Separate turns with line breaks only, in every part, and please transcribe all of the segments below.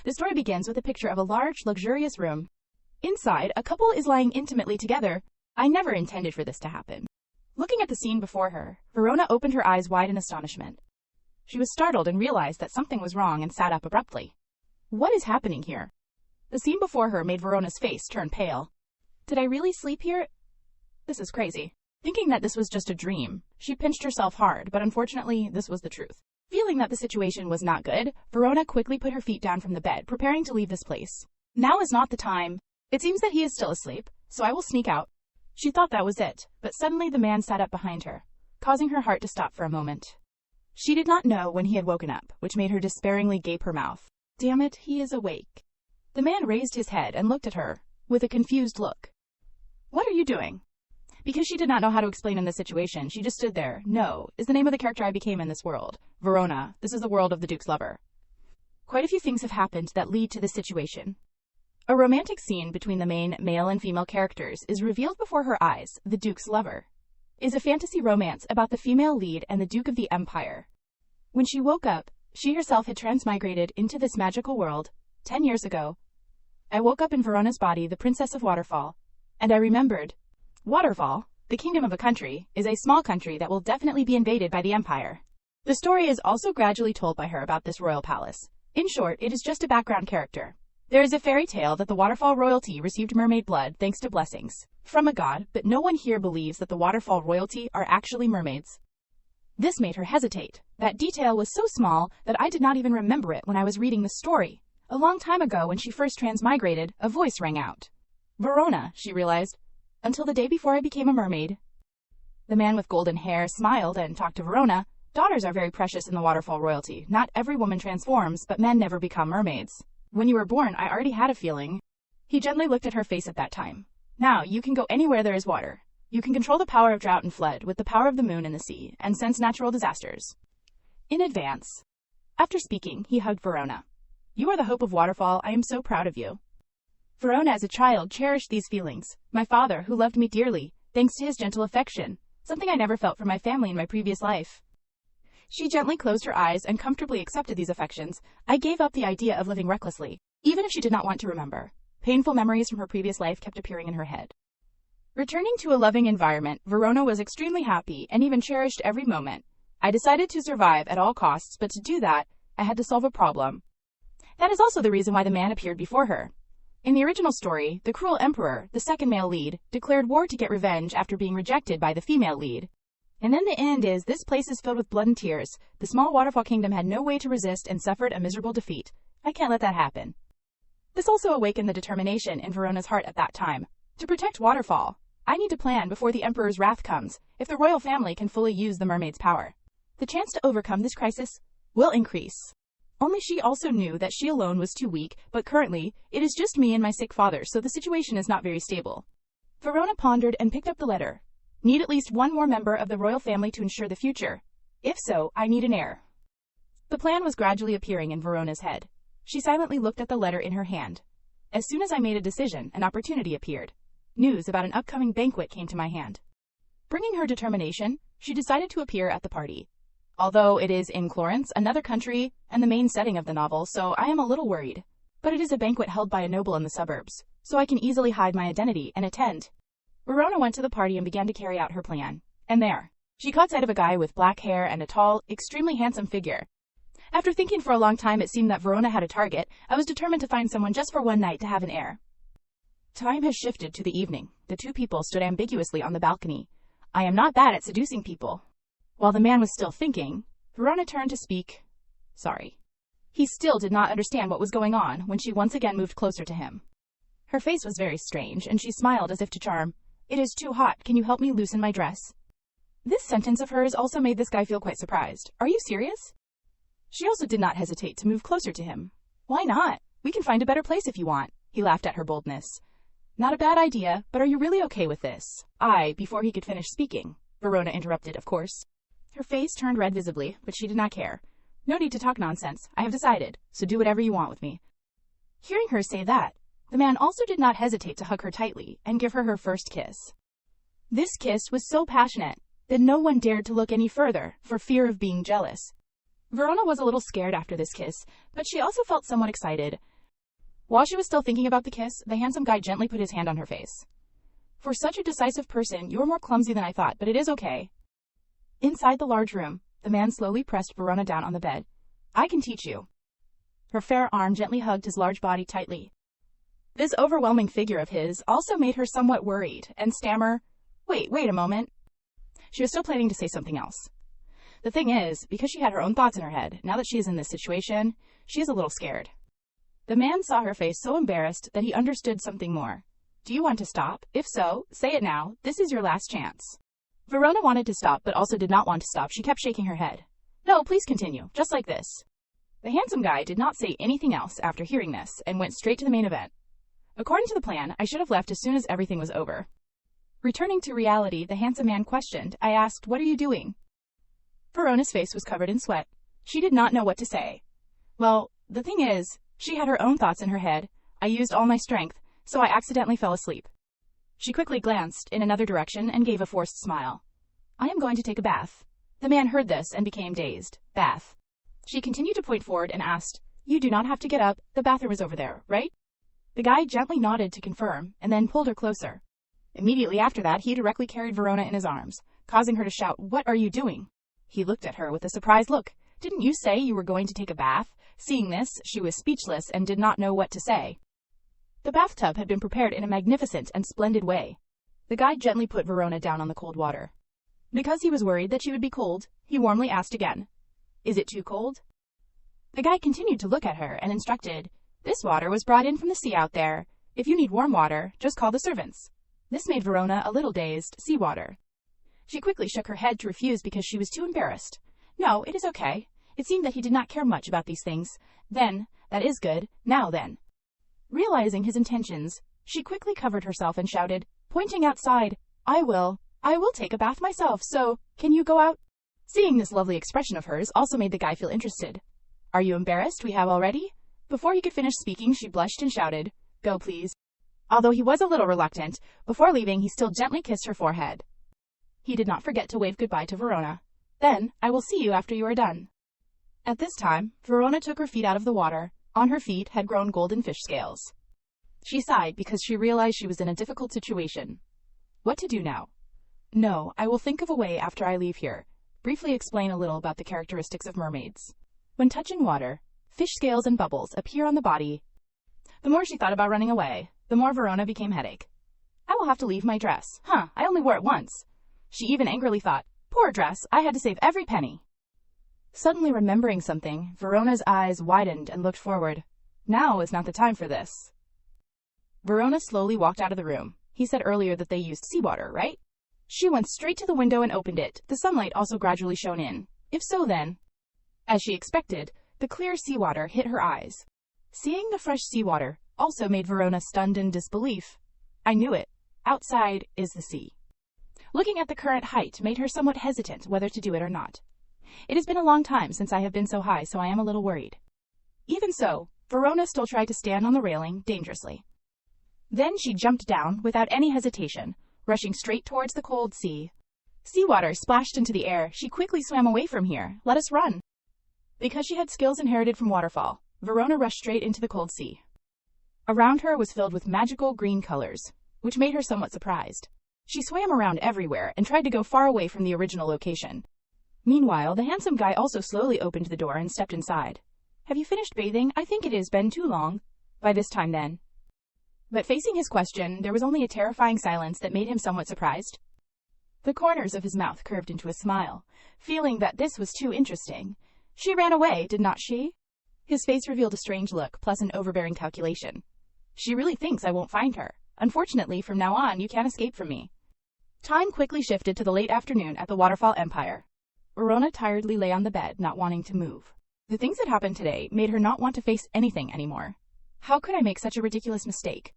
The story begins with a picture of a large, luxurious room. Inside, a couple is lying intimately together. I never intended for this to happen. Looking at the scene before her, Verona opened her eyes wide in astonishment. She was startled and realized that something was wrong and sat up abruptly. What is happening here? The scene before her made Verona's face turn pale. Did I really sleep here? This is crazy. Thinking that this was just a dream, she pinched herself hard, but unfortunately, this was the truth. Feeling that the situation was not good, Verona quickly put her feet down from the bed, preparing to leave this place. Now is not the time. It seems that he is still asleep, so I will sneak out. She thought that was it, but suddenly the man sat up behind her, causing her heart to stop for a moment. She did not know when he had woken up, which made her despairingly gape her mouth. Damn it, he is awake. The man raised his head and looked at her, with a confused look. What are you doing? Because she did not know how to explain in this situation, she just stood there. No, is the name of the character I became in this world. Verona, this is the world of the Duke's lover. Quite a few things have happened that lead to this situation. A romantic scene between the main male and female characters is revealed before her eyes. The Duke's lover is a fantasy romance about the female lead and the Duke of the Empire. When she woke up, she herself had transmigrated into this magical world 10 years ago. I woke up in Verona's body, the Princess of Waterfall, and I remembered. Waterfall, the kingdom of a country, is a small country that will definitely be invaded by the Empire. The story is also gradually told by her about this royal palace. In short, it is just a background character. There is a fairy tale that the Waterfall royalty received mermaid blood thanks to blessings from a god, but no one here believes that the Waterfall royalty are actually mermaids. This made her hesitate. That detail was so small that I did not even remember it when I was reading the story. A long time ago, when she first transmigrated, a voice rang out. Verona, she realized. Until the day before I became a mermaid. The man with golden hair smiled and talked to Verona. Daughters are very precious in the Waterfall royalty. Not every woman transforms, but men never become mermaids. When you were born, I already had a feeling. He gently looked at her face at that time. Now, you can go anywhere there is water. You can control the power of drought and flood with the power of the moon and the sea, and sense natural disasters in advance. After speaking, he hugged Verona. You are the hope of Waterfall. I am so proud of you. Verona as a child cherished these feelings. My father, who loved me dearly, thanks to his gentle affection, something I never felt from my family in my previous life. She gently closed her eyes and comfortably accepted these affections. I gave up the idea of living recklessly, even if she did not want to remember. Painful memories from her previous life kept appearing in her head. Returning to a loving environment, Verona was extremely happy and even cherished every moment. I decided to survive at all costs, but to do that, I had to solve a problem. That is also the reason why the man appeared before her. In the original story, the cruel emperor, the second male lead, declared war to get revenge after being rejected by the female lead. And then the end is, this place is filled with blood and tears. The small Waterfall kingdom had no way to resist and suffered a miserable defeat. I can't let that happen. This also awakened the determination in Verona's heart at that time. To protect Waterfall, I need to plan before the emperor's wrath comes. If the royal family can fully use the mermaid's power, the chance to overcome this crisis will increase. Only she also knew that she alone was too weak, but currently, it is just me and my sick father, so the situation is not very stable. Verona pondered and picked up the letter. Need at least one more member of the royal family to ensure the future. If so, I need an heir. The plan was gradually appearing in Verona's head. She silently looked at the letter in her hand. As soon as I made a decision, an opportunity appeared. News about an upcoming banquet came to my hand. Bringing her determination, she decided to appear at the party. Although it is in Florence, another country, and the main setting of the novel, so I am a little worried. But it is a banquet held by a noble in the suburbs, so I can easily hide my identity and attend. Verona went to the party and began to carry out her plan. And there, she caught sight of a guy with black hair and a tall, extremely handsome figure. After thinking for a long time, it seemed that Verona had a target. I was determined to find someone just for one night to have an heir. Time has shifted to the evening. The two people stood ambiguously on the balcony. I am not bad at seducing people. While the man was still thinking, Verona turned to speak. Sorry. He still did not understand what was going on when she once again moved closer to him. Her face was very strange, and she smiled as if to charm. It is too hot. Can you help me loosen my dress? This sentence of hers also made this guy feel quite surprised. Are you serious? She also did not hesitate to move closer to him. Why not? We can find a better place if you want. He laughed at her boldness. Not a bad idea, but are you really okay with this? Before he could finish speaking, Verona interrupted, of course. Her face turned red visibly, but she did not care. No need to talk nonsense. I have decided, so do whatever you want with me. Hearing her say that, the man also did not hesitate to hug her tightly and give her her first kiss. This kiss was so passionate that no one dared to look any further for fear of being jealous. Verona was a little scared after this kiss, but she also felt somewhat excited. While she was still thinking about the kiss, the handsome guy gently put his hand on her face. For such a decisive person, you're more clumsy than I thought, but it is okay. Inside the large room, the man slowly pressed Verona down on the bed. I can teach you. Her fair arm gently hugged his large body tightly. This overwhelming figure of his also made her somewhat worried, and stammer, wait a moment. She was still planning to say something else. The thing is, because she had her own thoughts in her head, now that she is in this situation, she is a little scared. The man saw her face so embarrassed that he understood something more. Do you want to stop? If so, say it now. This is your last chance. Verona wanted to stop but also did not want to stop. She kept shaking her head. No, please continue, just like this. The handsome guy did not say anything else after hearing this and went straight to the main event. According to the plan, I should have left as soon as everything was over. Returning to reality, the handsome man questioned. I asked, what are you doing? Verona's face was covered in sweat. She did not know what to say. Well, the thing is, she had her own thoughts in her head. I used all my strength, so I accidentally fell asleep. She quickly glanced in another direction and gave a forced smile. I am going to take a bath. The man heard this and became dazed. Bath. She continued to point forward and asked, you do not have to get up, the bathroom is over there, right? The guy gently nodded to confirm, and then pulled her closer. Immediately after that, he directly carried Verona in his arms, causing her to shout, what are you doing? He looked at her with a surprised look. Didn't you say you were going to take a bath? Seeing this, she was speechless and did not know what to say. The bathtub had been prepared in a magnificent and splendid way. The guy gently put Verona down on the cold water. Because he was worried that she would be cold, he warmly asked again, is it too cold? The guy continued to look at her and instructed, this water was brought in from the sea out there. If you need warm water, just call the servants. This made Verona a little dazed. Seawater. She quickly shook her head to refuse because she was too embarrassed. No, it is okay. It seemed that he did not care much about these things. Then, that is good. Now then. Realizing his intentions, she quickly covered herself and shouted, pointing outside, I will take a bath myself, so, can you go out? Seeing this lovely expression of hers also made the guy feel interested. Are you embarrassed? We have already? Before he could finish speaking, she blushed and shouted, go please. Although he was a little reluctant, before leaving he still gently kissed her forehead. He did not forget to wave goodbye to Verona. Then, I will see you after you are done. At this time, Verona took her feet out of the water. On her feet had grown golden fish scales. She sighed because she realized she was in a difficult situation. What to do now? No, I will think of a way after I leave here. Briefly explain a little about the characteristics of mermaids. When touching water, fish scales and bubbles appear on the body. The more she thought about running away, the more Verona became headache. I will have to leave my dress. I only wore it once. She even angrily thought, poor dress, I had to save every penny. Suddenly remembering something, Verona's eyes widened and looked forward. Now is not the time for this. Verona slowly walked out of the room. He said earlier that they used seawater, right? She went straight to the window and opened it. The sunlight also gradually shone in. If so then, as she expected, the clear seawater hit her eyes. Seeing the fresh seawater also made Verona stunned in disbelief. I knew it. Outside is the sea. Looking at the current height made her somewhat hesitant whether to do it or not. It has been a long time since I have been so high, so I am a little worried. Even so, Verona still tried to stand on the railing dangerously. Then she jumped down without any hesitation, rushing straight towards the cold sea. Seawater splashed into the air. She quickly swam away from here. Let us run. Because she had skills inherited from waterfall, Verona rushed straight into the cold sea. Around her was filled with magical green colors, which made her somewhat surprised. She swam around everywhere and tried to go far away from the original location. Meanwhile, the handsome guy also slowly opened the door and stepped inside. Have you finished bathing? I think it has been too long. By this time then. But facing his question, there was only a terrifying silence that made him somewhat surprised. The corners of his mouth curved into a smile, feeling that this was too interesting. She ran away, did not she? His face revealed a strange look, plus an overbearing calculation. She really thinks I won't find her. Unfortunately, from now on, you can't escape from me. Time quickly shifted to the late afternoon at the Waterfall Empire. Verona tiredly lay on the bed, not wanting to move. The things that happened today made her not want to face anything anymore. How could I make such a ridiculous mistake?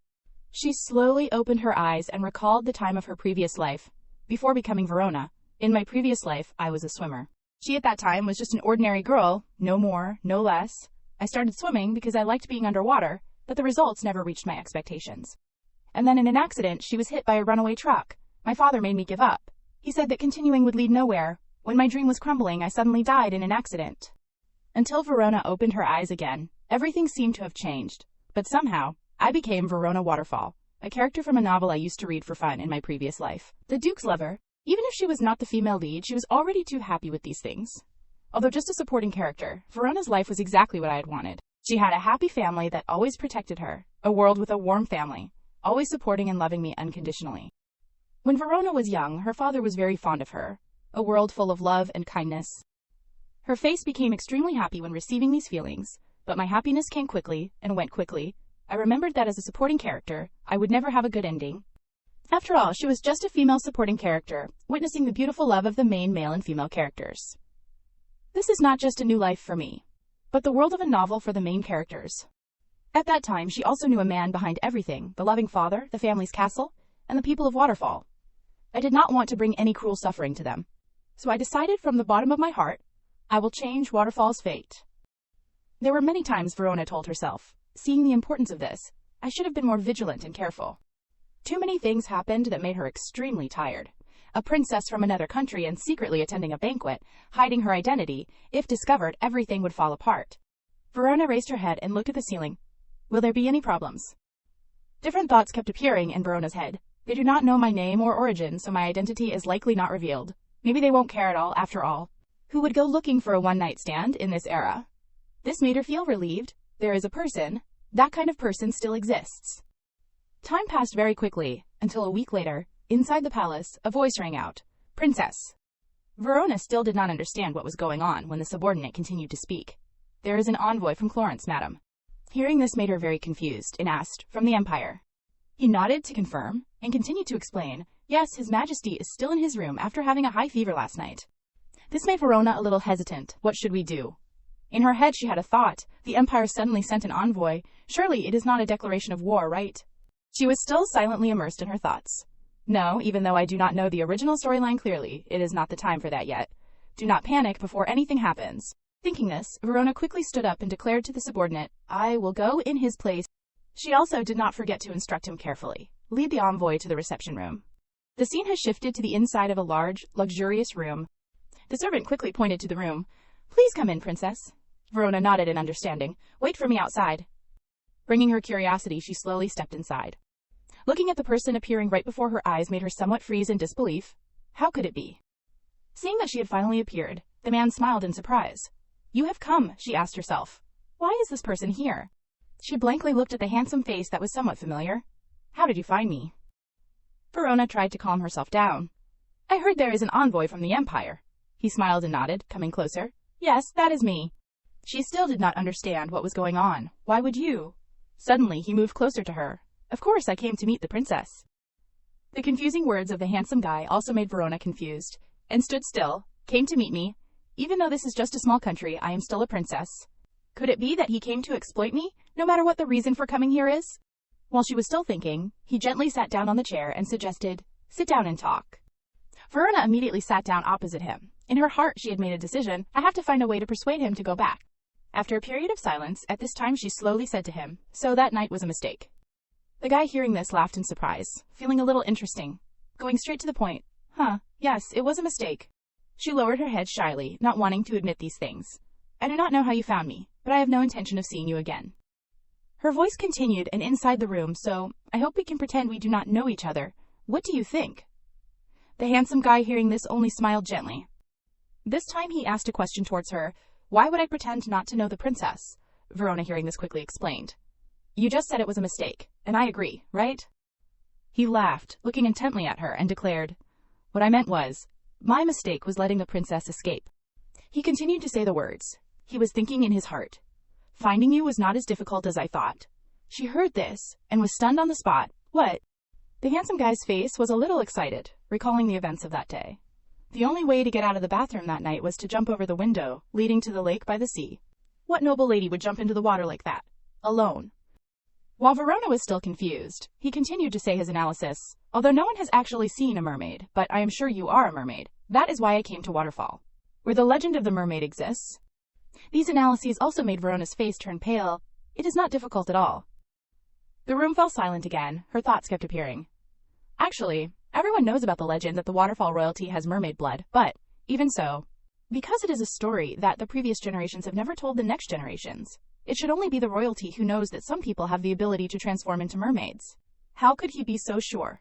She slowly opened her eyes and recalled the time of her previous life. Before becoming Verona, in my previous life, I was a swimmer. She at that time was just an ordinary girl, no more, no less. I started swimming because I liked being underwater, but the results never reached my expectations. And then in an accident, she was hit by a runaway truck. My father made me give up. He said that continuing would lead nowhere. When my dream was crumbling, I suddenly died in an accident. Until Verona opened her eyes again, everything seemed to have changed. But somehow, I became Verona Waterfall, a character from a novel I used to read for fun in my previous life. The Duke's lover. Even if she was not the female lead, she was already too happy with these things. Although just a supporting character, Verona's life was exactly what I had wanted. She had a happy family that always protected her, a world with a warm family, always supporting and loving me unconditionally. When Verona was young, her father was very fond of her, a world full of love and kindness. Her face became extremely happy when receiving these feelings, but my happiness came quickly and went quickly. I remembered that as a supporting character, I would never have a good ending. After all, she was just a female supporting character, witnessing the beautiful love of the main male and female characters. This is not just a new life for me, but the world of a novel for the main characters. At that time, she also knew a man behind everything, the loving father, the family's castle, and the people of Waterfall. I did not want to bring any cruel suffering to them, so I decided from the bottom of my heart, I will change Waterfall's fate. There were many times Verona told herself, seeing the importance of this, I should have been more vigilant and careful. Too many things happened that made her extremely tired. A princess from another country and secretly attending a banquet, hiding her identity. If discovered, everything would fall apart. Verona raised her head and looked at the ceiling. Will there be any problems? Different thoughts kept appearing in Verona's head. They do not know my name or origin, so my identity is likely not revealed. Maybe they won't care at all, after all. Who would go looking for a one-night stand in this era? This made her feel relieved. There is a person. That kind of person still exists. Time passed very quickly, until a week later, inside the palace, a voice rang out. Princess. Verona still did not understand what was going on when the subordinate continued to speak. There is an envoy from Florence, madam. Hearing this made her very confused and asked, from the Empire. He nodded to confirm, and continued to explain, yes, His Majesty is still in his room after having a high fever last night. This made Verona a little hesitant. What should we do? In her head she had a thought. The Empire suddenly sent an envoy. Surely it is not a declaration of war, right? She was still silently immersed in her thoughts. No, even though I do not know the original storyline clearly, it is not the time for that yet. Do not panic before anything happens. Thinking this, Verona quickly stood up and declared to the subordinate, I will go in his place. She also did not forget to instruct him carefully. Lead the envoy to the reception room. The scene has shifted to the inside of a large, luxurious room. The servant quickly pointed to the room. Please come in, princess. Verona nodded in understanding. Wait for me outside. Bringing her curiosity, she slowly stepped inside. Looking at the person appearing right before her eyes made her somewhat freeze in disbelief. How could it be? Seeing that she had finally appeared, the man smiled in surprise. You have come, she asked herself. Why is this person here? She blankly looked at the handsome face that was somewhat familiar. How did you find me? Verona tried to calm herself down. I heard there is an envoy from the Empire. He smiled and nodded, coming closer. Yes, that is me. She still did not understand what was going on. Why would you? Suddenly, he moved closer to her. Of course, I came to meet the princess. The confusing words of the handsome guy also made Verona confused, and stood still. Came to meet me. Even though this is just a small country, I am still a princess. Could it be that he came to exploit me, no matter what the reason for coming here is? While she was still thinking, he gently sat down on the chair and suggested, sit down and talk. Verona immediately sat down opposite him. In her heart, she had made a decision. I have to find a way to persuade him to go back. After a period of silence, at this time she slowly said to him, so that night was a mistake. The guy hearing this laughed in surprise, feeling a little interesting. Going straight to the point. Yes, it was a mistake. She lowered her head shyly, not wanting to admit these things. I do not know how you found me, but I have no intention of seeing you again. Her voice continued and inside the room, so I hope we can pretend we do not know each other. What do you think? The handsome guy hearing this only smiled gently. This time he asked a question towards her. Why would I pretend not to know the princess? Verona hearing this quickly explained. You just said it was a mistake, and I agree, right? He laughed, looking intently at her, and declared, what I meant was, my mistake was letting the princess escape. He continued to say the words. He was thinking in his heart. Finding you was not as difficult as I thought. She heard this, and was stunned on the spot. What? The handsome guy's face was a little excited, recalling the events of that day. The only way to get out of the bathroom that night was to jump over the window, leading to the lake by the sea. What noble lady would jump into the water like that? Alone. While Verona was still confused, he continued to say his analysis. Although no one has actually seen a mermaid, but I am sure you are a mermaid. That is why I came to Waterfall, where the legend of the mermaid exists. These analyses also made Verona's face turn pale. It is not difficult at all. The room fell silent again. Her thoughts kept appearing. Actually, everyone knows about the legend that the Waterfall royalty has mermaid blood, but, even so, because it is a story that the previous generations have never told the next generations, It should only be the royalty who knows that some people have the ability to transform into mermaids. How could he be so sure?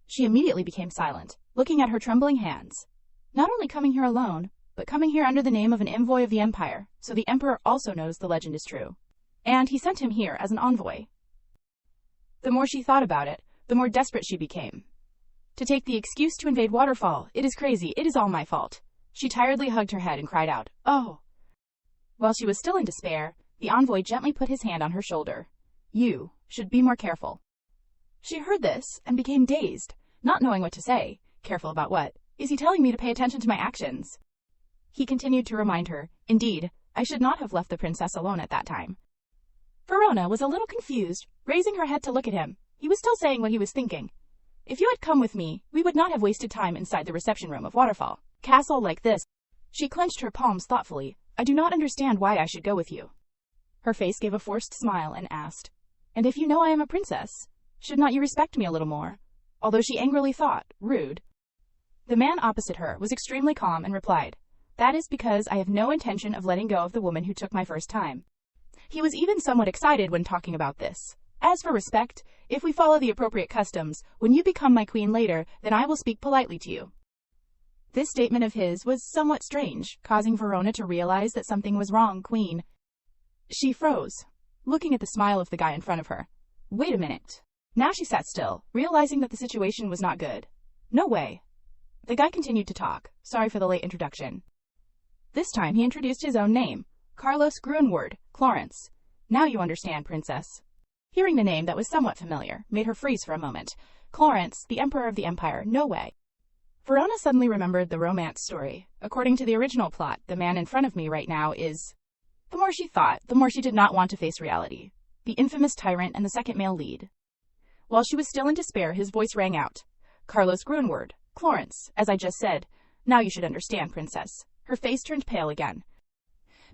She immediately became silent, looking at her trembling hands. Not only coming here alone, but coming here under the name of an envoy of the Empire, so the Emperor also knows the legend is true. And he sent him here as an envoy. The more she thought about it, the more desperate she became. To take the excuse to invade Waterfall, it is crazy, it is all my fault. She tiredly hugged her head and cried out, "Oh!" While she was still in despair, the envoy gently put his hand on her shoulder. "You should be more careful." She heard this and became dazed, not knowing what to say. Careful about what? Is he telling me to pay attention to my actions? He continued to remind her, "Indeed, I should not have left the princess alone at that time." Verona was a little confused, raising her head to look at him. He was still saying what he was thinking. "If you had come with me, we would not have wasted time inside the reception room of Waterfall Castle like this." She clenched her palms thoughtfully. "I do not understand why I should go with you." Her face gave a forced smile and asked, "And if you know I am a princess, should not you respect me a little more?" Although she angrily thought, rude. The man opposite her was extremely calm and replied, "That is because I have no intention of letting go of the woman who took my first time." He was even somewhat excited when talking about this. "As for respect, if we follow the appropriate customs, when you become my queen later, then I will speak politely to you." This statement of his was somewhat strange, causing Verona to realize that something was wrong. "Queen." She froze, looking at the smile of the guy in front of her. Wait a minute. Now she sat still, realizing that the situation was not good. "No way." The guy continued to talk. "Sorry for the late introduction." This time he introduced his own name, Carlos Grunwald, Clarence. "Now you understand, princess." Hearing the name that was somewhat familiar made her freeze for a moment. Clarence, the Emperor of the Empire, no way. Verona suddenly remembered the romance story. According to the original plot, the man in front of me right now is... The more she thought, the more she did not want to face reality. The infamous Tyrant and the second male lead. While she was still in despair, his voice rang out. "Carlos Grunwald, Clarence, as I just said. Now you should understand, princess." Her face turned pale again.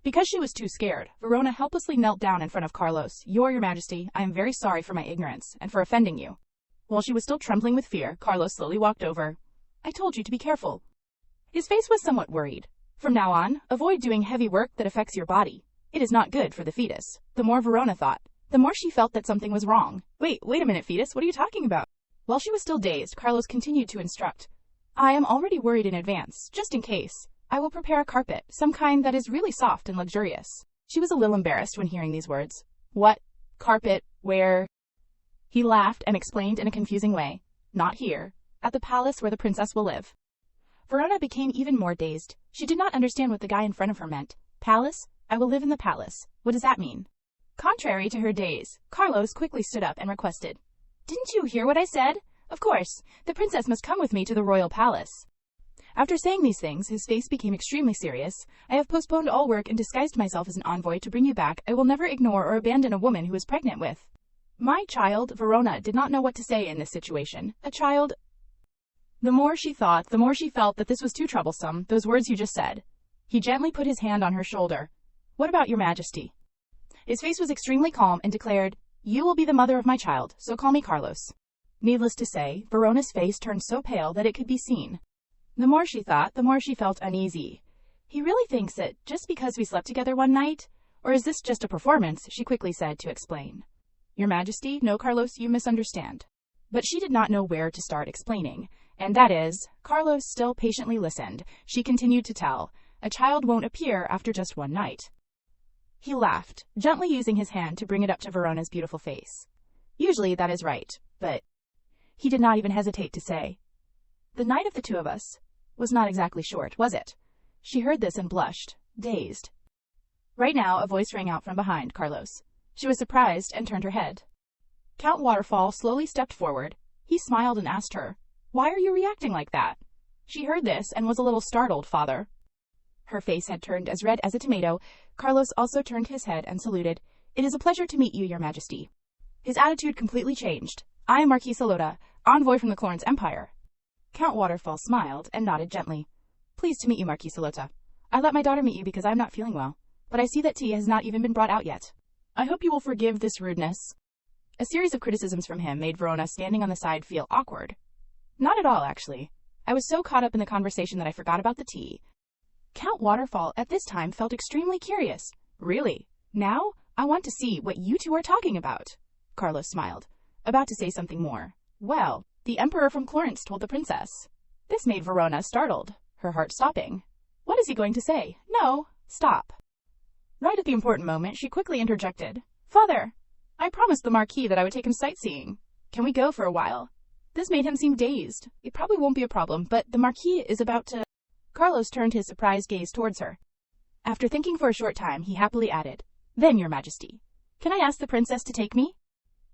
Because she was too scared, Verona helplessly knelt down in front of Carlos. Your Majesty, I am very sorry for my ignorance, and for offending you." While she was still trembling with fear, Carlos slowly walked over. "I told you to be careful." His face was somewhat worried. "From now on, avoid doing heavy work that affects your body. It is not good for the fetus." The more Verona thought, the more she felt that something was wrong. Wait a minute, fetus, what are you talking about?" While she was still dazed, Carlos continued to instruct. "I am already worried in advance, just in case. I will prepare a carpet, some kind that is really soft and luxurious." She was a little embarrassed when hearing these words. "What? Carpet? Where?" He laughed and explained in a confusing way. "Not here. At the palace where the princess will live." Verona became even more dazed. She did not understand what the guy in front of her meant. "Palace? I will live in the palace. What does that mean?" Contrary to her daze, Carlos quickly stood up and requested. "Didn't you hear what I said? Of course, the princess must come with me to the royal palace." After saying these things, his face became extremely serious. "I have postponed all work and disguised myself as an envoy to bring you back. I will never ignore or abandon a woman who is pregnant with my child." Verona did not know what to say in this situation. A child? The more she thought, the more she felt that this was too troublesome. "Those words you just said." He gently put his hand on her shoulder. "What about your Majesty?" His face was extremely calm and declared, "You will be the mother of my child, so call me Carlos." Needless to say, Verona's face turned so pale that it could be seen. The more she thought, the more she felt uneasy. "He really thinks it, just because we slept together one night? Or is this just a performance?" she quickly said to explain. "Your Majesty, no, Carlos, you misunderstand." But she did not know where to start explaining. And that is, Carlos still patiently listened. She continued to tell, "A child won't appear after just one night." He laughed, gently using his hand to bring it up to Verona's beautiful face. "Usually that is right, but..." He did not even hesitate to say, "The night of the two of us was not exactly short, was it?" She heard this and blushed, dazed. Right now, a voice rang out from behind Carlos. She was surprised and turned her head. Count Waterfall slowly stepped forward. He smiled and asked her, "Why are you reacting like that?" She heard this and was a little startled. "Father." Her face had turned as red as a tomato. Carlos also turned his head and saluted. "It is a pleasure to meet you, Your Majesty." His attitude completely changed. "I am Marquis Salota, envoy from the Clarence Empire." Count Waterfall smiled and nodded gently. "Pleased to meet you, Marquis Salota. I let my daughter meet you because I'm not feeling well, but I see that tea has not even been brought out yet. I hope you will forgive this rudeness." A series of criticisms from him made Verona standing on the side feel awkward. "Not at all, actually. I was so caught up in the conversation that I forgot about the tea." Count Waterfall at this time felt extremely curious. "Really? Now? I want to see what you two are talking about. Carlos smiled, about to say something more. Well, the Emperor from Florence told the princess. This made Verona startled, her heart stopping. What is he going to say? No, stop. Right at the important moment, she quickly interjected. Father, I promised the Marquis that I would take him sightseeing. Can we go for a while? This made him seem dazed. It probably won't be a problem, but the Marquis is about to... Carlos turned his surprised gaze towards her. After thinking for a short time, he happily added, Then, Your Majesty, can I ask the princess to take me?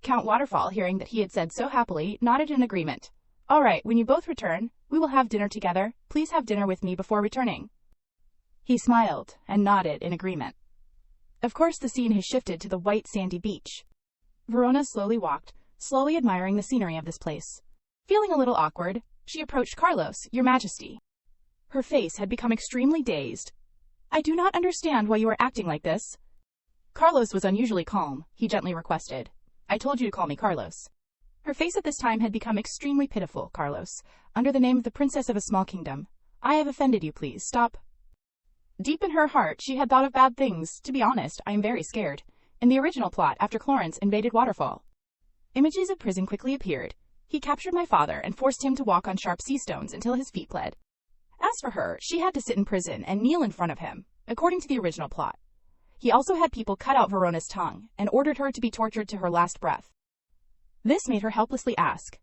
Count Waterfall, hearing that he had said so happily, nodded in agreement. All right, when you both return, we will have dinner together. Please have dinner with me before returning. He smiled and nodded in agreement. Of course, the scene has shifted to the white sandy beach. Verona slowly walked, slowly admiring the scenery of this place. Feeling a little awkward, she approached Carlos, Your Majesty. Her face had become extremely dazed. I do not understand why you are acting like this. Carlos was unusually calm. He gently requested. I told you to call me Carlos. Her face at this time had become extremely pitiful. Carlos, under the name of the princess of a small kingdom. I have offended you, please stop. Deep in her heart, she had thought of bad things. To be honest, I am very scared. In the original plot, after Florence invaded Waterfall, images of prison quickly appeared. He captured my father and forced him to walk on sharp sea stones until his feet bled. As for her, she had to sit in prison and kneel in front of him, according to the original plot. He also had people cut out Verona's tongue and ordered her to be tortured to her last breath. This made her helplessly ask,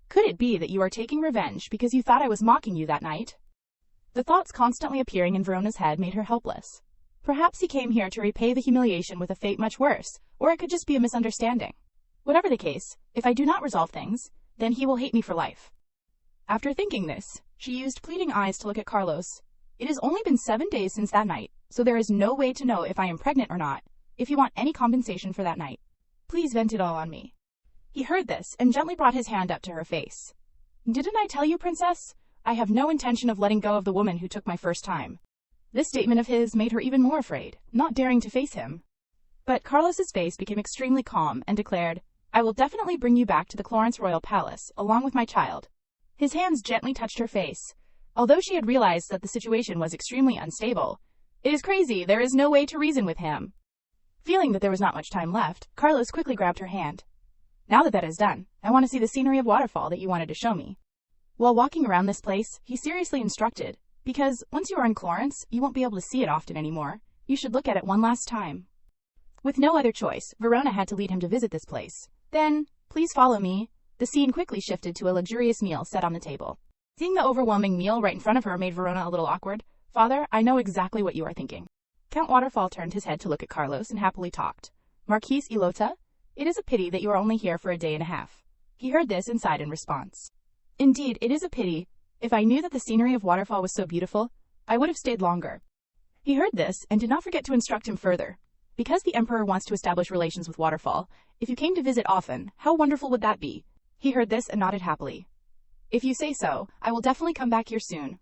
Could it be that you are taking revenge because you thought I was mocking you that night? The thoughts constantly appearing in Verona's head made her helpless. Perhaps he came here to repay the humiliation with a fate much worse, or it could just be a misunderstanding. Whatever the case, if I do not resolve things, then he will hate me for life. After thinking this, she used pleading eyes to look at Carlos. It has only been 7 days since that night, so there is no way to know if I am pregnant or not. If you want any compensation for that night, please vent it all on me. He heard this and gently brought his hand up to her face. Didn't I tell you, princess? I have no intention of letting go of the woman who took my first time. This statement of his made her even more afraid, not daring to face him. But Carlos's face became extremely calm and declared, I will definitely bring you back to the Florence Royal Palace, along with my child. His hands gently touched her face. Although she had realized that the situation was extremely unstable, it is crazy, there is no way to reason with him. Feeling that there was not much time left, Carlos quickly grabbed her hand. Now that is done, I want to see the scenery of Waterfall that you wanted to show me. While walking around this place, he seriously instructed, because once you are in Florence, you won't be able to see it often anymore. You should look at it one last time. With no other choice, Verona had to lead him to visit this place. Then, please follow me. The scene quickly shifted to a luxurious meal set on the table. Seeing the overwhelming meal right in front of her made Verona a little awkward. Father, I know exactly what you are thinking. Count Waterfall turned his head to look at Carlos and happily talked. Marquise Ilota, it is a pity that you are only here for a day and a half. He heard this and sighed in response. Indeed, it is a pity. If I knew that the scenery of Waterfall was so beautiful, I would have stayed longer. He heard this and did not forget to instruct him further. Because the Emperor wants to establish relations with Waterfall, if you came to visit often, how wonderful would that be? He heard this and nodded happily. If you say so, I will definitely come back here soon.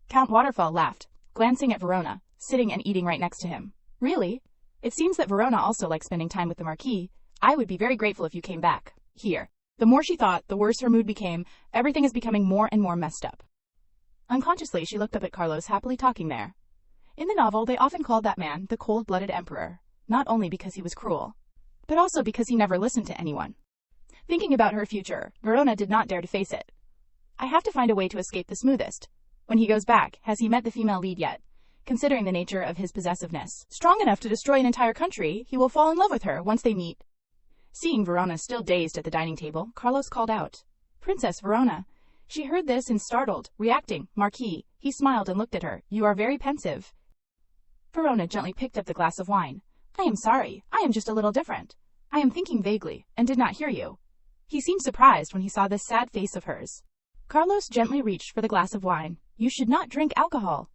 Count Waterfall laughed, glancing at Verona, sitting and eating right next to him. Really? It seems that Verona also likes spending time with the Marquis. I would be very grateful if you came back. Here. The more she thought, the worse her mood became. Everything is becoming more and more messed up. Unconsciously, she looked up at Carlos happily talking there. In the novel, they often called that man the cold-blooded emperor, not only because he was cruel, but also because he never listened to anyone. Thinking about her future, Verona did not dare to face it. I have to find a way to escape the smoothest. When he goes back, has he met the female lead yet? Considering the nature of his possessiveness, strong enough to destroy an entire country, he will fall in love with her once they meet. Seeing Verona still dazed at the dining table, Carlos called out, Princess Verona. She heard this and startled, reacting, Marquis. He smiled and looked at her. You are very pensive. Verona gently picked up the glass of wine. I am sorry, I am just a little different. I am thinking vaguely, and did not hear you. He seemed surprised when he saw this sad face of hers. Carlos gently reached for the glass of wine. You should not drink alcohol.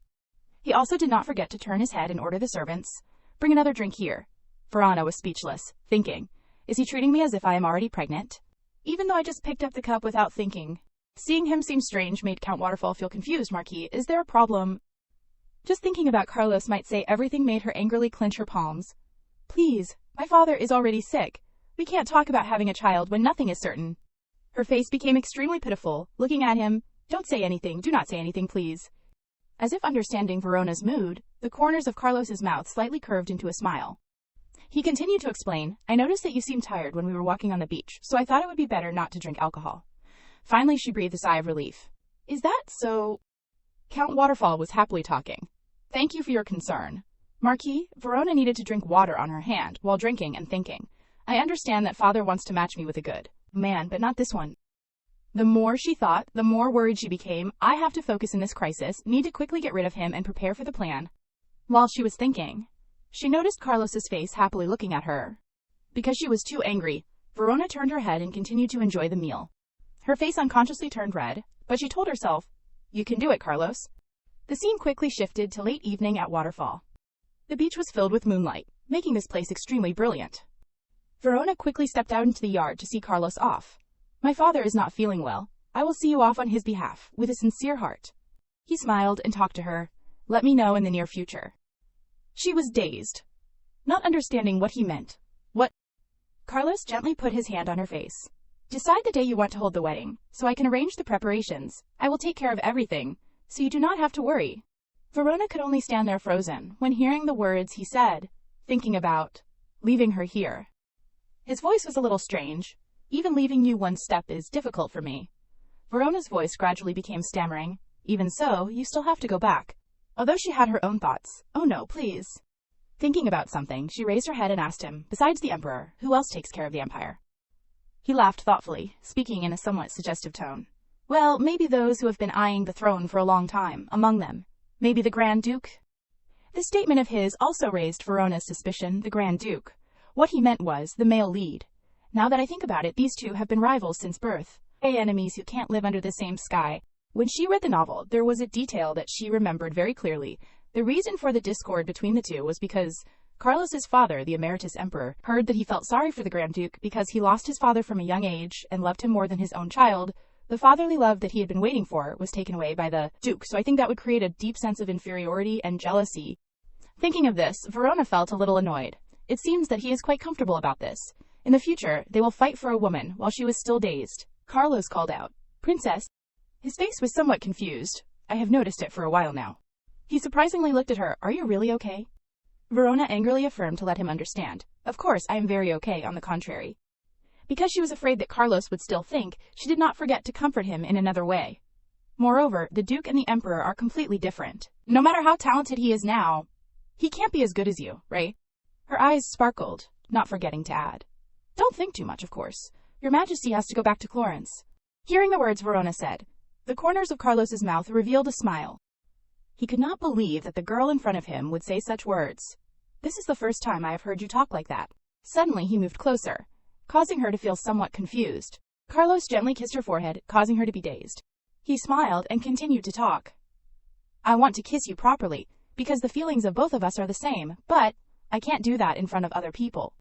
He also did not forget to turn his head and order the servants. Bring another drink here. Verona was speechless, thinking, is he treating me as if I am already pregnant? Even though I just picked up the cup without thinking. Seeing him seem strange made Count Waterfall feel confused. Marquis, is there a problem? Just thinking about Carlos might say everything made her angrily clench her palms. Please, my father is already sick. We can't talk about having a child when nothing is certain. Her face became extremely pitiful, looking at him. Don't say anything, do not say anything, please. As if understanding Verona's mood, the corners of Carlos's mouth slightly curved into a smile. He continued to explain, I noticed that you seemed tired when we were walking on the beach, so I thought it would be better not to drink alcohol. Finally, she breathed a sigh of relief. Is that so? Count Waterfall was happily talking. Thank you for your concern. Marquis, Verona needed to drink water on her hand while drinking and thinking. I understand that father wants to match me with a good man, but not this one. The more she thought, the more worried she became. I have to focus in this crisis, need to quickly get rid of him and prepare for the plan. While she was thinking, she noticed Carlos's face happily looking at her. Because she was too angry, Verona turned her head and continued to enjoy the meal. Her face unconsciously turned red, but she told herself, You can do it, Carlos. The scene quickly shifted to late evening at Waterfall. The beach was filled with moonlight, making this place extremely brilliant. Verona quickly stepped out into the yard to see Carlos off. My father is not feeling well. I will see you off on his behalf, with a sincere heart. He smiled and talked to her. Let me know in the near future. She was dazed, not understanding what he meant. What? Carlos gently put his hand on her face. Decide the day you want to hold the wedding, so I can arrange the preparations. I will take care of everything, so you do not have to worry. Verona could only stand there frozen when hearing the words he said, thinking about leaving her here. His voice was a little strange. Even leaving you one step is difficult for me. Verona's voice gradually became stammering. Even so, you still have to go back. Although she had her own thoughts. Oh no, please. Thinking about something, she raised her head and asked him, besides the Emperor, who else takes care of the Empire? He laughed thoughtfully, speaking in a somewhat suggestive tone. Well, maybe those who have been eyeing the throne for a long time, among them. Maybe the Grand Duke? This statement of his also raised Verona's suspicion, the Grand Duke. What he meant was the male lead. Now that I think about it, these two have been rivals since birth. Enemies who can't live under the same sky. When she read the novel, there was a detail that she remembered very clearly. The reason for the discord between the two was because Carlos's father, the emeritus emperor, heard that he felt sorry for the Grand Duke because he lost his father from a young age and loved him more than his own child. The fatherly love that he had been waiting for was taken away by the Duke, so I think that would create a deep sense of inferiority and jealousy. Thinking of this, Verona felt a little annoyed. It seems that he is quite comfortable about this. In the future, they will fight for a woman while she was still dazed. Carlos called out, Princess. His face was somewhat confused. I have noticed it for a while now. He surprisingly looked at her. Are you really okay? Verona angrily affirmed to let him understand. Of course, I am very okay, on the contrary. Because she was afraid that Carlos would still think, she did not forget to comfort him in another way. Moreover, the Duke and the Emperor are completely different. No matter how talented he is now, he can't be as good as you, right? Her eyes sparkled, not forgetting to add. Don't think too much, of course. Your Majesty has to go back to Florence. Hearing the words Verona said, the corners of Carlos's mouth revealed a smile. He could not believe that the girl in front of him would say such words. This is the first time I have heard you talk like that. Suddenly he moved closer, causing her to feel somewhat confused. Carlos gently kissed her forehead, causing her to be dazed. He smiled and continued to talk. I want to kiss you properly, because the feelings of both of us are the same, but I can't do that in front of other people.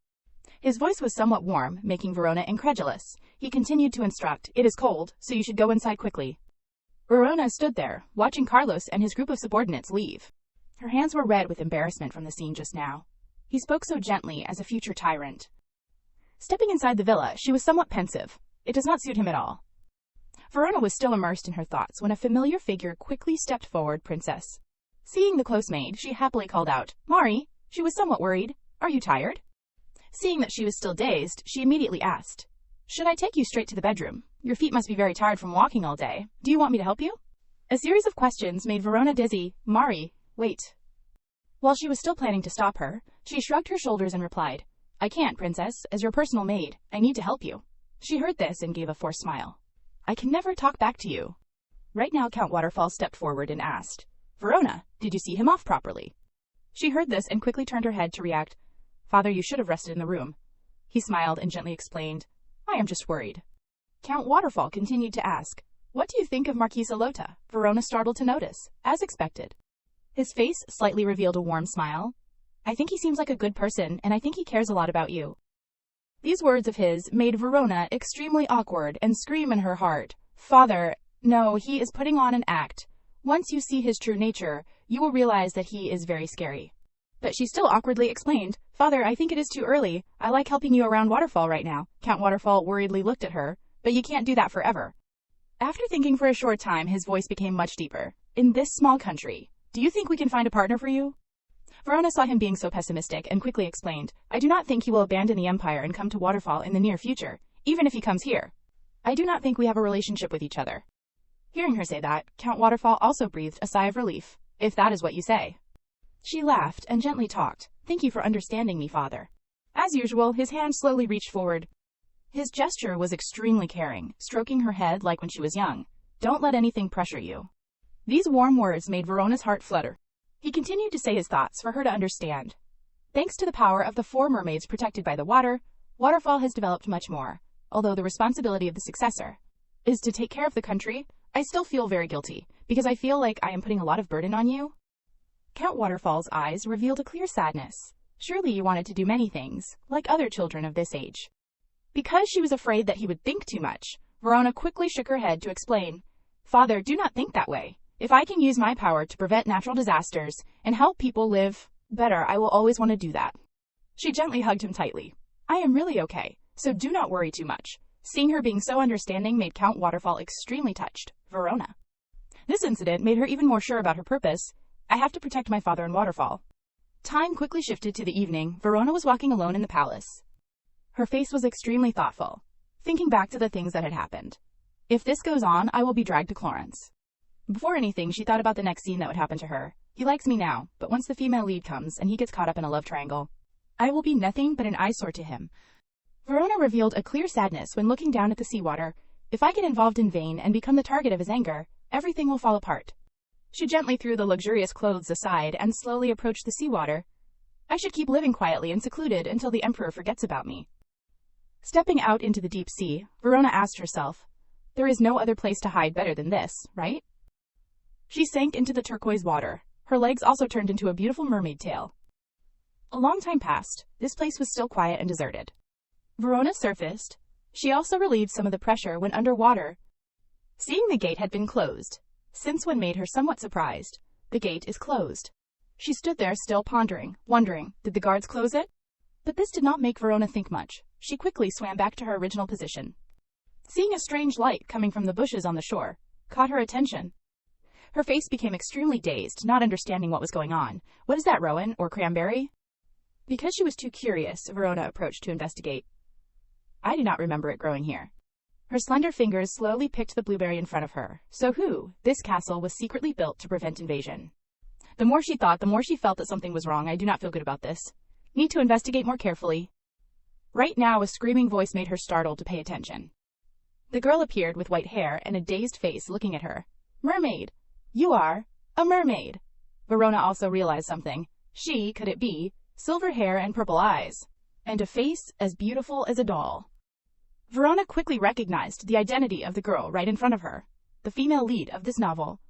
His voice was somewhat warm, making Verona incredulous. He continued to instruct, It is cold, so you should go inside quickly. Verona stood there, watching Carlos and his group of subordinates leave. Her hands were red with embarrassment from the scene just now. He spoke so gently as a future tyrant. Stepping inside the villa, she was somewhat pensive. It does not suit him at all. Verona was still immersed in her thoughts when a familiar figure quickly stepped forward. Princess. Seeing the close maid, she happily called out, Mari. She was somewhat worried. Are you tired? Seeing that she was still dazed, she immediately asked, Should I take you straight to the bedroom? Your feet must be very tired from walking all day. Do you want me to help you? A series of questions made Verona dizzy. Mari, wait. While she was still planning to stop her, she shrugged her shoulders and replied, I can't, Princess. As your personal maid, I need to help you. She heard this and gave a forced smile. I can never talk back to you. Right now Count Waterfall stepped forward and asked, Verona, did you see him off properly? She heard this and quickly turned her head to react. Father, you should have rested in the room. He smiled and gently explained, I am just worried. Count Waterfall continued to ask, What do you think of Marquisa Lota? Verona startled to notice, as expected. His face slightly revealed a warm smile. I think he seems like a good person, and I think he cares a lot about you. These words of his made Verona extremely awkward and scream in her heart, Father, no, he is putting on an act. Once you see his true nature, you will realize that he is very scary. But she still awkwardly explained, Father, I think it is too early. I like helping you around Waterfall right now. Count Waterfall worriedly looked at her, but you can't do that forever. After thinking for a short time, his voice became much deeper. In this small country, do you think we can find a partner for you? Verona saw him being so pessimistic and quickly explained, I do not think he will abandon the Empire and come to Waterfall in the near future, even if he comes here. I do not think we have a relationship with each other. Hearing her say that, Count Waterfall also breathed a sigh of relief, if that is what you say. She laughed and gently talked, Thank you for understanding me, father. As usual, his hand slowly reached forward. His gesture was extremely caring, stroking her head like when she was young. Don't let anything pressure you. These warm words made Verona's heart flutter. He continued to say his thoughts for her to understand. Thanks to the power of the 4 mermaids protected by the water, Waterfall has developed much more. Although the responsibility of the successor is to take care of the country, I still feel very guilty, because I feel like I am putting a lot of burden on you. Count Waterfall's eyes revealed a clear sadness. Surely you wanted to do many things, like other children of this age. Because she was afraid that he would think too much, Verona quickly shook her head to explain, Father, do not think that way. If I can use my power to prevent natural disasters and help people live better, I will always want to do that. She gently hugged him tightly. I am really okay, so do not worry too much. Seeing her being so understanding made Count Waterfall extremely touched. Verona. This incident made her even more sure about her purpose. I have to protect my father in Waterfall. Time quickly shifted to the evening. Verona was walking alone in the palace. Her face was extremely thoughtful, thinking back to the things that had happened. If this goes on, I will be dragged to Clarence. Before anything, she thought about the next scene that would happen to her. He likes me now, but once the female lead comes and he gets caught up in a love triangle, I will be nothing but an eyesore to him. Verona revealed a clear sadness when looking down at the seawater. If I get involved in vain and become the target of his anger, everything will fall apart. She gently threw the luxurious clothes aside and slowly approached the seawater. I should keep living quietly and secluded until the Emperor forgets about me. Stepping out into the deep sea, Verona asked herself, There is no other place to hide better than this, right? She sank into the turquoise water. Her legs also turned into a beautiful mermaid tail. A long time passed. This place was still quiet and deserted. Verona surfaced. She also relieved some of the pressure when underwater. Seeing the gate had been closed, since one made her somewhat surprised. The gate is closed. She stood there still pondering, wondering, did the guards close it? But this did not make Verona think much. She quickly swam back to her original position. Seeing a strange light coming from the bushes on the shore, caught her attention. Her face became extremely dazed, not understanding what was going on. What is that, rowan or cranberry? Because she was too curious, Verona approached to investigate. I do not remember it growing here. Her slender fingers slowly picked the blueberry in front of her. So this castle was secretly built to prevent invasion. The more she thought, the more she felt that something was wrong. I do not feel good about this. Need to investigate more carefully. Right now, a screaming voice made her startled to pay attention. The girl appeared with white hair and a dazed face looking at her. Mermaid! You are a mermaid. Verona also realized something. Could it be, silver hair and purple eyes, and a face as beautiful as a doll. Verona quickly recognized the identity of the girl right in front of her, the female lead of this novel.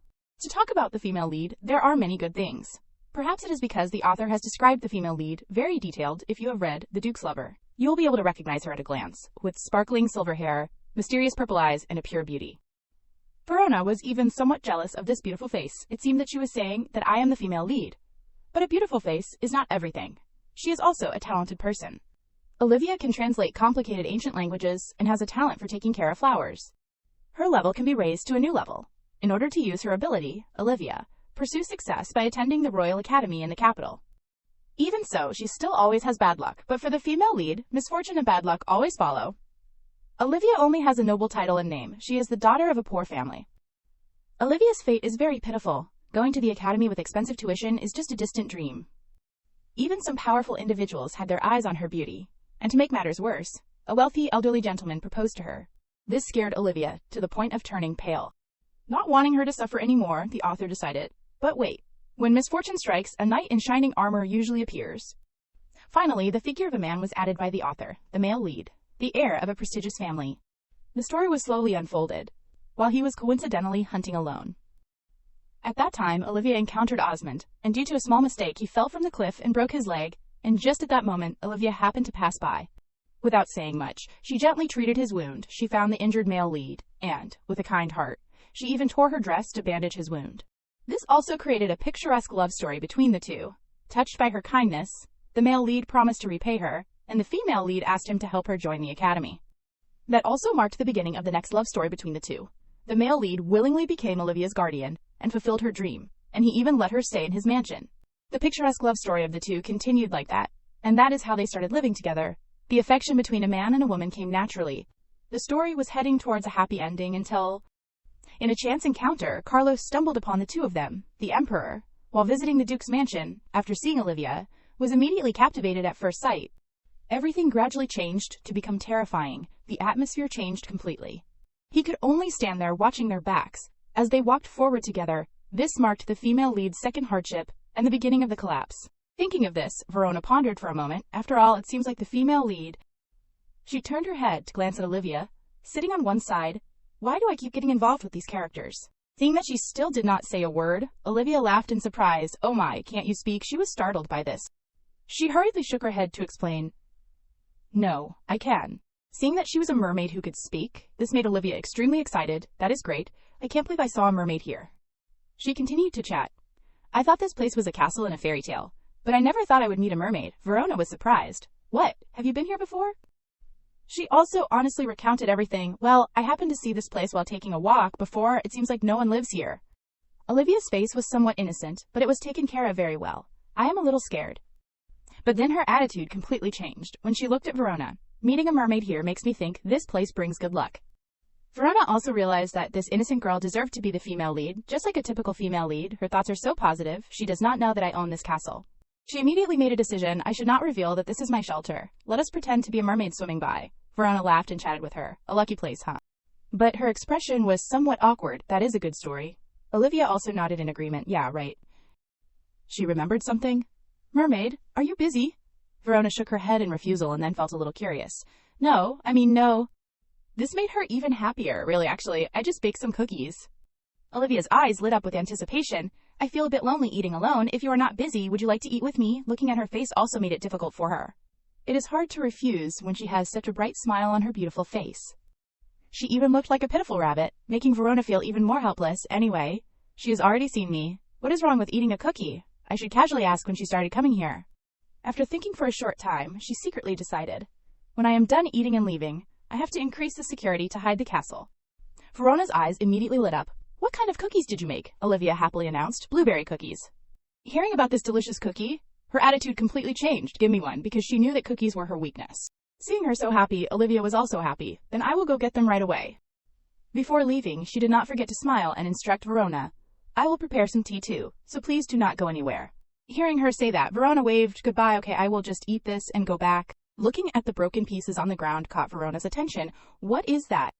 To talk about the female lead, there are many good things. Perhaps it is because the author has described the female lead very detailed. If you have read The Duke's Lover, you will be able to recognize her at a glance, with sparkling silver hair, mysterious purple eyes, and a pure beauty. Verona was even somewhat jealous of this beautiful face. It seemed that she was saying that I am the female lead. But a beautiful face is not everything. She is also a talented person. Olivia can translate complicated ancient languages and has a talent for taking care of flowers. Her level can be raised to a new level. In order to use her ability, Olivia pursues success by attending the Royal Academy in the capital. Even so, she still always has bad luck, but for the female lead, misfortune and bad luck always follow. Olivia only has a noble title and name. She is the daughter of a poor family. Olivia's fate is very pitiful. Going to the academy with expensive tuition is just a distant dream. Even some powerful individuals had their eyes on her beauty. And to make matters worse, a wealthy elderly gentleman proposed to her. This scared Olivia to the point of turning pale. Not wanting her to suffer anymore, the author decided. But wait, when misfortune strikes, a knight in shining armor usually appears. Finally, the figure of a man was added by the author, the male lead, the heir of a prestigious family. The story was slowly unfolded, while he was coincidentally hunting alone. At that time, Olivia encountered Osmond, and due to a small mistake, he fell from the cliff and broke his leg, and just at that moment, Olivia happened to pass by. Without saying much, she gently treated his wound. She found the injured male lead, and, with a kind heart, she even tore her dress to bandage his wound. This also created a picturesque love story between the two. Touched by her kindness, the male lead promised to repay her, and the female lead asked him to help her join the academy. That also marked the beginning of the next love story between the two. The male lead willingly became Olivia's guardian and fulfilled her dream, and he even let her stay in his mansion. The picturesque love story of the two continued like that, and that is how they started living together. The affection between a man and a woman came naturally. The story was heading towards a happy ending until, in a chance encounter, Carlos stumbled upon the two of them. The Emperor, while visiting the Duke's mansion, after seeing Olivia, was immediately captivated at first sight. Everything gradually changed to become terrifying. The atmosphere changed completely. He could only stand there watching their backs as they walked forward together. This marked the female lead's second hardship and the beginning of the collapse. Thinking of this, Verona pondered for a moment. After all, it seems like the female lead. She turned her head to glance at Olivia, sitting on one side. Why do I keep getting involved with these characters? Seeing that she still did not say a word, Olivia laughed in surprise. Oh my, can't you speak? She was startled by this. She hurriedly shook her head to explain. No, I can. Seeing that she was a mermaid who could speak, this made Olivia extremely excited. That is great. I can't believe I saw a mermaid here. She continued to chat. I thought this place was a castle in a fairy tale, but I never thought I would meet a mermaid. Verona was surprised. What? Have you been here before? She also honestly recounted everything. Well, I happened to see this place while taking a walk before. It seems like no one lives here. Olivia's face was somewhat innocent, but it was taken care of very well. I am a little scared. But then her attitude completely changed when she looked at Verona. Meeting a mermaid here makes me think this place brings good luck. Verona also realized that this innocent girl deserved to be the female lead. Just like a typical female lead, her thoughts are so positive. She does not know that I own this castle. She immediately made a decision. I should not reveal that this is my shelter. Let us pretend to be a mermaid swimming by. Verona laughed and chatted with her. A lucky place, huh? But her expression was somewhat awkward. That is a good story. Olivia also nodded in agreement. Yeah, right. She remembered something. Mermaid, are you busy? Verona shook her head in refusal and then felt a little curious. No. This made her even happier. Really, actually, I just baked some cookies. Olivia's eyes lit up with anticipation. I feel a bit lonely eating alone. If you are not busy, would you like to eat with me? Looking at her face also made it difficult for her. It is hard to refuse when she has such a bright smile on her beautiful face. She even looked like a pitiful rabbit, making Verona feel even more helpless. Anyway, she has already seen me. What is wrong with eating a cookie? I should casually ask when she started coming here. After thinking for a short time, she secretly decided. When I am done eating and leaving, I have to increase the security to hide the castle. Verona's eyes immediately lit up. What kind of cookies did you make? Olivia happily announced. Blueberry cookies. Hearing about this delicious cookie, her attitude completely changed. Give me one, because she knew that cookies were her weakness. Seeing her so happy, Olivia was also happy. Then I will go get them right away. Before leaving, she did not forget to smile and instruct Verona. I will prepare some tea too, so please do not go anywhere. Hearing her say that, Verona waved goodbye. Okay, I will just eat this and go back. Looking at the broken pieces on the ground caught Verona's attention. What is that?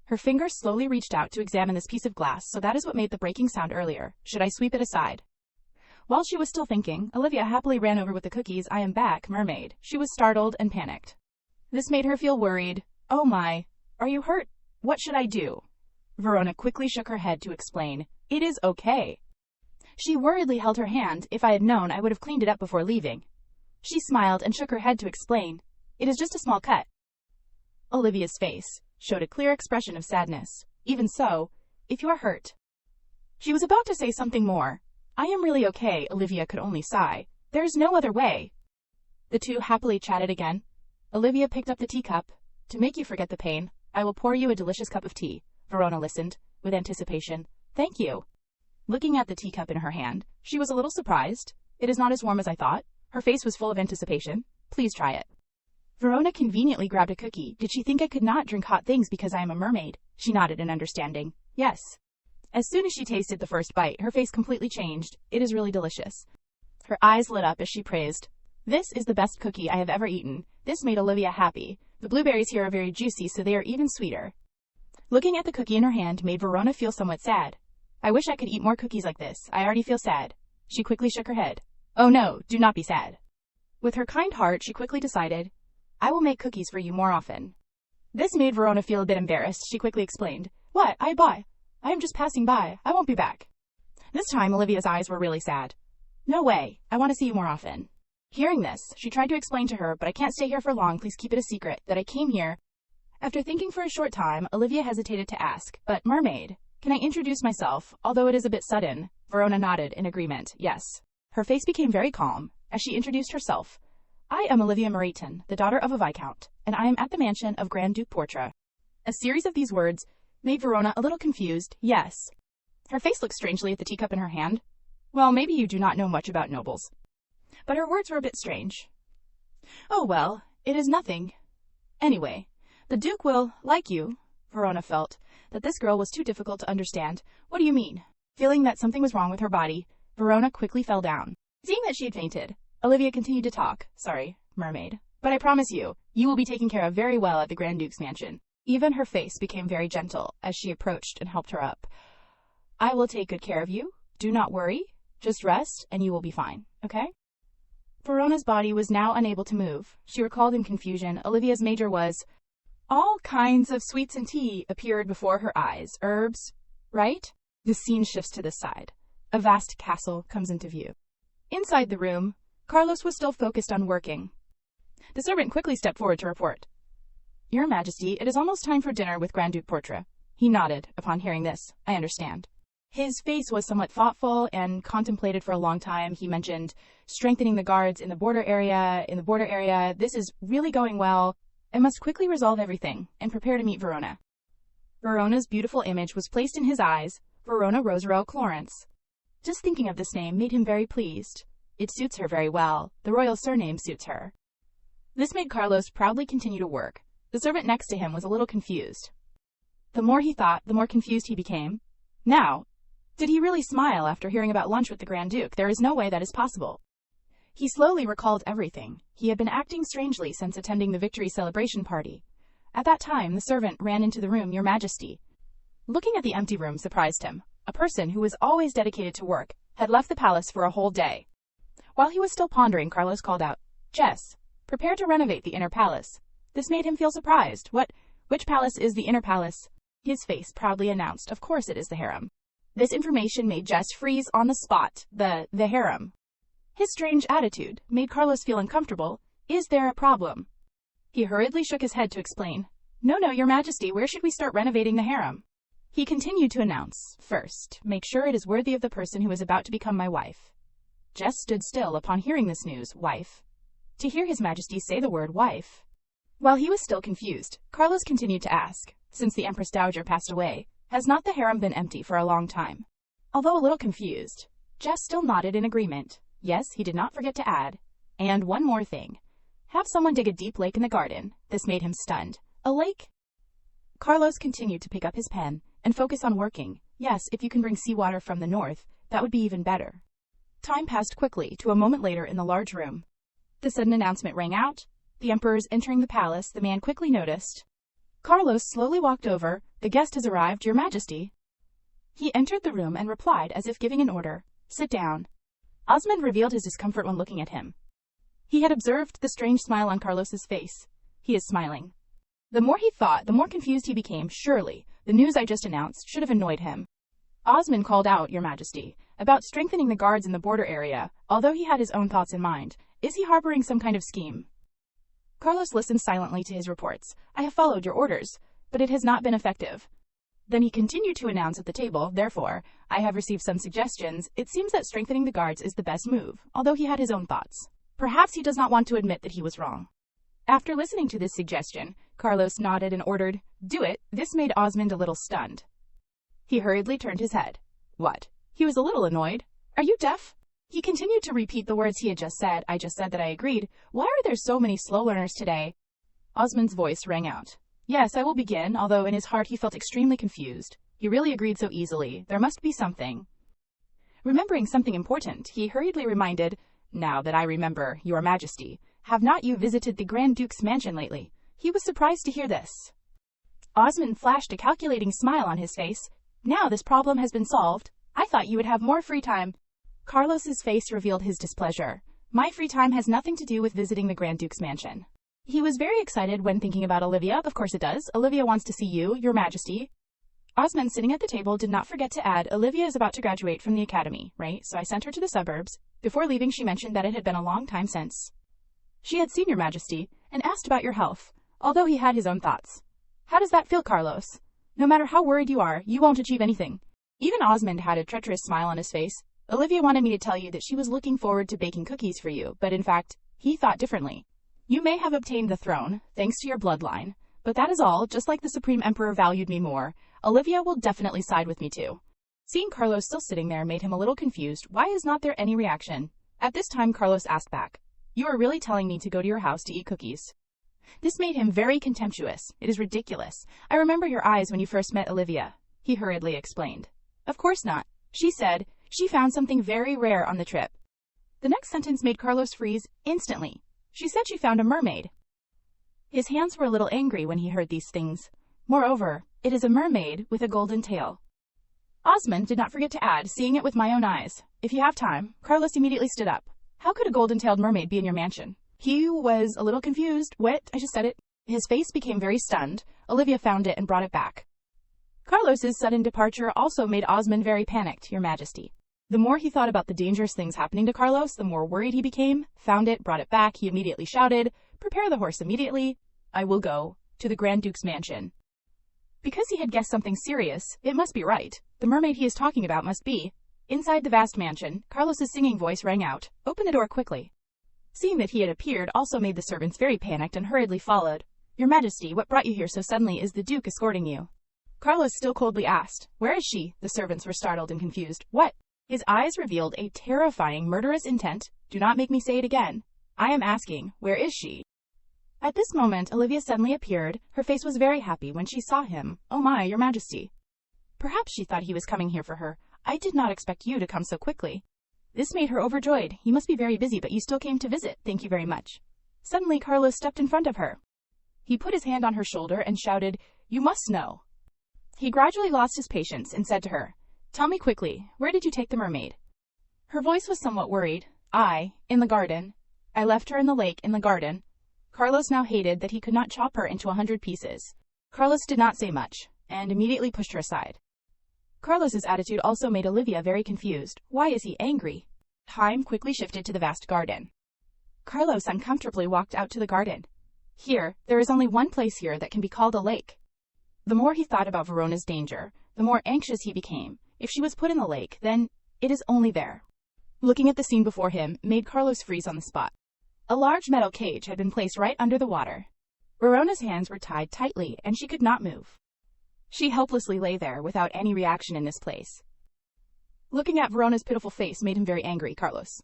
Her fingers slowly reached out to examine this piece of glass, so that is what made the breaking sound earlier. Should I sweep it aside? While she was still thinking, Olivia happily ran over with the cookies. I am back, mermaid. She was startled and panicked. This made her feel worried. Oh my, are you hurt? What should I do? Verona quickly shook her head to explain. It is okay. She worriedly held her hand. If I had known, I would have cleaned it up before leaving. She smiled and shook her head to explain. It is just a small cut. Olivia's face showed a clear expression of sadness. Even so, if you are hurt. She was about to say something more. I am really okay, Olivia could only sigh. There is no other way. The two happily chatted again. Olivia picked up the teacup. To make you forget the pain, I will pour you a delicious cup of tea. Verona listened, with anticipation. Thank you. Looking at the teacup in her hand, she was a little surprised. It is not as warm as I thought. Her face was full of anticipation. Please try it. Verona conveniently grabbed a cookie. Did she think I could not drink hot things because I am a mermaid? She nodded in understanding. Yes. As soon as she tasted the first bite, her face completely changed. It is really delicious. Her eyes lit up as she praised. This is the best cookie I have ever eaten. This made Olivia happy. The blueberries here are very juicy, so they are even sweeter. Looking at the cookie in her hand made Verona feel somewhat sad. I wish I could eat more cookies like this. I already feel sad. She quickly shook her head. Oh no, do not be sad. With her kind heart, she quickly decided, I will make cookies for you more often. This made Verona feel a bit embarrassed. She quickly explained, What? I am just passing by. I won't be back. This time, Olivia's eyes were really sad. No way. I want to see you more often. Hearing this, she tried to explain to her, but I can't stay here for long. Please keep it a secret that I came here. After thinking for a short time, Olivia hesitated to ask, But, mermaid, can I introduce myself, although it is a bit sudden? Verona nodded in agreement. Yes. Her face became very calm as she introduced herself. I am Olivia Mermaid, the daughter of a viscount, and I am at the mansion of Grand Duke Portra. A series of these words made Verona a little confused. Yes. Her face looked strangely at the teacup in her hand. Well, maybe you do not know much about nobles. But her words were a bit strange. Oh well, it is nothing. Anyway, the Duke will like you. Verona felt that this girl was too difficult to understand. What do you mean? Feeling that something was wrong with her body, Verona quickly fell down. Seeing that she had fainted, Olivia continued to talk. Sorry, Mermaid. But I promise you, you will be taken care of very well at the Grand Duke's mansion. Even her face became very gentle as she approached and helped her up. I will take good care of you. Do not worry. Just rest and you will be fine, okay? Verona's body was now unable to move. She recalled in confusion Olivia's major was, all kinds of sweets and tea appeared before her eyes. Herbs, right? The scene shifts to this side. A vast castle comes into view. Inside the room, Carlos was still focused on working. The servant quickly stepped forward to report. Your Majesty, it is almost time for dinner with Grand Duke Portra. He nodded upon hearing this. I understand. His face was somewhat thoughtful and contemplated for a long time. He mentioned strengthening the guards in the border area. This is really going well. I must quickly resolve everything and prepare to meet Verona. Verona's beautiful image was placed in his eyes. Verona Roserel Clarence. Just thinking of this name made him very pleased. It suits her very well. The royal surname suits her. This made Carlos proudly continue to work. The servant next to him was a little confused. The more he thought, the more confused he became. Now, did he really smile after hearing about lunch with the Grand Duke? There is no way that is possible. He slowly recalled everything. He had been acting strangely since attending the victory celebration party. At that time, the servant ran into the room, Your Majesty. Looking at the empty room surprised him. A person who was always dedicated to work had left the palace for a whole day. While he was still pondering, Carlos called out, Jess, prepare to renovate the inner palace. This made him feel surprised. Which palace is the inner palace? His face proudly announced, of course it is the harem. This information made Jess freeze on the spot. The harem. His strange attitude made Carlos feel uncomfortable. Is there a problem? He hurriedly shook his head to explain. No, Your Majesty, where should we start renovating the harem? He continued to announce, first, make sure it is worthy of the person who is about to become my wife. Jess stood still upon hearing this news. Wife. To hear His Majesty say the word wife. While he was still confused, Carlos continued to ask, since the Empress Dowager passed away, has not the harem been empty for a long time? Although a little confused, Jess still nodded in agreement. Yes, he did not forget to add. And one more thing. Have someone dig a deep lake in the garden. This made him stunned. A lake? Carlos continued to pick up his pen and focus on working. Yes, if you can bring seawater from the north, that would be even better. Time passed quickly to a moment later in the large room. The sudden announcement rang out. The emperor's entering the palace. The man quickly noticed. Carlos slowly walked over. The guest has arrived, Your Majesty. He entered the room and replied as if giving an order. Sit down. Osmond revealed his discomfort when looking at him. He had observed the strange smile on Carlos's face. He is smiling. The more he thought, the more confused he became. Surely, the news I just announced should have annoyed him. Osmond called out, Your Majesty, about strengthening the guards in the border area, although he had his own thoughts in mind. Is he harboring some kind of scheme? Carlos listened silently to his reports. I have followed your orders, but it has not been effective. Then he continued to announce at the table, therefore, I have received some suggestions. It seems that strengthening the guards is the best move, although he had his own thoughts. Perhaps he does not want to admit that he was wrong. After listening to this suggestion, Carlos nodded and ordered, Do it. This made Osmond a little stunned. He hurriedly turned his head. What? He was a little annoyed. Are you deaf? He continued to repeat the words he had just said. I just said that I agreed. Why are there so many slow learners today? Osmond's voice rang out. Yes, I will begin, although in his heart he felt extremely confused. He really agreed so easily. There must be something. Remembering something important, he hurriedly reminded, Now that I remember, Your Majesty, have not you visited the Grand Duke's mansion lately? He was surprised to hear this. Osmond flashed a calculating smile on his face. Now this problem has been solved. I thought you would have more free time. Carlos's face revealed his displeasure. My free time has nothing to do with visiting the Grand Duke's mansion. He was very excited when thinking about Olivia. Of course it does. Olivia wants to see you, Your Majesty. Osmond, sitting at the table, did not forget to add, Olivia is about to graduate from the academy, right? So I sent her to the suburbs. Before leaving, she mentioned that it had been a long time since she had seen Your Majesty, and asked about your health, although he had his own thoughts. How does that feel, Carlos? No matter how worried you are, you won't achieve anything. Even Osmond had a treacherous smile on his face. Olivia wanted me to tell you that she was looking forward to baking cookies for you, but in fact, he thought differently. You may have obtained the throne, thanks to your bloodline, but that is all. Just like the Supreme Emperor valued me more, Olivia will definitely side with me too. Seeing Carlos still sitting there made him a little confused. Why is not there any reaction? At this time, Carlos asked back, "You are really telling me to go to your house to eat cookies?" This made him very contemptuous. "It is ridiculous. I remember your eyes when you first met Olivia," he hurriedly explained. "Of course not," she said. "She found something very rare on the trip." The next sentence made Carlos freeze instantly. She said she found a mermaid. His hands were a little angry when he heard these things. Moreover, it is a mermaid with a golden tail. Osmond did not forget to add, "Seeing it with my own eyes. If you have time." Carlos immediately stood up. "How could a golden-tailed mermaid be in your mansion?" He was a little confused. "What? I just said it." His face became very stunned. Olivia found it and brought it back. Carlos's sudden departure also made Osmond very panicked, "Your Majesty." The more he thought about the dangerous things happening to Carlos, the more worried he became. Found it, brought it back. He immediately shouted, "Prepare the horse immediately. I will go to the Grand Duke's mansion." Because he had guessed something serious, it must be right. The mermaid he is talking about must be. Inside the vast mansion, Carlos's singing voice rang out, "Open the door quickly." Seeing that he had appeared also made the servants very panicked and hurriedly followed. "Your Majesty, what brought you here so suddenly? Is the Duke escorting you?" Carlos still coldly asked, "Where is she?" The servants were startled and confused. "What?" His eyes revealed a terrifying, murderous intent. "Do not make me say it again. I am asking, where is she?" At this moment, Olivia suddenly appeared. Her face was very happy when she saw him. "Oh my, Your Majesty." Perhaps she thought he was coming here for her. "I did not expect you to come so quickly." This made her overjoyed. "You must be very busy, but you still came to visit. Thank you very much." Suddenly, Carlos stepped in front of her. He put his hand on her shoulder and shouted, "You must know." He gradually lost his patience and said to her, "Tell me quickly, where did you take the mermaid?" Her voice was somewhat worried. In the garden. I left her in the lake in the garden." Carlos now hated that he could not chop her into 100 pieces. Carlos did not say much, and immediately pushed her aside. Carlos's attitude also made Olivia very confused. Why is he angry? Time quickly shifted to the vast garden. Carlos uncomfortably walked out to the garden. Here, there is only one place here that can be called a lake. The more he thought about Verona's danger, the more anxious he became. If she was put in the lake, then it is only there. Looking at the scene before him made Carlos freeze on the spot. A large metal cage had been placed right under the water. Verona's hands were tied tightly, and she could not move. She helplessly lay there without any reaction in this place. Looking at Verona's pitiful face made him very angry. Carlos.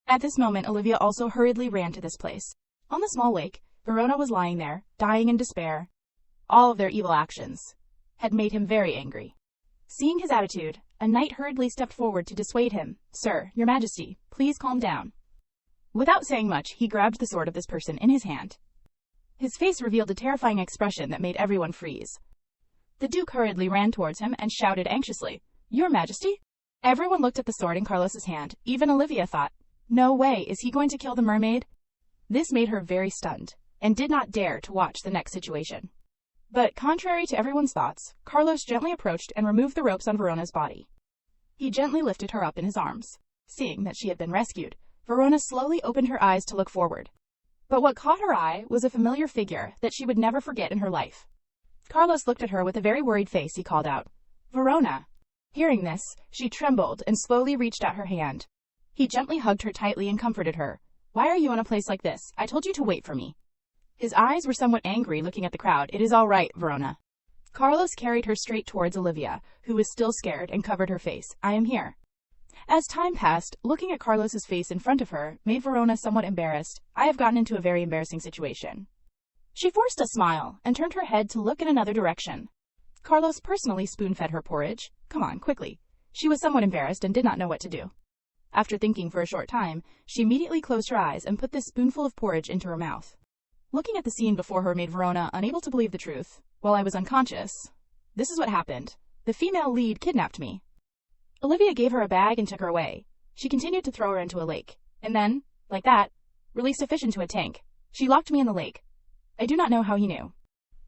At this moment, Olivia also hurriedly ran to this place. On the small lake, Verona was lying there, dying in despair. All of their evil actions had made him very angry. Seeing his attitude, a knight hurriedly stepped forward to dissuade him. "Sir, Your Majesty, please calm down." Without saying much, he grabbed the sword of this person in his hand. His face revealed a terrifying expression that made everyone freeze. The Duke hurriedly ran towards him and shouted anxiously, "Your Majesty?" Everyone looked at the sword in Carlos's hand. Even Olivia thought, "No way, is he going to kill the mermaid?" This made her very stunned, and did not dare to watch the next situation. But contrary to everyone's thoughts, Carlos gently approached and removed the ropes on Verona's body. He gently lifted her up in his arms. Seeing that she had been rescued, Verona slowly opened her eyes to look forward. But what caught her eye was a familiar figure that she would never forget in her life. Carlos looked at her with a very worried face. He called out, "Verona." Hearing this, she trembled and slowly reached out her hand. He gently hugged her tightly and comforted her. "Why are you in a place like this? I told you to wait for me." His eyes were somewhat angry looking at the crowd. "It is all right, Verona." Carlos carried her straight towards Olivia, who was still scared, and covered her face. "I am here." As time passed, looking at Carlos's face in front of her made Verona somewhat embarrassed. "I have gotten into a very embarrassing situation." She forced a smile and turned her head to look in another direction. Carlos personally spoon-fed her porridge. "Come on, quickly." She was somewhat embarrassed and did not know what to do. After thinking for a short time, she immediately closed her eyes and put this spoonful of porridge into her mouth. Looking at the scene before her made Verona unable to believe the truth. "While I was unconscious, this is what happened. The female lead kidnapped me." Olivia gave her a bag and took her away. She continued to throw her into a lake, and then, like that, released a fish into a tank. "She locked me in the lake." I do not know how he knew.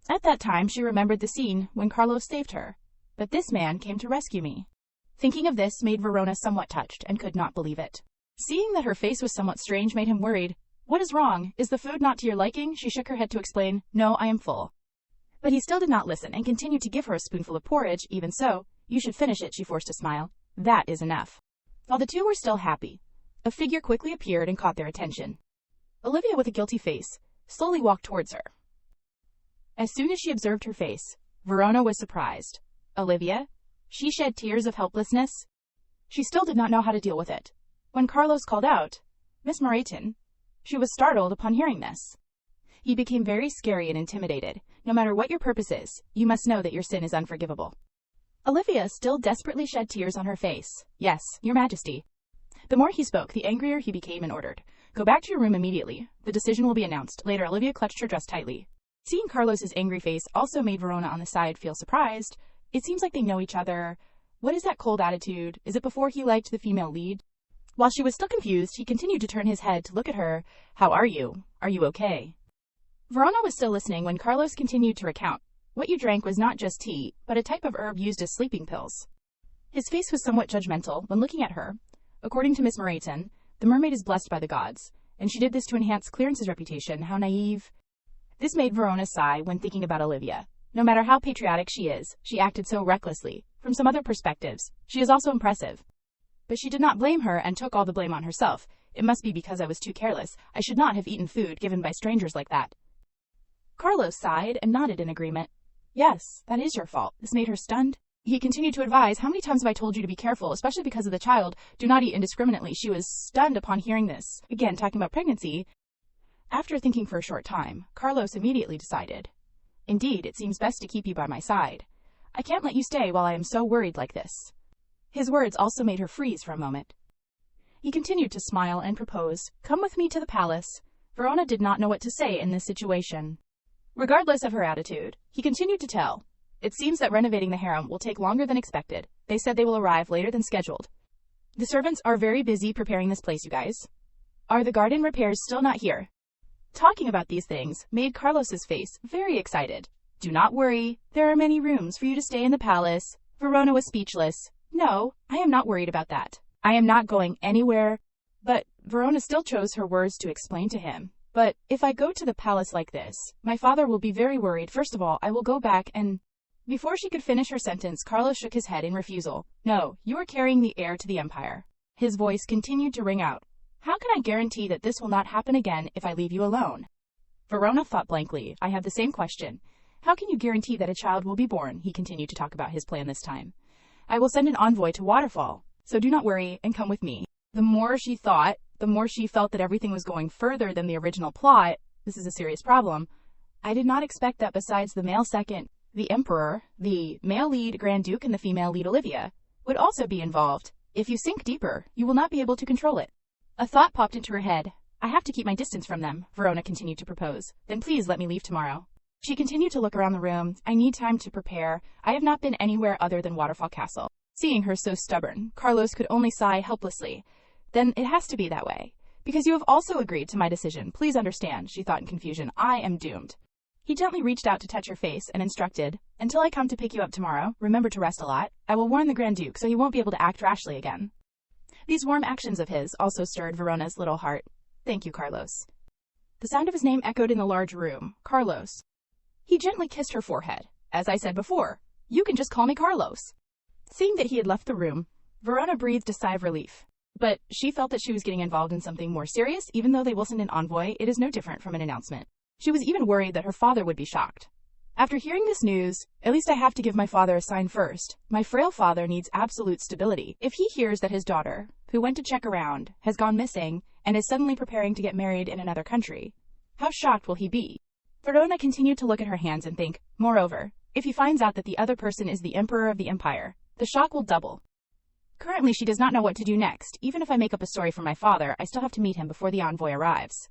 At that time, she remembered the scene when Carlos saved her. But this man came to rescue me. Thinking of this made Verona somewhat touched and could not believe it. Seeing that her face was somewhat strange made him worried. "What is wrong? Is the food not to your liking?" She shook her head to explain, "No, I am full." But he still did not listen and continued to give her a spoonful of porridge. "Even so, you should finish it," she forced a smile. "That is enough." While the two were still happy, a figure quickly appeared and caught their attention. Olivia, with a guilty face, slowly walked towards her. As soon as she observed her face, Verona was surprised. "Olivia?" She shed tears of helplessness. She still did not know how to deal with it. When Carlos called out, "Miss Mermaid," she was startled upon hearing this. He became very scary and intimidated. No matter what your purpose is, you must know that your sin is unforgivable. Olivia still desperately shed tears on her face. "Yes, your majesty." The more he spoke, the angrier he became and ordered, "Go back to your room immediately. The decision will be announced later." Olivia clutched her dress tightly. Seeing Carlos's angry face also made Verona on the side feel surprised. It seems like they know each other. What is that cold attitude? Is it before he liked the female lead? While she was still confused, he continued to turn his head to look at her. "How are you? Are you okay?" Verona was still listening when Carlos continued to recount. "What you drank was not just tea, but a type of herb used as sleeping pills." His face was somewhat judgmental when looking at her. According to Miss Mermaid, the mermaid is blessed by the gods, and she did this to enhance Clarence's reputation. How naive. This made Verona sigh when thinking about Olivia. No matter how patriotic she is, she acted so recklessly. From some other perspectives, she is also impressive. But she did not blame her and took all the blame on herself. "It must be because I was too careless. I should not have eaten food given by strangers like that." Carlos sighed and nodded in agreement. "Yes, that is your fault." This made her stunned. He continued to advise, "How many times have I told you to be careful, especially because of the child? Do not eat indiscriminately." She was stunned upon hearing this. Again, talking about pregnancy. After thinking for a short time, Carlos immediately decided, "Indeed, it seems best to keep you by my side. I can't let you stay while I am so worried like this." His words also made her freeze for a moment. He continued to smile and propose, "Come with me to the palace." Verona did not know what to say in this situation. Regardless of her attitude, he continued to tell, "It seems that renovating the harem will take longer than expected. They said they will arrive later than scheduled. The servants are very busy preparing this place, you guys. Are the garden repairs still not here?" Talking about these things made Carlos's face very excited. "Do not worry. There are many rooms for you to stay in the palace." Verona was speechless. "No, I am not worried about that. I am not going anywhere." But Verona still chose her words to explain to him. "But if I go to the palace like this, my father will be very worried. First of all, I will go back and—" Before she could finish her sentence, Carlos shook his head in refusal. "No, you are carrying the heir to the empire." His voice continued to ring out. "How can I guarantee that this will not happen again if I leave you alone?" Verona thought blankly. "I have the same question. How can you guarantee that a child will be born?" He continued to talk about his plan this time. "I will send an envoy to Waterfall, so do not worry and come with me." The more she thought, the more she felt that everything was going further than the original plot. This is a serious problem. I did not expect that besides the male second, the Emperor, the male lead Grand Duke, and the female lead Olivia would also be involved. If you sink deeper, you will not be able to control it. A thought popped into her head. "I have to keep my distance from them," Verona continued to propose. "Then please let me leave tomorrow." She continued to look around the room. "I need time to prepare. I have not been anywhere other than Waterfall Castle." Seeing her so stubborn, Carlos could only sigh helplessly. "Then it has to be that way. Because you have also agreed to my decision. Please understand," she thought in confusion. "I am doomed." He gently reached out to touch her face and instructed, "Until I come to pick you up tomorrow, remember to rest a lot. I will warn the Grand Duke so he won't be able to act rashly again." These warm actions of his also stirred Verona's little heart. "Thank you, Carlos." The sound of his name echoed in the large room. "Carlos." He gently kissed her forehead. "As I said before, you can just call me Carlos." Seeing that he had left the room, Verona breathed a sigh of relief. But she felt that she was getting involved in something more serious. Even though they will send an envoy, it is no different from an announcement. She was even worried that her father would be shocked. After hearing this news, "At least I have to give my father a sign first. My frail father needs absolute stability. If he hears that his daughter, who went to check around, has gone missing and is suddenly preparing to get married in another country, how shocked will he be?" Verona continued to look at her hands and think, "Moreover, if he finds out that the other person is the Emperor of the Empire, the shock will double." Currently, she does not know what to do next. Even if I make up a story for my father, I still have to meet him before the envoy arrives.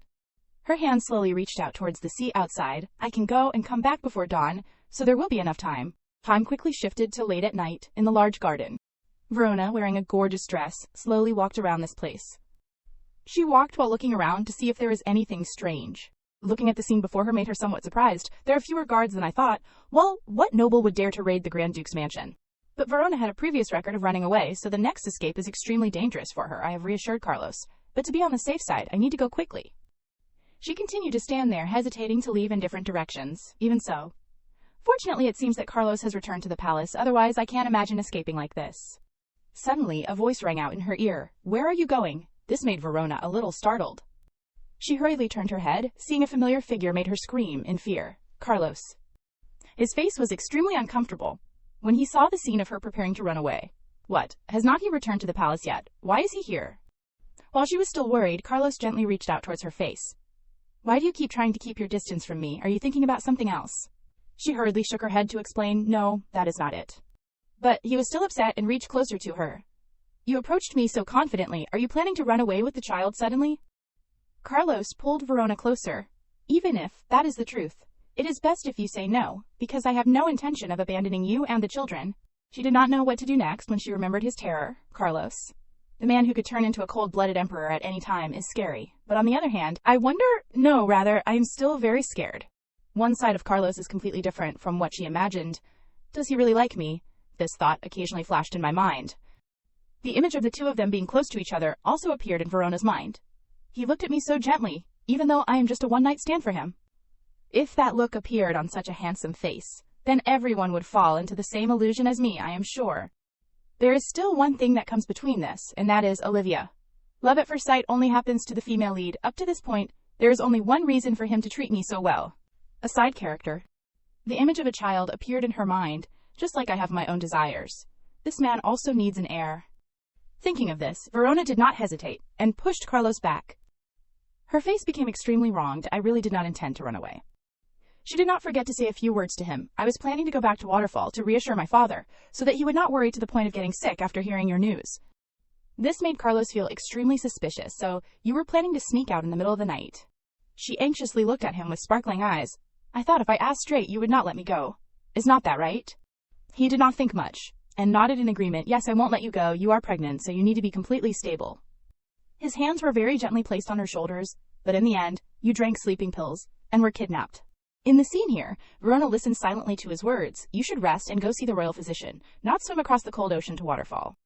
Her hand slowly reached out towards the sea outside. "I can go and come back before dawn, so there will be enough time." Time quickly shifted to late at night in the large garden. Verona, wearing a gorgeous dress, slowly walked around this place. She walked while looking around to see if there was anything strange. Looking at the scene before her made her somewhat surprised. "There are fewer guards than I thought. Well, what noble would dare to raid the Grand Duke's mansion?" But Verona had a previous record of running away, so the next escape is extremely dangerous for her, I have reassured Carlos. But to be on the safe side, I need to go quickly. She continued to stand there, hesitating to leave in different directions. Even so. Fortunately, it seems that Carlos has returned to the palace, otherwise I can't imagine escaping like this. Suddenly, a voice rang out in her ear. "Where are you going?" This made Verona a little startled. She hurriedly turned her head. Seeing a familiar figure made her scream in fear. Carlos. His face was extremely uncomfortable. when he saw the scene of her preparing to run away. What? Has not he returned to the palace yet? Why is he here? While she was still worried, Carlos gently reached out towards her face. Why do you keep trying to keep your distance from me? Are you thinking about something else? She hurriedly shook her head to explain, no, that is not it. But he was still upset and reached closer to her. You approached me so confidently. Are you planning to run away with the child suddenly? Carlos pulled Verona closer. Even if that is the truth, it is best if you say no, because I have no intention of abandoning you and the children. She did not know what to do next when she remembered his terror. Carlos, the man who could turn into a cold-blooded emperor at any time, is scary. But on the other hand, I am still very scared. One side of Carlos is completely different from what she imagined. Does he really like me? This thought occasionally flashed in my mind. The image of the two of them being close to each other also appeared in Verona's mind. He looked at me so gently, even though I am just a one-night stand for him. If that look appeared on such a handsome face, then everyone would fall into the same illusion as me, I am sure. There is still one thing that comes between this, and that is Olivia. Love at first sight only happens to the female lead. Up to this point, there is only one reason for him to treat me so well. A side character. The image of a child appeared in her mind, just like I have my own desires. This man also needs an heir. Thinking of this, Verona did not hesitate, and pushed Carlos back. Her face became extremely wronged. I really did not intend to run away. She did not forget to say a few words to him. I was planning to go back to Waterfall to reassure my father, so that he would not worry to the point of getting sick after hearing your news. This made Carlos feel extremely suspicious. So, you were planning to sneak out in the middle of the night. She anxiously looked at him with sparkling eyes. I thought if I asked straight, you would not let me go. Is not that right? He did not think much, and nodded in agreement. Yes, I won't let you go. You are pregnant, so you need to be completely stable. His hands were very gently placed on her shoulders, but in the end, you drank sleeping pills, and were kidnapped. In the scene here, Verona listened silently to his words. You should rest and go see the royal physician, not swim across the cold ocean to Waterfall.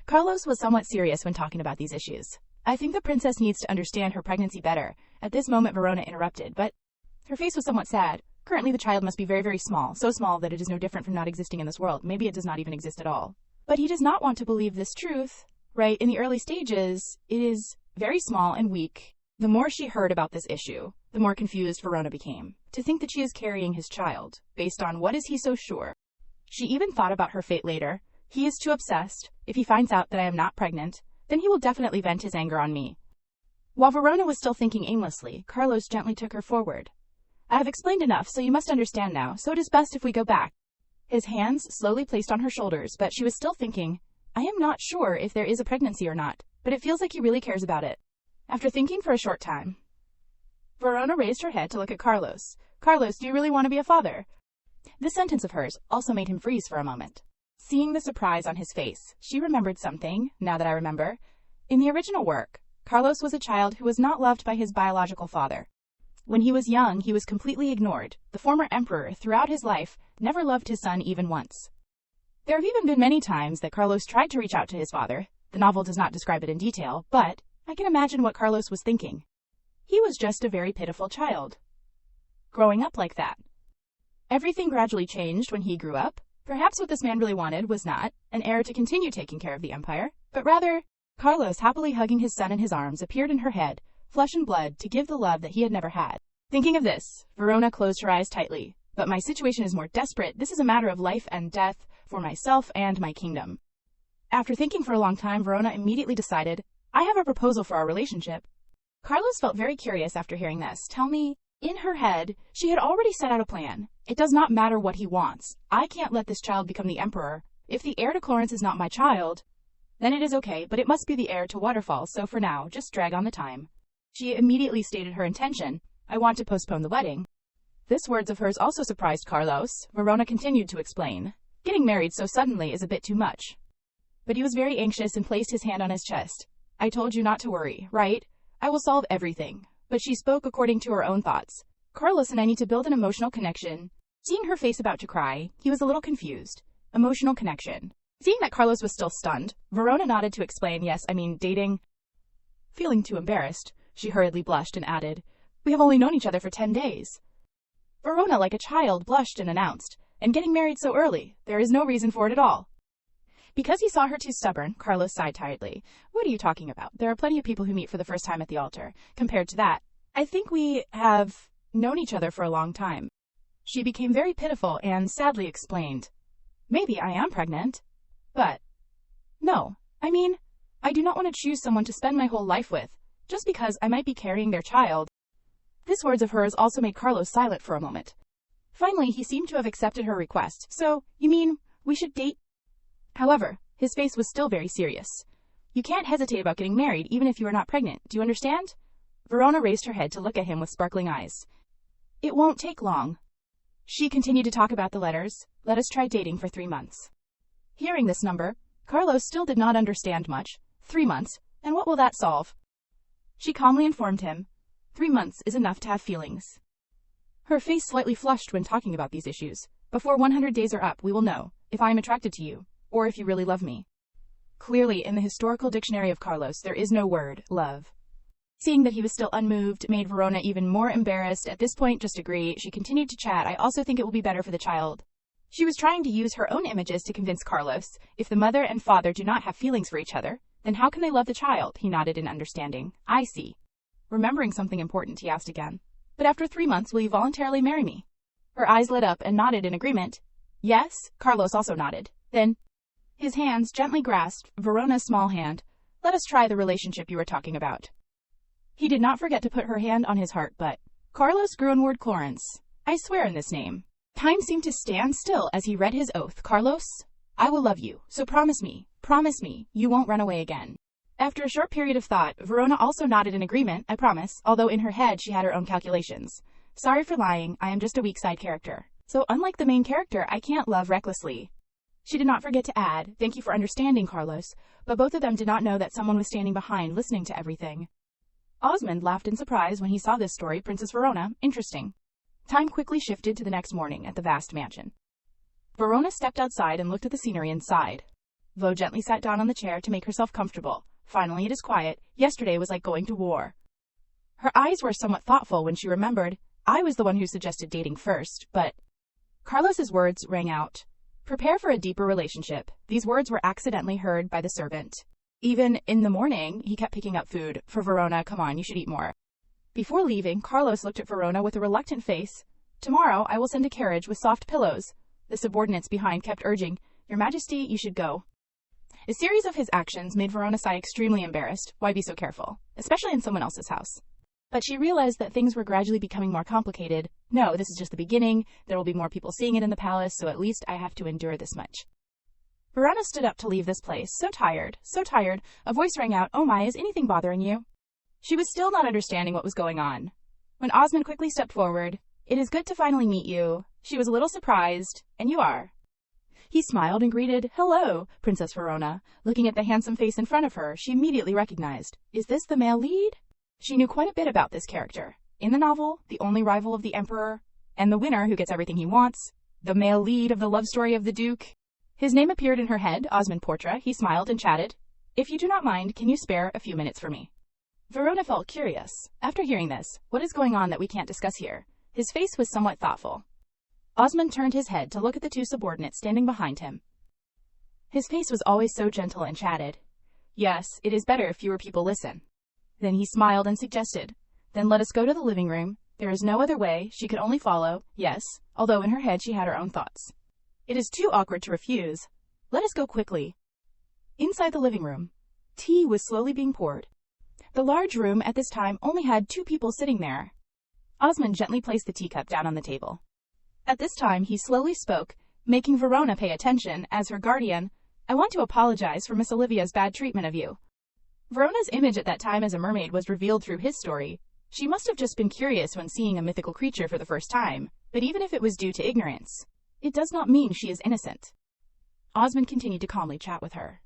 Carlos was somewhat serious when talking about these issues. I think the princess needs to understand her pregnancy better. At this moment, Verona interrupted, but her face was somewhat sad. Currently, the child must be very, very small, so small that it is no different from not existing in this world. Maybe it does not even exist at all. But he does not want to believe this truth, right? In the early stages, it is very small and weak. The more she heard about this issue, the more confused Verona became. To think that she is carrying his child, based on what is he so sure? She even thought about her fate later. He is too obsessed. If he finds out that I am not pregnant, then he will definitely vent his anger on me. While Verona was still thinking aimlessly, Carlos gently took her forward. I have explained enough, so you must understand now, so it is best if we go back. His hands slowly placed on her shoulders, but she was still thinking, I am not sure if there is a pregnancy or not, but it feels like he really cares about it. After thinking for a short time, Verona raised her head to look at Carlos. Carlos, do you really want to be a father? This sentence of hers also made him freeze for a moment. Seeing the surprise on his face, she remembered something, now that I remember. In the original work, Carlos was a child who was not loved by his biological father. When he was young, he was completely ignored. The former emperor, throughout his life, never loved his son even once. There have even been many times that Carlos tried to reach out to his father. The novel does not describe it in detail, but I can imagine what Carlos was thinking. He was just a very pitiful child, growing up like that. Everything gradually changed when he grew up. Perhaps what this man really wanted was not an heir to continue taking care of the empire, but rather, Carlos happily hugging his son in his arms appeared in her head, flesh and blood, to give the love that he had never had. Thinking of this, Verona closed her eyes tightly. But my situation is more desperate. This is a matter of life and death for myself and my kingdom. After thinking for a long time, Verona immediately decided, I have a proposal for our relationship. Carlos felt very curious after hearing this. Tell me. In her head, she had already set out a plan. It does not matter what he wants. I can't let this child become the emperor. If the heir to Clarence is not my child, then it is okay, but it must be the heir to Waterfall, so for now, just drag on the time. She immediately stated her intention. I want to postpone the wedding. This words of hers also surprised Carlos. Verona continued to explain. Getting married so suddenly is a bit too much. But he was very anxious and placed his hand on his chest. I told you not to worry, right? I will solve everything. But she spoke according to her own thoughts. Carlos and I need to build an emotional connection. Seeing her face about to cry, he was a little confused. Emotional connection. Seeing that Carlos was still stunned, Verona nodded to explain, yes, I mean dating. Feeling too embarrassed, she hurriedly blushed and added, we have only known each other for 10 days. Verona, like a child, blushed and announced, and getting married so early, there is no reason for it at all. Because he saw her too stubborn, Carlos sighed tiredly. What are you talking about? There are plenty of people who meet for the first time at the altar. Compared to that, I think we have known each other for a long time. She became very pitiful and sadly explained. Maybe I am pregnant. But, no, I do not want to choose someone to spend my whole life with, just because I might be carrying their child. These words of hers also made Carlos silent for a moment. Finally, he seemed to have accepted her request. So, you mean, we should date? However, his face was still very serious. You can't hesitate about getting married even if you are not pregnant, do you understand? Verona raised her head to look at him with sparkling eyes. It won't take long. She continued to talk about the letters. Let us try dating for 3 months. Hearing this number, Carlos still did not understand much. 3 months, and what will that solve? She calmly informed him. 3 months is enough to have feelings. Her face slightly flushed when talking about these issues. Before 100 days are up, we will know if I am attracted to you, or if you really love me. Clearly, in the historical dictionary of Carlos, there is no word, love. Seeing that he was still unmoved made Verona even more embarrassed. At this point, just agree. She continued to chat. I also think it will be better for the child. She was trying to use her own images to convince Carlos. If the mother and father do not have feelings for each other, then how can they love the child? He nodded in understanding. I see. Remembering something important, he asked again. But after 3 months, will you voluntarily marry me? Her eyes lit up and nodded in agreement. Yes, Carlos also nodded. Then, his hands gently grasped Verona's small hand. Let us try the relationship you were talking about. He did not forget to put her hand on his heart, but Carlos grew inward. Clarence. I swear in this name. Time seemed to stand still as he read his oath. Carlos, I will love you, so promise me, you won't run away again. After a short period of thought, Verona also nodded in agreement. I promise, although in her head she had her own calculations. Sorry for lying, I am just a weak side character. So unlike the main character, I can't love recklessly. She did not forget to add, thank you for understanding, Carlos, but both of them did not know that someone was standing behind listening to everything. Osmond laughed in surprise when he saw this story. Princess Verona, interesting. Time quickly shifted to the next morning at the vast mansion. Verona stepped outside and looked at the scenery and sighed. Vo gently sat down on the chair to make herself comfortable. Finally, it is quiet. Yesterday was like going to war. Her eyes were somewhat thoughtful when she remembered, I was the one who suggested dating first, but Carlos's words rang out. Prepare for a deeper relationship. These words were accidentally heard by the servant. Even in the morning, he kept picking up food. For Verona, come on, you should eat more. Before leaving, Carlos looked at Verona with a reluctant face. Tomorrow, I will send a carriage with soft pillows. The subordinates behind kept urging, Your Majesty, you should go. A series of his actions made Verona sigh, extremely embarrassed. Why be so careful? Especially in someone else's house. But she realized that things were gradually becoming more complicated. No, this is just the beginning. There will be more people seeing it in the palace, so at least I have to endure this much. Verona stood up to leave this place, so tired. A voice rang out, Oh my, is anything bothering you? She was still not understanding what was going on. When Osmond quickly stepped forward, It is good to finally meet you. She was a little surprised. And you are. He smiled and greeted, Hello, Princess Verona. Looking at the handsome face in front of her, she immediately recognized, Is this the male lead? She knew quite a bit about this character. In the novel, the only rival of the Emperor, and the winner who gets everything he wants, the male lead of the love story of the Duke. His name appeared in her head, Osmond Portra. He smiled and chatted. If you do not mind, can you spare a few minutes for me? Verona felt curious. After hearing this, what is going on that we can't discuss here? His face was somewhat thoughtful. Osmond turned his head to look at the two subordinates standing behind him. His face was always so gentle and chatted. Yes, it is better if fewer people listen. Then he smiled and suggested, Then let us go to the living room. There is no other way. She could only follow, yes, although in her head she had her own thoughts. It is too awkward to refuse. Let us go quickly. Inside the living room, tea was slowly being poured. The large room at this time only had 2 people sitting there. Osmond gently placed the teacup down on the table. At this time, he slowly spoke, making Verona pay attention. As her guardian, I want to apologize for Miss Olivia's bad treatment of you. Verona's image at that time as a mermaid was revealed through his story. She must have just been curious when seeing a mythical creature for the first time, but even if it was due to ignorance, it does not mean she is innocent. Osmond continued to calmly chat with her.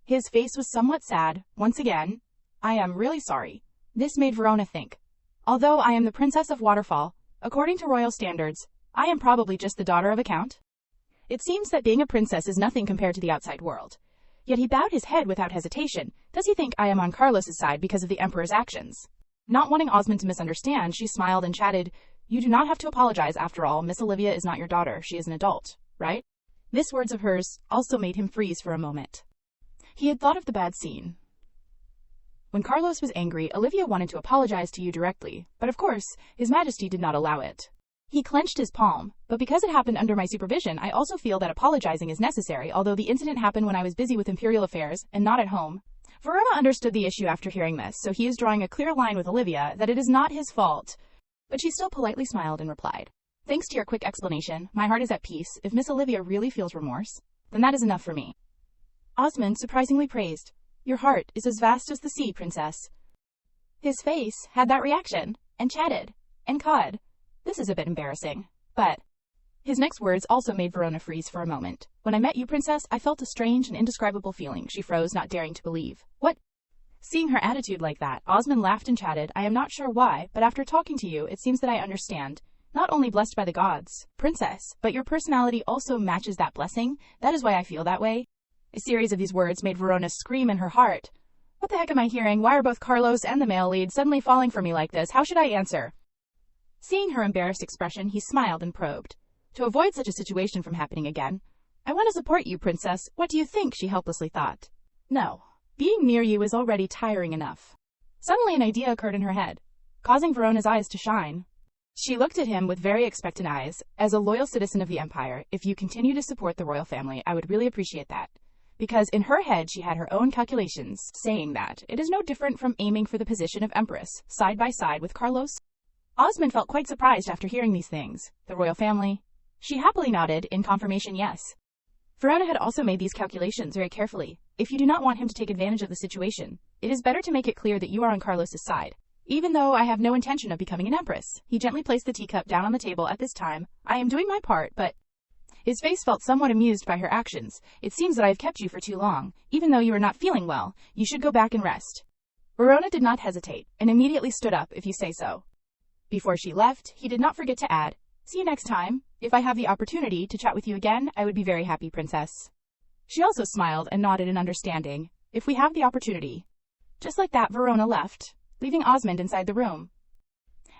His face was somewhat sad. Once again, I am really sorry. This made Verona think. Although I am the Princess of Waterfall, according to royal standards, I am probably just the daughter of a count. It seems that being a princess is nothing compared to the outside world. Yet he bowed his head without hesitation. Does he think I am on Carlos's side because of the Emperor's actions? Not wanting Osmond to misunderstand, she smiled and chatted, You do not have to apologize. After all, Miss Olivia is not your daughter. She is an adult, right? This words of hers also made him freeze for a moment. He had thought of the bad scene. When Carlos was angry, Olivia wanted to apologize to you directly, but of course, His Majesty did not allow it. He clenched his palm, but because it happened under my supervision, I also feel that apologizing is necessary, although the incident happened when I was busy with imperial affairs and not at home. Verona understood the issue after hearing this, so he is drawing a clear line with Olivia that it is not his fault. But she still politely smiled and replied, "Thanks to your quick explanation, my heart is at peace. If Miss Olivia really feels remorse, then that is enough for me." Osmond surprisingly praised, "Your heart is as vast as the sea, princess." His face had that reaction, and chatted, and cawed. This is a bit embarrassing, but... His next words also made Verona freeze for a moment. "When I met you, princess, I felt a strange and indescribable feeling." She froze, not daring to believe. "What?" Seeing her attitude like that, Osmond laughed and chatted, "I am not sure why, but after talking to you, it seems that I understand. Not only blessed by the gods, princess, but your personality also matches that blessing. That is why I feel that way." A series of these words made Verona scream in her heart. What the heck am I hearing? Why are both Carlos and the male lead suddenly falling for me like this? How should I answer? Seeing her embarrassed expression, he smiled and probed, "To avoid such a situation from happening again, I want to support you, princess. What do you think?" she helplessly thought. "No. Being near you is already tiring enough." Suddenly an idea occurred in her head, causing Verona's eyes to shine. She looked at him with very expectant eyes. "As a loyal citizen of the Empire, if you continue to support the royal family, I would really appreciate that." Because in her head she had her own calculations, saying that it is no different from aiming for the position of Empress, side by side with Carlos. Osmond felt quite surprised after hearing these things. The royal family? She happily nodded in confirmation yes. Verona had also made these calculations very carefully. If you do not want him to take advantage of the situation, it is better to make it clear that you are on Carlos's side. Even though I have no intention of becoming an empress. He gently placed the teacup down on the table at this time. I am doing my part, but... His face felt somewhat amused by her actions. "It seems that I have kept you for too long. Even though you are not feeling well, you should go back and rest." Verona did not hesitate, and immediately stood up, "If you say so." Before she left, he did not forget to add, "See you next time. If I have the opportunity to chat with you again, I would be very happy, princess." She also smiled and nodded in understanding. "If we have the opportunity." Just like that, Verona left, leaving Osmond inside the room.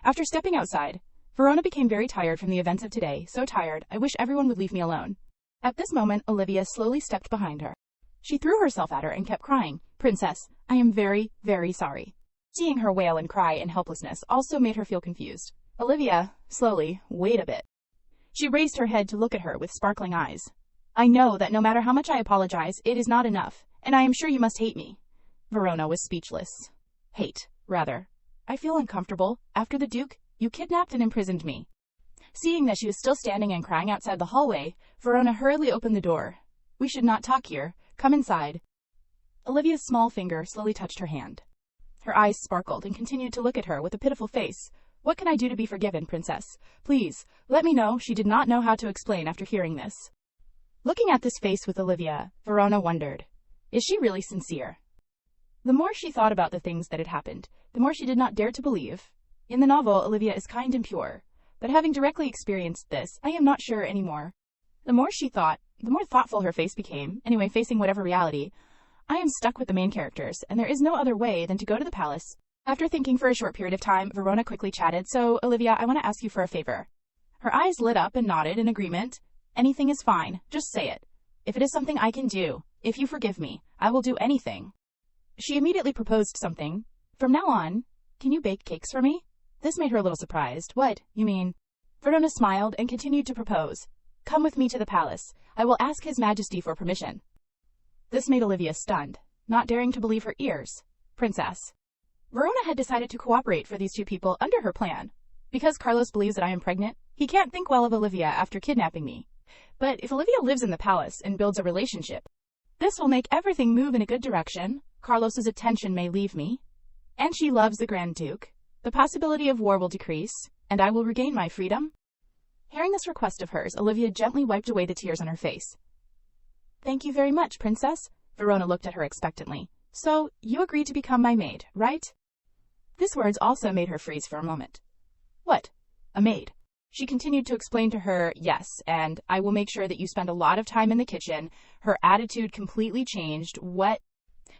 After stepping outside, Verona became very tired from the events of today. "So tired, I wish everyone would leave me alone." At this moment, Olivia slowly stepped behind her. She threw herself at her and kept crying, "Princess, I am very, very sorry." Seeing her wail and cry in helplessness also made her feel confused. Olivia, slowly, "Wait a bit." She raised her head to look at her with sparkling eyes. "I know that no matter how much I apologize, it is not enough, and I am sure you must hate me." Verona was speechless. "Hate, rather. I feel uncomfortable. After the Duke, you kidnapped and imprisoned me." Seeing that she was still standing and crying outside the hallway, Verona hurriedly opened the door. "We should not talk here. Come inside." Olivia's small finger slowly touched her hand. Her eyes sparkled and continued to look at her with a pitiful face. "What can I do to be forgiven, princess? Please, let me know." She did not know how to explain after hearing this. Looking at this face with Olivia, Verona wondered, is she really sincere? The more she thought about the things that had happened, the more she did not dare to believe. In the novel, Olivia is kind and pure, but having directly experienced this, I am not sure anymore. The more she thought, the more thoughtful her face became. Anyway, facing whatever reality, I am stuck with the main characters, and there is no other way than to go to the palace. After thinking for a short period of time, Verona quickly chatted, "So, Olivia, I want to ask you for a favor." Her eyes lit up and nodded in agreement. "Anything is fine, just say it. If it is something I can do, if you forgive me, I will do anything." She immediately proposed something. "From now on, can you bake cakes for me?" This made her a little surprised. "What, you mean?" Verona smiled and continued to propose. "Come with me to the palace. I will ask His Majesty for permission." This made Olivia stunned, not daring to believe her ears. "Princess." Verona had decided to cooperate for these two people under her plan. Because Carlos believes that I am pregnant, he can't think well of Olivia after kidnapping me. But if Olivia lives in the palace and builds a relationship, this will make everything move in a good direction. Carlos's attention may leave me, and she loves the Grand Duke. The possibility of war will decrease, and I will regain my freedom. Hearing this request of hers, Olivia gently wiped away the tears on her face. "Thank you very much, princess." Verona looked at her expectantly. "So, you agreed to become my maid, right?" These words also made her freeze for a moment. "What? A maid?" She continued to explain to her, "Yes, and I will make sure that you spend a lot of time in the kitchen." Her attitude completely changed. "What?"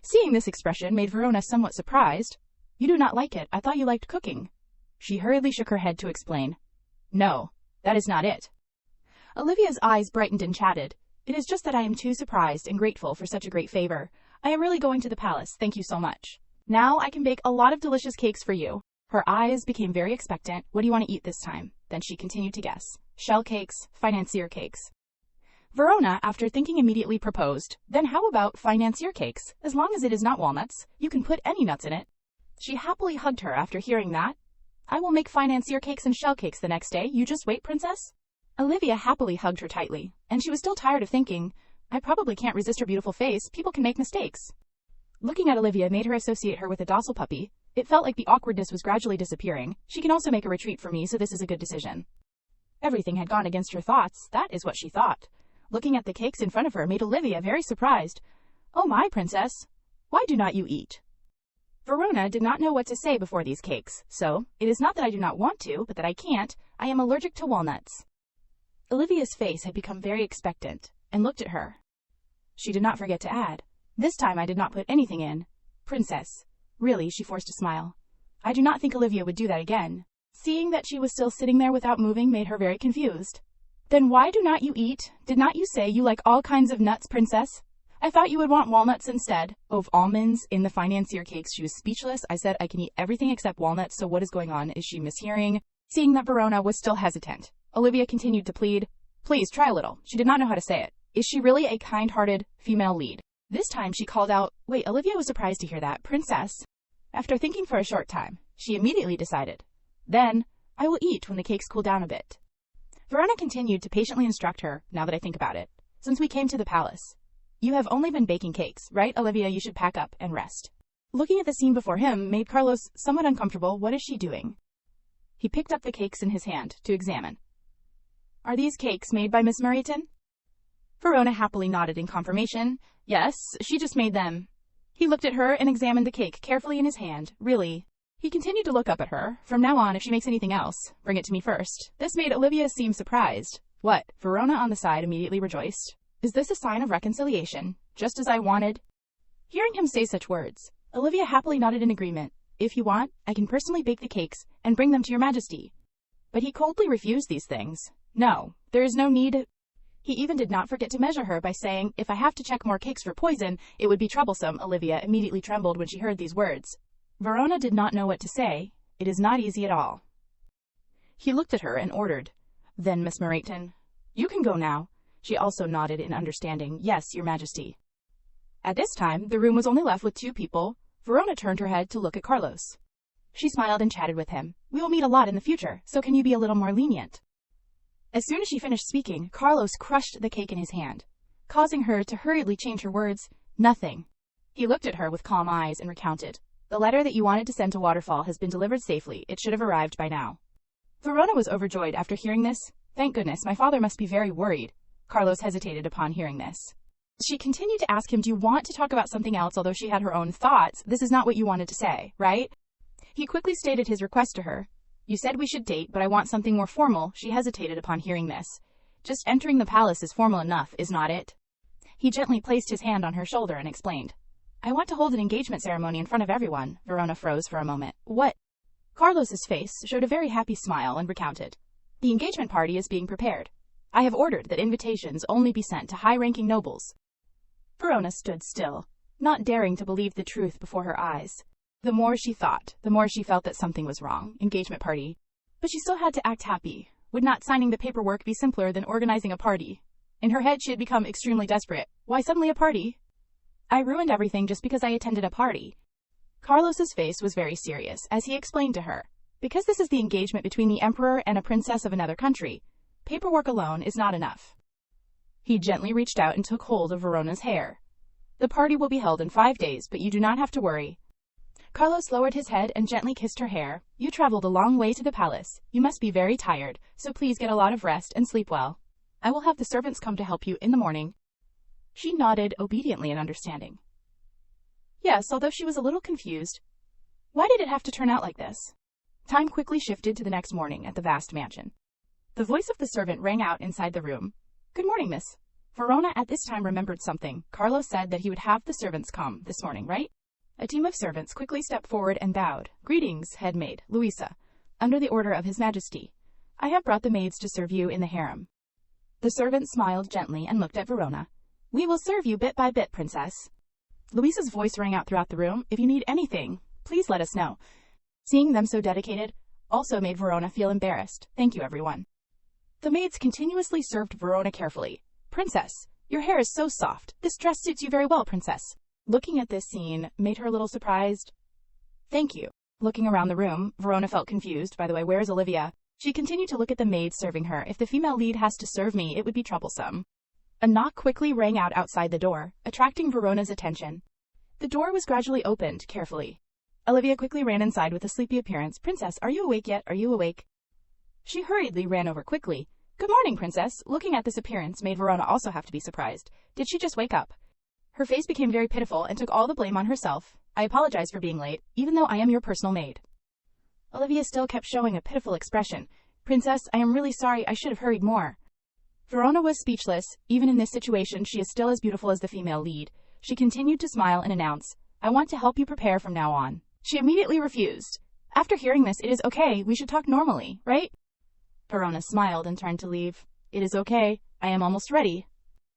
Seeing this expression made Verona somewhat surprised. "You do not like it. I thought you liked cooking." She hurriedly shook her head to explain. "No, that is not it." Olivia's eyes brightened and chatted. "It is just that I am too surprised and grateful for such a great favor. I am really going to the palace. Thank you so much. Now I can bake a lot of delicious cakes for you." Her eyes became very expectant. "What do you want to eat this time?" Then she continued to guess. Shell cakes, financier cakes. Verona, after thinking, immediately proposed. Then how about financier cakes? As long as it is not walnuts, you can put any nuts in it. She happily hugged her after hearing that. I will make financier cakes and shell cakes the next day. You just wait, princess. Olivia happily hugged her tightly, and she was still tired of thinking, I probably can't resist her beautiful face. People can make mistakes. Looking at Olivia made her associate her with a docile puppy. It felt like the awkwardness was gradually disappearing. She can also make a retreat for me, so this is a good decision. Everything had gone against her thoughts. That is what she thought. Looking at the cakes in front of her made Olivia very surprised. Oh my, princess! Why do not you eat? Verona did not know what to say before these cakes, so, it is not that I do not want to, but that I can't. I am allergic to walnuts. Olivia's face had become very expectant, and looked at her. She did not forget to add, this time I did not put anything in. Princess. Really, she forced a smile. I do not think Olivia would do that again. Seeing that she was still sitting there without moving made her very confused. Then why do not you eat? Did not you say you like all kinds of nuts, princess? I thought you would want walnuts instead. Of almonds in the financier cakes. She was speechless. I said I can eat everything except walnuts, so what is going on? Is she mishearing? Seeing that Verona was still hesitant, Olivia continued to plead. Please try a little. She did not know how to say it. Is she really a kind-hearted female lead? This time she called out, wait, Olivia was surprised to hear that. Princess. After thinking for a short time, she immediately decided. Then, I will eat when the cakes cool down a bit. Verona continued to patiently instruct her, now that I think about it. Since we came to the palace, you have only been baking cakes, right, Olivia? You should pack up and rest. Looking at the scene before him made Carlos somewhat uncomfortable. What is she doing? He picked up the cakes in his hand to examine. Are these cakes made by Miss Mermaid? Verona happily nodded in confirmation. Yes, she just made them. He looked at her and examined the cake carefully in his hand. Really? He continued to look up at her. From now on, if she makes anything else, bring it to me first. This made Olivia seem surprised. What? Verona on the side immediately rejoiced. Is this a sign of reconciliation? Just as I wanted? Hearing him say such words, Olivia happily nodded in agreement. If you want, I can personally bake the cakes and bring them to your majesty. But he coldly refused these things. No, there is no need. He even did not forget to measure her by saying, if I have to check more cakes for poison, it would be troublesome. Olivia immediately trembled when she heard these words. Verona did not know what to say. It is not easy at all. He looked at her and ordered. Then, Miss Mermaid, you can go now. She also nodded in understanding. Yes, your majesty. At this time, the room was only left with two people. Verona turned her head to look at Carlos. She smiled and chatted with him. We will meet a lot in the future, so can you be a little more lenient? As soon as she finished speaking, Carlos crushed the cake in his hand, causing her to hurriedly change her words. Nothing. He looked at her with calm eyes and recounted. The letter that you wanted to send to Waterfall has been delivered safely. It should have arrived by now. Verona was overjoyed after hearing this. Thank goodness, my father must be very worried. Carlos hesitated upon hearing this. She continued to ask him, do you want to talk about something else? Although she had her own thoughts, this is not what you wanted to say, right? He quickly stated his request to her. You said we should date, but I want something more formal. She hesitated upon hearing this. Just entering the palace is formal enough, is not it? He gently placed his hand on her shoulder and explained. I want to hold an engagement ceremony in front of everyone. Verona froze for a moment. What? Carlos's face showed a very happy smile and recounted. The engagement party is being prepared. I have ordered that invitations only be sent to high-ranking nobles. Verona stood still, not daring to believe the truth before her eyes. The more she thought, the more she felt that something was wrong. Engagement party. But she still had to act happy. Would not signing the paperwork be simpler than organizing a party? In her head she had become extremely desperate. Why suddenly a party? I ruined everything just because I attended a party. Carlos's face was very serious as he explained to her. Because this is the engagement between the emperor and a princess of another country, paperwork alone is not enough. He gently reached out and took hold of Verona's hair. The party will be held in 5 days, but you do not have to worry. Carlos lowered his head and gently kissed her hair. You traveled a long way to the palace. You must be very tired, so please get a lot of rest and sleep well. I will have the servants come to help you in the morning. She nodded obediently in understanding. Yes, although she was a little confused. Why did it have to turn out like this? Time quickly shifted to the next morning at the vast mansion. The voice of the servant rang out inside the room. Good morning, miss. Verona at this time remembered something. Carlos said that he would have the servants come this morning, right? A team of servants quickly stepped forward and bowed. Greetings, head maid, Luisa. Under the order of His Majesty, I have brought the maids to serve you in the harem. The servant smiled gently and looked at Verona. We will serve you bit by bit, princess. Luisa's voice rang out throughout the room. If you need anything, please let us know. Seeing them so dedicated, also made Verona feel embarrassed. Thank you, everyone. The maids continuously served Verona carefully. Princess, your hair is so soft. This dress suits you very well, princess. Looking at this scene made her a little surprised. Thank you. Looking around the room, Verona felt confused. By the way, where is Olivia? She continued to look at the maids serving her. If the female lead has to serve me, it would be troublesome. A knock quickly rang out outside the door, attracting Verona's attention. The door was gradually opened, carefully. Olivia quickly ran inside with a sleepy appearance. Princess, are you awake yet? Are you awake? She hurriedly ran over quickly. Good morning, princess. Looking at this appearance made Verona also have to be surprised. Did she just wake up? Her face became very pitiful and took all the blame on herself. I apologize for being late, even though I am your personal maid. Olivia still kept showing a pitiful expression. Princess, I am really sorry. I should have hurried more. Verona was speechless. Even in this situation, she is still as beautiful as the female lead. She continued to smile and announce, I want to help you prepare from now on. She immediately refused. After hearing this, it is okay. We should talk normally, right? Verona smiled and turned to leave. It is okay. I am almost ready.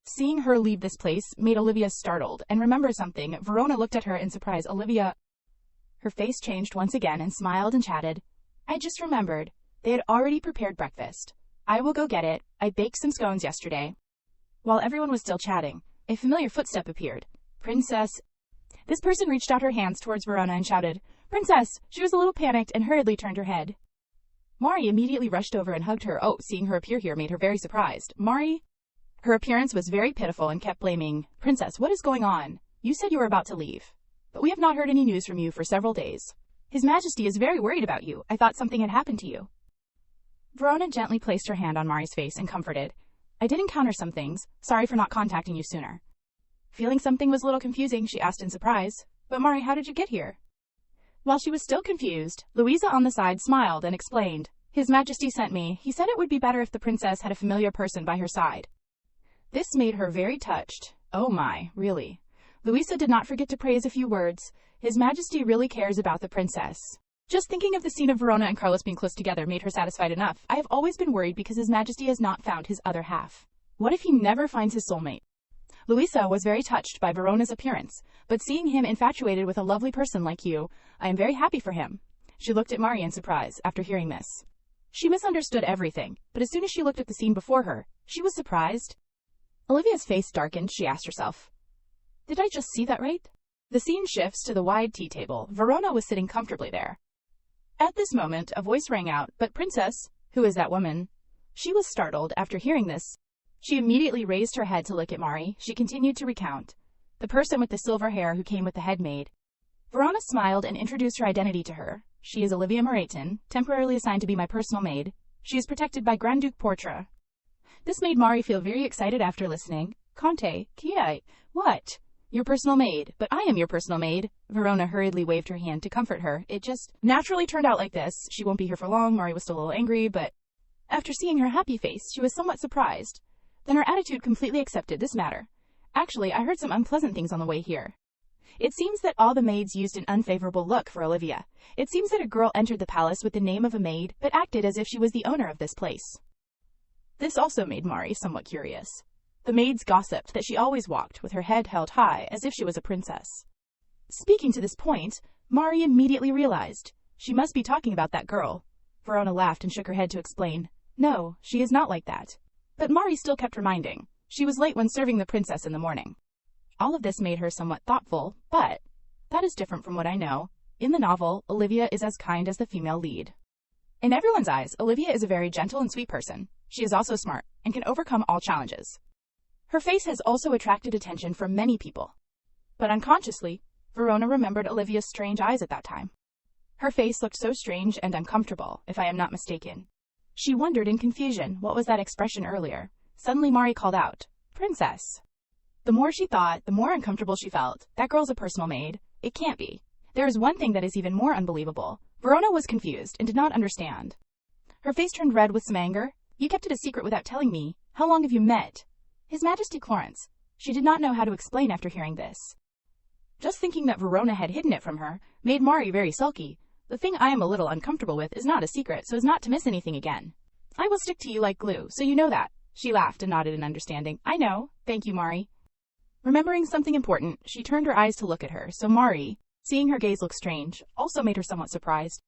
Seeing her leave this place made Olivia startled and remember something. Verona looked at her in surprise. Olivia. Her face changed once again and smiled and chatted. I just remembered. They had already prepared breakfast. I will go get it. I baked some scones yesterday. While everyone was still chatting, a familiar footstep appeared. Princess. This person reached out her hands towards Verona and shouted, Princess! She was a little panicked and hurriedly turned her head. Mari immediately rushed over and hugged her. Oh, seeing her appear here made her very surprised. Mari? Her appearance was very pitiful and kept blaming, Princess, what is going on? You said you were about to leave. But we have not heard any news from you for several days. His Majesty is very worried about you. I thought something had happened to you. Verona gently placed her hand on Mari's face and comforted. I did encounter some things. Sorry for not contacting you sooner. Feeling something was a little confusing, she asked in surprise. But Mari, how did you get here? While she was still confused, Louisa on the side smiled and explained. His Majesty sent me. He said it would be better if the princess had a familiar person by her side. This made her very touched. Oh my, really? Louisa did not forget to praise a few words. His Majesty really cares about the princess. Just thinking of the scene of Verona and Carlos being close together made her satisfied enough. I have always been worried because His Majesty has not found his other half. What if he never finds his soulmate? Louisa was very touched by Verona's appearance, but seeing him infatuated with a lovely person like you, I am very happy for him. She looked at Mari in surprise after hearing this. She misunderstood everything, but as soon as she looked at the scene before her, she was surprised. Olivia's face darkened. She asked herself, did I just see that right? The scene shifts to the wide tea table. Verona was sitting comfortably there. At this moment, a voice rang out, but Princess, who is that woman? She was startled after hearing this. She immediately raised her head to look at Mari. She continued to recount. The person with the silver hair who came with the head maid. Verona smiled and introduced her identity to her. She is Olivia Moreton, temporarily assigned to be my personal maid. She is protected by Grand Duke Portra. This made Mari feel very excited after listening. Conte, Kiai, what? Your personal maid, but I am your personal maid. Verona hurriedly waved her hand to comfort her. It just naturally turned out like this. She won't be here for long. Mari was still a little angry, but after seeing her happy face, she was somewhat surprised. Then her attitude completely accepted this matter. Actually, I heard some unpleasant things on the way here. It seems that all the maids used an unfavorable look for Olivia. It seems that a girl entered the palace with the name of a maid, but acted as if she was the owner of this place. This also made Mari somewhat curious. The maids gossiped that she always walked with her head held high as if she was a princess. Speaking to this point, Mari immediately realized she must be talking about that girl. Verona laughed and shook her head to explain. No, she is not like that. But Mari still kept reminding. She was late when serving the princess in the morning. All of this made her somewhat thoughtful, but that is different from what I know. In the novel, Olivia is as kind as the female lead. In everyone's eyes, Olivia is a very gentle and sweet person. She is also smart and can overcome all challenges. Her face has also attracted attention from many people. But unconsciously, Verona remembered Olivia's strange eyes at that time. Her face looked so strange and uncomfortable, if I am not mistaken. She wondered in confusion, what was that expression earlier? Suddenly Mari called out, Princess. The more she thought, the more uncomfortable she felt. That girl's a personal maid. It can't be. There is one thing that is even more unbelievable. Verona was confused and did not understand. Her face turned red with some anger. You kept it a secret without telling me. How long have you met? His Majesty Clarence. She did not know how to explain after hearing this. Just thinking that Verona had hidden it from her made Mari very sulky. The thing I am a little uncomfortable with is not a secret, so as not to miss anything again. I will stick to you like glue, so you know that. She laughed and nodded in understanding. I know. Thank you, Mari. Remembering something important, she turned her eyes to look at her, so Mari, seeing her gaze look strange, also made her somewhat surprised.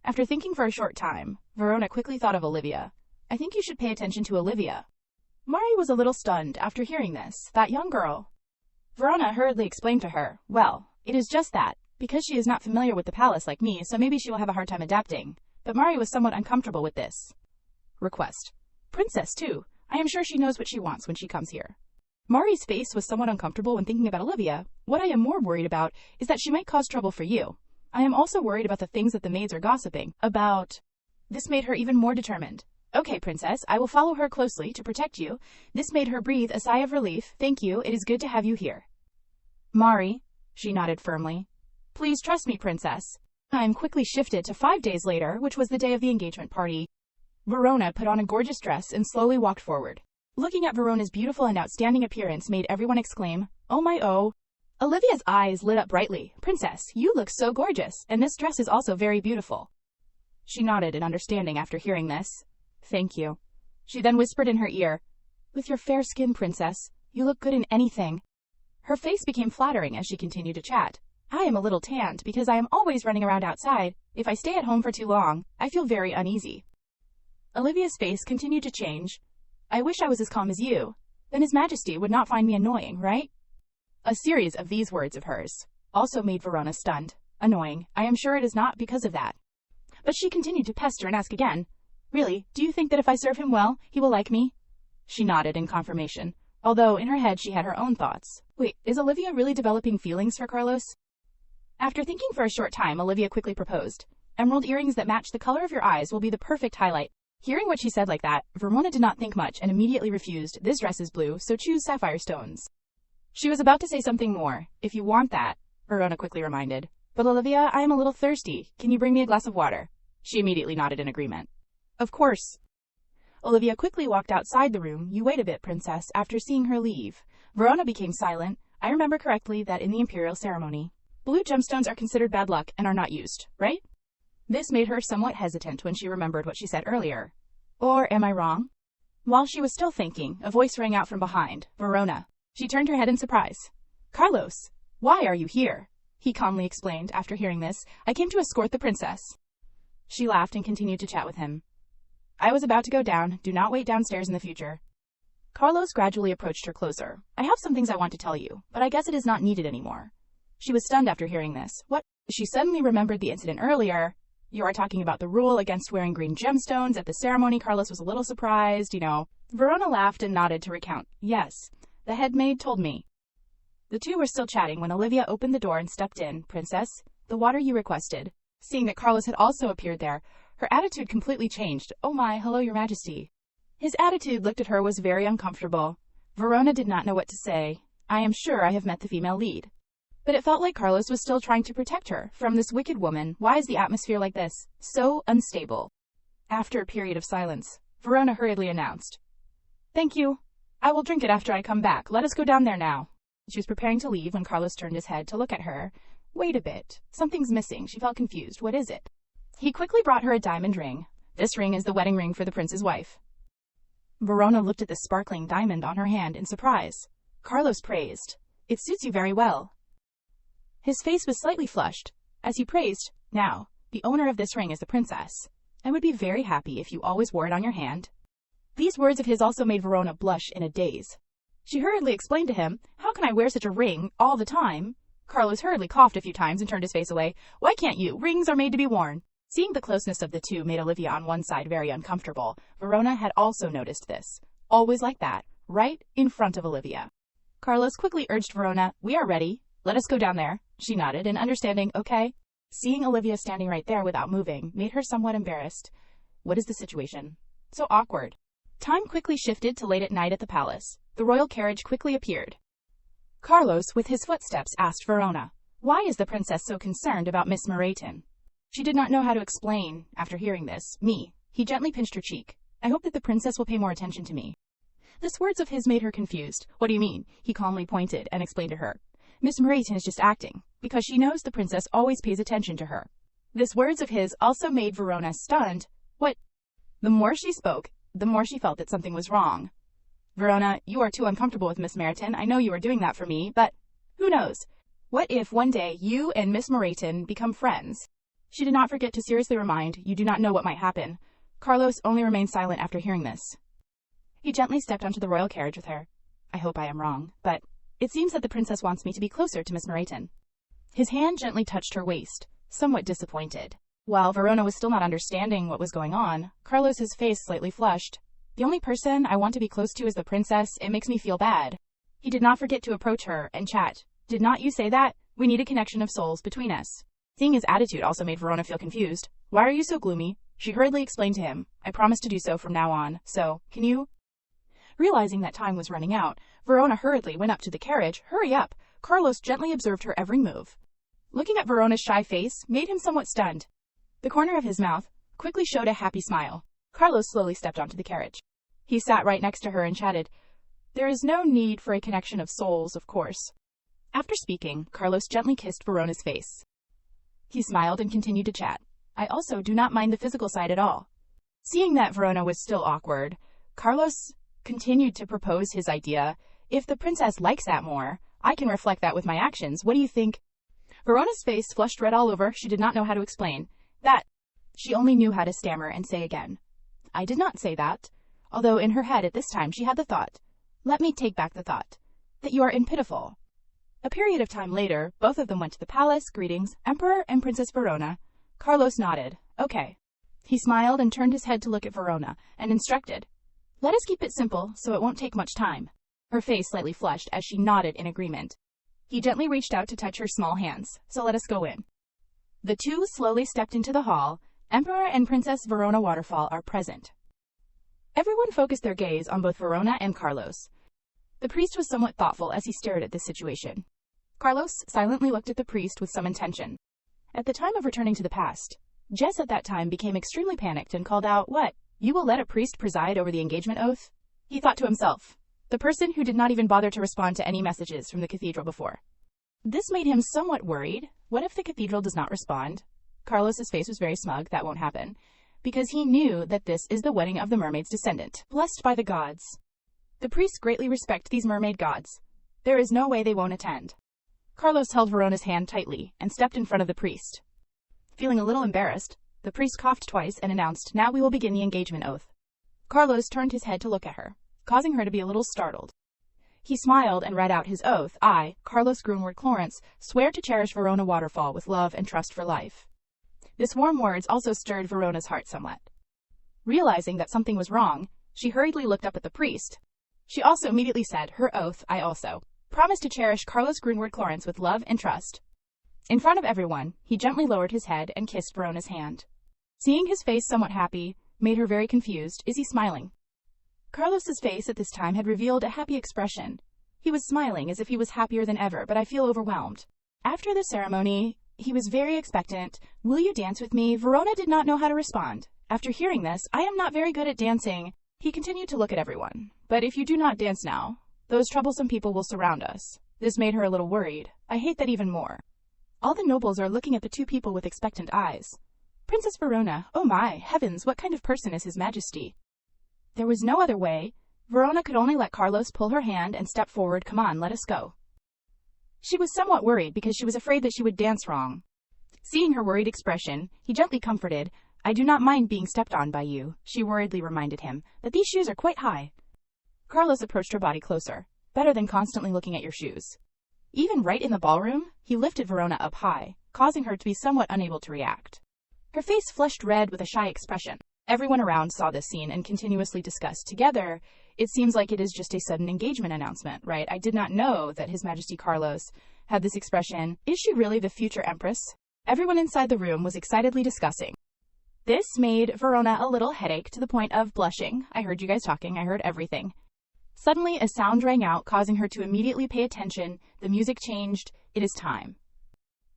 After thinking for a short time, Verona quickly thought of Olivia. I think you should pay attention to Olivia. Mari was a little stunned after hearing this. That young girl. Verona hurriedly explained to her, well, it is just that, because she is not familiar with the palace like me, so maybe she will have a hard time adapting. But Mari was somewhat uncomfortable with this request. Princess, too. I am sure she knows what she wants when she comes here. Mari's face was somewhat uncomfortable when thinking about Olivia. What I am more worried about is that she might cause trouble for you. I am also worried about the things that the maids are gossiping about. This made her even more determined. Okay, Princess, I will follow her closely to protect you. This made her breathe a sigh of relief. Thank you, it is good to have you here. Mari, she nodded firmly. Please trust me, Princess. Time quickly shifted to 5 days later, which was the day of the engagement party. Verona put on a gorgeous dress and slowly walked forward. Looking at Verona's beautiful and outstanding appearance made everyone exclaim, oh my oh. Olivia's eyes lit up brightly. Princess, you look so gorgeous, and this dress is also very beautiful. She nodded in understanding after hearing this. Thank you. She then whispered in her ear, with your fair skin, Princess, you look good in anything. Her face became flattering as she continued to chat. I am a little tanned because I am always running around outside. If I stay at home for too long, I feel very uneasy. Olivia's face continued to change. I wish I was as calm as you. Then His Majesty would not find me annoying, right? A series of these words of hers also made Verona stunned. Annoying. I am sure it is not because of that. But she continued to pester and ask again. Really, do you think that if I serve him well, he will like me? She nodded in confirmation, although in her head she had her own thoughts. Wait, is Olivia really developing feelings for Carlos? After thinking for a short time, Olivia quickly proposed. Emerald earrings that match the color of your eyes will be the perfect highlight. Hearing what she said like that, Verona did not think much and immediately refused. This dress is blue, so choose sapphire stones. She was about to say something more. If you want that, Verona quickly reminded. But Olivia, I am a little thirsty. Can you bring me a glass of water? She immediately nodded in agreement. Of course. Olivia quickly walked outside the room. You wait a bit, Princess. After seeing her leave, Verona became silent. I remember correctly that in the imperial ceremony, blue gemstones are considered bad luck and are not used, right? This made her somewhat hesitant when she remembered what she said earlier. Or am I wrong? While she was still thinking, a voice rang out from behind. Verona. She turned her head in surprise. Carlos, why are you here? He calmly explained after hearing this. I came to escort the princess. She laughed and continued to chat with him. I was about to go down. Do not wait downstairs in the future. Carlos gradually approached her closer. I have some things I want to tell you, but I guess it is not needed anymore. She was stunned after hearing this. What? She suddenly remembered the incident earlier. You are talking about the rule against wearing green gemstones at the ceremony. Carlos was a little surprised, Verona laughed and nodded to recount. Yes, the head maid told me. The two were still chatting when Olivia opened the door and stepped in. Princess, the water you requested. Seeing that Carlos had also appeared there, her attitude completely changed. Oh my, hello, Your Majesty. His attitude looked at her was very uncomfortable. Verona did not know what to say. I am sure I have met the female lead. But it felt like Carlos was still trying to protect her from this wicked woman. Why is the atmosphere like this? So unstable. After a period of silence, Verona hurriedly announced. Thank you. I will drink it after I come back. Let us go down there now. She was preparing to leave when Carlos turned his head to look at her. Wait a bit. Something's missing. She felt confused. What is it? He quickly brought her a diamond ring. This ring is the wedding ring for the prince's wife. Verona looked at the sparkling diamond on her hand in surprise. Carlos praised. It suits you very well. His face was slightly flushed as he praised. Now, the owner of this ring is the princess. I would be very happy if you always wore it on your hand. These words of his also made Verona blush in a daze. She hurriedly explained to him, how can I wear such a ring all the time? Carlos hurriedly coughed a few times and turned his face away. Why can't you? Rings are made to be worn. Seeing the closeness of the two made Olivia on one side very uncomfortable. Verona had also noticed this. Always like that, right in front of Olivia. Carlos quickly urged Verona, we are ready. Let us go down there. She nodded in understanding, okay. Seeing Olivia standing right there without moving made her somewhat embarrassed. What is the situation? So awkward. Time quickly shifted to late at night at the palace. The royal carriage quickly appeared. Carlos, with his footsteps, asked Verona, why is the princess so concerned about Miss Mermaid? She did not know how to explain. After hearing this, he gently pinched her cheek. I hope that the princess will pay more attention to me. This words of his made her confused. What do you mean? He calmly pointed and explained to her. Miss Mermaid is just acting, because she knows the princess always pays attention to her. This words of his also made Verona stunned. What? The more she spoke, the more she felt that something was wrong. Verona, you are too uncomfortable with Miss Mermaid. I know you are doing that for me, but who knows? What if one day you and Miss Mermaid become friends? She did not forget to seriously remind, "You do not know what might happen." Carlos only remained silent after hearing this. He gently stepped onto the royal carriage with her. "I hope I am wrong, but it seems that the princess wants me to be closer to Miss Mermaid." His hand gently touched her waist, somewhat disappointed. While Verona was still not understanding what was going on, Carlos's face slightly flushed. "The only person I want to be close to is the princess. It makes me feel bad." He did not forget to approach her and chat. "Did not you say that? We need a connection of souls between us." Seeing his attitude also made Verona feel confused. "Why are you so gloomy?" She hurriedly explained to him, "I promise to do so from now on, so, can you?" Realizing that time was running out, Verona hurriedly went up to the carriage. "Hurry up!" Carlos gently observed her every move. Looking at Verona's shy face made him somewhat stunned. The corner of his mouth quickly showed a happy smile. Carlos slowly stepped onto the carriage. He sat right next to her and chatted. "There is no need for a connection of souls, of course." After speaking, Carlos gently kissed Verona's face. He smiled and continued to chat. "I also do not mind the physical side at all." Seeing that Verona was still awkward, Carlos continued to propose his idea. "If the princess likes that more, I can reflect that with my actions. What do you think?" Verona's face flushed red all over. She did not know how to explain that. She only knew how to stammer and say again, "I did not say that." Although in her head at this time she had the thought, "Let me take back the thought, that you are pitiful." A period of time later, both of them went to the palace. "Greetings, Emperor and Princess Verona." Carlos nodded. "Okay." He smiled and turned his head to look at Verona and instructed, "Let us keep it simple so it won't take much time." Her face slightly flushed as she nodded in agreement. He gently reached out to touch her small hands. "So let us go in." The two slowly stepped into the hall. Emperor and Princess Verona Waterfall are present. Everyone focused their gaze on both Verona and Carlos. The priest was somewhat thoughtful as he stared at this situation. Carlos silently looked at the priest with some intention. At the time of returning to the past, Jess at that time became extremely panicked and called out, "What? You will let a priest preside over the engagement oath?" He thought to himself, the person who did not even bother to respond to any messages from the cathedral before. This made him somewhat worried. What if the cathedral does not respond? Carlos's face was very smug. That won't happen, because he knew that this is the wedding of the mermaid's descendant, blessed by the gods. The priests greatly respect these mermaid gods. There is no way they won't attend. Carlos held Verona's hand tightly and stepped in front of the priest. Feeling a little embarrassed, the priest coughed twice and announced, "Now we will begin the engagement oath." Carlos turned his head to look at her, causing her to be a little startled. He smiled and read out his oath. "I, Carlos Grunwald Clarence, swear to cherish Verona Waterfall with love and trust for life." This warm words also stirred Verona's heart somewhat. Realizing that something was wrong, she hurriedly looked up at the priest. She also immediately said, "Her oath, I also promise to cherish Carlos Grunwald Clarence with love and trust." In front of everyone, he gently lowered his head and kissed Verona's hand. Seeing his face somewhat happy made her very confused. Is he smiling? Carlos's face at this time had revealed a happy expression. He was smiling as if he was happier than ever, but I feel overwhelmed. After the ceremony, he was very expectant. "Will you dance with me?" Verona did not know how to respond. After hearing this, "I am not very good at dancing." He continued to look at everyone. "But if you do not dance now, those troublesome people will surround us." This made her a little worried. "I hate that even more." All the nobles are looking at the two people with expectant eyes. Princess Verona, oh my heavens, what kind of person is His Majesty? There was no other way. Verona could only let Carlos pull her hand and step forward. "Come on, let us go." She was somewhat worried because she was afraid that she would dance wrong. Seeing her worried expression, he gently comforted. "I do not mind being stepped on by you." She worriedly reminded him that these shoes are quite high. Carlos approached her body closer. "Better than constantly looking at your shoes." Even right in the ballroom, he lifted Verona up high, causing her to be somewhat unable to react. Her face flushed red with a shy expression. Everyone around saw this scene and continuously discussed together. "It seems like it is just a sudden engagement announcement, right? I did not know that His Majesty Carlos had this expression. Is she really the future empress?" Everyone inside the room was excitedly discussing. This made Verona a little headache to the point of blushing. "I heard you guys talking. I heard everything." Suddenly, a sound rang out, causing her to immediately pay attention. The music changed. "It is time."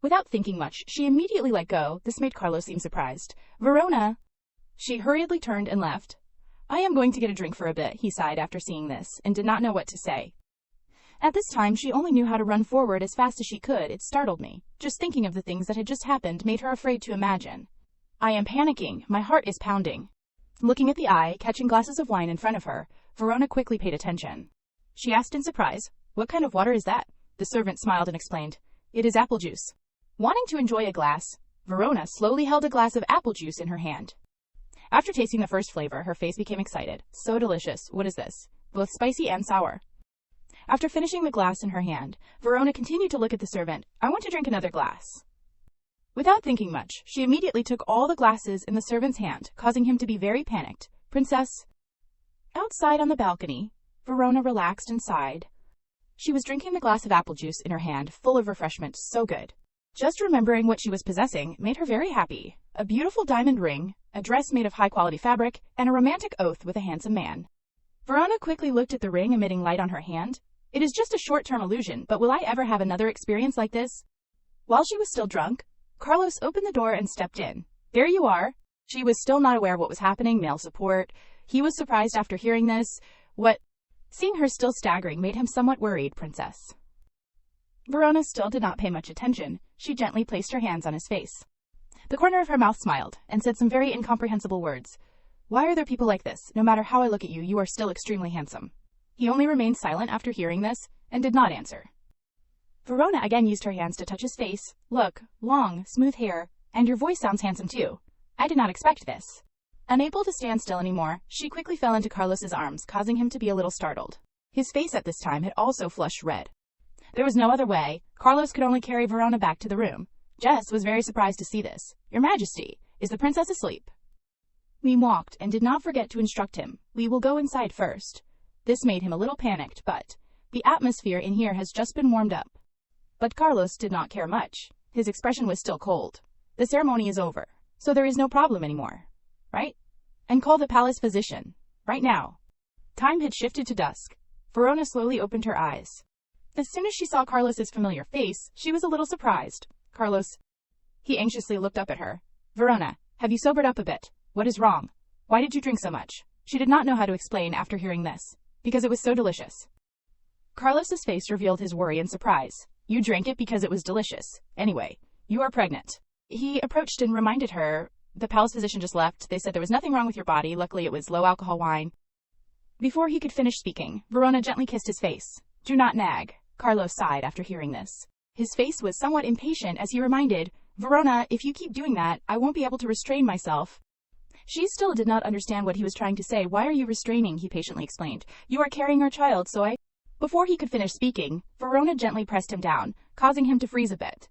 Without thinking much, she immediately let go. This made Carlos seem surprised. "Verona!" She hurriedly turned and left. "I am going to get a drink for a bit," he sighed after seeing this, and did not know what to say. At this time, she only knew how to run forward as fast as she could. It startled me. Just thinking of the things that had just happened made her afraid to imagine. "I am panicking. My heart is pounding." Looking at the eye, catching glasses of wine in front of her, Verona quickly paid attention. She asked in surprise, "What kind of water is that?" The servant smiled and explained, "It is apple juice." Wanting to enjoy a glass, Verona slowly held a glass of apple juice in her hand. After tasting the first flavor, her face became excited. So delicious. What is this? Both spicy and sour. After finishing the glass in her hand, Verona continued to look at the servant. I want to drink another glass. Without thinking much, she immediately took all the glasses in the servant's hand, causing him to be very panicked. Princess. Outside on the balcony, Verona relaxed and sighed. She was drinking the glass of apple juice in her hand, full of refreshment. So good. Just remembering what she was possessing made her very happy. A beautiful diamond ring, a dress made of high-quality fabric, and a romantic oath with a handsome man. Verona quickly looked at the ring emitting light on her hand. It is just a short-term illusion, but will I ever have another experience like this? While she was still drunk, Carlos opened the door and stepped in. There you are. She was still not aware what was happening. Male support. He was surprised after hearing this. What? Seeing her still staggering made him somewhat worried. Princess. Verona still did not pay much attention. She gently placed her hands on his face. The corner of her mouth smiled and said some very incomprehensible words. Why are there people like this? No matter how I look at you, you are still extremely handsome. He only remained silent after hearing this and did not answer. Verona again used her hands to touch his face. Look, long, smooth hair, and your voice sounds handsome too. I did not expect this. Unable to stand still anymore, she quickly fell into Carlos's arms, causing him to be a little startled. His face at this time had also flushed red. There was no other way. Carlos could only carry Verona back to the room. Jess was very surprised to see this. Your Majesty, is the princess asleep? We walked and did not forget to instruct him. We will go inside first. This made him a little panicked, but the atmosphere in here has just been warmed up. But Carlos did not care much. His expression was still cold. The ceremony is over, so there is no problem anymore. Right? And call the palace physician. Right now. Time had shifted to dusk. Verona slowly opened her eyes. As soon as she saw Carlos's familiar face, she was a little surprised. Carlos. He anxiously looked up at her. Verona, have you sobered up a bit? What is wrong? Why did you drink so much? She did not know how to explain after hearing this. Because it was so delicious. Carlos's face revealed his worry and surprise. You drank it because it was delicious. Anyway, you are pregnant. He approached and reminded her. The palace physician just left. They said there was nothing wrong with your body. Luckily, it was low-alcohol wine. Before he could finish speaking, Verona gently kissed his face. Do not nag. Carlos sighed after hearing this. His face was somewhat impatient as he reminded, Verona, if you keep doing that, I won't be able to restrain myself. She still did not understand what he was trying to say. Why are you restraining? He patiently explained. You are carrying our child, so I... Before he could finish speaking, Verona gently pressed him down, causing him to freeze a bit.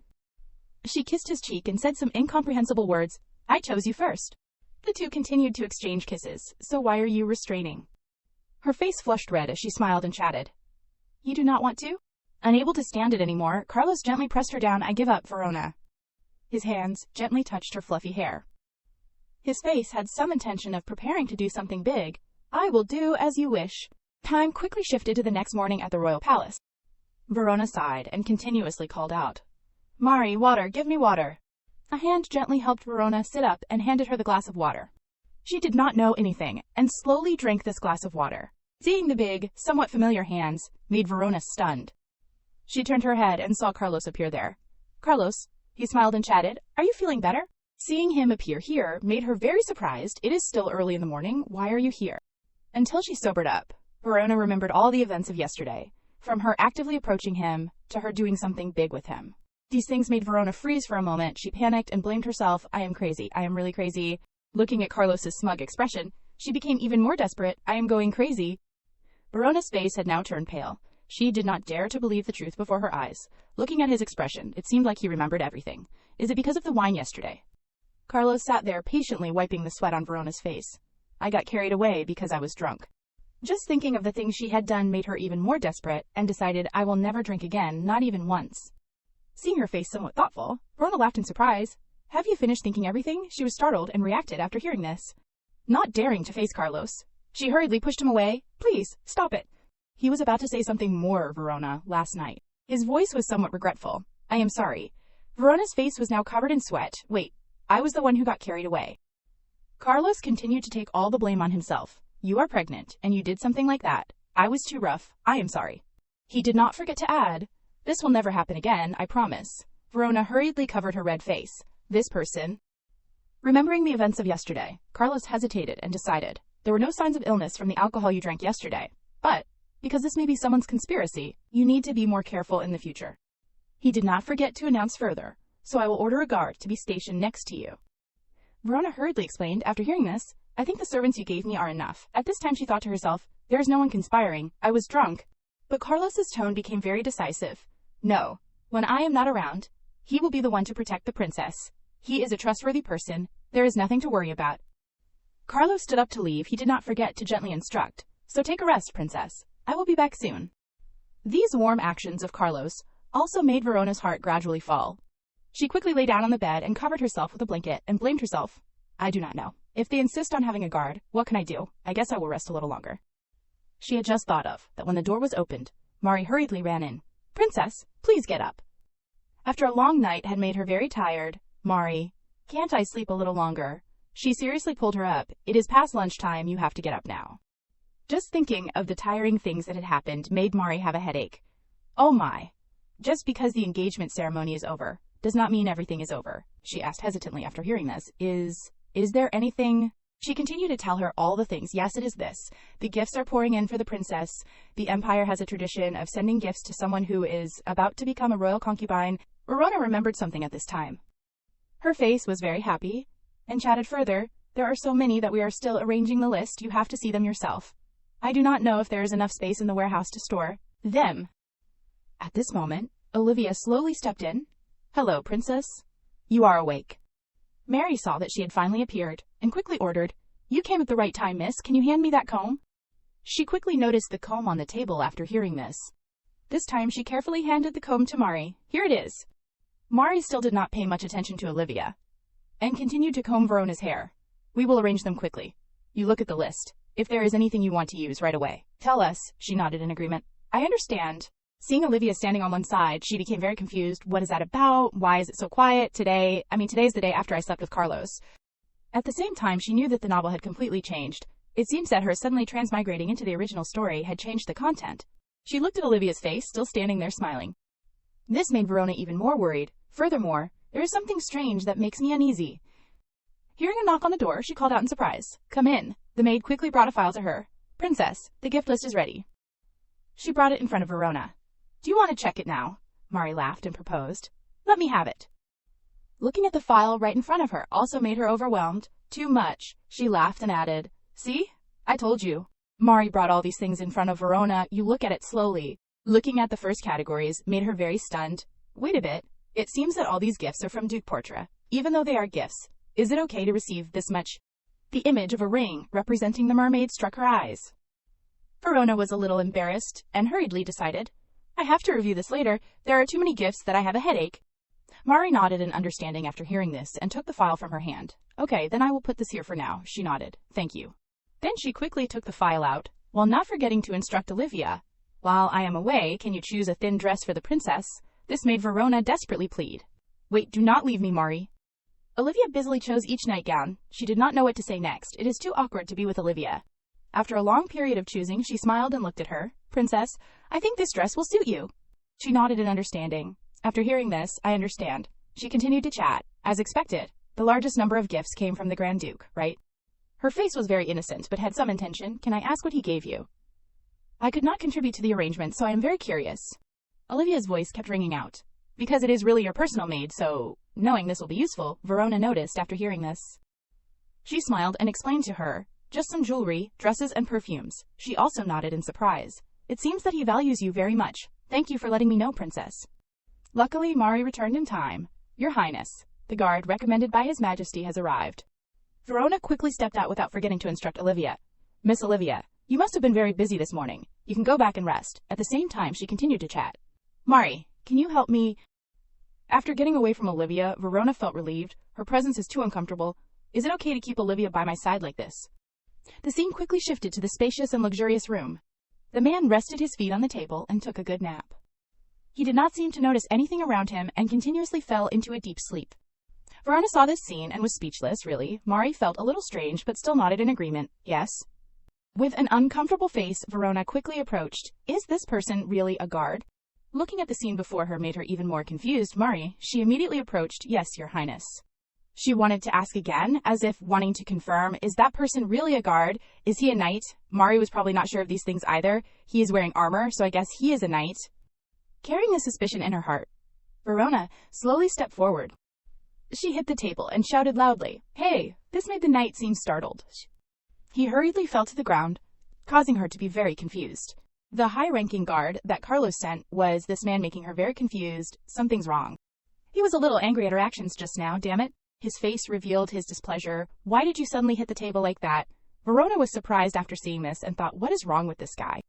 She kissed his cheek and said some incomprehensible words. I chose you first. The two continued to exchange kisses. So why are you restraining? Her face flushed red as she smiled and chatted. You do not want to? Unable to stand it anymore, Carlos gently pressed her down. I give up, Verona. His hands gently touched her fluffy hair. His face had some intention of preparing to do something big. I will do as you wish. Time quickly shifted to the next morning at the royal palace. Verona sighed and continuously called out. Mari, water, give me water. A hand gently helped Verona sit up and handed her the glass of water. She did not know anything and slowly drank this glass of water. Seeing the big, somewhat familiar hands made Verona stunned. She turned her head and saw Carlos appear there. Carlos, he smiled and chatted. Are you feeling better? Seeing him appear here made her very surprised. It is still early in the morning. Why are you here? Until she sobered up, Verona remembered all the events of yesterday, from her actively approaching him to her doing something big with him. These things made Verona freeze for a moment. She panicked and blamed herself. I am crazy. I am really crazy. Looking at Carlos's smug expression, she became even more desperate. I am going crazy. Verona's face had now turned pale. She did not dare to believe the truth before her eyes. Looking at his expression, it seemed like he remembered everything. Is it because of the wine yesterday? Carlos sat there patiently wiping the sweat on Verona's face. I got carried away because I was drunk. Just thinking of the things she had done made her even more desperate and decided I will never drink again, not even once. Seeing her face somewhat thoughtful, Verona laughed in surprise. Have you finished thinking everything? She was startled and reacted after hearing this. Not daring to face Carlos, she hurriedly pushed him away. Please, stop it. He was about to say something more, Verona, last night. His voice was somewhat regretful. I am sorry. Verona's face was now covered in sweat. Wait, I was the one who got carried away. Carlos continued to take all the blame on himself. You are pregnant, and you did something like that. I was too rough. I am sorry. He did not forget to add, this will never happen again, I promise. Verona hurriedly covered her red face. This person. Remembering the events of yesterday, Carlos hesitated and decided, there were no signs of illness from the alcohol you drank yesterday. But, because this may be someone's conspiracy, you need to be more careful in the future. He did not forget to announce further. so I will order a guard to be stationed next to you. Verona hurriedly explained. After hearing this, I think the servants you gave me are enough. At this time she thought to herself, there is no one conspiring. I was drunk. But Carlos's tone became very decisive. No, when I am not around, he will be the one to protect the princess. He is a trustworthy person. There is nothing to worry about. Carlos stood up to leave. He did not forget to gently instruct. So take a rest, princess. I will be back soon. These warm actions of Carlos also made Verona's heart gradually fall. She quickly lay down on the bed and covered herself with a blanket and blamed herself. I do not know. If they insist on having a guard, what can I do? I guess I will rest a little longer. She had just thought of that when the door was opened. Mari hurriedly ran in. Princess, please get up. After a long night had made her very tired, Mari, can't I sleep a little longer? She seriously pulled her up. It is past lunchtime, you have to get up now. Just thinking of the tiring things that had happened made Mari have a headache. Oh my. Just because the engagement ceremony is over does not mean everything is over, she asked hesitantly after hearing this. Is there anything? She continued to tell her all the things. Yes, it is this. The gifts are pouring in for the princess. The empire has a tradition of sending gifts to someone who is about to become a royal concubine. Verona remembered something at this time. Her face was very happy and chatted further. There are so many that we are still arranging the list. You have to see them yourself. I do not know if there is enough space in the warehouse to store them. At this moment, Olivia slowly stepped in. Hello, princess. You are awake. Mary saw that she had finally appeared and quickly ordered, You came at the right time, miss. Can you hand me that comb? She quickly noticed the comb on the table after hearing this. This time she carefully handed the comb to Mari. Here it is. Mari still did not pay much attention to Olivia and continued to comb Verona's hair. We will arrange them quickly. You look at the list. If there is anything you want to use right away, tell us. She nodded in agreement. I understand. Seeing Olivia standing on one side, she became very confused. What is that about? Why is it so quiet? Today's the day after I slept with Carlos. At the same time, she knew that the novel had completely changed. It seems that her suddenly transmigrating into the original story had changed the content. She looked at Olivia's face, still standing there smiling. This made Verona even more worried. Furthermore, there is something strange that makes me uneasy. Hearing a knock on the door, she called out in surprise. Come in. The maid quickly brought a file to her. Princess, the gift list is ready. She brought it in front of Verona. Do you want to check it now? Mari laughed and proposed. Let me have it. Looking at the file right in front of her also made her overwhelmed. Too much. She laughed and added, See? I told you. Mari brought all these things in front of Verona. You look at it slowly. Looking at the first categories made her very stunned. Wait a bit. It seems that all these gifts are from Duke Portra. Even though they are gifts, is it okay to receive this much? The image of a ring representing the mermaid struck her eyes. Verona was a little embarrassed and hurriedly decided, I have to review this later. There are too many gifts that I have a headache. Mari nodded in understanding after hearing this and took the file from her hand. Okay, then I will put this here for now, she nodded. Thank you. Then she quickly took the file out, while not forgetting to instruct Olivia. While I am away, can you choose a thin dress for the princess? This made Verona desperately plead. Wait, do not leave me, Mari. Olivia busily chose each nightgown. She did not know what to say next. It is too awkward to be with Olivia. After a long period of choosing, she smiled and looked at her. Princess, I think this dress will suit you. She nodded in understanding. After hearing this, I understand. She continued to chat. As expected, the largest number of gifts came from the Grand Duke, right? Her face was very innocent, but had some intention. Can I ask what he gave you? I could not contribute to the arrangement, so I am very curious. Olivia's voice kept ringing out. Because it is really your personal maid, so, knowing this will be useful, Verona noticed after hearing this. She smiled and explained to her, just some jewelry, dresses, and perfumes. She also nodded in surprise. It seems that he values you very much. Thank you for letting me know, princess. Luckily, Mari returned in time. Your Highness, the guard recommended by His Majesty has arrived. Verona quickly stepped out without forgetting to instruct Olivia. Miss Olivia, you must have been very busy this morning. You can go back and rest. At the same time, she continued to chat. Mari, can you help me? After getting away from Olivia, Verona felt relieved. Her presence is too uncomfortable. Is it okay to keep Olivia by my side like this? The scene quickly shifted to the spacious and luxurious room. The man rested his feet on the table and took a good nap. He did not seem to notice anything around him and continuously fell into a deep sleep. Verona saw this scene and was speechless, really. Mari felt a little strange but still nodded in agreement. Yes. With an uncomfortable face, Verona quickly approached. Is this person really a guard? Looking at the scene before her made her even more confused. Mari, she immediately approached. Yes, Your Highness. She wanted to ask again, as if wanting to confirm, is that person really a guard? Is he a knight? Mari was probably not sure of these things either. He is wearing armor, so I guess he is a knight. Carrying a suspicion in her heart, Verona slowly stepped forward. She hit the table and shouted loudly, "Hey!" This made the knight seem startled. He hurriedly fell to the ground, causing her to be very confused. The high-ranking guard that Carlos sent was this man making her very confused. Something's wrong. He was a little angry at her actions just now, damn it. His face revealed his displeasure. Why did you suddenly hit the table like that? Verona was surprised after seeing this and thought, what is wrong with this guy?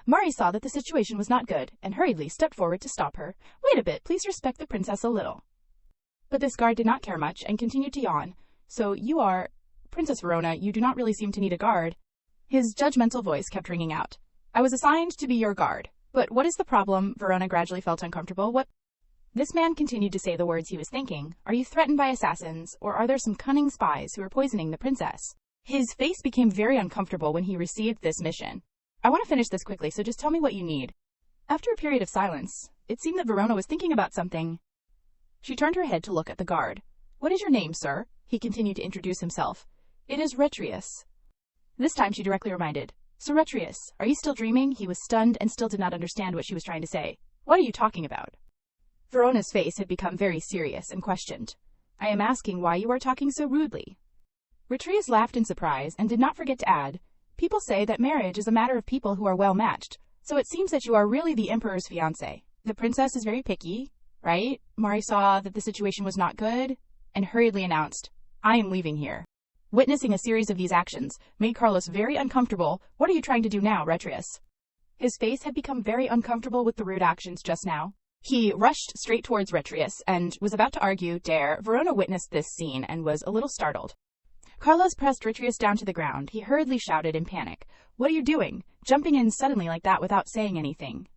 Mari saw that the situation was not good and hurriedly stepped forward to stop her. Wait a bit, please respect the princess a little. But this guard did not care much and continued to yawn. So you are... Princess Verona, you do not really seem to need a guard. His judgmental voice kept ringing out. I was assigned to be your guard. But what is the problem? Verona gradually felt uncomfortable. What? This man continued to say the words he was thinking. Are you threatened by assassins, or are there some cunning spies who are poisoning the princess? His face became very uncomfortable when he received this mission. I want to finish this quickly, so just tell me what you need. After a period of silence, it seemed that Verona was thinking about something. She turned her head to look at the guard. What is your name, sir? He continued to introduce himself. It is Retrius. This time she directly reminded. Sir Retrius, are you still dreaming? He was stunned and still did not understand what she was trying to say. What are you talking about? Verona's face had become very serious and questioned. I am asking why you are talking so rudely. Retrius laughed in surprise and did not forget to add, people say that marriage is a matter of people who are well matched, so it seems that you are really the emperor's fiancé. The princess is very picky, right? Mari saw that the situation was not good and hurriedly announced, I am leaving here. Witnessing a series of these actions made Carlos very uncomfortable. What are you trying to do now, Retrius? His face had become very uncomfortable with the rude actions just now. He rushed straight towards Retrius and was about to argue, dare. Verona witnessed this scene and was a little startled. Carlos pressed Retrius down to the ground. He hurriedly shouted in panic, What are you doing? Jumping in suddenly like that without saying anything.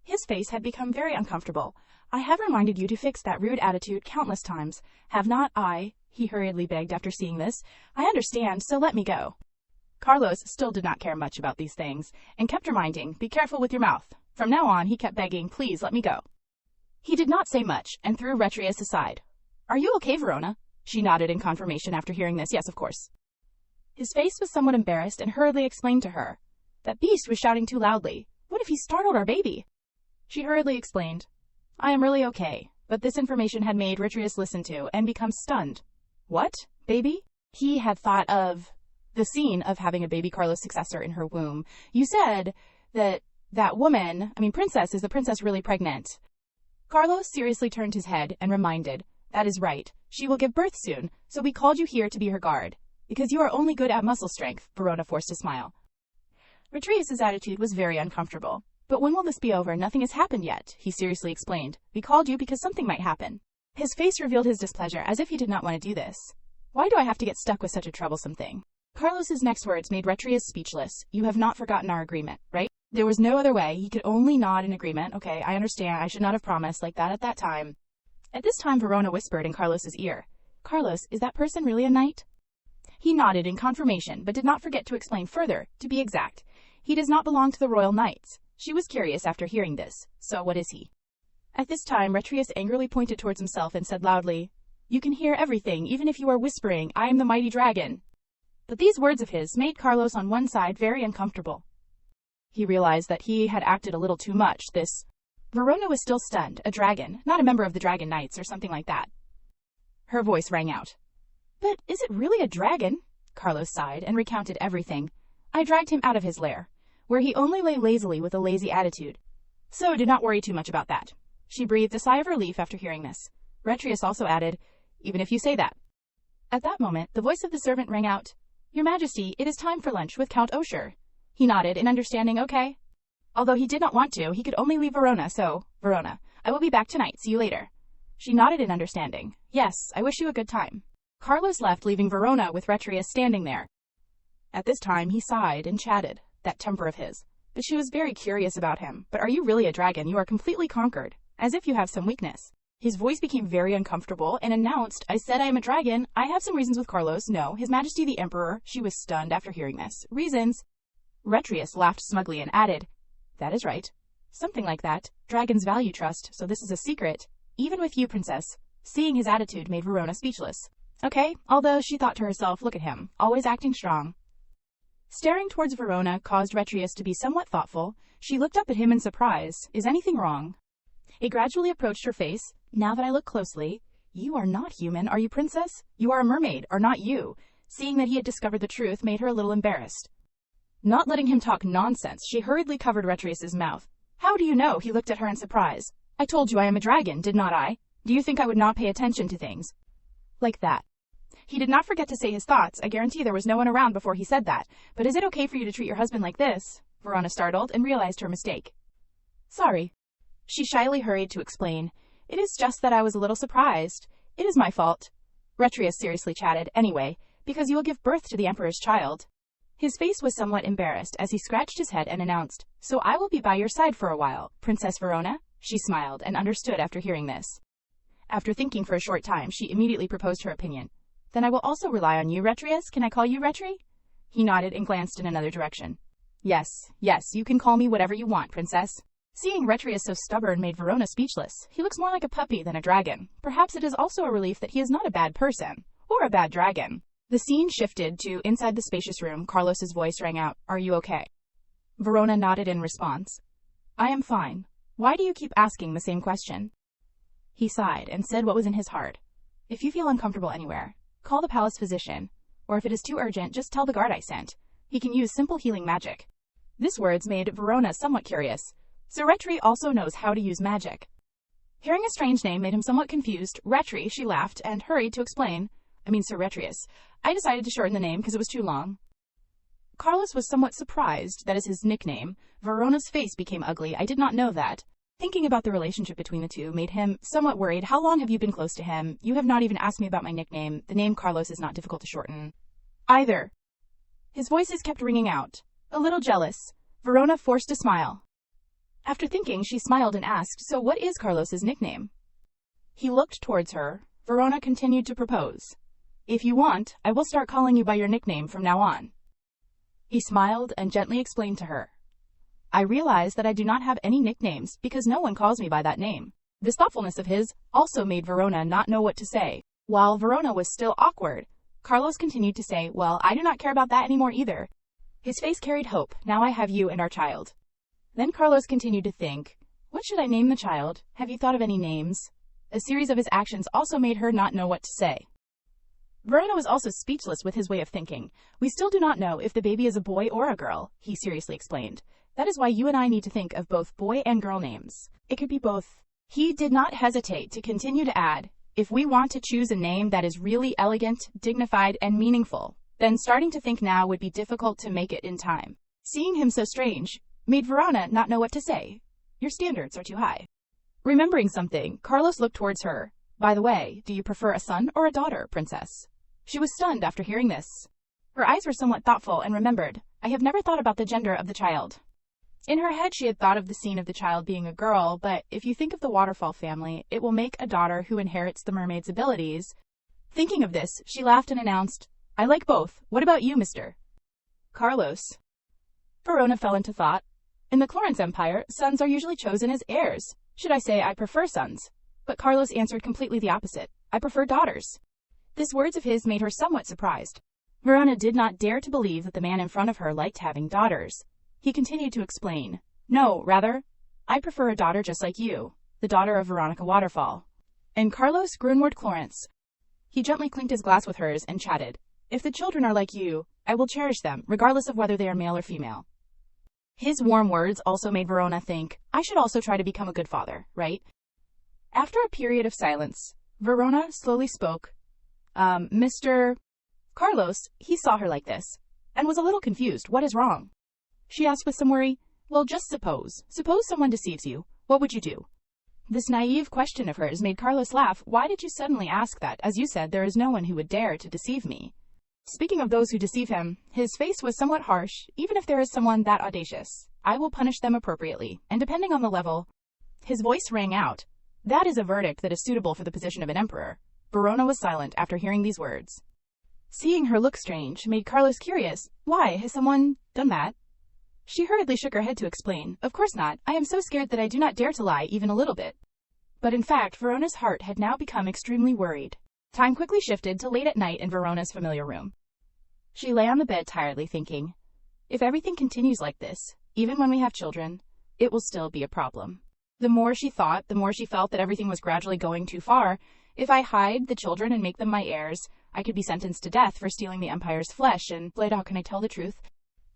His face had become very uncomfortable. I have reminded you to fix that rude attitude countless times. Have not I? He hurriedly begged after seeing this. I understand, so let me go. Carlos still did not care much about these things and kept reminding, be careful with your mouth. From now on, he kept begging, please let me go. He did not say much and threw Retrius aside. Are you okay, Verona? She nodded in confirmation after hearing this. Yes, of course. His face was somewhat embarrassed and hurriedly explained to her. That beast was shouting too loudly. What if he startled our baby? She hurriedly explained. I am really okay, but this information had made Retrius listen to and become stunned. What? Baby? He had thought of the scene of having a baby Carlos successor in her womb. You said that princess, is the princess really pregnant? Carlos seriously turned his head and reminded, that is right. She will give birth soon, so we called you here to be her guard. Because you are only good at muscle strength, Verona forced a smile. Retrius's attitude was very uncomfortable. But when will this be over? Nothing has happened yet, he seriously explained. We called you because something might happen. His face revealed his displeasure, as if he did not want to do this. Why do I have to get stuck with such a troublesome thing? Carlos's next words made Retrius speechless. You have not forgotten our agreement, right? There was no other way. He could only nod in agreement. Okay, I understand. I should not have promised like that at that time. At this time, Verona whispered in Carlos's ear. Carlos, is that person really a knight? He nodded in confirmation, but did not forget to explain further. To be exact, he does not belong to the royal knights. She was curious after hearing this. So what is he? At this time, Retrius angrily pointed towards himself and said loudly, You can hear everything, even if you are whispering, I am the mighty dragon. But these words of his made Carlos on one side very uncomfortable. He realized that he had acted a little too much. Verona was still stunned, a dragon, not a member of the Dragon Knights or something like that. Her voice rang out. But is it really a dragon? Carlos sighed and recounted everything. I dragged him out of his lair, where he only lay lazily with a lazy attitude. So did not worry too much about that. She breathed a sigh of relief after hearing this. Retrius also added, even if you say that. At that moment, the voice of the servant rang out. Your Majesty, it is time for lunch with Count Osher. He nodded in understanding, okay. Although he did not want to, he could only leave Verona, so, Verona, I will be back tonight, see you later. She nodded in understanding. Yes, I wish you a good time. Carlos left, leaving Verona with Retrius standing there. At this time, he sighed and chatted, that temper of his. But she was very curious about him. But are you really a dragon? You are completely conquered, as if you have some weakness. His voice became very uncomfortable and announced, I said I am a dragon. I have some reasons with Carlos. No, His Majesty the Emperor. She was stunned after hearing this. Reasons? Retrius laughed smugly and added, That is right. Something like that. Dragons value trust, so this is a secret. Even with you, princess. Seeing his attitude made Verona speechless. Okay, although she thought to herself, look at him, always acting strong. Staring towards Verona caused Retrius to be somewhat thoughtful. She looked up at him in surprise. Is anything wrong? It gradually approached her face. Now that I look closely, you are not human, are you, princess? You are a mermaid, are not you? Seeing that he had discovered the truth made her a little embarrassed. Not letting him talk nonsense, she hurriedly covered Retrius's mouth. How do you know? He looked at her in surprise. I told you I am a dragon, did not I? Do you think I would not pay attention to things like that? He did not forget to say his thoughts. I guarantee there was no one around before he said that. But is it okay for you to treat your husband like this? Verona startled and realized her mistake. Sorry. She shyly hurried to explain. It is just that I was a little surprised. It is my fault. Retrius seriously chatted. Anyway, because you will give birth to the Emperor's child. His face was somewhat embarrassed as he scratched his head and announced, So I will be by your side for a while, Princess Verona. She smiled and understood after hearing this. After thinking for a short time, she immediately proposed her opinion. Then I will also rely on you, Retrius. Can I call you Retri? He nodded and glanced in another direction. Yes, you can call me whatever you want, princess. Seeing Retrius so stubborn made Verona speechless. He looks more like a puppy than a dragon. Perhaps it is also a relief that he is not a bad person, or a bad dragon. The scene shifted to inside the spacious room. Carlos's voice rang out, Are you okay? Verona nodded in response. I am fine. Why do you keep asking the same question? He sighed and said what was in his heart. If you feel uncomfortable anywhere, call the palace physician, or if it is too urgent, just tell the guard I sent. He can use simple healing magic. This words made Verona somewhat curious. So Retri also knows how to use magic. Hearing a strange name made him somewhat confused. Retri, she laughed and hurried to explain. Sir Retrius. I decided to shorten the name because it was too long. Carlos was somewhat surprised. That is his nickname. Verona's face became ugly. I did not know that. Thinking about the relationship between the two made him somewhat worried. How long have you been close to him? You have not even asked me about my nickname. The name Carlos is not difficult to shorten. Either. His voices kept ringing out. A little jealous. Verona forced a smile. After thinking, she smiled and asked, So what is Carlos's nickname? He looked towards her. Verona continued to propose. If you want, I will start calling you by your nickname from now on. He smiled and gently explained to her. I realize that I do not have any nicknames because no one calls me by that name. This thoughtfulness of his also made Verona not know what to say. While Verona was still awkward, Carlos continued to say, Well, I do not care about that anymore either. His face carried hope. Now I have you and our child. Then Carlos continued to think, What should I name the child? Have you thought of any names? A series of his actions also made her not know what to say. Verona was also speechless with his way of thinking. We still do not know if the baby is a boy or a girl, he seriously explained. That is why you and I need to think of both boy and girl names. It could be both. He did not hesitate to continue to add, If we want to choose a name that is really elegant, dignified, and meaningful, then starting to think now would be difficult to make it in time. Seeing him so strange made Verona not know what to say. Your standards are too high. Remembering something, Carlos looked towards her. By the way, do you prefer a son or a daughter, princess? She was stunned after hearing this. Her eyes were somewhat thoughtful and remembered, I have never thought about the gender of the child. In her head she had thought of the scene of the child being a girl, but if you think of the waterfall family, it will make a daughter who inherits the mermaid's abilities. Thinking of this, she laughed and announced, I like both. What about you, Mr. Carlos? Verona fell into thought. In the Clarence Empire, sons are usually chosen as heirs. Should I say I prefer sons? But Carlos answered completely the opposite. I prefer daughters. These words of his made her somewhat surprised. Verona did not dare to believe that the man in front of her liked having daughters. He continued to explain. No, rather, I prefer a daughter just like you, the daughter of Veronica Waterfall. And Carlos Grunward Clarence. He gently clinked his glass with hers and chatted. If the children are like you, I will cherish them, regardless of whether they are male or female. His warm words also made Verona think, I should also try to become a good father, right? After a period of silence, Verona slowly spoke. Mr. Carlos, he saw her like this, and was a little confused. What is wrong? She asked with some worry. Well, just suppose someone deceives you. What would you do? This naive question of hers made Carlos laugh. Why did you suddenly ask that? As you said, there is no one who would dare to deceive me. Speaking of those who deceive him, his face was somewhat harsh. Even if there is someone that audacious, I will punish them appropriately, and depending on the level. His voice rang out. That is a verdict that is suitable for the position of an emperor. Verona was silent after hearing these words. Seeing her look strange made Carlos curious. Why, has someone done that? She hurriedly shook her head to explain. Of course not. I am so scared that I do not dare to lie even a little bit. But in fact, Verona's heart had now become extremely worried. Time quickly shifted to late at night in Verona's familiar room. She lay on the bed tiredly thinking, if everything continues like this, even when we have children, it will still be a problem. The more she thought, the more she felt that everything was gradually going too far. If I hide the children and make them my heirs, I could be sentenced to death for stealing the Empire's flesh, and how can I tell the truth?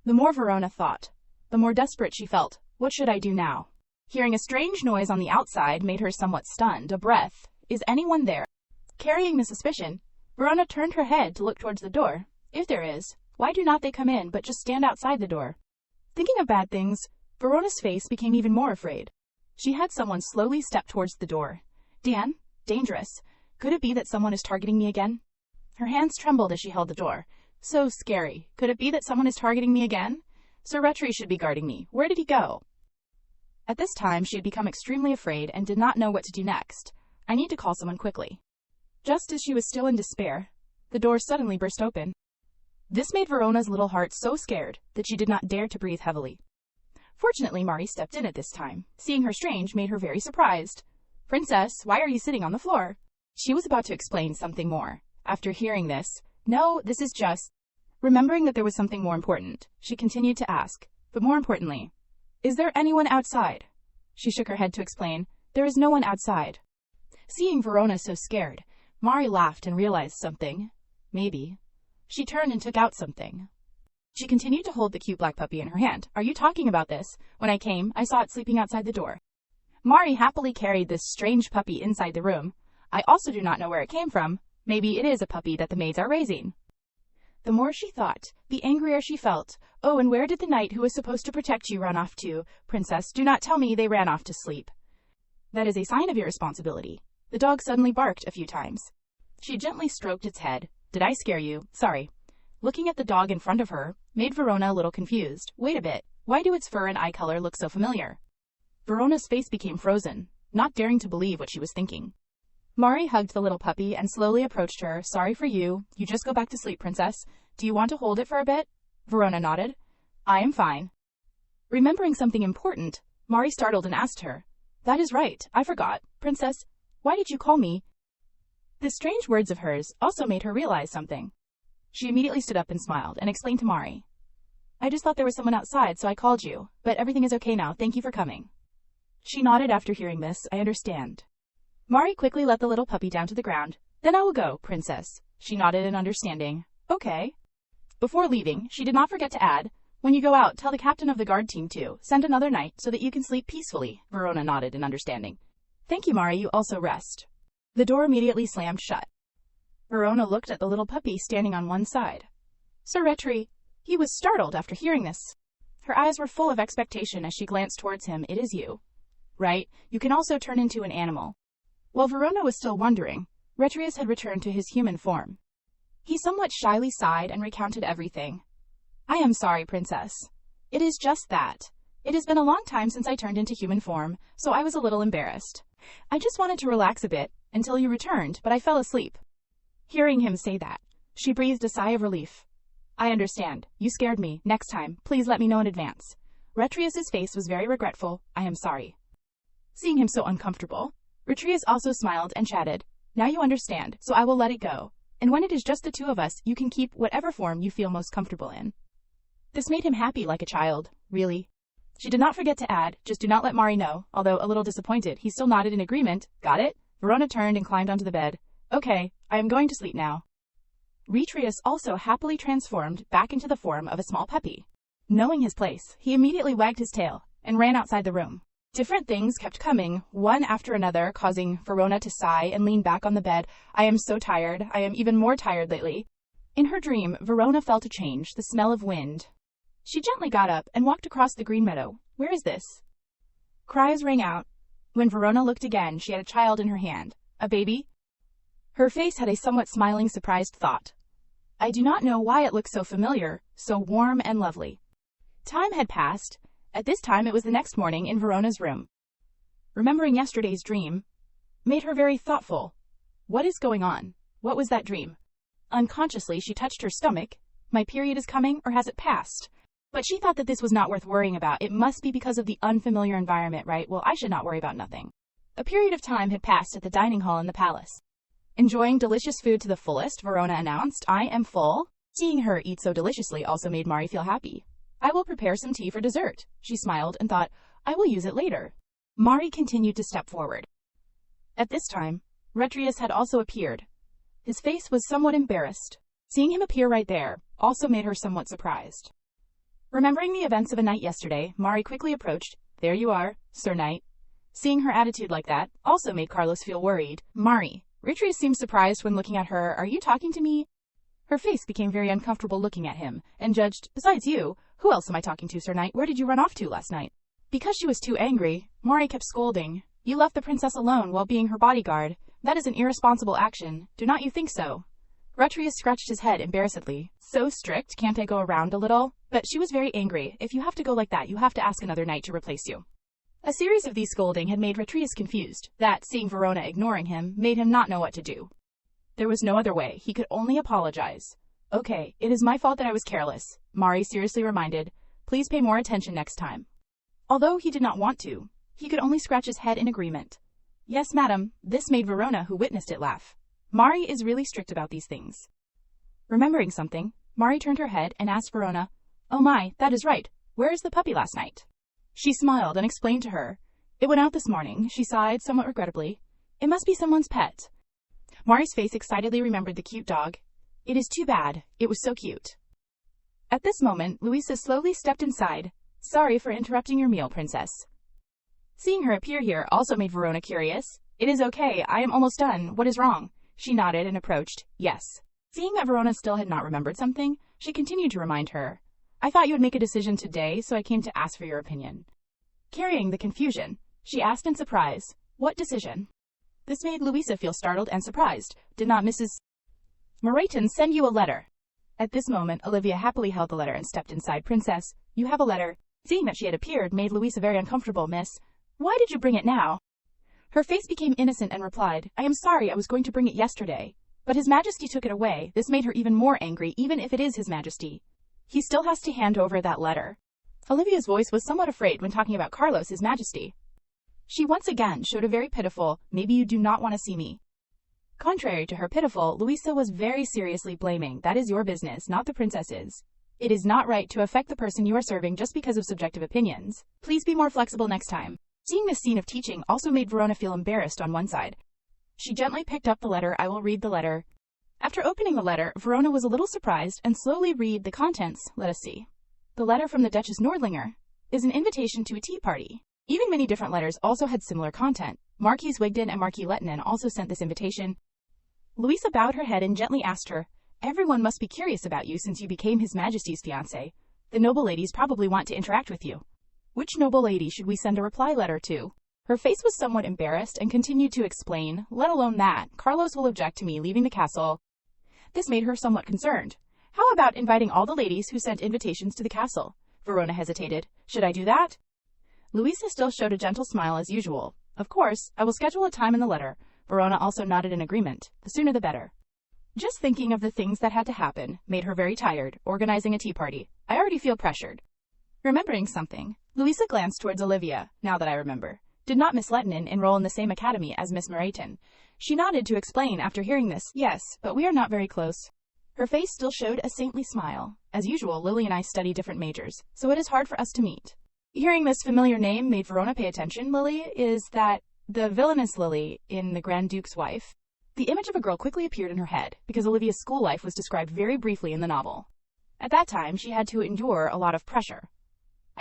The more Verona thought, the more desperate she felt. What should I do now? Hearing a strange noise on the outside made her somewhat stunned. A breath. Is anyone there? Carrying the suspicion, Verona turned her head to look towards the door. If there is, why do not they come in but just stand outside the door? Thinking of bad things, Verona's face became even more afraid. She had someone slowly step towards the door. Dan? Dangerous. Could it be that someone is targeting me again? Her hands trembled as she held the door. So scary. Could it be that someone is targeting me again? Sir Retri should be guarding me. Where did he go? At this time, she had become extremely afraid and did not know what to do next. I need to call someone quickly. Just as she was still in despair, the door suddenly burst open. This made Verona's little heart so scared that she did not dare to breathe heavily. Fortunately, Mari stepped in at this time. Seeing her strange made her very surprised. Princess, why are you sitting on the floor? She was about to explain something more. After hearing this, no, this is just... Remembering that there was something more important, she continued to ask, but more importantly, is there anyone outside? She shook her head to explain, there is no one outside. Seeing Verona so scared, Mari laughed and realized something. Maybe. She turned and took out something. She continued to hold the cute black puppy in her hand. Are you talking about this? When I came, I saw it sleeping outside the door. Mari happily carried this strange puppy inside the room. I also do not know where it came from. Maybe it is a puppy that the maids are raising. The more she thought, the angrier she felt. Oh, and where did the knight who was supposed to protect you run off to? Princess, do not tell me they ran off to sleep. That is a sign of irresponsibility. The dog suddenly barked a few times. She gently stroked its head. Did I scare you? Sorry. Looking at the dog in front of her made Verona a little confused. Wait a bit. Why do its fur and eye color look so familiar? Verona's face became frozen, not daring to believe what she was thinking. Mari hugged the little puppy and slowly approached her. Sorry for you. You just go back to sleep, Princess. Do you want to hold it for a bit? Verona nodded. I am fine. Remembering something important, Mari startled and asked her. That is right. I forgot. Princess, why did you call me? The strange words of hers also made her realize something. She immediately stood up and smiled and explained to Mari. I just thought there was someone outside, so I called you. But everything is okay now. Thank you for coming. She nodded after hearing this. I understand. Mari quickly let the little puppy down to the ground. Then I will go, Princess. She nodded in understanding. Okay. Before leaving, she did not forget to add, when you go out, tell the captain of the guard team to send another night so that you can sleep peacefully. Verona nodded in understanding. Thank you, Mari. You also rest. The door immediately slammed shut. Verona looked at the little puppy standing on one side. Sir Retri. He was startled after hearing this. Her eyes were full of expectation as she glanced towards him. It is you. Right? You can also turn into an animal. While Verona was still wondering, Retrius had returned to his human form. He somewhat shyly sighed and recounted everything. I am sorry, Princess. It is just that. It has been a long time since I turned into human form, so I was a little embarrassed. I just wanted to relax a bit until you returned, but I fell asleep. Hearing him say that, she breathed a sigh of relief. I understand. You scared me. Next time, please let me know in advance. Retrius's face was very regretful. I am sorry. Seeing him so uncomfortable, Retrius also smiled and chatted. Now you understand, so I will let it go. And when it is just the two of us, you can keep whatever form you feel most comfortable in. This made him happy like a child. Really? She did not forget to add, just do not let Mari know. Although a little disappointed, he still nodded in agreement. Got it? Verona turned and climbed onto the bed. Okay, I am going to sleep now. Retrius also happily transformed back into the form of a small puppy. Knowing his place, he immediately wagged his tail and ran outside the room. Different things kept coming, one after another, causing Verona to sigh and lean back on the bed. I am so tired. I am even more tired lately. In her dream, Verona felt a change, the smell of wind. She gently got up and walked across the green meadow. Where is this? Cries rang out. When Verona looked again, she had a child in her hand. A baby? Her face had a somewhat smiling, surprised thought. I do not know why it looked so familiar, so warm and lovely. Time had passed. At this time it was the next morning in Verona's room. Remembering yesterday's dream made her very thoughtful. What is going on? What was that dream? Unconsciously, she touched her stomach. My period is coming, or has it passed? But she thought that this was not worth worrying about. It must be because of the unfamiliar environment, right? Well, I should not worry about nothing. A period of time had passed at the dining hall in the palace. Enjoying delicious food to the fullest, Verona announced, I am full. Seeing her eat so deliciously also made Mari feel happy. I will prepare some tea for dessert. She smiled and thought, I will use it later. Mari continued to step forward. At this time, Retrius had also appeared. His face was somewhat embarrassed. Seeing him appear right there also made her somewhat surprised. Remembering the events of a night yesterday, Mari quickly approached. There you are, Sir Knight. Seeing her attitude like that also made Carlos feel worried. Mari, Retrius seemed surprised when looking at her. Are you talking to me? Her face became very uncomfortable looking at him, and judged, besides you, who else am I talking to, Sir Knight? Where did you run off to last night? Because she was too angry, Mari kept scolding. You left the princess alone while being her bodyguard. That is an irresponsible action. Do not you think so? Retrius scratched his head embarrassedly. So strict, can't I go around a little? But she was very angry. If you have to go like that, you have to ask another knight to replace you. A series of these scolding had made Retrius confused. That, seeing Verona ignoring him, made him not know what to do. There was no other way. He could only apologize. Okay, it is my fault that I was careless, Mari seriously reminded. Please pay more attention next time. Although he did not want to, he could only scratch his head in agreement. Yes, madam. This made Verona, who witnessed it, laugh. Mari is really strict about these things. Remembering something, Mari turned her head and asked Verona, Oh my, that is right. Where is the puppy last night? She smiled and explained to her. It went out this morning, she sighed somewhat regrettably. It must be someone's pet. Mari's face excitedly remembered the cute dog. It is too bad. It was so cute. At this moment, Luisa slowly stepped inside. Sorry for interrupting your meal, princess. Seeing her appear here also made Verona curious. It is okay, I am almost done. What is wrong? She nodded and approached. Yes. Seeing that Verona still had not remembered something, she continued to remind her. I thought you would make a decision today, so I came to ask for your opinion. Carrying the confusion, she asked in surprise, What decision? This made Luisa feel startled and surprised. Did not Mrs. Mermaid send you a letter? At this moment, Olivia happily held the letter and stepped inside. Princess, you have a letter. Seeing that she had appeared made Luisa very uncomfortable. Miss, why did you bring it now? Her face became innocent and replied, I am sorry, I was going to bring it yesterday. But His Majesty took it away. This made her even more angry, even if it is His Majesty. He still has to hand over that letter. Olivia's voice was somewhat afraid when talking about Carlos, His Majesty. She once again showed a very pitiful, maybe you do not want to see me. Contrary to her pitiful, Luisa was very seriously blaming, that is your business, not the princess's. It is not right to affect the person you are serving just because of subjective opinions. Please be more flexible next time. Seeing this scene of teaching also made Verona feel embarrassed on one side. She gently picked up the letter. I will read the letter. After opening the letter, Verona was a little surprised and slowly read the contents. Let us see. The letter from the Duchess Nordlinger is an invitation to a tea party. Even many different letters also had similar content. Marquise Wigden and Marquis Lettinen also sent this invitation. Luisa bowed her head and gently asked her, Everyone must be curious about you since you became His Majesty's fiancé. The noble ladies probably want to interact with you. Which noble lady should we send a reply letter to? Her face was somewhat embarrassed and continued to explain, let alone that, Carlos will object to me leaving the castle. This made her somewhat concerned. How about inviting all the ladies who sent invitations to the castle? Verona hesitated. Should I do that? Luisa still showed a gentle smile as usual. Of course, I will schedule a time in the letter. Verona also nodded in agreement. The sooner the better. Just thinking of the things that had to happen made her very tired, organizing a tea party. I already feel pressured. Remembering something, Luisa glanced towards Olivia. Now that I remember. Did not Miss Lettinen enroll in the same academy as Miss Mermaid? She nodded to explain after hearing this. Yes, but we are not very close. Her face still showed a saintly smile. As usual, Lily and I study different majors, so it is hard for us to meet. Hearing this familiar name made Verona pay attention. Lily, is that the villainous Lily in The Grand Duke's Wife? The image of a girl quickly appeared in her head, because Olivia's school life was described very briefly in the novel. At that time, she had to endure a lot of pressure.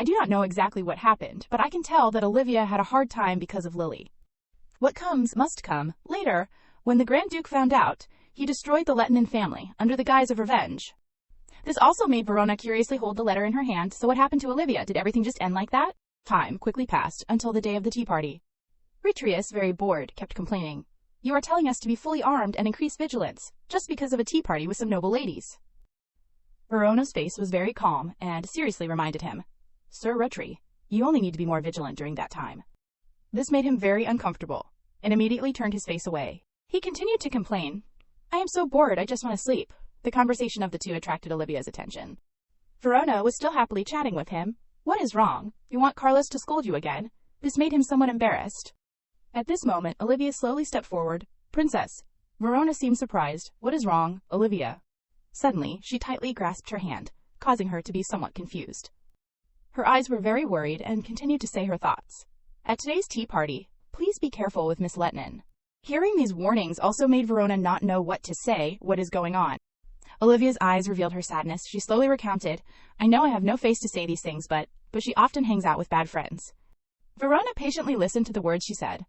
I do not know exactly what happened, but I can tell that Olivia had a hard time because of Lily. What comes must come. Later, when the Grand Duke found out, he destroyed the Lettinen family under the guise of revenge. This also made Verona curiously hold the letter in her hand. So what happened to Olivia? Did everything just end like that? Time quickly passed until the day of the tea party. Retrius, very bored, kept complaining. You are telling us to be fully armed and increase vigilance, just because of a tea party with some noble ladies. Verona's face was very calm and seriously reminded him, Sir Retri, you only need to be more vigilant during that time. This made him very uncomfortable, and immediately turned his face away. He continued to complain. I am so bored, I just want to sleep. The conversation of the two attracted Olivia's attention. Verona was still happily chatting with him. What is wrong? You want Carlos to scold you again? This made him somewhat embarrassed. At this moment, Olivia slowly stepped forward. Princess. Verona seemed surprised. What is wrong, Olivia? Suddenly, she tightly grasped her hand, causing her to be somewhat confused. Her eyes were very worried and continued to say her thoughts. At today's tea party, please be careful with Miss Letnin. Hearing these warnings also made Verona not know what to say. What is going on? Olivia's eyes revealed her sadness. She slowly recounted, I know I have no face to say these things, but she often hangs out with bad friends. Verona patiently listened to the words she said.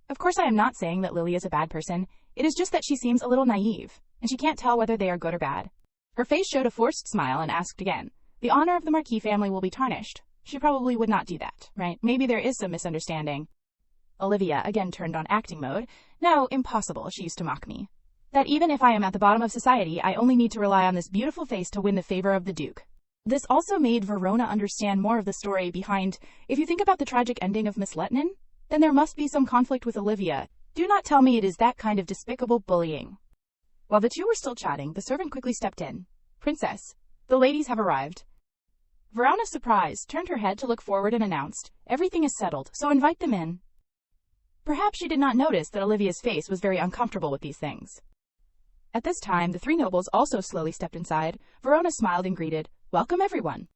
Of course I am not saying that Lily is a bad person. It is just that she seems a little naive, and she can't tell whether they are good or bad. Her face showed a forced smile and asked again. The honor of the Marquis family will be tarnished. She probably would not do that, right? Maybe there is some misunderstanding. Olivia again turned on acting mode. No, impossible, she used to mock me. That even if I am at the bottom of society, I only need to rely on this beautiful face to win the favor of the Duke. This also made Verona understand more of the story behind. If you think about the tragic ending of Miss Letnin, then there must be some conflict with Olivia. Do not tell me it is that kind of despicable bullying. While the two were still chatting, the servant quickly stepped in. Princess, the ladies have arrived. Verona, surprised, turned her head to look forward and announced, everything is settled, so invite them in. Perhaps she did not notice that Olivia's face was very uncomfortable with these things. At this time, the three nobles also slowly stepped inside. Verona smiled and greeted, welcome everyone.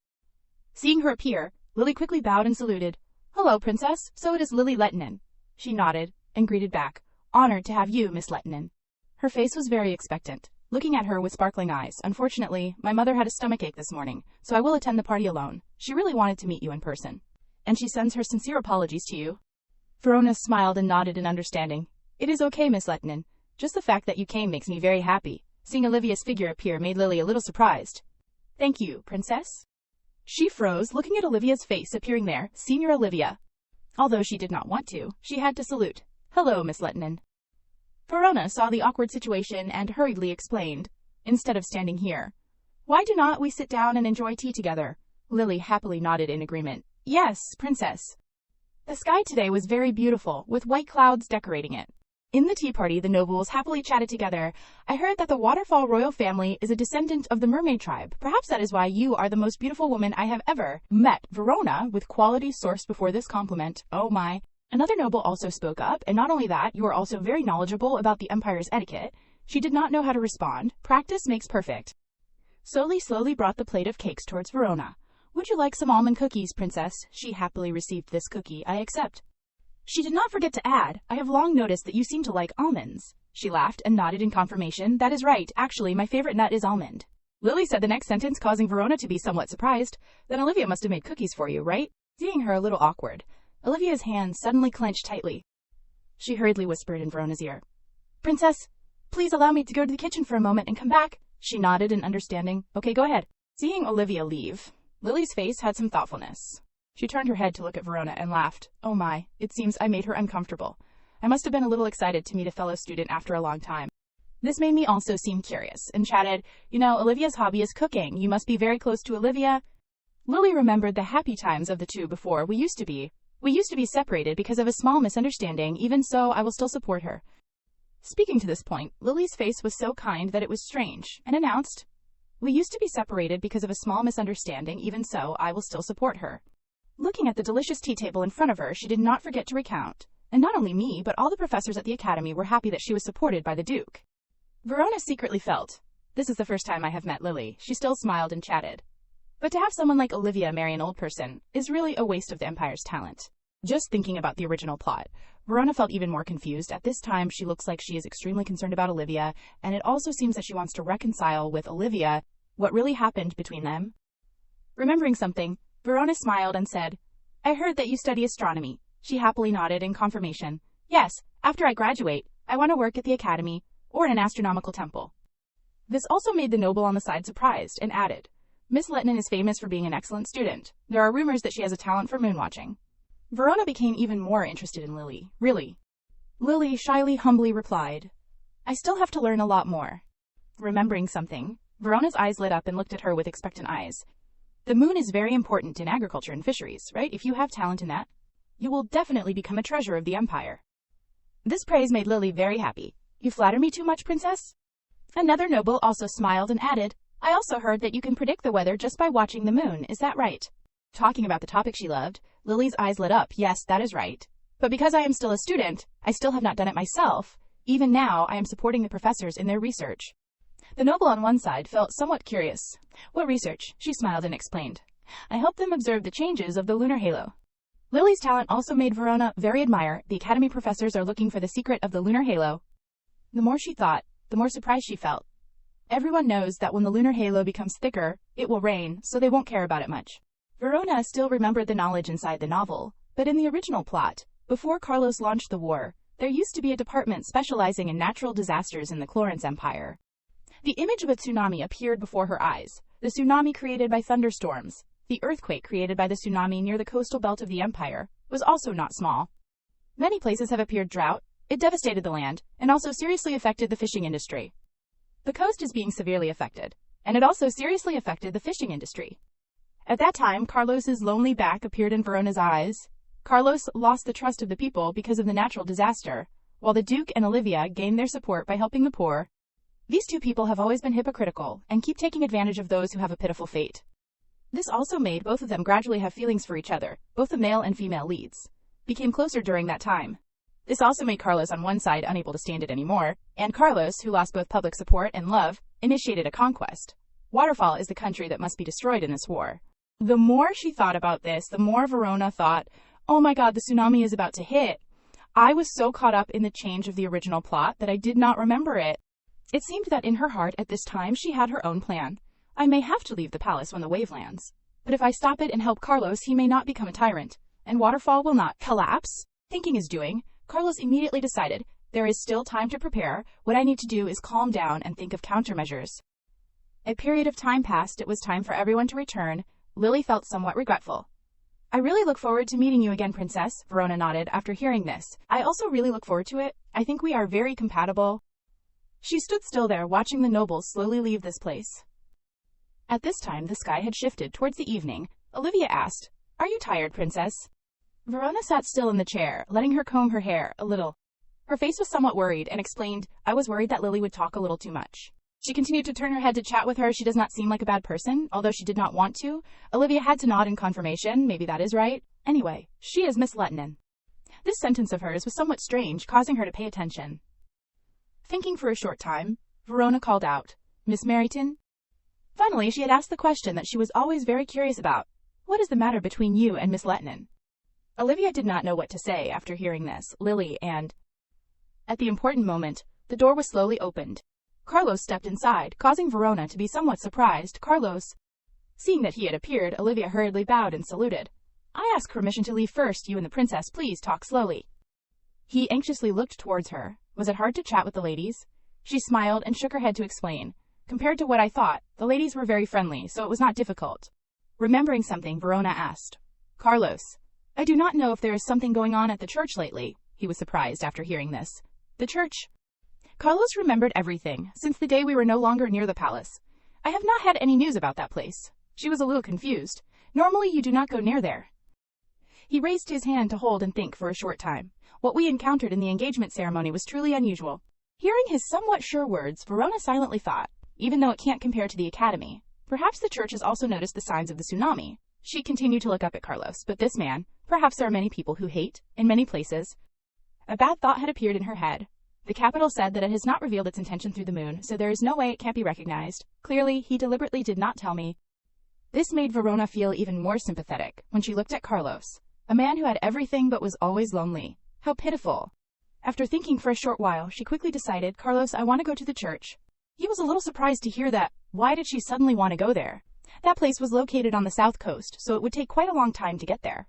Seeing her appear, Lily quickly bowed and saluted. Hello, Princess, so it is Lily Letnin. She nodded and greeted back. Honored to have you, Miss Letnin. Her face was very expectant, looking at her with sparkling eyes. Unfortunately, my mother had a stomachache this morning, so I will attend the party alone. She really wanted to meet you in person. And she sends her sincere apologies to you. Verona smiled and nodded in understanding. It is okay, Miss Letnin. Just the fact that you came makes me very happy. Seeing Olivia's figure appear made Lily a little surprised. Thank you, Princess. She froze, looking at Olivia's face appearing there. Senior Olivia. Although she did not want to, she had to salute. Hello, Miss Letnin. Verona saw the awkward situation and hurriedly explained, instead of standing here. Why do not we sit down and enjoy tea together? Lily happily nodded in agreement. Yes, Princess. The sky today was very beautiful, with white clouds decorating it. In the tea party, the nobles happily chatted together. I heard that the Waterfall royal family is a descendant of the Mermaid tribe. Perhaps that is why you are the most beautiful woman I have ever met. Verona, with quality sourced before this compliment. Oh my. Another noble also spoke up, and not only that, you are also very knowledgeable about the Empire's etiquette. She did not know how to respond. Practice makes perfect. Slowly brought the plate of cakes towards Verona. Would you like some almond cookies, Princess? She happily received this cookie. I accept. She did not forget to add, I have long noticed that you seem to like almonds. She laughed and nodded in confirmation. That is right. Actually, my favorite nut is almond. Lily said the next sentence, causing Verona to be somewhat surprised. Then Olivia must have made cookies for you, right? Seeing her a little awkward, Olivia's hands suddenly clenched tightly. She hurriedly whispered in Verona's ear. Princess, please allow me to go to the kitchen for a moment and come back. She nodded in understanding. Okay, go ahead. Seeing Olivia leave, Lily's face had some thoughtfulness. She turned her head to look at Verona and laughed. Oh my, it seems I made her uncomfortable. I must have been a little excited to meet a fellow student after a long time. This made me also seem curious, and chatted, you know, Olivia's hobby is cooking. You must be very close to Olivia. Lily remembered the happy times of the two before. We used to be separated because of a small misunderstanding. Even so, I will still support her. Speaking to this point, Lily's face was so kind that it was strange, and announced, we used to be separated because of a small misunderstanding. Even so, I will still support her. Looking at the delicious tea table in front of her, she did not forget to recount. And not only me, but all the professors at the academy were happy that she was supported by the Duke. Verona secretly felt, this is the first time I have met Lily. She still smiled and chatted. But to have someone like Olivia marry an old person is really a waste of the Empire's talent. Just thinking about the original plot, Verona felt even more confused. At this time, she looks like she is extremely concerned about Olivia, and it also seems that she wants to reconcile with Olivia what really happened between them. Remembering something, Verona smiled and said, I heard that you study astronomy. She happily nodded in confirmation. Yes, after I graduate, I want to work at the academy or in an astronomical temple. This also made the noble on the side surprised and added, Miss Letnin is famous for being an excellent student. There are rumors that she has a talent for moonwatching. Verona became even more interested in Lily. Really? Lily shyly, humbly replied, I still have to learn a lot more. Remembering something, Verona's eyes lit up and looked at her with expectant eyes. The moon is very important in agriculture and fisheries, right? If you have talent in that, you will definitely become a treasure of the Empire. This praise made Lily very happy. You flatter me too much, Princess? Another noble also smiled and added, I also heard that you can predict the weather just by watching the moon. Is that right? Talking about the topic she loved, Lily's eyes lit up. Yes, that is right. But because I am still a student, I still have not done it myself. Even now, I am supporting the professors in their research. The noble on one side felt somewhat curious. What research? She smiled and explained. I help them observe the changes of the lunar halo. Lily's talent also made Verona very admire. The academy professors are looking for the secret of the lunar halo. The more she thought, the more surprised she felt. Everyone knows that when the lunar halo becomes thicker, it will rain, so they won't care about it much. Verona still remembered the knowledge inside the novel, but in the original plot, before Carlos launched the war, there used to be a department specializing in natural disasters in the Florence Empire. The image of a tsunami appeared before her eyes, the tsunami created by thunderstorms. The earthquake created by the tsunami near the coastal belt of the empire was also not small. Many places have appeared drought. It devastated the land, and also seriously affected the fishing industry. The coast is being severely affected, and it also seriously affected the fishing industry. At that time, Carlos's lonely back appeared in Verona's eyes. Carlos lost the trust of the people because of the natural disaster, while the Duke and Olivia gained their support by helping the poor. These two people have always been hypocritical and keep taking advantage of those who have a pitiful fate. This also made both of them gradually have feelings for each other. Both the male and female leads became closer during that time. This also made Carlos on one side unable to stand it anymore, and Carlos, who lost both public support and love, initiated a conquest. Waterfall is the country that must be destroyed in this war. The more she thought about this, the more Verona thought, oh my god, the tsunami is about to hit. I was so caught up in the change of the original plot that I did not remember it. It seemed that in her heart at this time she had her own plan. I may have to leave the palace when the wave lands, but if I stop it and help Carlos, he may not become a tyrant, and Waterfall will not collapse. Thinking is doing, Carlos immediately decided, there is still time to prepare. What I need to do is calm down and think of countermeasures. A period of time passed. It was time for everyone to return. Lily felt somewhat regretful. I really look forward to meeting you again, Princess, Verona nodded after hearing this. I also really look forward to it. I think we are very compatible. She stood still there, watching the nobles slowly leave this place. At this time, the sky had shifted towards the evening. Olivia asked, are you tired, Princess? Verona sat still in the chair, letting her comb her hair a little. Her face was somewhat worried and explained, I was worried that Lily would talk a little too much. She continued to turn her head to chat with her. She does not seem like a bad person, although she did not want to. Olivia had to nod in confirmation. Maybe that is right. Anyway, she is Miss Lettinen. This sentence of hers was somewhat strange, causing her to pay attention. Thinking for a short time, Verona called out, Miss Merriton? Finally, she had asked the question that she was always very curious about. What is the matter between you and Miss Lettinen? Olivia did not know what to say after hearing this. Lily and... At the important moment, the door was slowly opened. Carlos stepped inside, causing Verona to be somewhat surprised. Carlos. Seeing that he had appeared, Olivia hurriedly bowed and saluted. I ask permission to leave first. You and the princess, please talk slowly. He anxiously looked towards her. Was it hard to chat with the ladies? She smiled and shook her head to explain. Compared to what I thought, the ladies were very friendly, so it was not difficult. Remembering something, Verona asked. Carlos. I do not know if there is something going on at the church lately. He was surprised after hearing this. The church? Carlos remembered everything, since the day we were no longer near the palace. I have not had any news about that place. She was a little confused. Normally you do not go near there. He raised his hand to hold and think for a short time. What we encountered in the engagement ceremony was truly unusual. Hearing his somewhat sure words, Verona silently thought, even though it can't compare to the academy, perhaps the church has also noticed the signs of the tsunami. She continued to look up at Carlos, but this man, perhaps there are many people who hate, in many places. A bad thought had appeared in her head. The capital said that it has not revealed its intention through the moon, so there is no way it can't be recognized. Clearly, he deliberately did not tell me. This made Verona feel even more sympathetic when she looked at Carlos, a man who had everything but was always lonely. How pitiful. After thinking for a short while, she quickly decided, Carlos, I want to go to the church. He was a little surprised to hear that. Why did she suddenly want to go there? That place was located on the south coast, so it would take quite a long time to get there.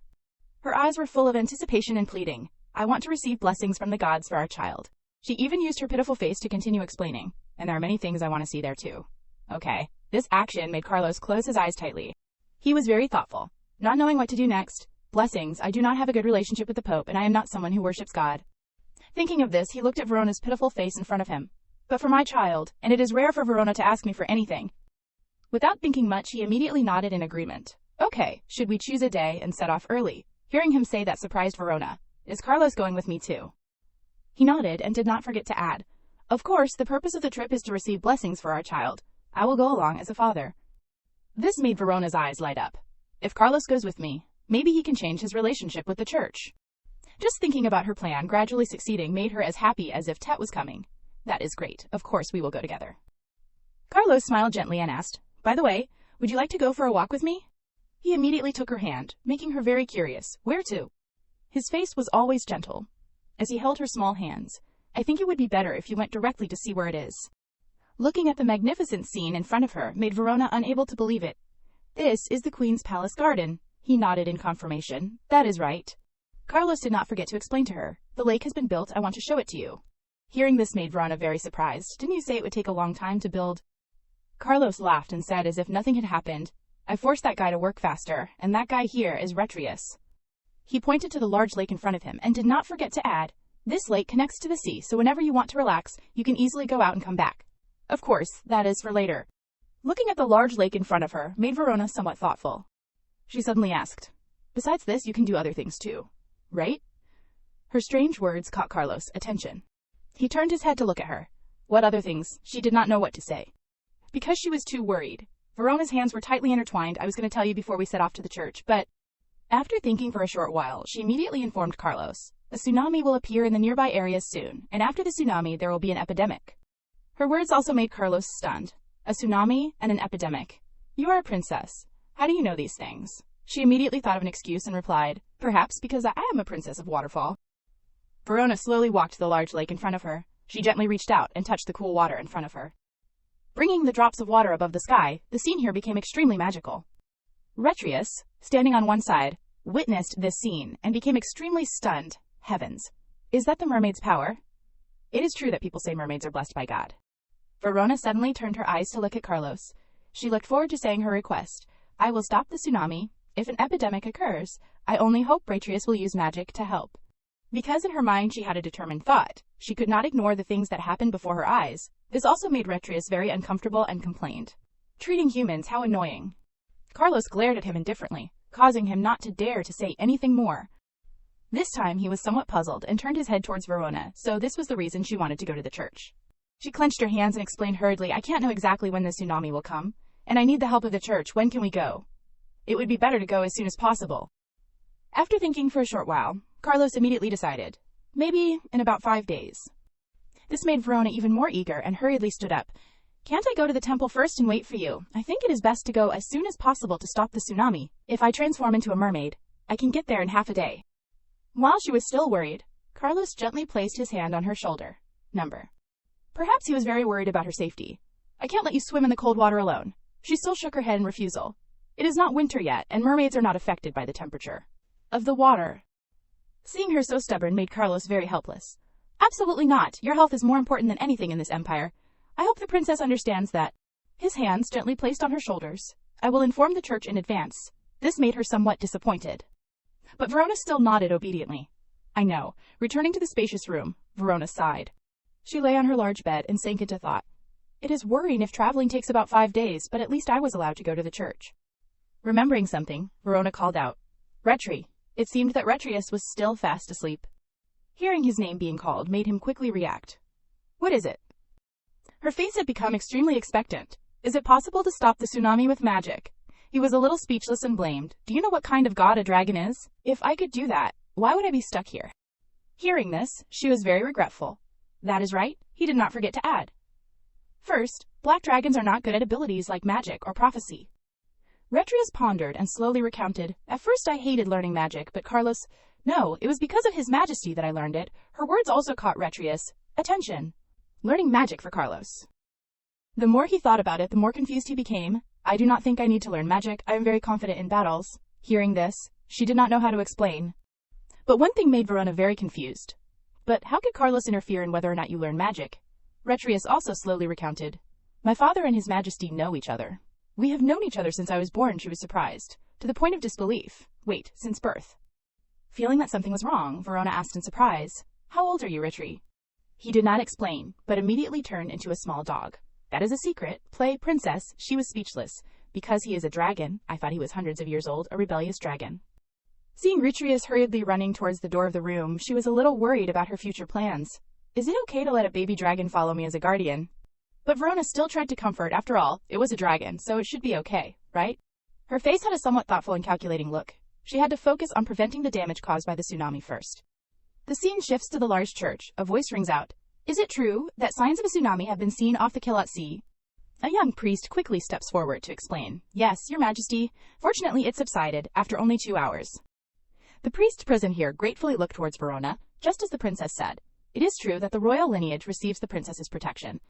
Her eyes were full of anticipation and pleading. I want to receive blessings from the gods for our child. She even used her pitiful face to continue explaining, and there are many things I want to see there too. Okay. This action made Carlos close his eyes tightly. He was very thoughtful, not knowing what to do next. Blessings, I do not have a good relationship with the Pope, and I am not someone who worships God. Thinking of this, he looked at Verona's pitiful face in front of him. But for my child, and it is rare for Verona to ask me for anything. Without thinking much, he immediately nodded in agreement. Okay, should we choose a day and set off early? Hearing him say that surprised Verona. Is Carlos going with me too? He nodded and did not forget to add, of course, the purpose of the trip is to receive blessings for our child. I will go along as a father. This made Verona's eyes light up. If Carlos goes with me, maybe he can change his relationship with the church. Just thinking about her plan gradually succeeding made her as happy as if Tet was coming. That is great. Of course we will go together. Carlos smiled gently and asked, by the way, would you like to go for a walk with me? He immediately took her hand, making her very curious. Where to? His face was always gentle. As he held her small hands, I think it would be better if you went directly to see where it is. Looking at the magnificent scene in front of her made Verona unable to believe it. This is the Queen's Palace garden. He nodded in confirmation. That is right. Carlos did not forget to explain to her. The lake has been built. I want to show it to you. Hearing this made Verona very surprised. Didn't you say it would take a long time to build? Carlos laughed and said as if nothing had happened. I forced that guy to work faster, and that guy here is Retrius. He pointed to the large lake in front of him and did not forget to add, this lake connects to the sea, so whenever you want to relax, you can easily go out and come back. Of course, that is for later. Looking at the large lake in front of her made Verona somewhat thoughtful. She suddenly asked, besides this, you can do other things too, right? Her strange words caught Carlos' attention. He turned his head to look at her. What other things? She did not know what to say. Because she was too worried. Verona's hands were tightly intertwined. I was going to tell you before we set off to the church, but after thinking for a short while, she immediately informed Carlos. A tsunami will appear in the nearby areas soon, and after the tsunami there will be an epidemic. Her words also made Carlos stunned. A tsunami and an epidemic. You are a princess. How do you know these things? She immediately thought of an excuse and replied, perhaps because I am a princess of waterfall. Verona slowly walked to the large lake in front of her. She gently reached out and touched the cool water in front of her. Bringing the drops of water above the sky, the scene here became extremely magical. Retrius, standing on one side, witnessed this scene and became extremely stunned. Heavens! Is that the mermaid's power? It is true that people say mermaids are blessed by God. Verona suddenly turned her eyes to look at Carlos. She looked forward to saying her request. I will stop the tsunami. If an epidemic occurs, I only hope Retrius will use magic to help. Because in her mind she had a determined thought, she could not ignore the things that happened before her eyes. This also made Retrius very uncomfortable and complained. Treating humans, how annoying. Carlos glared at him indifferently, causing him not to dare to say anything more. This time he was somewhat puzzled and turned his head towards Verona, so this was the reason she wanted to go to the church. She clenched her hands and explained hurriedly, I can't know exactly when the tsunami will come, and I need the help of the church. When can we go? It would be better to go as soon as possible. After thinking for a short while, Carlos immediately decided, maybe in about 5 days. This made Verona even more eager and hurriedly stood up. Can't I go to the temple first and wait for you? I think it is best to go as soon as possible to stop the tsunami. If I transform into a mermaid, I can get there in half a day. While she was still worried, Carlos gently placed his hand on her shoulder. Perhaps he was very worried about her safety. I can't let you swim in the cold water alone. She still shook her head in refusal. It is not winter yet, and mermaids are not affected by the temperature of the water. Seeing her so stubborn made Carlos very helpless. Absolutely not. Your health is more important than anything in this empire. I hope the princess understands that. His hands gently placed on her shoulders. I will inform the church in advance. This made her somewhat disappointed. But Verona still nodded obediently. I know. Returning to the spacious room, Verona sighed. She lay on her large bed and sank into thought. It is worrying if traveling takes about 5 days, but at least I was allowed to go to the church. Remembering something, Verona called out, Retri. It seemed that Retrius was still fast asleep. Hearing his name being called made him quickly react. What is it? Her face had become extremely expectant. Is it possible to stop the tsunami with magic? He was a little speechless and blamed. Do you know what kind of god a dragon is? If I could do that, why would I be stuck here? Hearing this, she was very regretful. That is right, he did not forget to add. First, black dragons are not good at abilities like magic or prophecy. Retrius pondered and slowly recounted. At first I hated learning magic, but Carlos... No, it was because of His Majesty that I learned it. Her words also caught Retrius' attention. Learning magic for Carlos. The more he thought about it, the more confused he became. I do not think I need to learn magic. I am very confident in battles. Hearing this, she did not know how to explain. But one thing made Verona very confused. But how could Carlos interfere in whether or not you learn magic? Retrius also slowly recounted. My father and His Majesty know each other. We have known each other since I was born. She was surprised, to the point of disbelief. Wait, since birth. Feeling that something was wrong, Verona asked in surprise, How old are you, Retri? He did not explain, but immediately turned into a small dog. That is a secret. Play princess. She was speechless. Because he is a dragon, I thought he was hundreds of years old, a rebellious dragon. Seeing Retrius hurriedly running towards the door of the room, she was a little worried about her future plans. Is it okay to let a baby dragon follow me as a guardian? But Verona still tried to comfort. After all, it was a dragon, so it should be okay, right? Her face had a somewhat thoughtful and calculating look. She had to focus on preventing the damage caused by the tsunami first. The scene shifts to the large church. A voice rings out. Is it true that signs of a tsunami have been seen off the Kilat Sea? A young priest quickly steps forward to explain. Yes, Your Majesty. Fortunately, it subsided after only 2 hours. The priest present here gratefully looked towards Verona, just as the princess said. It is true that the royal lineage receives the princess's protection.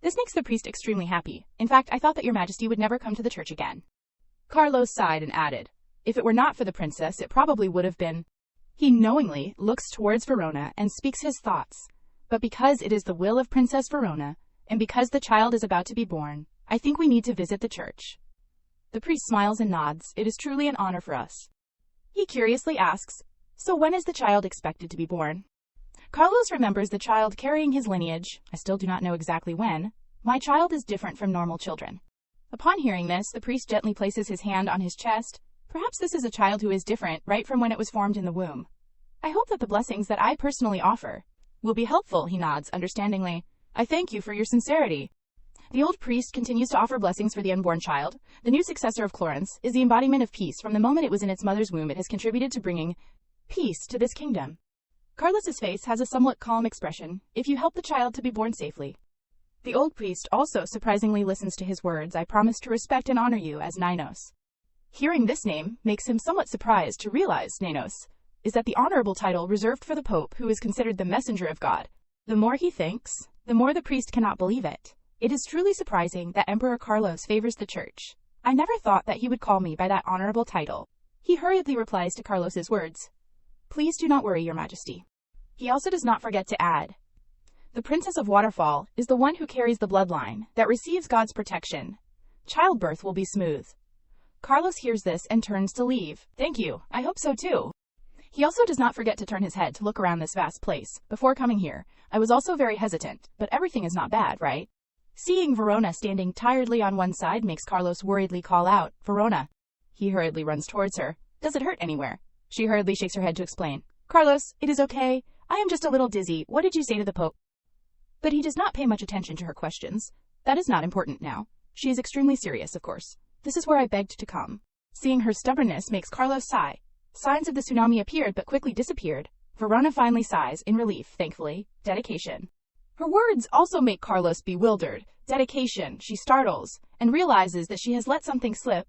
This makes the priest extremely happy. In fact, I thought that Your Majesty would never come to the church again. Carlos sighed and added, if it were not for the princess, it probably would have been. He knowingly looks towards Verona and speaks his thoughts. But because it is the will of Princess Verona, and because the child is about to be born, I think we need to visit the church. The priest smiles and nods. It is truly an honor for us. He curiously asks, so when is the child expected to be born? Carlos remembers the child carrying his lineage. I still do not know exactly when. My child is different from normal children. Upon hearing this, the priest gently places his hand on his chest. Perhaps this is a child who is different right from when it was formed in the womb. I hope that the blessings that I personally offer will be helpful, he nods understandingly. I thank you for your sincerity. The old priest continues to offer blessings for the unborn child. The new successor of Florence is the embodiment of peace. From the moment it was in its mother's womb, it has contributed to bringing peace to this kingdom. Carlos's face has a somewhat calm expression. If you help the child to be born safely. The old priest also surprisingly listens to his words. I promise to respect and honor you as Ninos. Hearing this name makes him somewhat surprised to realize Ninos is that the honorable title reserved for the Pope, who is considered the messenger of God. The more he thinks, the more the priest cannot believe it. It is truly surprising that Emperor Carlos favors the church. I never thought that he would call me by that honorable title. He hurriedly replies to Carlos's words. Please do not worry, Your Majesty. He also does not forget to add, the Princess of Waterfall is the one who carries the bloodline that receives God's protection. Childbirth will be smooth. Carlos hears this and turns to leave. Thank you, I hope so too. He also does not forget to turn his head to look around this vast place. Before coming here, I was also very hesitant, but everything is not bad, right? Seeing Verona standing tiredly on one side makes Carlos worriedly call out, Verona. He hurriedly runs towards her. Does it hurt anywhere? She hurriedly shakes her head to explain. Carlos, it is okay. I am just a little dizzy. What did you say to the Pope? But he does not pay much attention to her questions. That is not important now. She is extremely serious, of course. This is where I begged to come. Seeing her stubbornness makes Carlos sigh. Signs of the tsunami appeared but quickly disappeared. Verona finally sighs in relief, thankfully. Dedication. Her words also make Carlos bewildered. Dedication, she startles, and realizes that she has let something slip.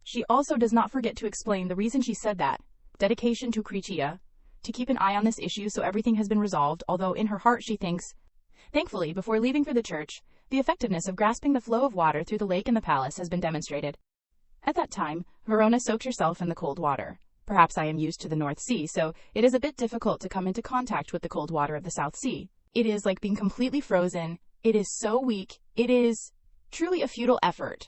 She also does not forget to explain the reason she said that. Dedication to Cretia. To keep an eye on this issue so everything has been resolved, although in her heart she thinks. Thankfully, before leaving for the church, the effectiveness of grasping the flow of water through the lake and the palace has been demonstrated. At that time, Verona soaked herself in the cold water. Perhaps I am used to the North Sea, so it is a bit difficult to come into contact with the cold water of the South Sea. It is like being completely frozen. It is so weak. It is truly a futile effort.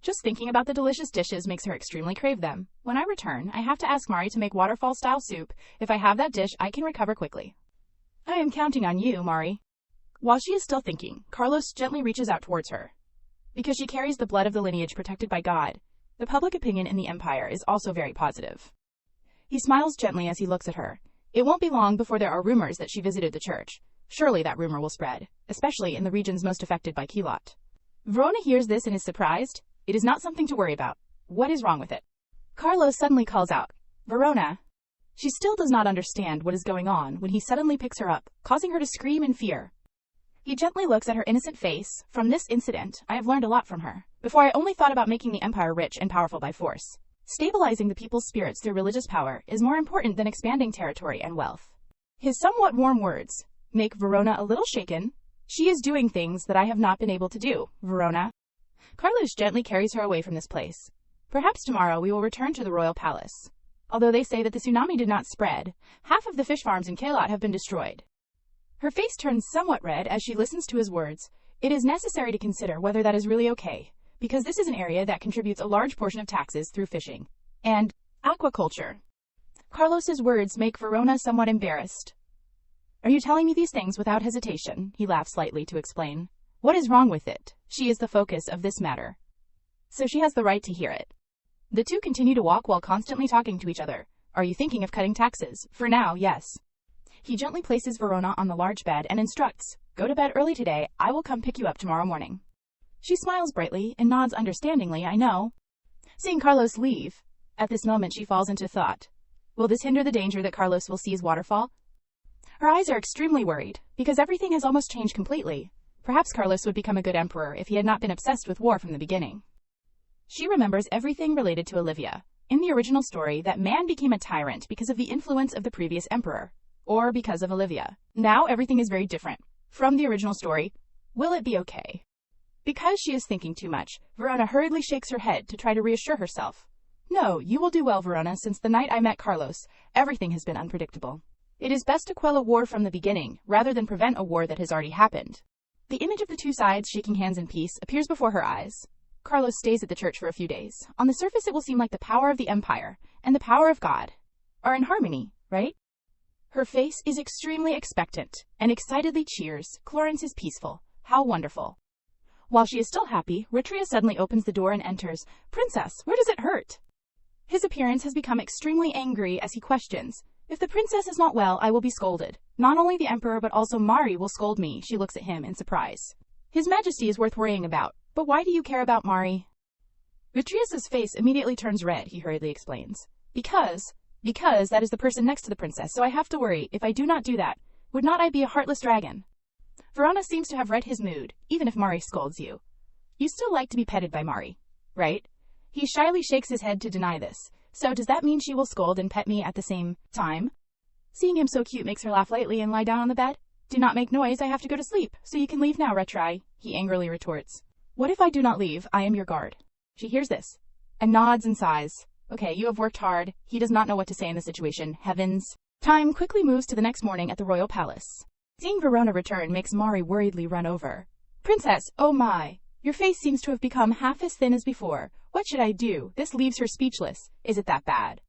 Just thinking about the delicious dishes makes her extremely crave them. When I return, I have to ask Mari to make waterfall-style soup. If I have that dish, I can recover quickly. I am counting on you, Mari. While she is still thinking, Carlos gently reaches out towards her. Because she carries the blood of the lineage protected by God, the public opinion in the Empire is also very positive. He smiles gently as he looks at her. It won't be long before there are rumors that she visited the church. Surely that rumor will spread, especially in the regions most affected by Kilot. Verona hears this and is surprised. It is not something to worry about. What is wrong with it? Carlos suddenly calls out, Verona. She still does not understand what is going on when he suddenly picks her up, causing her to scream in fear. He gently looks at her innocent face. From this incident, I have learned a lot from her. Before I only thought about making the Empire rich and powerful by force. Stabilizing the people's spirits through religious power is more important than expanding territory and wealth. His somewhat warm words make Verona a little shaken. She is doing things that I have not been able to do, Verona. Carlos gently carries her away from this place. Perhaps tomorrow we will return to the royal palace. Although they say that the tsunami did not spread, half of the fish farms in Kilot have been destroyed. Her face turns somewhat red as she listens to his words. It is necessary to consider whether that is really okay, because this is an area that contributes a large portion of taxes through fishing and aquaculture. Carlos's words make Verona somewhat embarrassed. Are you telling me these things without hesitation? He laughs slightly to explain. What is wrong with it? She is the focus of this matter, so she has the right to hear it. The two continue to walk while constantly talking to each other. Are you thinking of cutting taxes? For now, yes. He gently places Verona on the large bed and instructs, go to bed early today, I will come pick you up tomorrow morning. She smiles brightly and nods understandingly, I know. Seeing Carlos leave, at this moment she falls into thought. Will this hinder the danger that Carlos will see his waterfall? Her eyes are extremely worried, because everything has almost changed completely. Perhaps Carlos would become a good emperor if he had not been obsessed with war from the beginning. She remembers everything related to Olivia. In the original story, that man became a tyrant because of the influence of the previous emperor, or because of Olivia. Now everything is very different. From the original story, will it be okay? Because she is thinking too much, Verona hurriedly shakes her head to try to reassure herself. No, you will do well, Verona. Since the night I met Carlos, everything has been unpredictable. It is best to quell a war from the beginning, rather than prevent a war that has already happened. The image of the two sides shaking hands in peace appears before her eyes. Carlos stays at the church for a few days. On the surface it will seem like the power of the empire and the power of God are in harmony, right? Her face is extremely expectant and excitedly cheers. Clarence is peaceful. How wonderful. While she is still happy, Ritria suddenly opens the door and enters. Princess, where does it hurt? His appearance has become extremely angry as he questions. If the princess is not well, I will be scolded. Not only the emperor but also Mari will scold me. She looks at him in surprise. His Majesty is worth worrying about. But why do you care about Mari? Ritrius's face immediately turns red, he hurriedly explains. Because that is the person next to the princess, so I have to worry. If I do not do that, would not I be a heartless dragon? Verona seems to have read his mood, even if Mari scolds you. You still like to be petted by Mari, right? He shyly shakes his head to deny this. So does that mean she will scold and pet me at the same time? Seeing him so cute makes her laugh lightly and lie down on the bed. Do not make noise, I have to go to sleep, so you can leave now, Retri, he angrily retorts. What if I do not leave? I am your guard. She hears this, and nods and sighs. Okay, you have worked hard. He does not know what to say in the situation. Heavens. Time quickly moves to the next morning at the royal palace. Seeing Verona return makes Mari worriedly run over. Princess, oh my. Your face seems to have become half as thin as before. What should I do? This leaves her speechless. Is it that bad?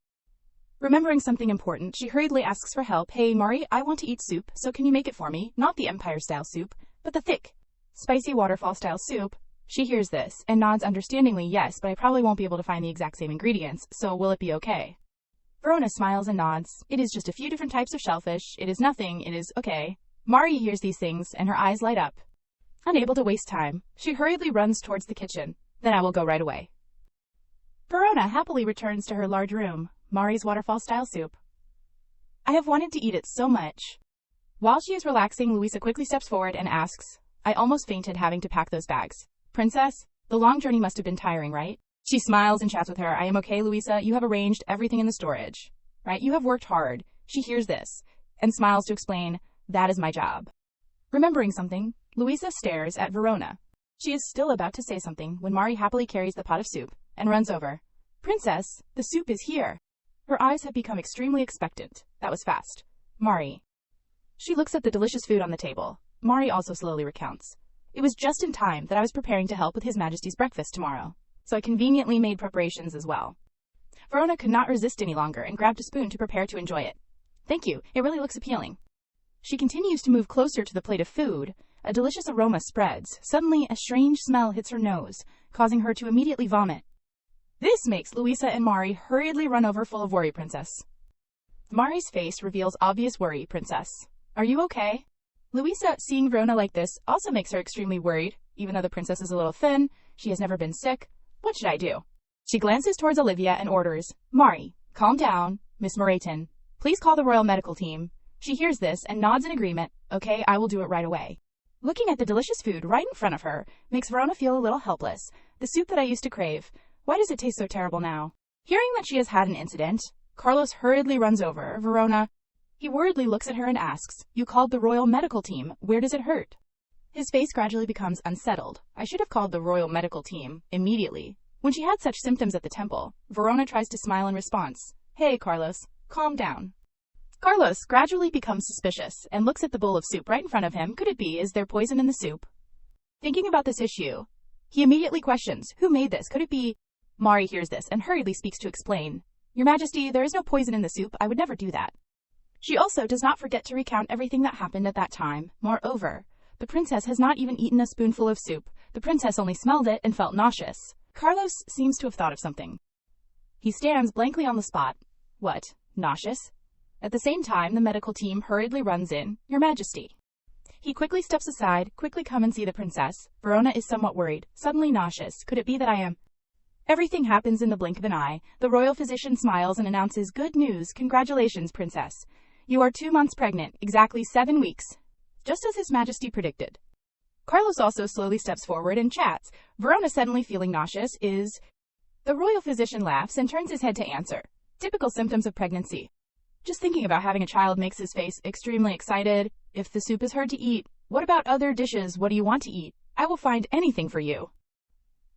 Remembering something important, she hurriedly asks for help. Hey, Mari, I want to eat soup, so can you make it for me? Not the Empire-style soup, but the thick, spicy waterfall-style soup. She hears this, and nods understandingly. Yes, but I probably won't be able to find the exact same ingredients, so will it be okay? Verona smiles and nods. It is just a few different types of shellfish. It is nothing. It is okay. Mari hears these things, and her eyes light up. Unable to waste time, she hurriedly runs towards the kitchen. Then I will go right away. Verona happily returns to her large room. Mari's waterfall-style soup. I have wanted to eat it so much. While she is relaxing, Luisa quickly steps forward and asks, I almost fainted having to pack those bags. Princess, the long journey must have been tiring, right? She smiles and chats with her. I am okay, Luisa. You have arranged everything in the storage, right? You have worked hard. She hears this and smiles to explain, that is my job. Remembering something, Luisa stares at Verona. She is still about to say something when Mari happily carries the pot of soup and runs over. Princess, the soup is here. Her eyes have become extremely expectant. That was fast. Mari. She looks at the delicious food on the table. Mari also slowly recounts. It was just in time that I was preparing to help with His Majesty's breakfast tomorrow, so I conveniently made preparations as well. Verona could not resist any longer and grabbed a spoon to prepare to enjoy it. Thank you, it really looks appealing. She continues to move closer to the plate of food. A delicious aroma spreads. Suddenly, a strange smell hits her nose, causing her to immediately vomit. This makes Luisa and Mari hurriedly run over full of worry. Princess. Mari's face reveals obvious worry. Princess, are you okay? Luisa, seeing Verona like this, also makes her extremely worried. Even though the princess is a little thin, she has never been sick. What should I do? She glances towards Olivia and orders, Mari, calm down. Miss Moreton, please call the royal medical team. She hears this and nods in agreement. Okay, I will do it right away. Looking at the delicious food right in front of her makes Verona feel a little helpless. The soup that I used to crave. Why does it taste so terrible now? Hearing that she has had an incident, Carlos hurriedly runs over. Verona. He worriedly looks at her and asks, you called the royal medical team. Where does it hurt? His face gradually becomes unsettled. I should have called the royal medical team immediately. When she had such symptoms at the temple, Verona tries to smile in response. Hey, Carlos, calm down. Carlos gradually becomes suspicious and looks at the bowl of soup right in front of him. Could it be? Is there poison in the soup? Thinking about this issue, he immediately questions, who made this? Could it be? Mari hears this and hurriedly speaks to explain. Your Majesty, there is no poison in the soup. I would never do that. She also does not forget to recount everything that happened at that time. Moreover, the princess has not even eaten a spoonful of soup. The princess only smelled it and felt nauseous. Carlos seems to have thought of something. He stands blankly on the spot. What? Nauseous? At the same time, the medical team hurriedly runs in. Your Majesty. He quickly steps aside. Quickly come and see the princess. Verona is somewhat worried. Suddenly nauseous. Could it be that I am? Everything happens in the blink of an eye. The royal physician smiles and announces, good news. Congratulations, princess. You are 2 months pregnant, exactly 7 weeks, just as His Majesty predicted. Carlos also slowly steps forward and chats. Verona, suddenly feeling nauseous, is... The royal physician laughs and turns his head to answer. Typical symptoms of pregnancy. Just thinking about having a child makes his face extremely excited. If the soup is hard to eat, what about other dishes? What do you want to eat? I will find anything for you.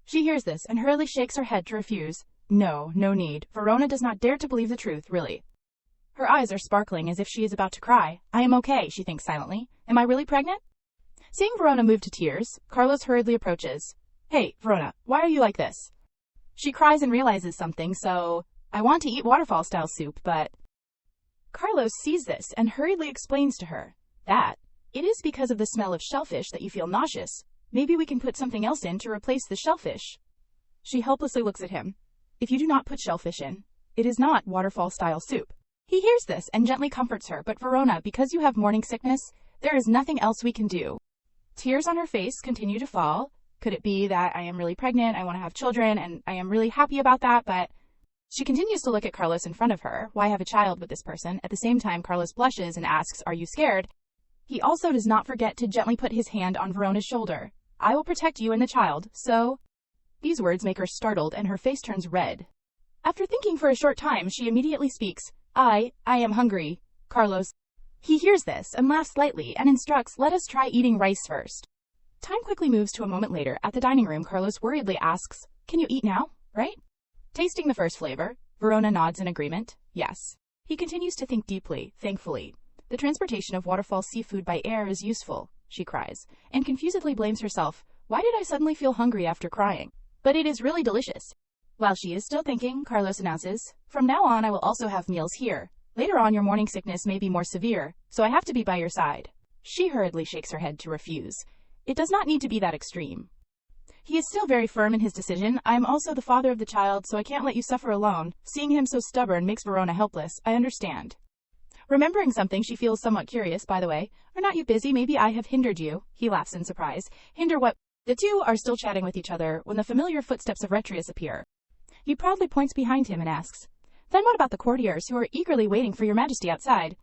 She hears this and hurriedly shakes her head to refuse. No need. Verona does not dare to believe the truth, really. Her eyes are sparkling as if she is about to cry. I am okay, she thinks silently. Am I really pregnant? Seeing Verona move to tears, Carlos hurriedly approaches. Hey, Verona, why are you like this? She cries and realizes something, so... I want to eat waterfall-style soup, but... Carlos sees this and hurriedly explains to her that it is because of the smell of shellfish that you feel nauseous. Maybe we can put something else in to replace the shellfish. She helplessly looks at him. If you do not put shellfish in, it is not waterfall-style soup. He hears this and gently comforts her, but Verona, because you have morning sickness, there is nothing else we can do. Tears on her face continue to fall. Could it be that I am really pregnant, I want to have children, and I am really happy about that, but... She continues to look at Carlos in front of her. Why have a child with this person? At the same time, Carlos blushes and asks, are you scared? He also does not forget to gently put his hand on Verona's shoulder. I will protect you and the child, so... These words make her startled and her face turns red. After thinking for a short time, she immediately speaks. I am hungry. Carlos. He hears this and laughs slightly and instructs, let us try eating rice first. Time quickly moves to a moment later. At the dining room, Carlos worriedly asks, can you eat now, right? Tasting the first flavor, Verona nods in agreement. Yes. He continues to think deeply, thankfully. The transportation of waterfall seafood by air is useful, she cries, and confusedly blames herself. Why did I suddenly feel hungry after crying? But it is really delicious. While she is still thinking, Carlos announces, from now on I will also have meals here. Later on your morning sickness may be more severe, so I have to be by your side. She hurriedly shakes her head to refuse. It does not need to be that extreme. He is still very firm in his decision. I am also the father of the child, so I can't let you suffer alone. Seeing him so stubborn makes Verona helpless. I understand. Remembering something, she feels somewhat curious, by the way. Are not you busy? Maybe I have hindered you. He laughs in surprise. Hinder what? The two are still chatting with each other when the familiar footsteps of Retrius appear. He proudly points behind him and asks, then what about the courtiers who are eagerly waiting for your majesty outside?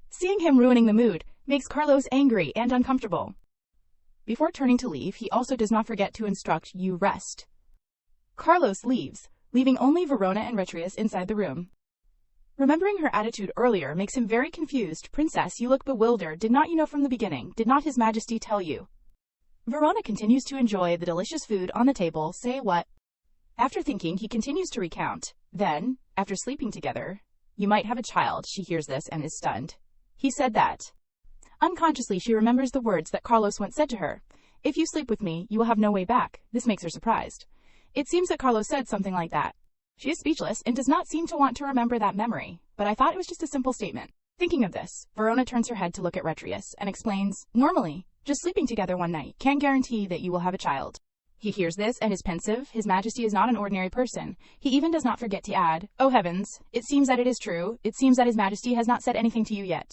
Seeing him ruining the mood makes Carlos angry and uncomfortable. Before turning to leave, he also does not forget to instruct, you rest. Carlos leaves, leaving only Verona and Retrius inside the room. Remembering her attitude earlier makes him very confused. Princess, you look bewildered. Did not you know from the beginning? Did not His Majesty tell you? Verona continues to enjoy the delicious food on the table. Say what? After thinking, he continues to recount. Then, after sleeping together, you might have a child. She hears this and is stunned. He said that. Unconsciously, she remembers the words that Carlos once said to her. If you sleep with me, you will have no way back. This makes her surprised. It seems that Carlos said something like that. She is speechless and does not seem to want to remember that memory, but I thought it was just a simple statement. Thinking of this, Verona turns her head to look at Retrius and explains, normally, just sleeping together one night can't guarantee that you will have a child. He hears this and is pensive. His Majesty is not an ordinary person. He even does not forget to add, oh heavens, it seems that it is true. It seems that His Majesty has not said anything to you yet.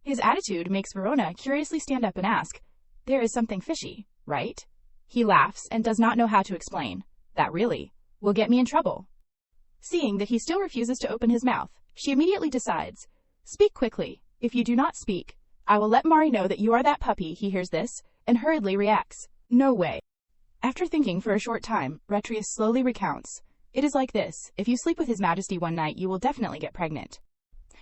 His attitude makes Verona curiously stand up and ask, there is something fishy, right? He laughs and does not know how to explain. That really will get me in trouble. Seeing that he still refuses to open his mouth, she immediately decides, speak quickly. If you do not speak, I will let Mari know that you are that puppy. He hears this and hurriedly reacts, no way. After thinking for a short time, Retrius slowly recounts, it is like this. If you sleep with His Majesty one night, you will definitely get pregnant.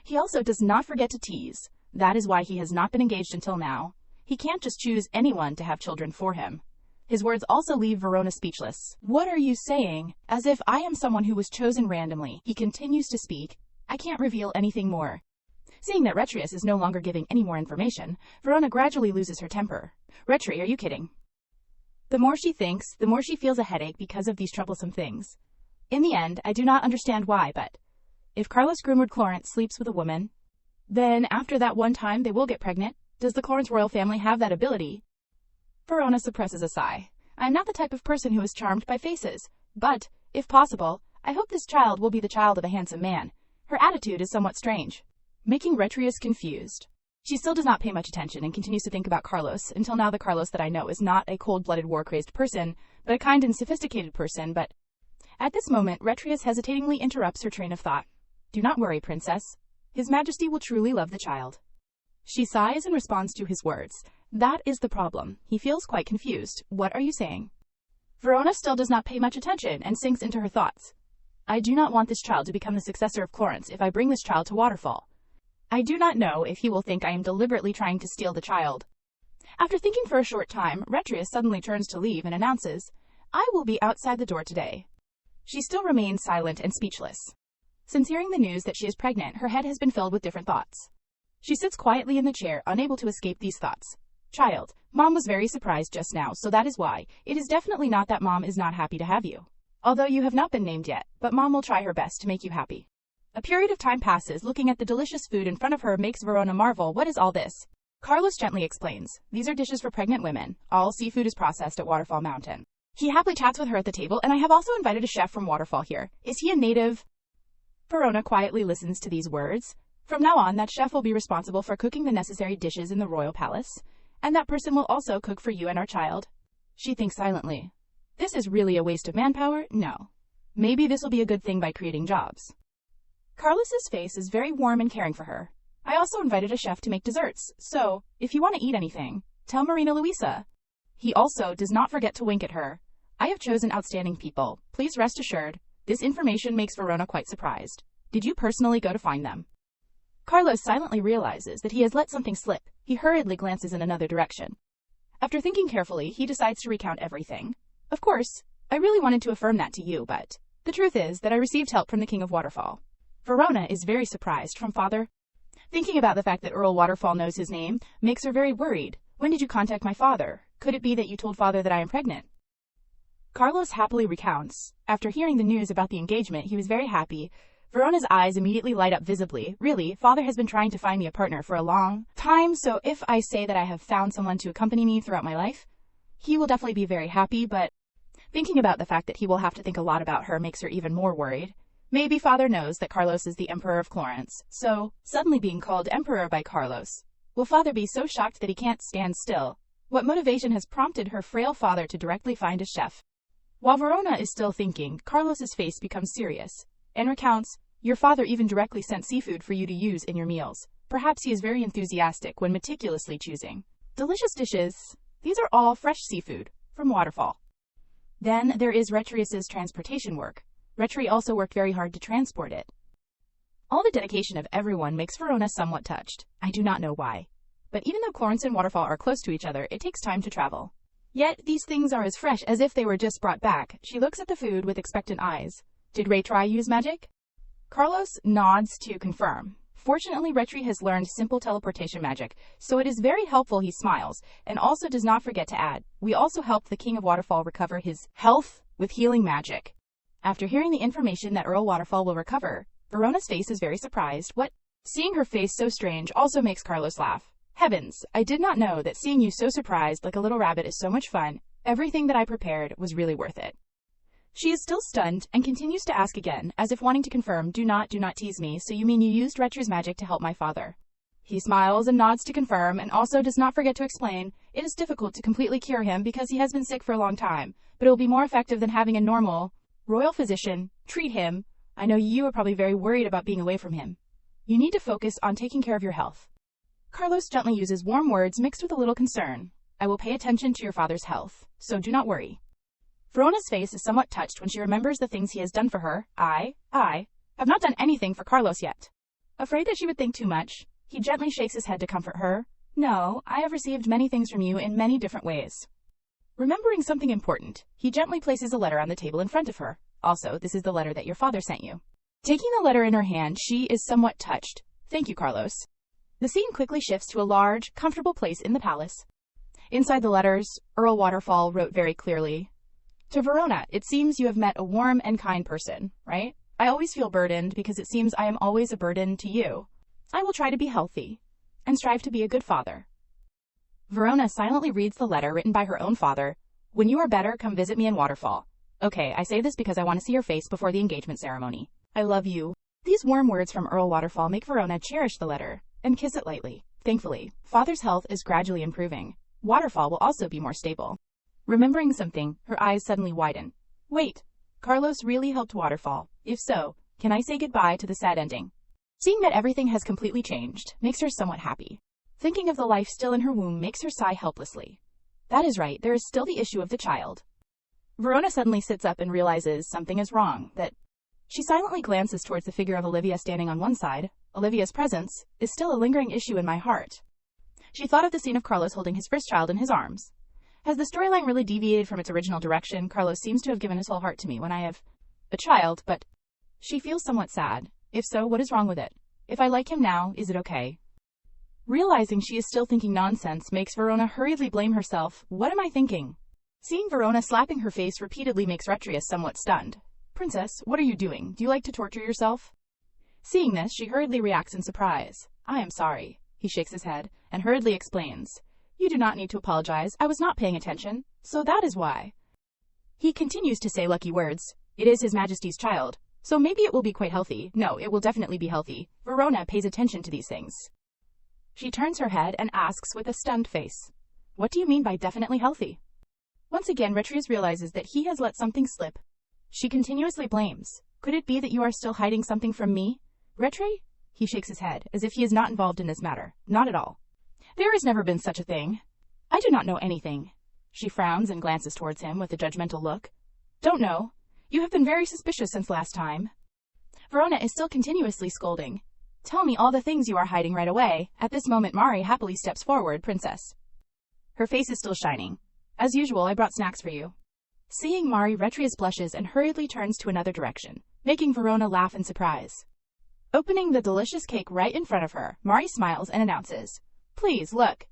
He also does not forget to tease. That is why he has not been engaged until now. He can't just choose anyone to have children for him. His words also leave Verona speechless. What are you saying? As if I am someone who was chosen randomly. He continues to speak. I can't reveal anything more. Seeing that Retrius is no longer giving any more information, Verona gradually loses her temper. Retri, are you kidding? The more she thinks, the more she feels a headache because of these troublesome things. In the end, I do not understand why, but if Carlos Grimward Clorant sleeps with a woman, then after that one time they will get pregnant. Does the Clorant royal family have that ability? Verona suppresses a sigh. I am not the type of person who is charmed by faces, but, if possible, I hope this child will be the child of a handsome man. Her attitude is somewhat strange, making Retrius confused. She still does not pay much attention and continues to think about Carlos. Until now, the Carlos that I know is not a cold-blooded, war-crazed person, but a kind and sophisticated person. But at this moment, Retrius hesitatingly interrupts her train of thought. Do not worry, princess. His Majesty will truly love the child. She sighs and responds to his words. That is the problem. He feels quite confused. What are you saying? Verona still does not pay much attention and sinks into her thoughts. I do not want this child to become the successor of Clarence if I bring this child to Waterfall. I do not know if he will think I am deliberately trying to steal the child. After thinking for a short time, Retrius suddenly turns to leave and announces, I will be outside the door today. She still remains silent and speechless. Since hearing the news that she is pregnant, her head has been filled with different thoughts. She sits quietly in the chair, unable to escape these thoughts. Child, Mom was very surprised just now, so that is why. It is definitely not that Mom is not happy to have you. Although you have not been named yet, but Mom will try her best to make you happy. A period of time passes. Looking at the delicious food in front of her makes Verona marvel. What is all this? Carlos gently explains. These are dishes for pregnant women. All seafood is processed at Waterfall Mountain. He happily chats with her at the table, and I have also invited a chef from Waterfall here. Is he a native? Verona quietly listens to these words. From now on, that chef will be responsible for cooking the necessary dishes in the royal palace, and that person will also cook for you and our child. She thinks silently. This is really a waste of manpower? No. Maybe this will be a good thing by creating jobs. Carlos's face is very warm and caring for her. I also invited a chef to make desserts, so, if you want to eat anything, tell Marina Luisa. He also does not forget to wink at her. I have chosen outstanding people. Please rest assured. This information makes Verona quite surprised. Did you personally go to find them? Carlos silently realizes that he has let something slip. He hurriedly glances in another direction. After thinking carefully, he decides to recount everything. Of course, I really wanted to affirm that to you, but the truth is that I received help from the King of Waterfall. Verona is very surprised from father. Thinking about the fact that Earl Waterfall knows his name makes her very worried. When did you contact my father? Could it be that you told father that I am pregnant? Carlos happily recounts. After hearing the news about the engagement, he was very happy. Verona's eyes immediately light up visibly. Really, father has been trying to find me a partner for a long time, so if I say that I have found someone to accompany me throughout my life, he will definitely be very happy, but thinking about the fact that he will have to think a lot about her makes her even more worried. Maybe father knows that Carlos is the Emperor of Clarence, so suddenly being called Emperor by Carlos. Will father be so shocked that he can't stand still? What motivation has prompted her frail father to directly find a chef? While Verona is still thinking, Carlos's face becomes serious and recounts, your father even directly sent seafood for you to use in your meals. Perhaps he is very enthusiastic when meticulously choosing delicious dishes. These are all fresh seafood from Waterfall. Then there is Retrius's transportation work. Retri also worked very hard to transport it. All the dedication of everyone makes Verona somewhat touched. I do not know why. But even though Clarence and Waterfall are close to each other, it takes time to travel. Yet, these things are as fresh as if they were just brought back. She looks at the food with expectant eyes. Did Retri use magic? Carlos nods to confirm. Fortunately, Retri has learned simple teleportation magic, so it is very helpful. He smiles, and also does not forget to add, we also helped the King of Waterfall recover his health with healing magic. After hearing the information that Earl Waterfall will recover, Verona's face is very surprised. What? Seeing her face so strange also makes Carlos laugh. Heavens, I did not know that seeing you so surprised like a little rabbit is so much fun. Everything that I prepared was really worth it. She is still stunned and continues to ask again, as if wanting to confirm, do not tease me, so you mean you used Retri's magic to help my father? He smiles and nods to confirm, and also does not forget to explain, it is difficult to completely cure him because he has been sick for a long time, but it will be more effective than having a normal royal physician treat him. I know you are probably very worried about being away from him. You need to focus on taking care of your health. Carlos gently uses warm words mixed with a little concern. I will pay attention to your father's health, so do not worry. Verona's face is somewhat touched when she remembers the things he has done for her. I have not done anything for Carlos yet. Afraid that she would think too much, he gently shakes his head to comfort her. No, I have received many things from you in many different ways. Remembering something important, he gently places a letter on the table in front of her. Also, this is the letter that your father sent you. Taking the letter in her hand, she is somewhat touched. Thank you, Carlos. The scene quickly shifts to a large, comfortable place in the palace. Inside the letters, Earl Waterfall wrote very clearly, to Verona, it seems you have met a warm and kind person, right? I always feel burdened because it seems I am always a burden to you. I will try to be healthy and strive to be a good father. Verona silently reads the letter written by her own father. When you are better, come visit me in Waterfall. Okay, I say this because I want to see your face before the engagement ceremony. I love you. These warm words from Earl Waterfall make Verona cherish the letter and kiss it lightly. Thankfully, father's health is gradually improving. Waterfall will also be more stable. Remembering something, her eyes suddenly widen. Wait, Carlos really helped Waterfall. If so, can I say goodbye to the sad ending? Seeing that everything has completely changed makes her somewhat happy. Thinking of the life still in her womb makes her sigh helplessly. That is right, there is still the issue of the child. Verona suddenly sits up and realizes something is wrong, that she silently glances towards the figure of Olivia standing on one side. Olivia's presence is still a lingering issue in my heart. She thought of the scene of Carlos holding his first child in his arms. Has the storyline really deviated from its original direction? Carlos seems to have given his whole heart to me when I have a child, but she feels somewhat sad. If so, what is wrong with it? If I like him now, is it okay? Realizing she is still thinking nonsense makes Verona hurriedly blame herself. What am I thinking? Seeing Verona slapping her face repeatedly makes Retrius somewhat stunned. Princess, what are you doing? Do you like to torture yourself? Seeing this, she hurriedly reacts in surprise. I am sorry. He shakes his head and hurriedly explains. You do not need to apologize. I was not paying attention, so that is why. He continues to say lucky words. It is His Majesty's child, so maybe it will be quite healthy. No, it will definitely be healthy. Verona pays attention to these things. She turns her head and asks with a stunned face. What do you mean by definitely healthy? Once again, Retrius realizes that he has let something slip. She continuously blames. Could it be that you are still hiding something from me? Retri? He shakes his head, as if he is not involved in this matter. Not at all. There has never been such a thing. I do not know anything. She frowns and glances towards him with a judgmental look. Don't know. You have been very suspicious since last time. Verona is still continuously scolding. Tell me all the things you are hiding right away. At this moment, Mari happily steps forward. Princess. Her face is still shining. As usual, I brought snacks for you. Seeing Mari, Retrius blushes and hurriedly turns to another direction, making Verona laugh in surprise. Opening the delicious cake right in front of her, Mari smiles and announces, Please, look.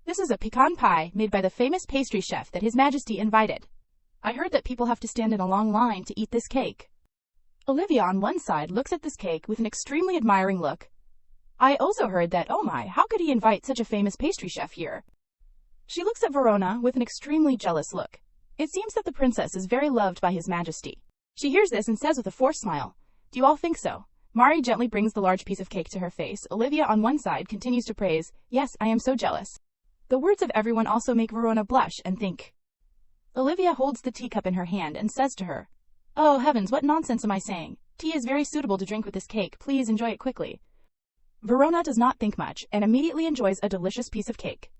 This is a pecan pie made by the famous pastry chef that His Majesty invited. I heard that people have to stand in a long line to eat this cake. Olivia on one side looks at this cake with an extremely admiring look. I also heard that, oh my, how could he invite such a famous pastry chef here? She looks at Verona with an extremely jealous look. It seems that the princess is very loved by His Majesty. She hears this and says with a forced smile, Do you all think so? Mari gently brings the large piece of cake to her face. Olivia on one side continues to praise, Yes, I am so jealous. The words of everyone also make Verona blush and think. Olivia holds the teacup in her hand and says to her, Oh heavens, what nonsense am I saying? Tea is very suitable to drink with this cake. Please enjoy it quickly. Verona does not think much and immediately enjoys a delicious piece of cake.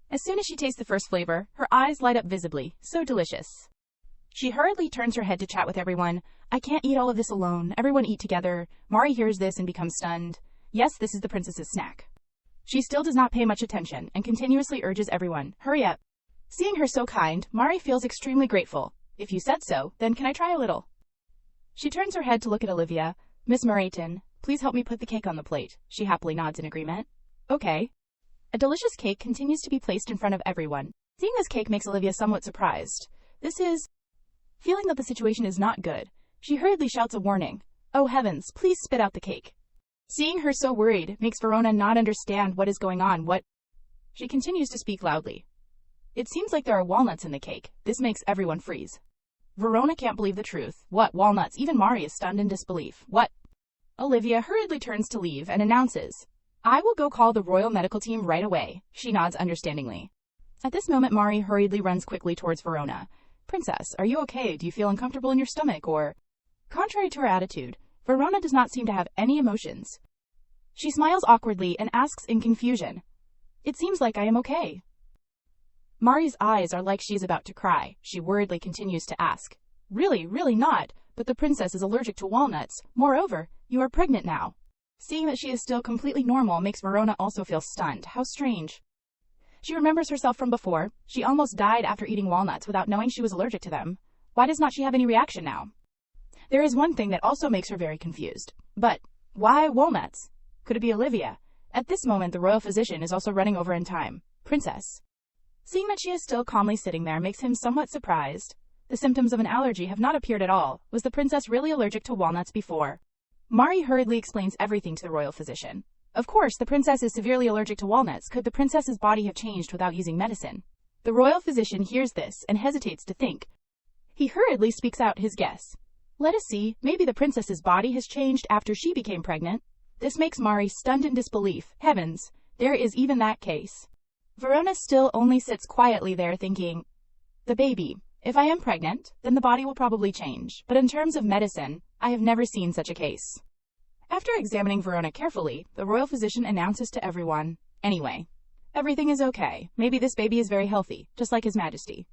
As soon as she tastes the first flavor, her eyes light up visibly. So delicious. She hurriedly turns her head to chat with everyone. I can't eat all of this alone. Everyone eat together. Mari hears this and becomes stunned. Yes, this is the princess's snack. She still does not pay much attention and continuously urges everyone, hurry up. Seeing her so kind, Mari feels extremely grateful. If you said so, then can I try a little? She turns her head to look at Olivia. Miss Mermaid, please help me put the cake on the plate. She happily nods in agreement. Okay. A delicious cake continues to be placed in front of everyone. Seeing this cake makes Olivia somewhat surprised. Feeling that the situation is not good, she hurriedly shouts a warning. Oh heavens, please spit out the cake. Seeing her so worried makes Verona not understand what is going on. She continues to speak loudly. It seems like there are walnuts in the cake. This makes everyone freeze. Verona can't believe the truth. What, walnuts? Even Mari is stunned in disbelief. What? Olivia hurriedly turns to leave and announces, I will go call the royal medical team right away. She nods understandingly. At this moment, Mari hurriedly runs quickly towards Verona. Princess, are you okay? Do you feel uncomfortable in your stomach or? Contrary to her attitude, Verona does not seem to have any emotions. She smiles awkwardly and asks in confusion. It seems like I am okay. Mari's eyes are like she is about to cry. She worriedly continues to ask. Really not, but the princess is allergic to walnuts. Moreover, you are pregnant now. Seeing that she is still completely normal makes Verona also feel stunned. How strange. She remembers herself from before. She almost died after eating walnuts without knowing she was allergic to them. Why does not she have any reaction now? There is one thing that also makes her very confused. But why walnuts? Could it be Olivia? At this moment, the royal physician is also running over in time. Princess. Seeing that she is still calmly sitting there makes him somewhat surprised. The symptoms of an allergy have not appeared at all. Was the princess really allergic to walnuts before? Mari hurriedly explains everything to the royal physician. Of course, the princess is severely allergic to walnuts. Could the princess's body have changed without using medicine? The royal physician hears this and hesitates to think. He hurriedly speaks out his guess. Let us see, maybe the princess's body has changed after she became pregnant. This makes Mari stunned in disbelief. Heavens, there is even that case. Verona still only sits quietly there thinking, the baby. If I am pregnant, then the body will probably change. But in terms of medicine, I have never seen such a case. After examining Verona carefully, the royal physician announces to everyone, anyway, Everything is okay. Maybe this baby is very healthy, just like His Majesty.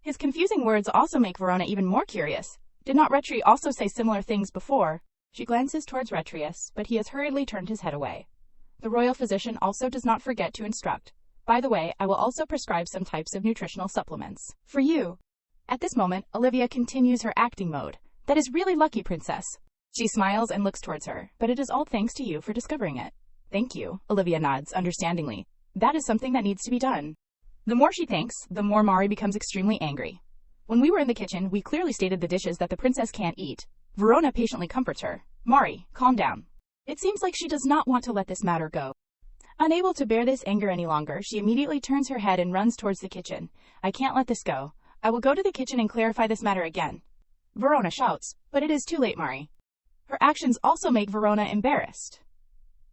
His confusing words also make Verona even more curious. Did not Retri also say similar things before? She glances towards Retrius, but he has hurriedly turned his head away. The royal physician also does not forget to instruct. By the way, I will also prescribe some types of nutritional supplements for you. At this moment, Olivia continues her acting mode. That is really lucky, princess. She smiles and looks towards her, but it is all thanks to you for discovering it. Thank you, Olivia nods understandingly. That is something that needs to be done. The more she thinks, the more Mari becomes extremely angry. When we were in the kitchen, we clearly stated the dishes that the princess can't eat. Verona patiently comforts her. Mari, calm down. It seems like she does not want to let this matter go. Unable to bear this anger any longer, she immediately turns her head and runs towards the kitchen. I can't let this go. I will go to the kitchen and clarify this matter again. Verona shouts, but it is too late, Mari. Her actions also make Verona embarrassed.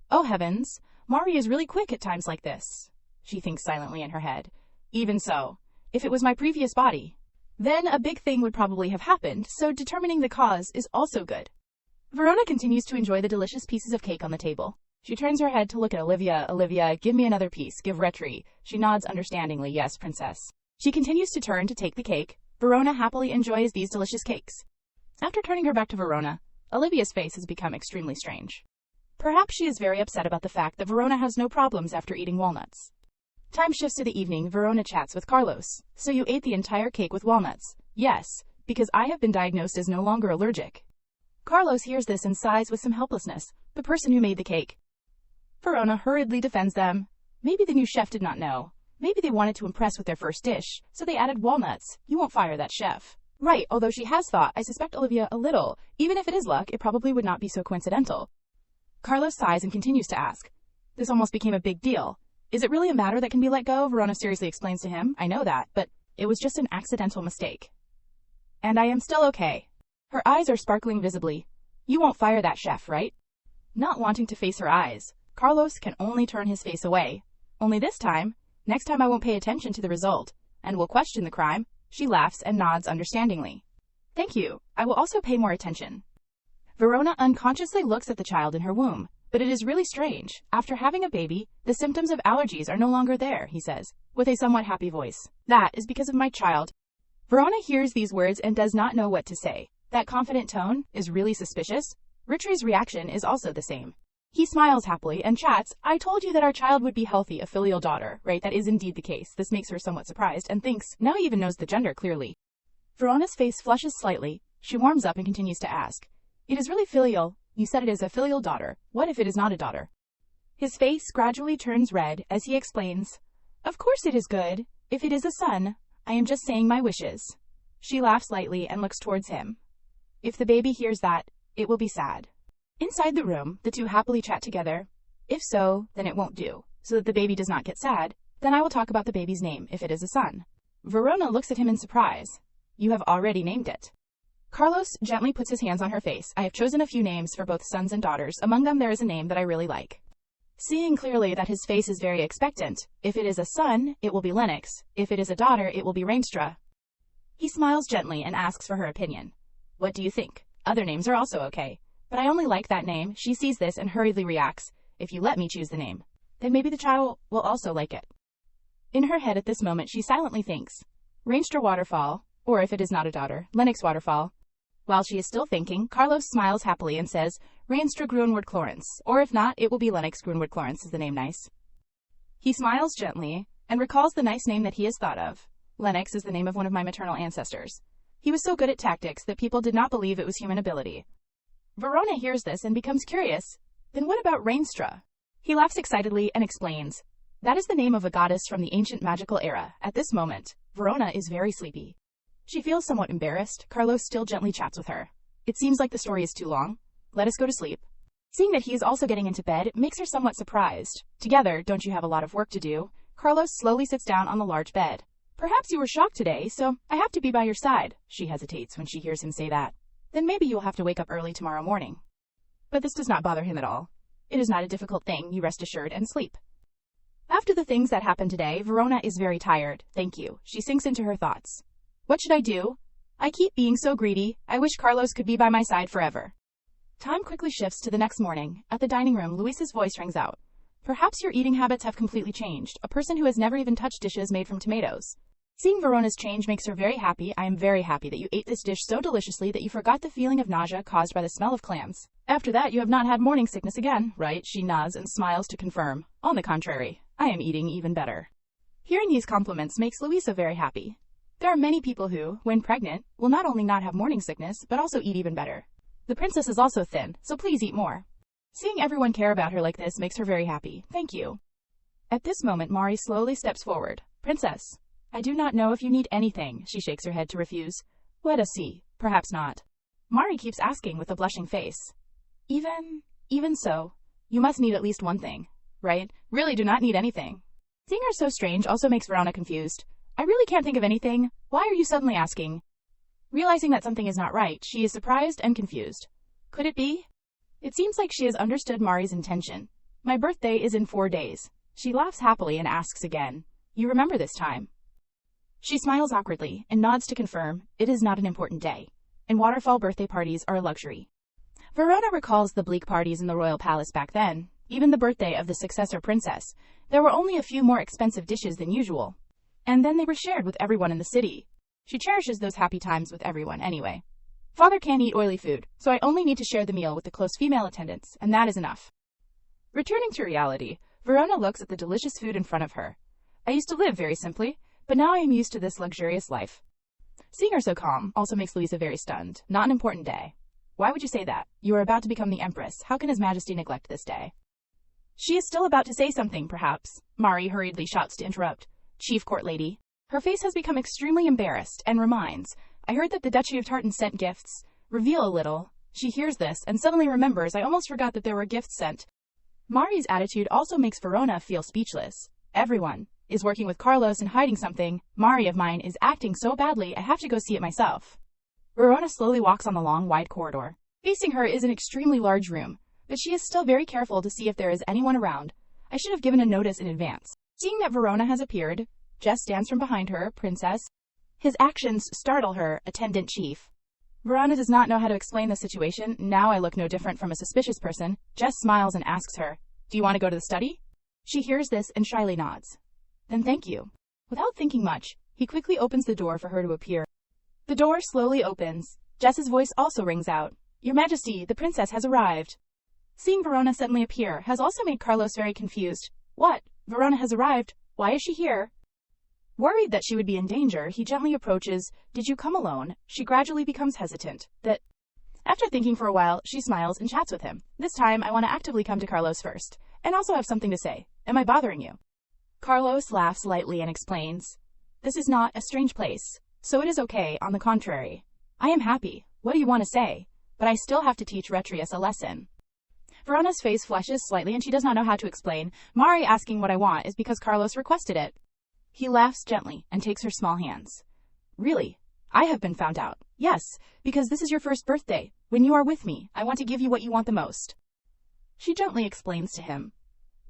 Oh heavens, Mari is really quick at times like this. She thinks silently in her head. Even so, if it was my previous body, then a big thing would probably have happened, so determining the cause is also good. Verona continues to enjoy the delicious pieces of cake on the table. She turns her head to look at Olivia. Olivia, give me another piece, give Retri. She nods understandingly, yes, princess. She continues to turn to take the cake. Verona happily enjoys these delicious cakes. After turning her back to Verona, Olivia's face has become extremely strange. Perhaps she is very upset about the fact that Verona has no problems after eating walnuts. Time shifts to the evening. Verona chats with Carlos. So you ate the entire cake with walnuts? Yes, because I have been diagnosed as no longer allergic. Carlos hears this and sighs with some helplessness. The person who made the cake. Verona hurriedly defends them. Maybe the new chef did not know. Maybe they wanted to impress with their first dish, so they added walnuts. You won't fire that chef. Right, although she has thought, I suspect Olivia a little. Even if it is luck, it probably would not be so coincidental. Carlos sighs and continues to ask. This almost became a big deal. Is it really a matter that can be let go? Verona seriously explains to him. I know that, but it was just an accidental mistake. And I am still okay. Her eyes are sparkling visibly. You won't fire that chef, right? Not wanting to face her eyes, Carlos can only turn his face away. Only this time, next time I won't pay attention to the result, and will question the crime. She laughs and nods understandingly. Thank you. I will also pay more attention. Verona unconsciously looks at the child in her womb. But it is really strange. After having a baby, the symptoms of allergies are no longer there, he says, with a somewhat happy voice. That is because of my child. Verona hears these words and does not know what to say. That confident tone is really suspicious. Ritri's reaction is also the same. He smiles happily and chats, I told you that our child would be healthy, a filial daughter, right? That is indeed the case. This makes her somewhat surprised and thinks, now he even knows the gender clearly. Verona's face flushes slightly. She warms up and continues to ask. It is really filial. You said it is a filial daughter. What if it is not a daughter? His face gradually turns red as he explains. Of course it is good. If it is a son, I am just saying my wishes. She laughs lightly and looks towards him. If the baby hears that, it will be sad. Inside the room, the two happily chat together. If so, then it won't do. So that the baby does not get sad, then I will talk about the baby's name if it is a son. Verona looks at him in surprise. You have already named it. Carlos gently puts his hands on her face. I have chosen a few names for both sons and daughters. Among them there is a name that I really like. Seeing clearly that his face is very expectant, if it is a son, it will be Lennox. If it is a daughter, it will be Rainstra. He smiles gently and asks for her opinion. What do you think? Other names are also okay. But I only like that name. She sees this and hurriedly reacts. If you let me choose the name, then maybe the child will also like it. In her head at this moment she silently thinks. Rainstra Waterfall, or if it is not a daughter, Lennox Waterfall. While she is still thinking, Carlos smiles happily and says, Rainstra Grunwood Clorence, or if not, it will be Lennox Grunwood Clorence. Is the name nice? He smiles gently and recalls the nice name that he has thought of. Lennox is the name of one of my maternal ancestors. He was so good at tactics that people did not believe it was human ability. Verona hears this and becomes curious. Then what about Rainstra? He laughs excitedly and explains. That is the name of a goddess from the ancient magical era. At this moment, Verona is very sleepy. She feels somewhat embarrassed. Carlos still gently chats with her. It seems like the story is too long. Let us go to sleep. Seeing that he is also getting into bed makes her somewhat surprised. Together, don't you have a lot of work to do? Carlos slowly sits down on the large bed. Perhaps you were shocked today, so I have to be by your side. She hesitates when she hears him say that. Then maybe you will have to wake up early tomorrow morning. But this does not bother him at all. It is not a difficult thing, you rest assured and sleep. After the things that happened today, Verona is very tired. Thank you. She sinks into her thoughts. What should I do? I keep being so greedy. I wish Carlos could be by my side forever. Time quickly shifts to the next morning. At the dining room, Luis's voice rings out. Perhaps your eating habits have completely changed, a person who has never even touched dishes made from tomatoes. Seeing Verona's change makes her very happy. I am very happy that you ate this dish so deliciously that you forgot the feeling of nausea caused by the smell of clams. After that, you have not had morning sickness again, right? She nods and smiles to confirm. On the contrary, I am eating even better. Hearing these compliments makes Louisa very happy. There are many people who, when pregnant, will not only not have morning sickness, but also eat even better. The princess is also thin, so please eat more. Seeing everyone care about her like this makes her very happy. Thank you. At this moment, Mari slowly steps forward. Princess, I do not know if you need anything. She shakes her head to refuse. Let us see. Perhaps not. Mari keeps asking with a blushing face. Even so, you must need at least one thing, right? Really do not need anything. Seeing her so strange also makes Verona confused. I really can't think of anything. Why are you suddenly asking? Realizing that something is not right, she is surprised and confused. Could it be? It seems like she has understood Mari's intention. My birthday is in 4 days. She laughs happily and asks again. You remember this time? She smiles awkwardly and nods to confirm, it is not an important day, and waterfall birthday parties are a luxury. Verona recalls the bleak parties in the royal palace back then, even the birthday of the successor princess. There were only a few more expensive dishes than usual, and then they were shared with everyone in the city. She cherishes those happy times with everyone anyway. Father can't eat oily food, so I only need to share the meal with the close female attendants, and that is enough. Returning to reality, Verona looks at the delicious food in front of her. I used to live very simply, but now I am used to this luxurious life. Seeing her so calm also makes Louisa very stunned. Not an important day. Why would you say that? You are about to become the Empress. How can His Majesty neglect this day? She is still about to say something, perhaps. Mari hurriedly shouts to interrupt. Chief court lady. Her face has become extremely embarrassed and reminds, I heard that the Duchy of Tyrant sent gifts. Reveal a little. She hears this and suddenly remembers, I almost forgot that there were gifts sent. Mari's attitude also makes Verona feel speechless. Everyone is working with Carlos and hiding something. Mari of mine is acting so badly, I have to go see it myself. Verona slowly walks on the long, wide corridor. Facing her is an extremely large room, but she is still very careful to see if there is anyone around. I should have given a notice in advance. Seeing that Verona has appeared, Jess stands from behind her. Princess. His actions startle her. Attendant chief. Verona does not know how to explain the situation. Now I look no different from a suspicious person. Jess smiles and asks her, do you want to go to the study? She hears this and shyly nods. Then thank you. Without thinking much, he quickly opens the door for her to appear. The door slowly opens. Jess's voice also rings out. Your Majesty, the princess has arrived. Seeing Verona suddenly appear has also made Carlos very confused. What? Verona has arrived? Why is she here? Worried that she would be in danger, he gently approaches. Did you come alone? She gradually becomes hesitant. After thinking for a while, she smiles and chats with him. This time, I want to actively come to Carlos first, and also have something to say. Am I bothering you? Carlos laughs lightly and explains. This is not a strange place, so it is okay. On the contrary, I am happy. What do you want to say? But I still have to teach Retrius a lesson. Verona's face flushes slightly and she does not know how to explain. Mari asking what I want is because Carlos requested it. He laughs gently and takes her small hands. Really? I have been found out. Yes, because this is your first birthday. When you are with me, I want to give you what you want the most. She gently explains to him.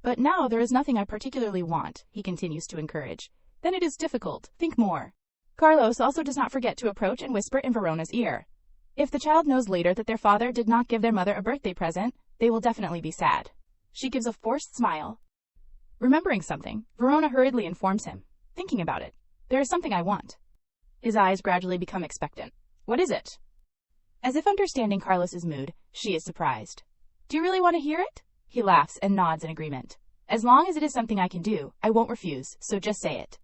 But now there is nothing I particularly want, he continues to encourage. Then it is difficult. Think more. Carlos also does not forget to approach and whisper in Verona's ear. If the child knows later that their father did not give their mother a birthday present, they will definitely be sad. She gives a forced smile. Remembering something, Verona hurriedly informs him. Thinking about it. There is something I want. His eyes gradually become expectant. What is it? As if understanding Carlos's mood, she is surprised. Do you really want to hear it? He laughs and nods in agreement. As long as it is something I can do, I won't refuse, so just say it.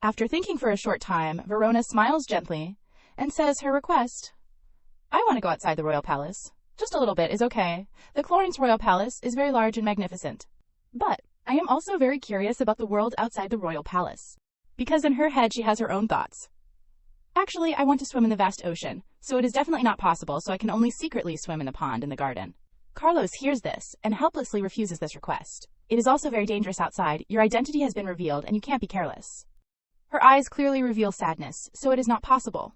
After thinking for a short time, Verona smiles gently and says her request. I want to go outside the royal palace. Just a little bit is okay. The Florence royal palace is very large and magnificent. But I am also very curious about the world outside the royal palace. Because in her head she has her own thoughts. Actually, I want to swim in the vast ocean, so it is definitely not possible, so I can only secretly swim in the pond in the garden. Carlos hears this and helplessly refuses this request. It is also very dangerous outside. Your identity has been revealed and you can't be careless. Her eyes clearly reveal sadness, so it is not possible.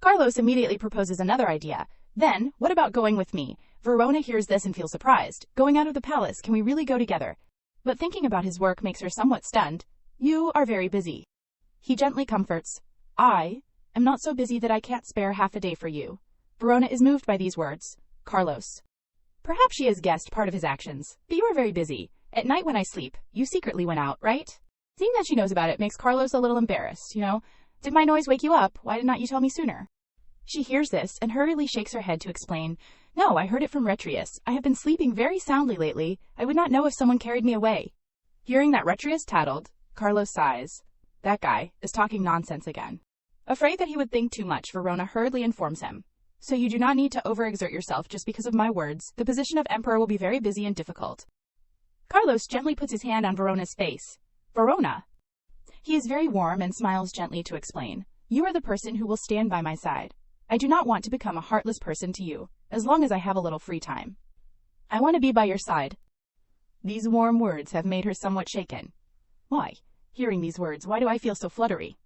Carlos immediately proposes another idea. Then, what about going with me? Verona hears this and feels surprised. Going out of the palace, can we really go together? But thinking about his work makes her somewhat stunned. You are very busy. He gently comforts. I am not so busy that I can't spare half a day for you. Verona is moved by these words. Carlos. Perhaps she has guessed part of his actions, but you are very busy. At night when I sleep, you secretly went out, right? Seeing that she knows about it makes Carlos a little embarrassed, Did my noise wake you up? Why did not you tell me sooner? She hears this and hurriedly shakes her head to explain. No, I heard it from Retrius. I have been sleeping very soundly lately. I would not know if someone carried me away. Hearing that Retrius tattled, Carlos sighs. That guy is talking nonsense again. Afraid that he would think too much, Verona hurriedly informs him. So you do not need to overexert yourself just because of my words. The position of emperor will be very busy and difficult. Carlos gently puts his hand on Verona's face. Verona. He is very warm and smiles gently to explain. You are the person who will stand by my side. I do not want to become a heartless person to you, as long as I have a little free time. I want to be by your side. These warm words have made her somewhat shaken. Why? Hearing these words, why do I feel so fluttery?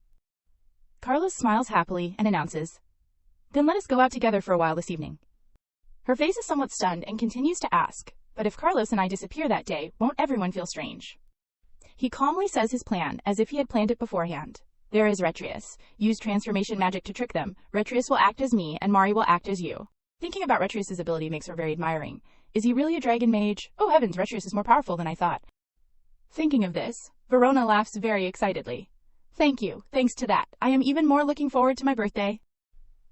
Carlos smiles happily and announces, Then let us go out together for a while this evening. Her face is somewhat stunned and continues to ask, But if Carlos and I disappear that day, won't everyone feel strange? He calmly says his plan, as if he had planned it beforehand. There is Retrius. Use transformation magic to trick them. Retrius will act as me, and Mari will act as you. Thinking about Retrius' ability makes her very admiring. Is he really a dragon mage? Oh heavens, Retrius is more powerful than I thought. Thinking of this, Verona laughs very excitedly. Thank you. Thanks to that, I am even more looking forward to my birthday.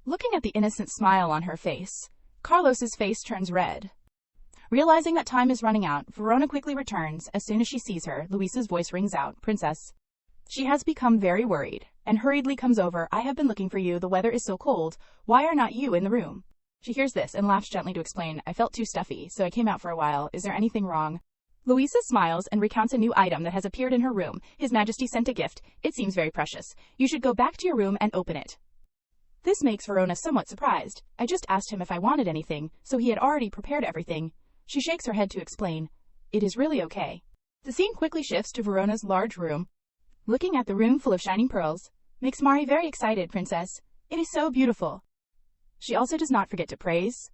Looking at the innocent smile on her face, Carlos's face turns red. Realizing that time is running out, Verona quickly returns. As soon as she sees her, Luisa's voice rings out, Princess. She has become very worried, and hurriedly comes over. I have been looking for you. The weather is so cold. Why are not you in the room? She hears this and laughs gently to explain. I felt too stuffy, so I came out for a while. Is there anything wrong? Luisa smiles and recounts a new item that has appeared in her room. His Majesty sent a gift. It seems very precious. You should go back to your room and open it. This makes Verona somewhat surprised. I just asked him if I wanted anything, so he had already prepared everything. She shakes her head to explain. It is really okay. The scene quickly shifts to Verona's large room. Looking at the room full of shining pearls, makes Mari very excited, Princess. It is so beautiful. She also does not forget to praise.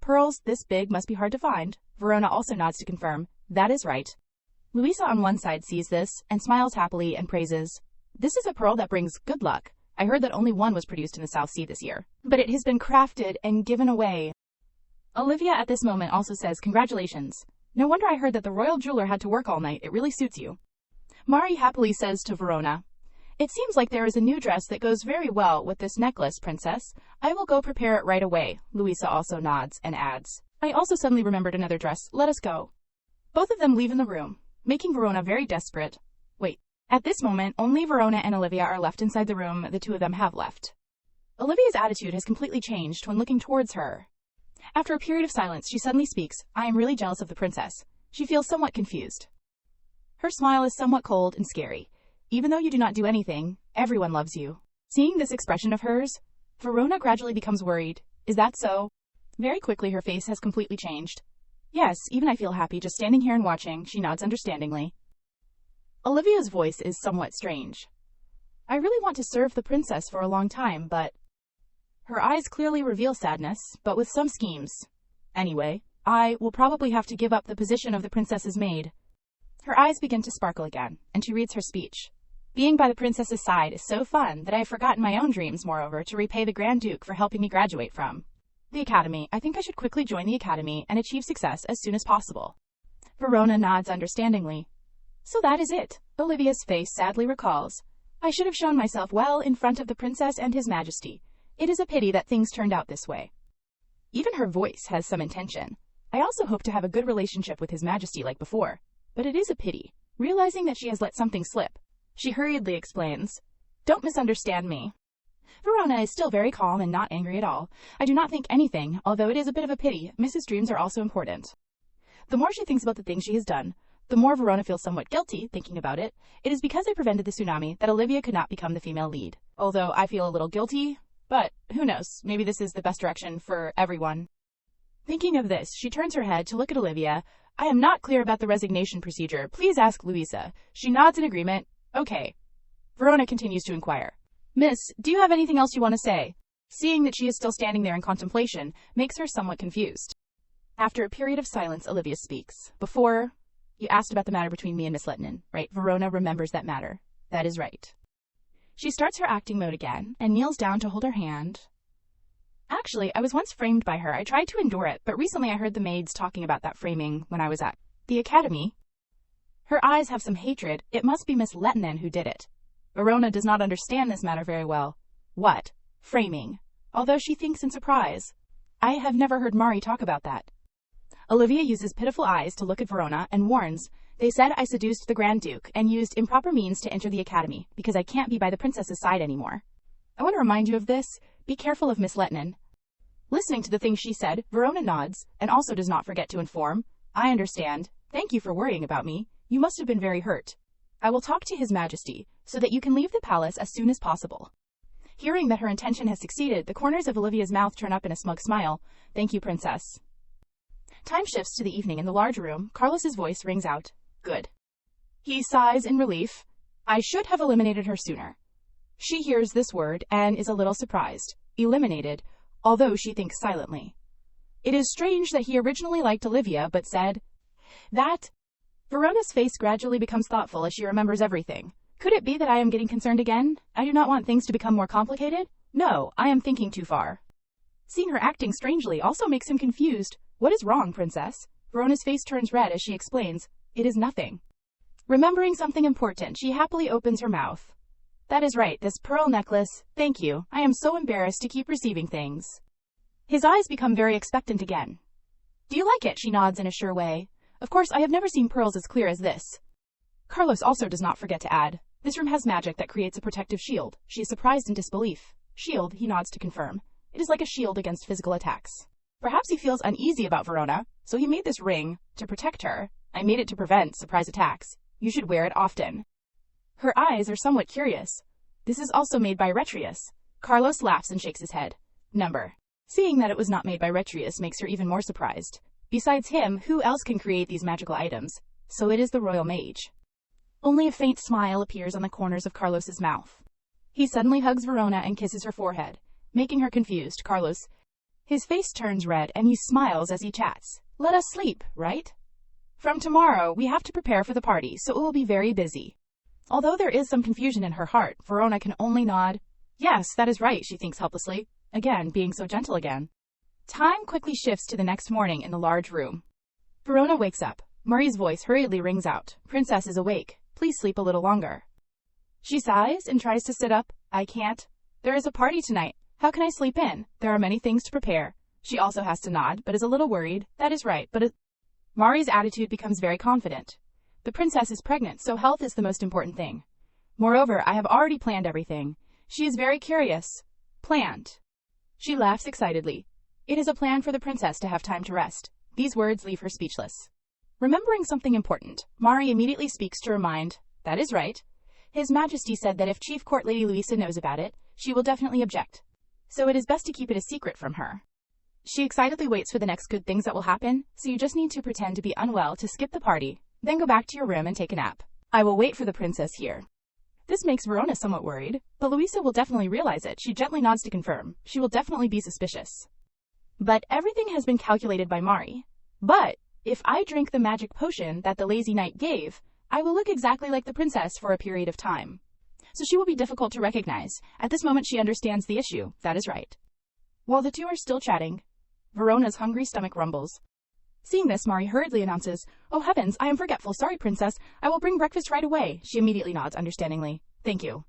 Pearls this big must be hard to find. Verona also nods to confirm. That is right. Luisa on one side sees this and smiles happily and praises. This is a pearl that brings good luck. I heard that only one was produced in the South Sea this year, but it has been crafted and given away. Olivia at this moment also says, Congratulations. No wonder I heard that the royal jeweler had to work all night. It really suits you. Mari happily says to Verona, It seems like there is a new dress that goes very well with this necklace, Princess. I will go prepare it right away. Luisa also nods and adds, I also suddenly remembered another dress. Let us go. Both of them leave in the room, making Verona very desperate. Wait. At this moment, only Verona and Olivia are left inside the room. The two of them have left. Olivia's attitude has completely changed when looking towards her. After a period of silence, she suddenly speaks. I am really jealous of the princess. She feels somewhat confused. Her smile is somewhat cold and scary. Even though you do not do anything, everyone loves you. Seeing this expression of hers, Verona gradually becomes worried. Is that so? Very quickly her face has completely changed. Yes, even I feel happy just standing here and watching, she nods understandingly. Olivia's voice is somewhat strange. I really want to serve the princess for a long time, but... Her eyes clearly reveal sadness, but with some schemes. Anyway, I will probably have to give up the position of the princess's maid. Her eyes begin to sparkle again, and she reads her speech. Being by the princess's side is so fun that I have forgotten my own dreams, moreover, to repay the Grand Duke for helping me graduate from the academy. I think I should quickly join the academy and achieve success as soon as possible. Verona nods understandingly. So that is it. Olivia's face sadly recalls. I should have shown myself well in front of the princess and his majesty. It is a pity that things turned out this way. Even her voice has some intention. I also hope to have a good relationship with his majesty like before. But it is a pity. Realizing that she has let something slip, she hurriedly explains. Don't misunderstand me. Verona is still very calm and not angry at all. I do not think anything, although it is a bit of a pity. Mrs. Dreams are also important. The more she thinks about the things she has done, the more Verona feels somewhat guilty thinking about it. It is because I prevented the tsunami that Olivia could not become the female lead. Although I feel a little guilty, but who knows, maybe this is the best direction for everyone. Thinking of this, she turns her head to look at Olivia. I am not clear about the resignation procedure. Please ask Luisa. She nods in agreement. Okay. Verona continues to inquire. Miss, do you have anything else you want to say? Seeing that she is still standing there in contemplation, makes her somewhat confused. After a period of silence, Olivia speaks. Before, you asked about the matter between me and Miss Lettinen, right? Verona remembers that matter. That is right. She starts her acting mode again, and kneels down to hold her hand. Actually, I was once framed by her. I tried to endure it, but recently I heard the maids talking about that framing when I was at the academy. Her eyes have some hatred. It must be Miss Lettinen who did it. Verona does not understand this matter very well. What? Framing. Although she thinks in surprise. I have never heard Mari talk about that. Olivia uses pitiful eyes to look at Verona and warns, "They said I seduced the Grand Duke and used improper means to enter the academy because I can't be by the princess's side anymore. I want to remind you of this. Be careful of Miss Lettinen." Listening to the things she said, Verona nods and also does not forget to inform, "I understand. Thank you for worrying about me. You must have been very hurt. I will talk to His Majesty so that you can leave the palace as soon as possible." Hearing that her intention has succeeded, the corners of Olivia's mouth turn up in a smug smile. "Thank you, Princess." Time shifts to the evening in the large room. Carlos's voice rings out. "Good." He sighs in relief. "I should have eliminated her sooner." She hears this word and is a little surprised. Eliminated, although she thinks silently. It is strange that he originally liked Olivia but said that. Verona's face gradually becomes thoughtful as she remembers everything. Could it be that I am getting concerned again? I do not want things to become more complicated. No, I am thinking too far. Seeing her acting strangely also makes him confused. "What is wrong, Princess?" Verona's face turns red as she explains, "It is nothing." Remembering something important, she happily opens her mouth. "That is right, this pearl necklace. Thank you. I am so embarrassed to keep receiving things." His eyes become very expectant again. "Do you like it?" She nods in a sure way. "Of course, I have never seen pearls as clear as this." Carlos also does not forget to add, "This room has magic that creates a protective shield." She is surprised in disbelief. "Shield," he nods to confirm. "It is like a shield against physical attacks." Perhaps he feels uneasy about Verona, so he made this ring to protect her. "I made it to prevent surprise attacks. You should wear it often." Her eyes are somewhat curious. "This is also made by Retrius." Carlos laughs and shakes his head. Number. Seeing that it was not made by Retrius makes her even more surprised. Besides him, who else can create these magical items? So it is the royal mage. Only a faint smile appears on the corners of Carlos's mouth. He suddenly hugs Verona and kisses her forehead, making her confused. His face turns red and he smiles as he chats. "Let us sleep, right? From tomorrow, we have to prepare for the party, so it will be very busy." Although there is some confusion in her heart, Verona can only nod. "Yes, that is right," she thinks helplessly. Again, being so gentle again. Time quickly shifts to the next morning in the large room. Verona wakes up. Mari's voice hurriedly rings out. "Princess is awake. Please sleep a little longer." She sighs and tries to sit up. "I can't. There is a party tonight. How can I sleep in? There are many things to prepare." She also has to nod, but is a little worried. "That is right, but..." Mari's attitude becomes very confident. "The princess is pregnant, so health is the most important thing. Moreover, I have already planned everything." She is very curious. "Planned?" She laughs excitedly. It is a plan for the princess to have time to rest. These words leave her speechless. Remembering something important, Mari immediately speaks to remind, "That is right. His Majesty said that if Chief Court Lady Luisa knows about it, she will definitely object. So it is best to keep it a secret from her." She excitedly waits for the next good things that will happen, so you just need to pretend to be unwell to skip the party, then go back to your room and take a nap. "I will wait for the princess here." This makes Verona somewhat worried, but Luisa will definitely realize it. She gently nods to confirm. She will definitely be suspicious. But everything has been calculated by Mari. "But if I drink the magic potion that the lazy knight gave, I will look exactly like the princess for a period of time. So she will be difficult to recognize." At this moment she understands the issue. That is right. While the two are still chatting, Verona's hungry stomach rumbles. Seeing this, Mari hurriedly announces, "Oh heavens, I am forgetful. Sorry, princess. I will bring breakfast right away." She immediately nods understandingly. "Thank you."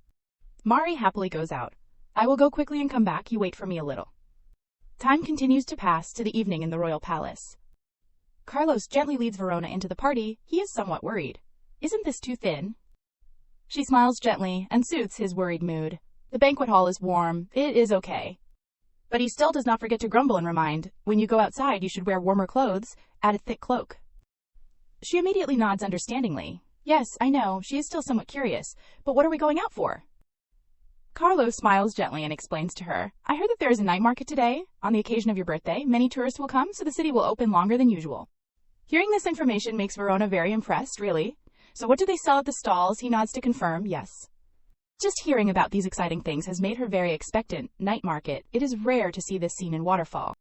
Mari happily goes out. "I will go quickly and come back. You wait for me a little." Time continues to pass to the evening in the royal palace. Carlos gently leads Verona into the party. He is somewhat worried. "Isn't this too thin?" She smiles gently and soothes his worried mood. The banquet hall is warm. It is okay. But he still does not forget to grumble and remind, "When you go outside, you should wear warmer clothes. Add a thick cloak." She immediately nods understandingly. "Yes, I know." She is still somewhat curious. "But what are we going out for?" Carlos smiles gently and explains to her, "I heard that there is a night market today. On the occasion of your birthday, many tourists will come, so the city will open longer than usual." Hearing this information makes Verona very impressed. "Really? So what do they sell at the stalls?" He nods to confirm, "Yes." Just hearing about these exciting things has made her very expectant. Night market. It is rare to see this scene in Waterfall.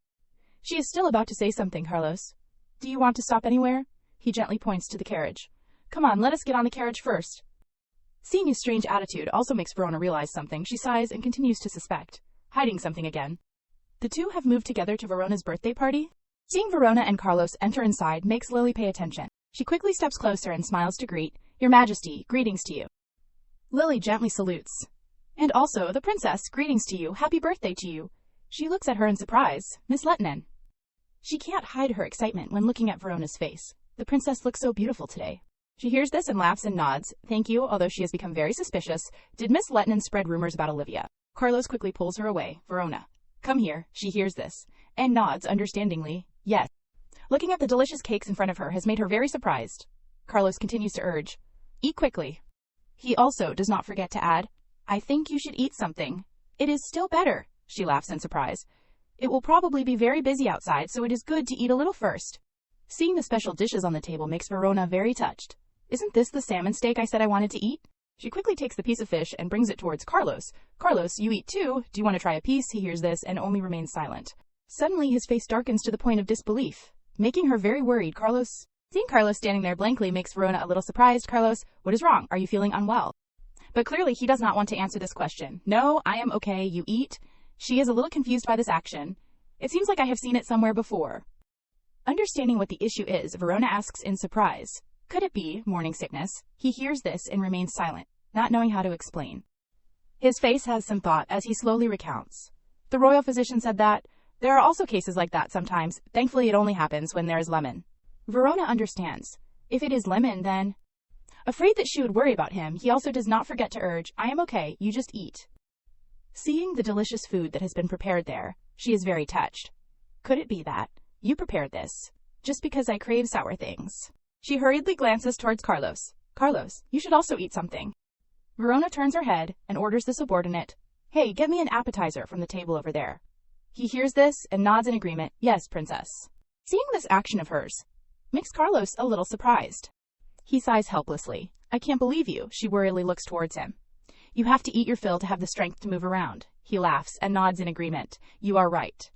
She is still about to say something. "Carlos, do you want to stop anywhere?" He gently points to the carriage. "Come on, let us get on the carriage first." Seeing his strange attitude also makes Verona realize something. She sighs and continues to suspect. Hiding something again. The two have moved together to Verona's birthday party. Seeing Verona and Carlos enter inside makes Lily pay attention. She quickly steps closer and smiles to greet, "Your Majesty, greetings to you." Lily gently salutes. "And also, the princess, greetings to you, happy birthday to you." She looks at her in surprise. "Miss Lettinen." She can't hide her excitement when looking at Verona's face. The princess looks so beautiful today. She hears this and laughs and nods. "Thank you," although she has become very suspicious. Did Miss Lettinen spread rumors about Olivia? Carlos quickly pulls her away. "Verona, come here." She hears this and nods understandingly. "Yes." Looking at the delicious cakes in front of her has made her very surprised. Carlos continues to urge, "Eat quickly." He also does not forget to add, "I think you should eat something. It is still better." She laughs in surprise. "It will probably be very busy outside, so it is good to eat a little first." Seeing the special dishes on the table makes Verona very touched. "Isn't this the salmon steak I said I wanted to eat?" She quickly takes the piece of fish and brings it towards Carlos. "Carlos, you eat too. Do you want to try a piece?" He hears this and only remains silent. Suddenly his face darkens to the point of disbelief, making her very worried. Seeing Carlos standing there blankly makes Verona a little surprised. "Carlos, what is wrong? Are you feeling unwell?" But clearly he does not want to answer this question. "No, I am okay. You eat." She is a little confused by this action. "It seems like I have seen it somewhere before." Understanding what the issue is, Verona asks in surprise, "Could it be morning sickness?" He hears this and remains silent, not knowing how to explain. His face has some thought as he slowly recounts. "The royal physician said that. There are also cases like that sometimes. Thankfully it only happens when there is lemon." Verona understands. If it is lemon, then... Afraid that she would worry about him, he also does not forget to urge, "I am okay, you just eat." Seeing the delicious food that has been prepared there, she is very touched. "Could it be that you prepared this just because I crave sour things?" She hurriedly glances towards Carlos. "Carlos, you should also eat something." Verona turns her head and orders the subordinate, "Hey, get me an appetizer from the table over there." He hears this and nods in agreement. "Yes, princess." Seeing this action of hers makes Carlos a little surprised. He sighs helplessly. "I can't believe you." She worriedly looks towards him. "You have to eat your fill to have the strength to move around." He laughs and nods in agreement. "You are right."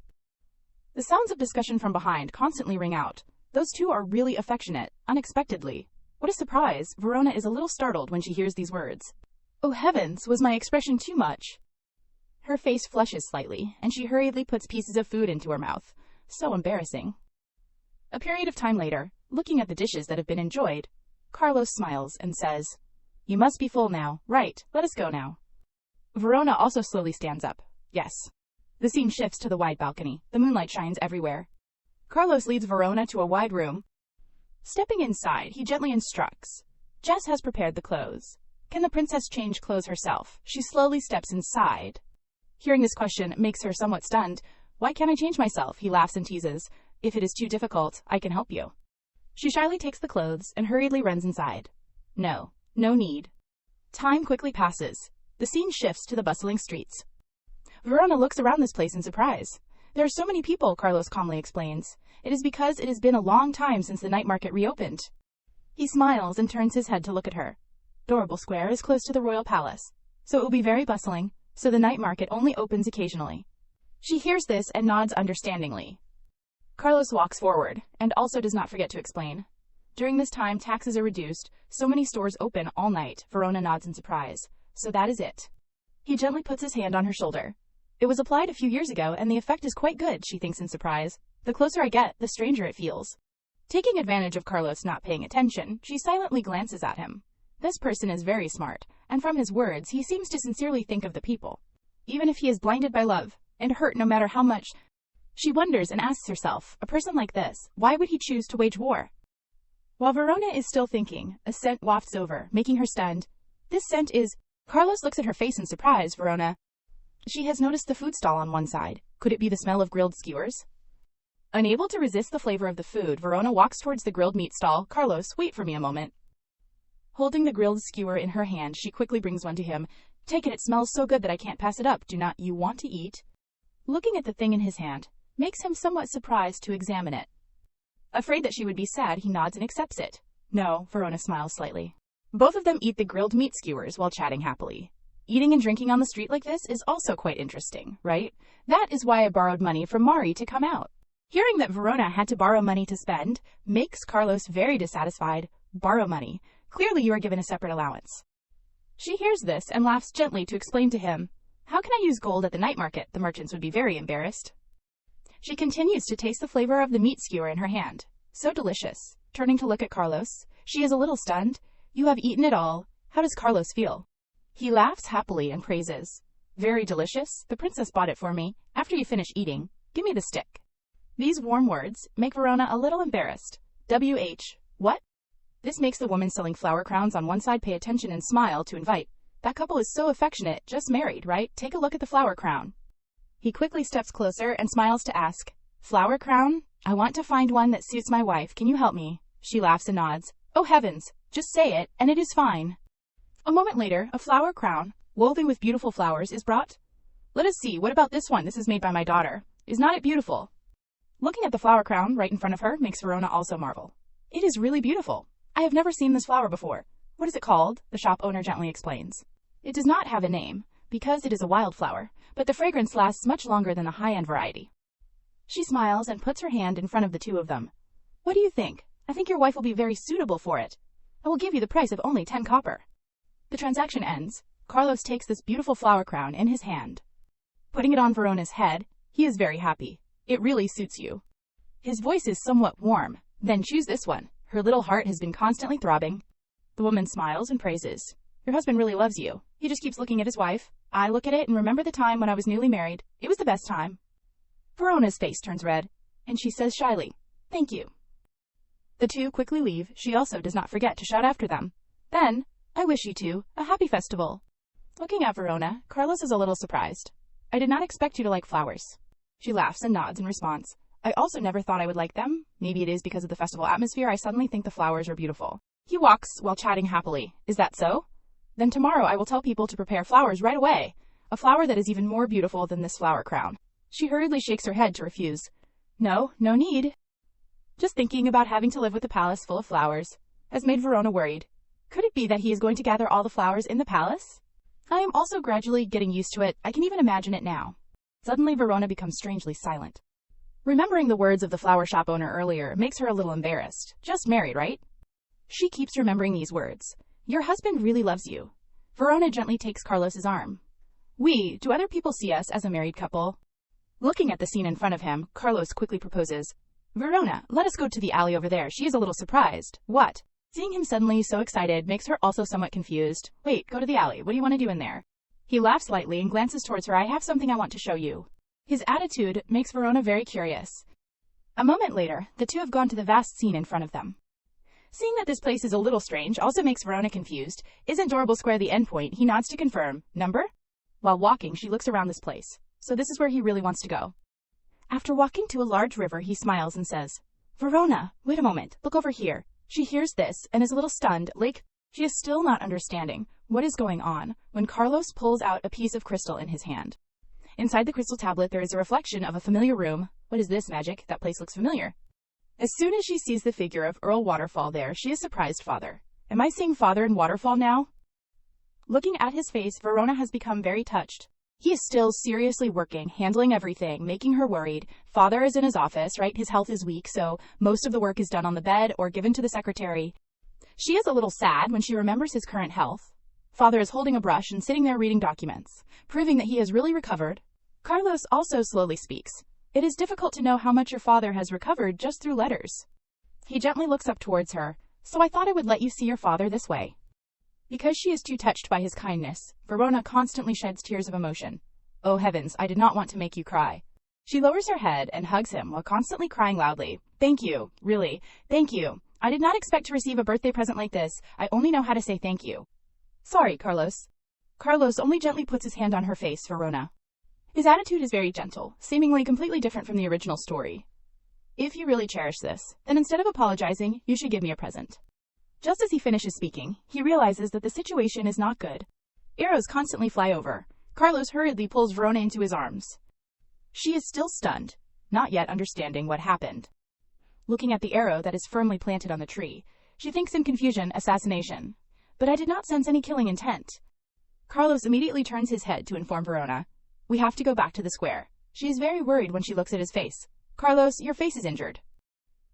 The sounds of discussion from behind constantly ring out. Those two are really affectionate, unexpectedly. What a surprise. Verona is a little startled when she hears these words. "Oh heavens, was my expression too much?" Her face flushes slightly, and she hurriedly puts pieces of food into her mouth. So embarrassing. A period of time later, looking at the dishes that have been enjoyed, Carlos smiles and says, "You must be full now. Right, let us go now." Verona also slowly stands up. "Yes." The scene shifts to the wide balcony. The moonlight shines everywhere. Carlos leads Verona to a wide room. Stepping inside, he gently instructs, "Jess has prepared the clothes. Can the princess change clothes herself?" She slowly steps inside. Hearing this question makes her somewhat stunned. "Why can't I change myself?" He laughs and teases, "If it is too difficult, I can help you." She shyly takes the clothes and hurriedly runs inside. No need. Time quickly passes. The scene shifts to the bustling streets. Verona looks around this place in surprise. "There are so many people," Carlos calmly explains. "It is because it has been a long time since the night market reopened." He smiles and turns his head to look at her. Dorable Square is close to the royal palace, so it will be very bustling, so the night market only opens occasionally. She hears this and nods understandingly. Carlos walks forward, and also does not forget to explain. During this time, taxes are reduced, so many stores open all night. Verona nods in surprise. "So that is it." He gently puts his hand on her shoulder. "It was applied a few years ago, and the effect is quite good," she thinks in surprise. "The closer I get, the stranger it feels." Taking advantage of Carlos not paying attention, she silently glances at him. This person is very smart, and from his words, he seems to sincerely think of the people. Even if he is blinded by love, and hurt no matter how much, she wonders and asks herself, a person like this, why would he choose to wage war? While Verona is still thinking, a scent wafts over, making her stunned. This scent is... Carlos looks at her face in surprise. "Verona." She has noticed the food stall on one side. Could it be the smell of grilled skewers? Unable to resist the flavor of the food, Verona walks towards the grilled meat stall. "Carlos, wait for me a moment." Holding the grilled skewer in her hand, she quickly brings one to him. "Take it, it smells so good that I can't pass it up. Do not you want to eat?" Looking at the thing in his hand makes him somewhat surprised to examine it. Afraid that she would be sad, he nods and accepts it. "No," Verona smiles slightly. Both of them eat the grilled meat skewers while chatting happily. Eating and drinking on the street like this is also quite interesting, right? That is why I borrowed money from Mari to come out. Hearing that Verona had to borrow money to spend makes Carlos very dissatisfied. Borrow money. Clearly you are given a separate allowance. She hears this and laughs gently to explain to him, "How can I use gold at the night market? The merchants would be very embarrassed." She continues to taste the flavor of the meat skewer in her hand. So delicious. turning to look at Carlos. She is a little stunned. You have eaten it all. How does Carlos feel? He laughs happily and praises. Very delicious. The princess bought it for me. After you finish eating, give me the stick. These warm words make Verona a little embarrassed. What? This makes the woman selling flower crowns on one side pay attention and smile to invite. That couple is so affectionate, just married, right? Take a look at the flower crown. He quickly steps closer and smiles to ask, flower crown? I want to find one that suits my wife. Can you help me? She laughs and nods. Oh heavens, just say it, and it is fine. A moment later, a flower crown, woven with beautiful flowers, is brought. Let us see, what about this one? This is made by my daughter. Is not it beautiful? Looking at the flower crown right in front of her makes Verona also marvel. It is really beautiful. I have never seen this flower before. What is it called? The shop owner gently explains. It does not have a name, because it is a wildflower, but the fragrance lasts much longer than the high-end variety. She smiles and puts her hand in front of the two of them. What do you think? I think your wife will be very suitable for it. I will give you the price of only 10 copper. The transaction ends. Carlos takes this beautiful flower crown in his hand. Putting it on Verona's head, he is very happy. It really suits you. His voice is somewhat warm. Then choose this one. Her little heart has been constantly throbbing. The woman smiles and praises. Your husband really loves you. He just keeps looking at his wife. I look at it and remember the time when I was newly married. It was the best time. Verona's face turns red, and she says shyly, thank you. The two quickly leave. She also does not forget to shout after them. Then, I wish you two a happy festival. Looking at Verona, Carlos is a little surprised. I did not expect you to like flowers. She laughs and nods in response. I also never thought I would like them. Maybe it is because of the festival atmosphere. I suddenly think the flowers are beautiful. He walks while chatting happily. Is that so? Then tomorrow I will tell people to prepare flowers right away. A flower that is even more beautiful than this flower crown. She hurriedly shakes her head to refuse. No need. Just thinking about having to live with a palace full of flowers has made Verona worried. Could it be that he is going to gather all the flowers in the palace? I am also gradually getting used to it. I can even imagine it now. Suddenly Verona becomes strangely silent. Remembering the words of the flower shop owner earlier makes her a little embarrassed. Just married, right? She keeps remembering these words. Your husband really loves you. Verona gently takes Carlos's arm. Do other people see us as a married couple? Looking at the scene in front of him, Carlos quickly proposes. Verona, let us go to the alley over there. She is a little surprised. What? Seeing him suddenly so excited makes her also somewhat confused. Wait, go to the alley. What do you want to do in there? He laughs lightly and glances towards her. I have something I want to show you. His attitude makes Verona very curious. A moment later, the two have gone to the vast scene in front of them. Seeing that this place is a little strange also makes Verona confused. Isn't Dorable Square the endpoint? He nods to confirm. Number? While walking, she looks around this place. So this is where he really wants to go. After walking to a large river, he smiles and says, Verona, wait a moment. Look over here. She hears this and is a little stunned. She is still not understanding what is going on when Carlos pulls out a piece of crystal in his hand. Inside the crystal tablet, there is a reflection of a familiar room. What is this magic? That place looks familiar. As soon as she sees the figure of Earl Waterfall there, she is surprised. Father. Am I seeing Father in Waterfall now? Looking at his face, Verona has become very touched. He is still seriously working, handling everything, making her worried. Father is in his office, right? His health is weak, so most of the work is done on the bed or given to the secretary. She is a little sad when she remembers his current health. Father is holding a brush and sitting there reading documents, proving that he has really recovered. Carlos also slowly speaks. It is difficult to know how much your father has recovered just through letters. He gently looks up towards her. So I thought I would let you see your father this way. Because she is too touched by his kindness, Verona constantly sheds tears of emotion. Oh heavens, I did not want to make you cry. She lowers her head and hugs him while constantly crying loudly. Thank you, really, thank you. I did not expect to receive a birthday present like this. I only know how to say thank you. Sorry, Carlos. Carlos only gently puts his hand on her face, Verona. His attitude is very gentle, seemingly completely different from the original story. If you really cherish this, then instead of apologizing, you should give me a present. Just as he finishes speaking, he realizes that the situation is not good. Arrows constantly fly over. Carlos hurriedly pulls Verona into his arms. She is still stunned, not yet understanding what happened. Looking at the arrow that is firmly planted on the tree, she thinks in confusion, assassination. But I did not sense any killing intent. Carlos immediately turns his head to inform Verona. We have to go back to the square. She is very worried when she looks at his face. Carlos, your face is injured.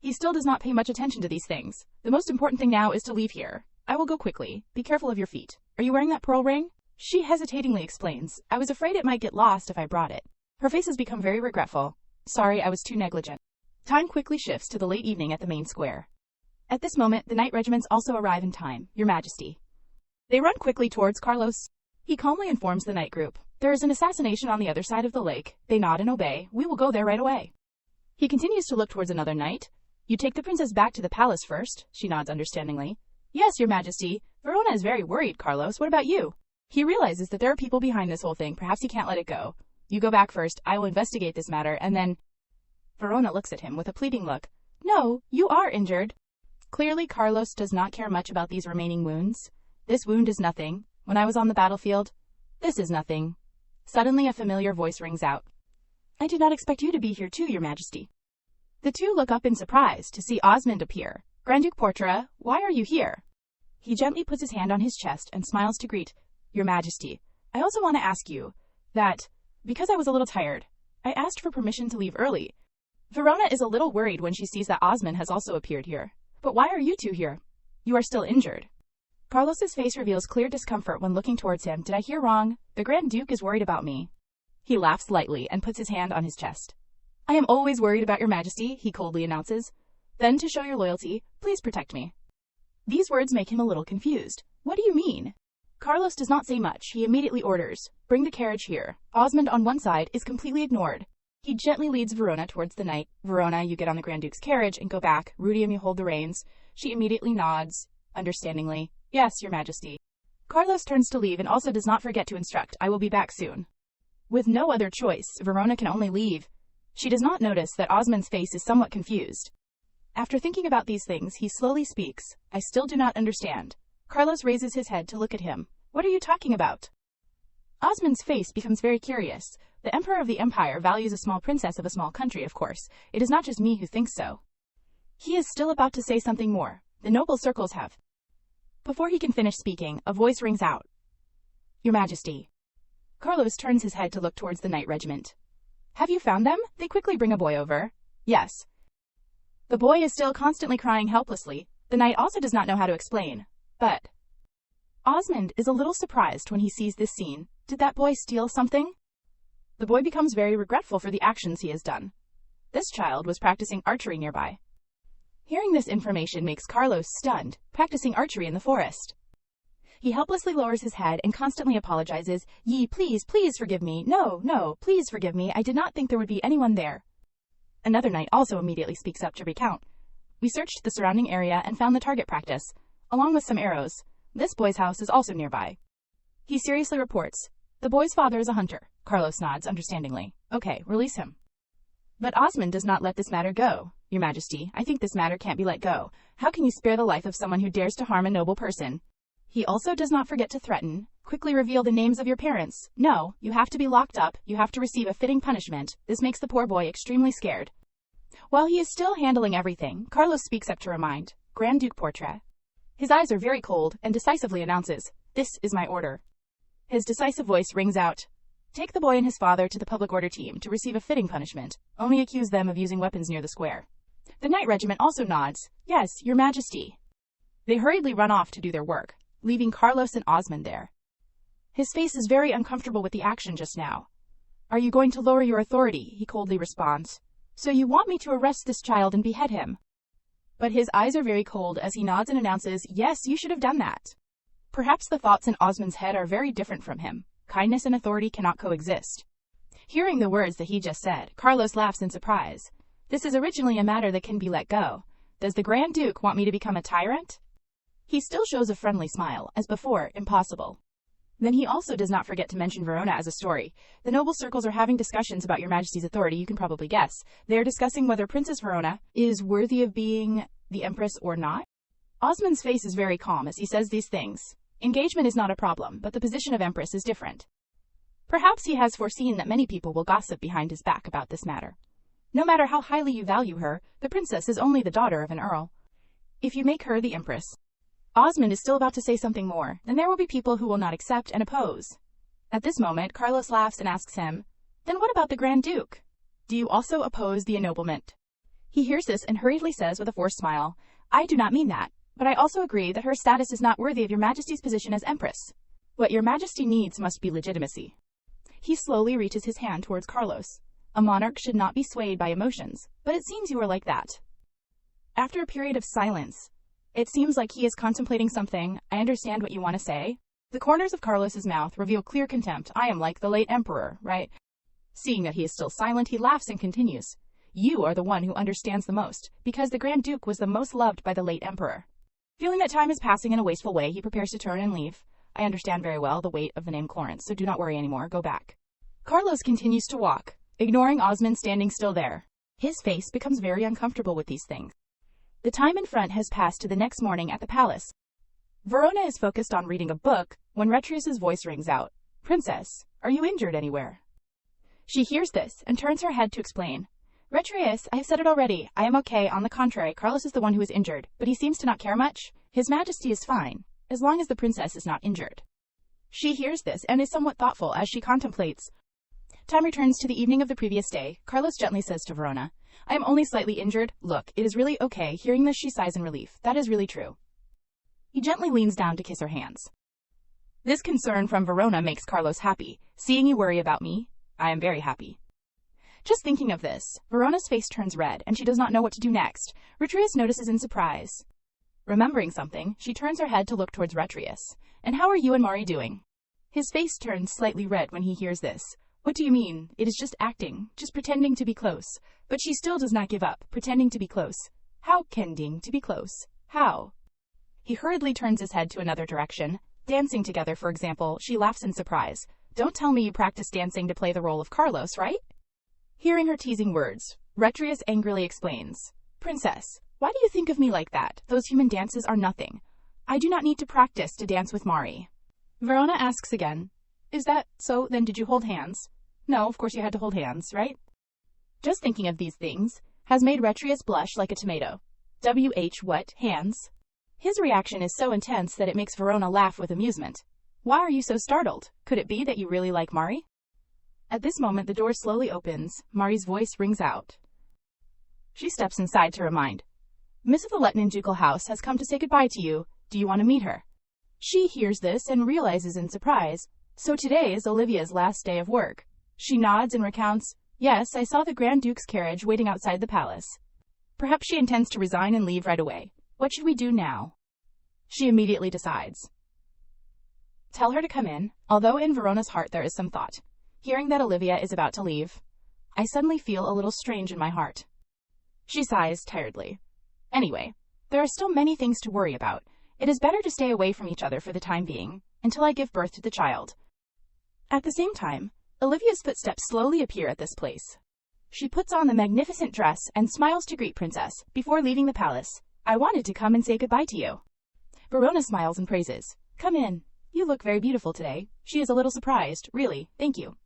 He still does not pay much attention to these things. The most important thing now is to leave here. I will go quickly. Be careful of your feet. Are you wearing that pearl ring? She hesitatingly explains. I was afraid it might get lost if I brought it. Her face has become very regretful. Sorry, I was too negligent. Time quickly shifts to the late evening at the main square. At this moment, the night regiments also arrive in time, Your Majesty. They run quickly towards Carlos. He calmly informs the night group. There is an assassination on the other side of the lake. They nod and obey. We will go there right away. He continues to look towards another knight. You take the princess back to the palace first, she nods understandingly. Yes, Your Majesty. Verona is very worried, Carlos. What about you? He realizes that there are people behind this whole thing. Perhaps he can't let it go. You go back first. I will investigate this matter, and then... Verona looks at him with a pleading look. No, you are injured. Clearly, Carlos does not care much about these remaining wounds. This wound is nothing. When I was on the battlefield, this is nothing. Suddenly, a familiar voice rings out. I did not expect you to be here too, Your Majesty. The two look up in surprise to see Osmond appear. Grand Duke Portra, why are you here? He gently puts his hand on his chest and smiles to greet Your Majesty. I also want to ask you that, because I was a little tired, I asked for permission to leave early. Verona is a little worried when she sees that Osmond has also appeared here. But why are you two here? You are still injured. Carlos's face reveals clear discomfort when looking towards him. Did I hear wrong? The Grand Duke is worried about me. He laughs lightly and puts his hand on his chest. I am always worried about Your Majesty, he coldly announces. Then, to show your loyalty, please protect me. These words make him a little confused. What do you mean? Carlos does not say much. He immediately orders, bring the carriage here. Osmond on one side is completely ignored. He gently leads Verona towards the knight. Verona, you get on the Grand Duke's carriage and go back. Rudium, you hold the reins. She immediately nods, understandingly. Yes, Your Majesty. Carlos turns to leave and also does not forget to instruct, I will be back soon. With no other choice, Verona can only leave. She does not notice that Osmond's face is somewhat confused. After thinking about these things, he slowly speaks. I still do not understand. Carlos raises his head to look at him. What are you talking about? Osmond's face becomes very curious. The Emperor of the Empire values a small princess of a small country, of course. It is not just me who thinks so. He is still about to say something more. The noble circles have. Before he can finish speaking, a voice rings out. Your Majesty. Carlos turns his head to look towards the night regiment. Have you found them? They quickly bring a boy over. Yes. The boy is still constantly crying helplessly. The knight also does not know how to explain. But Osmond is a little surprised when he sees this scene. Did that boy steal something? The boy becomes very regretful for the actions he has done. This child was practicing archery nearby. Hearing this information makes Carlos stunned, practicing archery in the forest. He helplessly lowers his head and constantly apologizes. Please, please forgive me. No, please forgive me. I did not think there would be anyone there. Another knight also immediately speaks up to recount. We searched the surrounding area and found the target practice, along with some arrows. This boy's house is also nearby. He seriously reports. The boy's father is a hunter. Carlos nods understandingly. Okay, release him. But Osmond does not let this matter go. Your Majesty, I think this matter can't be let go. How can you spare the life of someone who dares to harm a noble person? He also does not forget to threaten. Quickly reveal the names of your parents. No, you have to be locked up. You have to receive a fitting punishment. This makes the poor boy extremely scared. While he is still handling everything, Carlos speaks up to remind. Grand Duke Portra. His eyes are very cold and decisively announces, this is my order. His decisive voice rings out. Take the boy and his father to the public order team to receive a fitting punishment. Only accuse them of using weapons near the square. The night regiment also nods. Yes, Your Majesty. They hurriedly run off to do their work, leaving Carlos and Osmond there. His face is very uncomfortable with the action just now. Are you going to lower your authority? He coldly responds. So you want me to arrest this child and behead him? But his eyes are very cold as he nods and announces, yes, you should have done that. Perhaps the thoughts in Osmond's head are very different from him. Kindness and authority cannot coexist. Hearing the words that he just said, Carlos laughs in surprise. This is originally a matter that can be let go. Does the Grand Duke want me to become a tyrant? He still shows a friendly smile, as before, impossible. Then he also does not forget to mention Verona as a story. The noble circles are having discussions about Your Majesty's authority, you can probably guess. They are discussing whether Princess Verona is worthy of being the Empress or not. Osmond's face is very calm as he says these things. Engagement is not a problem, but the position of Empress is different. Perhaps he has foreseen that many people will gossip behind his back about this matter. No matter how highly you value her, the princess is only the daughter of an earl. If you make her the Empress, Osmond is still about to say something more, then there will be people who will not accept and oppose. At this moment, Carlos laughs and asks him, then what about the Grand Duke? Do you also oppose the ennoblement? He hears this and hurriedly says with a forced smile, I do not mean that, but I also agree that her status is not worthy of Your Majesty's position as Empress. What Your Majesty needs must be legitimacy. He slowly reaches his hand towards Carlos. A monarch should not be swayed by emotions, but it seems you are like that. After a period of silence, It seems like he is contemplating something. I understand what you want to say. The corners of Carlos's mouth reveal clear contempt. I am like the late emperor, right? Seeing that he is still silent, he laughs and continues. You are the one who understands the most, because the Grand Duke was the most loved by the late emperor. Feeling that time is passing in a wasteful way, he prepares to turn and leave. I understand very well the weight of the name Clarence, so do not worry anymore. Go back. Carlos continues to walk, ignoring Osmond standing still there. His face becomes very uncomfortable with these things. The time in front has passed to the next morning at the palace. Verona is focused on reading a book when Retrius's voice rings out. Princess, are you injured anywhere? She hears this and turns her head to explain. Retrius, I have said it already. I am okay. On the contrary, Carlos is the one who is injured, but he seems to not care much. His Majesty is fine, as long as the princess is not injured. She hears this and is somewhat thoughtful as she contemplates. Time returns to the evening of the previous day. Carlos gently says to Verona, I am only slightly injured. Look, it is really okay. Hearing this, she sighs in relief. That is really true. He gently leans down to kiss her hands. This concern from Verona makes Carlos happy. Seeing you worry about me, I am very happy. Just thinking of this, Verona's face turns red and she does not know what to do next. Retrius notices in surprise. Remembering something, she turns her head to look towards Retrius. And how are you and Mari doing? His face turns slightly red when he hears this. What do you mean? It is just acting, just pretending to be close. But she still does not give up, pretending to be close. How pretending to be close? How? He hurriedly turns his head to another direction. Dancing together, for example, she laughs in surprise. Don't tell me you practice dancing to play the role of Carlos, right? Hearing her teasing words, Retrius angrily explains. Princess, why do you think of me like that? Those human dances are nothing. I do not need to practice to dance with Mari. Verona asks again. Is that so? Then did you hold hands? No, of course you had to hold hands, right? Just thinking of these things has made Retrius blush like a tomato. What? Hands? His reaction is so intense that it makes Verona laugh with amusement. Why are you so startled? Could it be that you really like Mari? At this moment, the door slowly opens. Mari's voice rings out. She steps inside to remind. Miss of the Letton ducal house has come to say goodbye to you. Do you want to meet her? She hears this and realizes in surprise. So today is Olivia's last day of work. She nods and recounts. Yes, I saw the Grand Duke's carriage waiting outside the palace. Perhaps she intends to resign and leave right away. What should we do now? She immediately decides. Tell her to come in, although in Verona's heart there is some thought. Hearing that Olivia is about to leave, I suddenly feel a little strange in my heart. She sighs tiredly. Anyway, there are still many things to worry about. It is better to stay away from each other for the time being, until I give birth to the child. At the same time, Olivia's footsteps slowly appear at this place. She puts on the magnificent dress and smiles to greet Princess before leaving the palace. I wanted to come and say goodbye to you. Verona smiles and praises. Come in. You look very beautiful today. She is a little surprised. Really, thank you.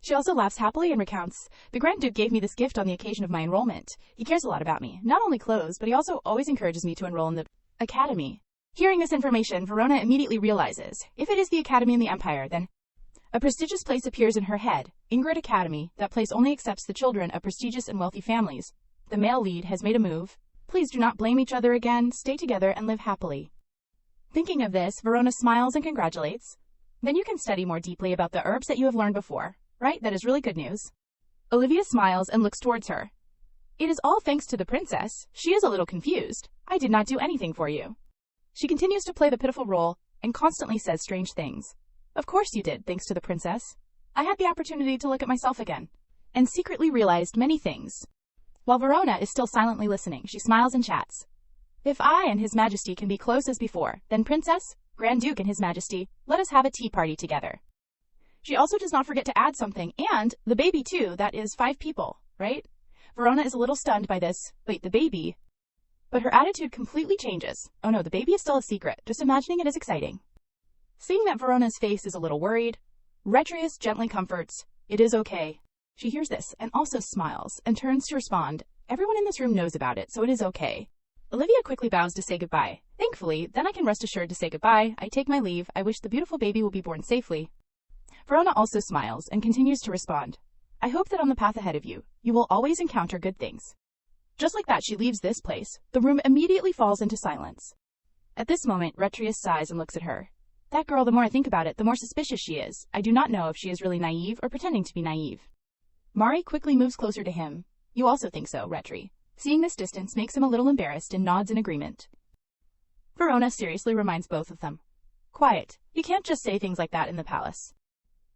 She also laughs happily and recounts, the Grand Duke gave me this gift on the occasion of my enrollment. He cares a lot about me. Not only clothes, but he also always encourages me to enroll in the academy. Hearing this information, Verona immediately realizes, if it is the academy in the Empire, then a prestigious place appears in her head. Ingrid Academy, that place only accepts the children of prestigious and wealthy families. The male lead has made a move. Please do not blame each other again. Stay together and live happily. Thinking of this, Verona smiles and congratulates. Then you can study more deeply about the herbs that you have learned before. Right? That is really good news. Olivia smiles and looks towards her. It is all thanks to the princess. She is a little confused. I did not do anything for you. She continues to play the pitiful role and constantly says strange things. Of course you did, thanks to the princess. I had the opportunity to look at myself again and secretly realized many things. While Verona is still silently listening, she smiles and chats. If I and His Majesty can be close as before, then Princess, Grand Duke and His Majesty, let us have a tea party together. She also does not forget to add something, and the baby too, that is 5 people, right? Verona is a little stunned by this. Wait, the baby? But her attitude completely changes. Oh no, the baby is still a secret. Just imagining it is exciting. Seeing that Verona's face is a little worried, Retrius gently comforts. It is okay. She hears this and also smiles and turns to respond. Everyone in this room knows about it, so it is okay. Olivia quickly bows to say goodbye. Thankfully, then I can rest assured to say goodbye. I take my leave. I wish the beautiful baby will be born safely. Verona also smiles and continues to respond. I hope that on the path ahead of you, you will always encounter good things. Just like that, she leaves this place. The room immediately falls into silence. At this moment, Retrius sighs and looks at her. That girl, the more I think about it, the more suspicious she is. I do not know if she is really naive or pretending to be naive. Mari quickly moves closer to him. You also think so, Retri. Seeing this distance makes him a little embarrassed and nods in agreement. Verona seriously reminds both of them. Quiet. You can't just say things like that in the palace.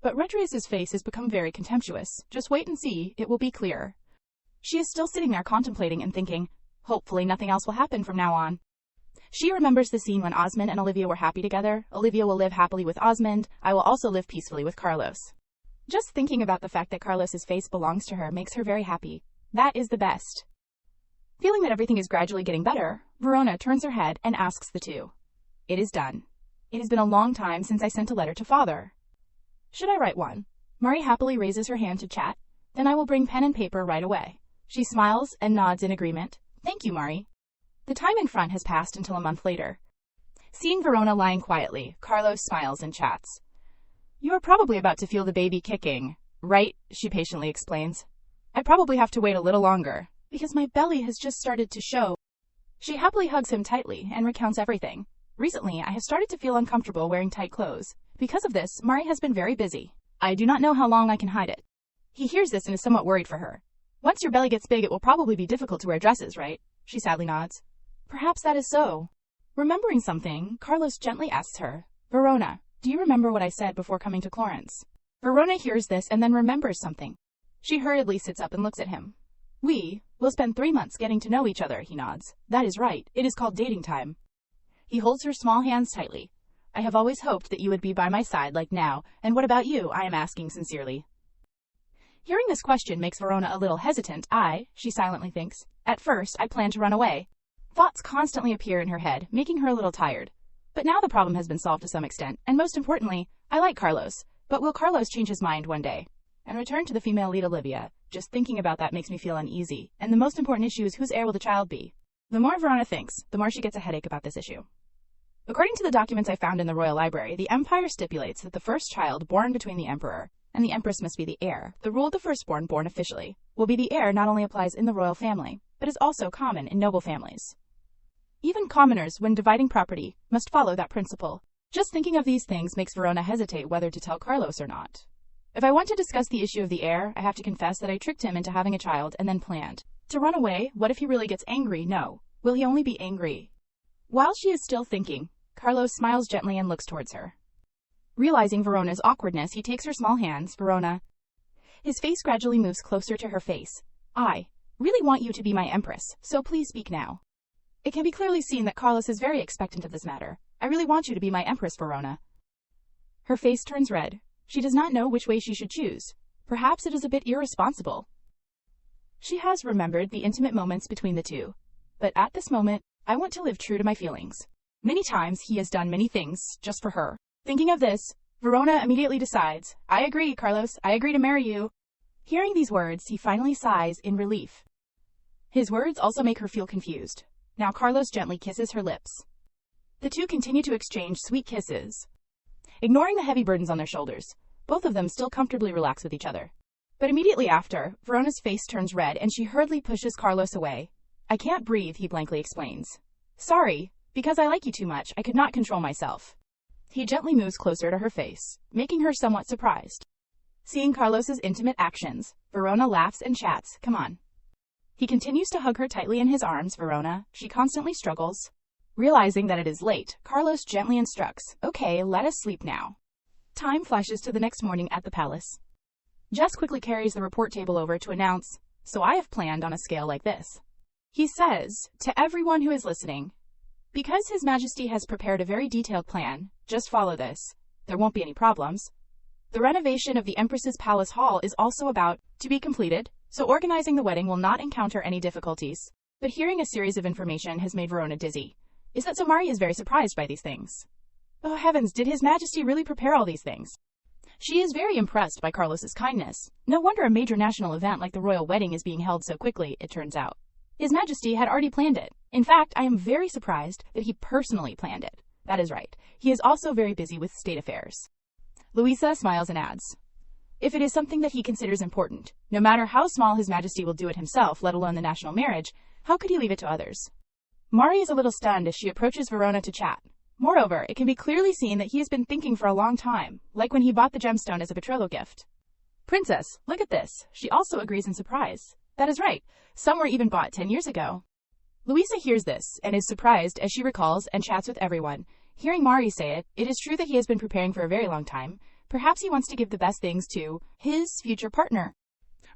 But Redrius's face has become very contemptuous. Just wait and see, it will be clear. She is still sitting there contemplating and thinking, hopefully nothing else will happen from now on. She remembers the scene when Osmond and Olivia were happy together. Olivia will live happily with Osmond. I will also live peacefully with Carlos. Just thinking about the fact that Carlos's face belongs to her makes her very happy. That is the best. Feeling that everything is gradually getting better, Verona turns her head and asks the two. It is done. It has been a long time since I sent a letter to father. Should I write one? Mari happily raises her hand to chat. Then I will bring pen and paper right away. She smiles and nods in agreement. Thank you, Mari. The time in front has passed until a month later. Seeing Verona lying quietly, Carlos smiles and chats. You are probably about to feel the baby kicking, right? She patiently explains. I probably have to wait a little longer, because my belly has just started to show. She happily hugs him tightly and recounts everything. Recently, I have started to feel uncomfortable wearing tight clothes. Because of this, Mari has been very busy. I do not know how long I can hide it. He hears this and is somewhat worried for her. Once your belly gets big, it will probably be difficult to wear dresses, right? She sadly nods. Perhaps that is so. Remembering something, Carlos gently asks her, Verona, do you remember what I said before coming to Florence? Verona hears this and then remembers something. She hurriedly sits up and looks at him. We will spend 3 months getting to know each other, he nods. That is right, it is called dating time. He holds her small hands tightly. I have always hoped that you would be by my side like now, and what about you, I am asking sincerely. Hearing this question makes Verona a little hesitant. She silently thinks. At first, I planned to run away. Thoughts constantly appear in her head, making her a little tired. But now the problem has been solved to some extent, and most importantly, I like Carlos. But will Carlos change his mind one day? And return to the female lead Olivia. Just thinking about that makes me feel uneasy, and the most important issue is whose heir will the child be? The more Verona thinks, the more she gets a headache about this issue. According to the documents I found in the royal library, the empire stipulates that the first child born between the emperor and the empress must be the heir. The rule of the firstborn born officially will be the heir not only applies in the royal family, but is also common in noble families. Even commoners, when dividing property, must follow that principle. Just thinking of these things makes Verona hesitate whether to tell Carlos or not. If I want to discuss the issue of the heir, I have to confess that I tricked him into having a child and then planned to run away. What if he really gets angry? No. Will he only be angry? While she is still thinking, Carlos smiles gently and looks towards her. Realizing Verona's awkwardness, he takes her small hands. Verona. His face gradually moves closer to her face. I really want you to be my empress, so please speak now. It can be clearly seen that Carlos is very expectant of this matter. I really want you to be my empress, Verona. Her face turns red. She does not know which way she should choose. Perhaps it is a bit irresponsible. She has remembered the intimate moments between the two. But at this moment, I want to live true to my feelings. Many times he has done many things just for her. Thinking of this, Verona immediately decides, I agree, Carlos, I agree to marry you. Hearing these words, he finally sighs in relief. His words also make her feel confused. Now Carlos gently kisses her lips. The two continue to exchange sweet kisses. Ignoring the heavy burdens on their shoulders, both of them still comfortably relax with each other. But immediately after, Verona's face turns red and she hurriedly pushes Carlos away. I can't breathe, he blankly explains. Sorry, because I like you too much, I could not control myself. He gently moves closer to her face, making her somewhat surprised. Seeing Carlos's intimate actions, Verona laughs and chats. Come on. He continues to hug her tightly in his arms. Verona, she constantly struggles. Realizing that it is late, Carlos gently instructs, okay, let us sleep now. Time flashes to the next morning at the palace. Jess quickly carries the report table over to announce, so I have planned on a scale like this. He says, to everyone who is listening, because His Majesty has prepared a very detailed plan, just follow this. There won't be any problems. The renovation of the Empress's Palace Hall is also about to be completed, so organizing the wedding will not encounter any difficulties. But hearing a series of information has made Verona dizzy. Is that so? Mari is very surprised by these things. Oh heavens, did His Majesty really prepare all these things? She is very impressed by Carlos's kindness. No wonder a major national event like the royal wedding is being held so quickly, it turns out. His Majesty had already planned it. In fact, I am very surprised that he personally planned it. That is right. He is also very busy with state affairs. Louisa smiles and adds, if it is something that he considers important, no matter how small His Majesty will do it himself, let alone the national marriage, how could he leave it to others? Mari is a little stunned as she approaches Verona to chat. Moreover, it can be clearly seen that he has been thinking for a long time, like when he bought the gemstone as a betrothal gift. Princess, look at this. She also agrees in surprise. That is right. Some were even bought 10 years ago. Luisa hears this and is surprised as she recalls and chats with everyone. Hearing Mari say it, it is true that he has been preparing for a very long time. Perhaps he wants to give the best things to his future partner.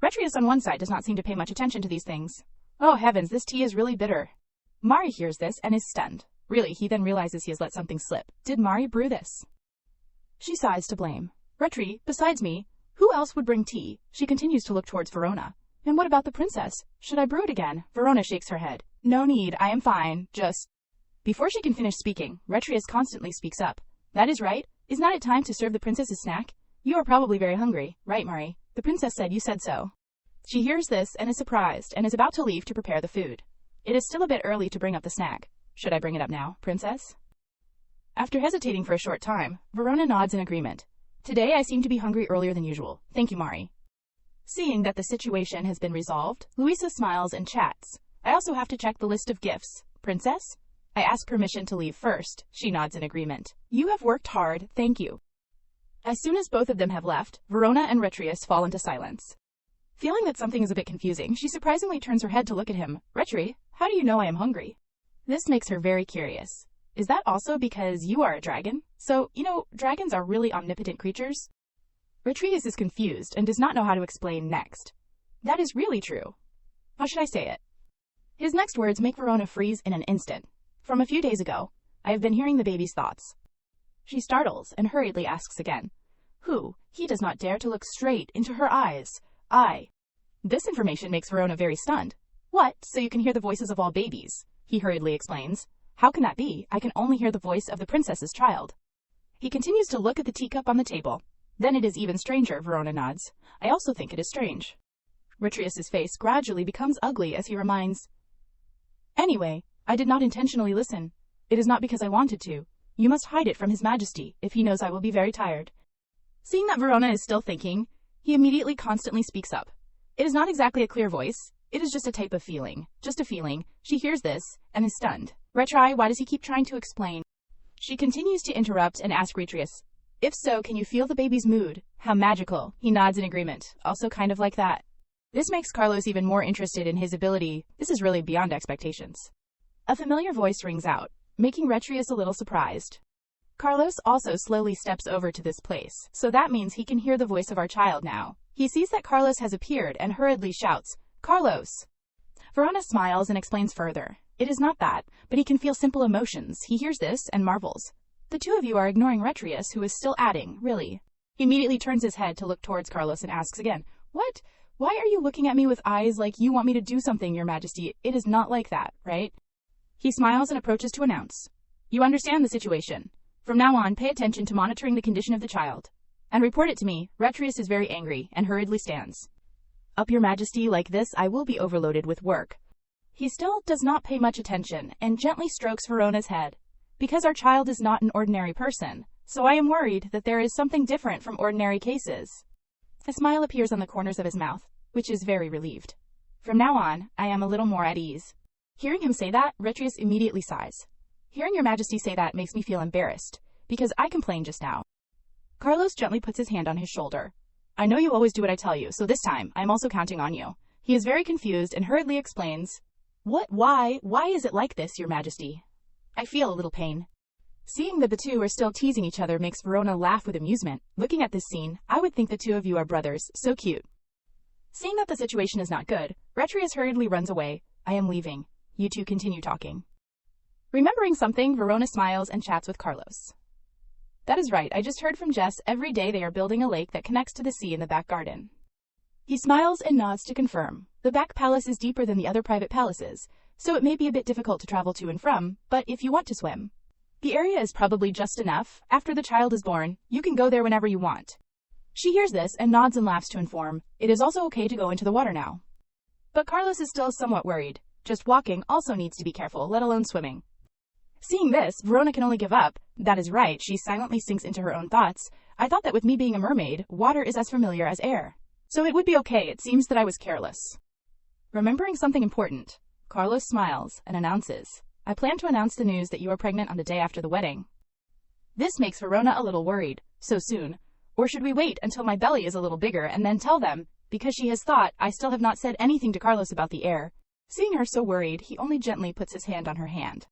Retrius on one side does not seem to pay much attention to these things. Oh heavens, this tea is really bitter. Mari hears this and is stunned. Really, he then realizes he has let something slip. Did Mari brew this? She sighs to blame. Retri, besides me, who else would bring tea? She continues to look towards Verona. And what about the princess? Should I brew it again? Verona shakes her head. No need, I am fine, just... Before she can finish speaking, Retrius constantly speaks up. That is right. Is not it time to serve the princess's snack? You are probably very hungry, right, Mari? The princess said you said so. She hears this and is surprised and is about to leave to prepare the food. It is still a bit early to bring up the snack. Should I bring it up now, princess? After hesitating for a short time, Verona nods in agreement. Today I seem to be hungry earlier than usual. Thank you, Mari. Seeing that the situation has been resolved, Luisa smiles and chats. I also have to check the list of gifts. Princess? I ask permission to leave first. She nods in agreement. You have worked hard, thank you. As soon as both of them have left, Verona and Retrius fall into silence. Feeling that something is a bit confusing, she surprisingly turns her head to look at him. Retri, how do you know I am hungry? This makes her very curious. Is that also because you are a dragon? So, dragons are really omnipotent creatures? Retrius is confused and does not know how to explain next. That is really true. How should I say it? His next words make Verona freeze in an instant. From a few days ago, I have been hearing the baby's thoughts. She startles and hurriedly asks again. Who? He does not dare to look straight into her eyes. This information makes Verona very stunned. What? So you can hear the voices of all babies? He hurriedly explains. How can that be? I can only hear the voice of the princess's child. He continues to look at the teacup on the table. Then it is even stranger, Verona nods. I also think it is strange. Retrius's face gradually becomes ugly as he reminds. Anyway, I did not intentionally listen. It is not because I wanted to. You must hide it from His Majesty, if he knows I will be very tired. Seeing that Verona is still thinking, he immediately constantly speaks up. It is not exactly a clear voice. It is just a type of feeling. Just a feeling. She hears this and is stunned. Retri, why does he keep trying to explain? She continues to interrupt and ask Retrius. If so, can you feel the baby's mood? How magical. He nods in agreement. Also kind of like that. This makes Carlos even more interested in his ability. This is really beyond expectations. A familiar voice rings out, making Retrius a little surprised. Carlos also slowly steps over to this place, so that means he can hear the voice of our child now. He sees that Carlos has appeared and hurriedly shouts, Carlos! Verona smiles and explains further. It is not that, but he can feel simple emotions. He hears this and marvels. The two of you are ignoring Retrius, who is still adding, really. He immediately turns his head to look towards Carlos and asks again, What? Why are you looking at me with eyes like you want me to do something, Your Majesty? It is not like that, right? He smiles and approaches to announce. You understand the situation. From now on, pay attention to monitoring the condition of the child. And report it to me. Retrius is very angry and hurriedly stands. Up, Your Majesty, like this I will be overloaded with work. He still does not pay much attention and gently strokes Verona's head. Because our child is not an ordinary person, so I am worried that there is something different from ordinary cases. A smile appears on the corners of his mouth, which is very relieved. From now on, I am a little more at ease. Hearing him say that, Retrius immediately sighs. Hearing Your Majesty say that makes me feel embarrassed, because I complained just now. Carlos gently puts his hand on his shoulder. I know you always do what I tell you, so this time, I am also counting on you. He is very confused and hurriedly explains. What? Why is it like this, Your Majesty? I feel a little pain. Seeing that the two are still teasing each other makes Verona laugh with amusement. Looking at this scene, I would think the two of you are brothers, so cute. Seeing that the situation is not good, Retrius hurriedly runs away. I am leaving. You two continue talking. Remembering something, Verona smiles and chats with Carlos. That is right, I just heard from Jess. Every day they are building a lake that connects to the sea in the back garden. He smiles and nods to confirm. The back palace is deeper than the other private palaces, so it may be a bit difficult to travel to and from, but if you want to swim, the area is probably just enough. After the child is born, you can go there whenever you want. She hears this and nods and laughs to inform. It is also okay to go into the water now. But Carlos is still somewhat worried. Just walking also needs to be careful, let alone swimming. Seeing this, Verona can only give up. That is right, she silently sinks into her own thoughts. I thought that with me being a mermaid, water is as familiar as air. So it would be okay, it seems that I was careless. Remembering something important, Carlos smiles and announces, I plan to announce the news that you are pregnant on the day after the wedding. This makes Verona a little worried. So soon? Or should we wait until my belly is a little bigger and then tell them? Because she has thought, I still have not said anything to Carlos about the heir. Seeing her so worried, he only gently puts his hand on her hand.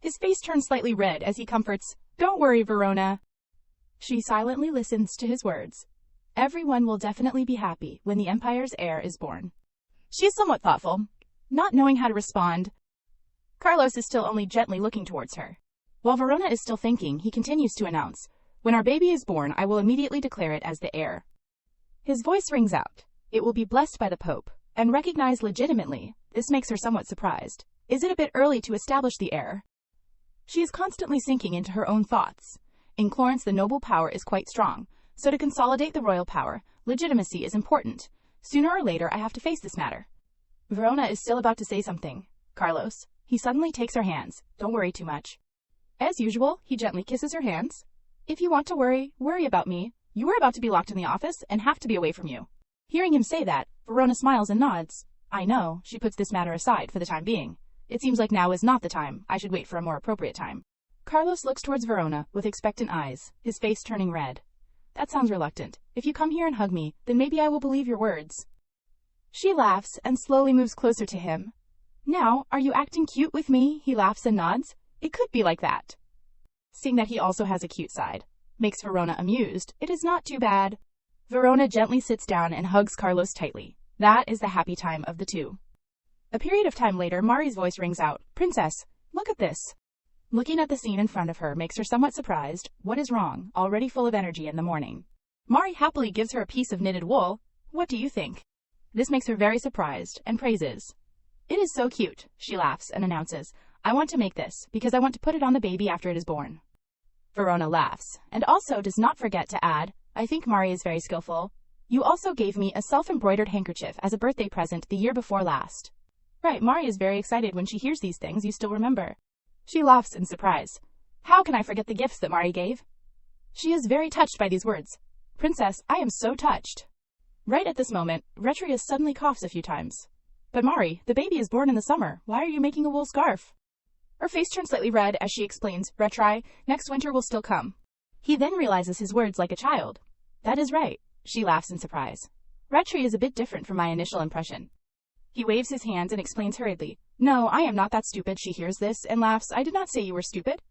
His face turns slightly red as he comforts, "Don't worry, Verona." She silently listens to his words. Everyone will definitely be happy when the Empire's heir is born. She is somewhat thoughtful, not knowing how to respond. Carlos is still only gently looking towards her. While Verona is still thinking, he continues to announce, "When our baby is born, I will immediately declare it as the heir." His voice rings out. It will be blessed by the Pope, and recognized legitimately. This makes her somewhat surprised. Is it a bit early to establish the heir? She is constantly sinking into her own thoughts. In Florence, the noble power is quite strong, so to consolidate the royal power, legitimacy is important. Sooner or later, I have to face this matter. Verona is still about to say something. Carlos. He suddenly takes her hands. Don't worry too much. As usual, he gently kisses her hands. If you want to worry, worry about me. You are about to be locked in the office and have to be away from you. Hearing him say that, Verona smiles and nods. I know, she puts this matter aside for the time being. It seems like now is not the time. I should wait for a more appropriate time. Carlos looks towards Verona with expectant eyes, his face turning red. That sounds reluctant. If you come here and hug me, then maybe I will believe your words. She laughs and slowly moves closer to him. Now, are you acting cute with me? He laughs and nods. It could be like that. Seeing that he also has a cute side makes Verona amused. It is not too bad. Verona gently sits down and hugs Carlos tightly. That is the happy time of the two. A period of time later, Mari's voice rings out. Princess, look at this. Looking at the scene in front of her makes her somewhat surprised. What is wrong? Already full of energy in the morning. Mari happily gives her a piece of knitted wool. What do you think? This makes her very surprised and praises. It is so cute. She laughs and announces, I want to make this because I want to put it on the baby after it is born. Verona laughs and also does not forget to add, I think Mari is very skillful. You also gave me a self-embroidered handkerchief as a birthday present the year before last. Right, Mari is very excited when she hears these things you still remember. She laughs in surprise. How can I forget the gifts that Mari gave? She is very touched by these words. Princess, I am so touched. Right at this moment, Retrius suddenly coughs a few times. But Mari, the baby is born in the summer. Why are you making a wool scarf? Her face turns slightly red as she explains, Retri, next winter will still come. He then realizes his words like a child. That is right. She laughs in surprise. Retri is a bit different from my initial impression. He waves his hands and explains hurriedly. No, I am not that stupid. She hears this and laughs. I did not say you were stupid.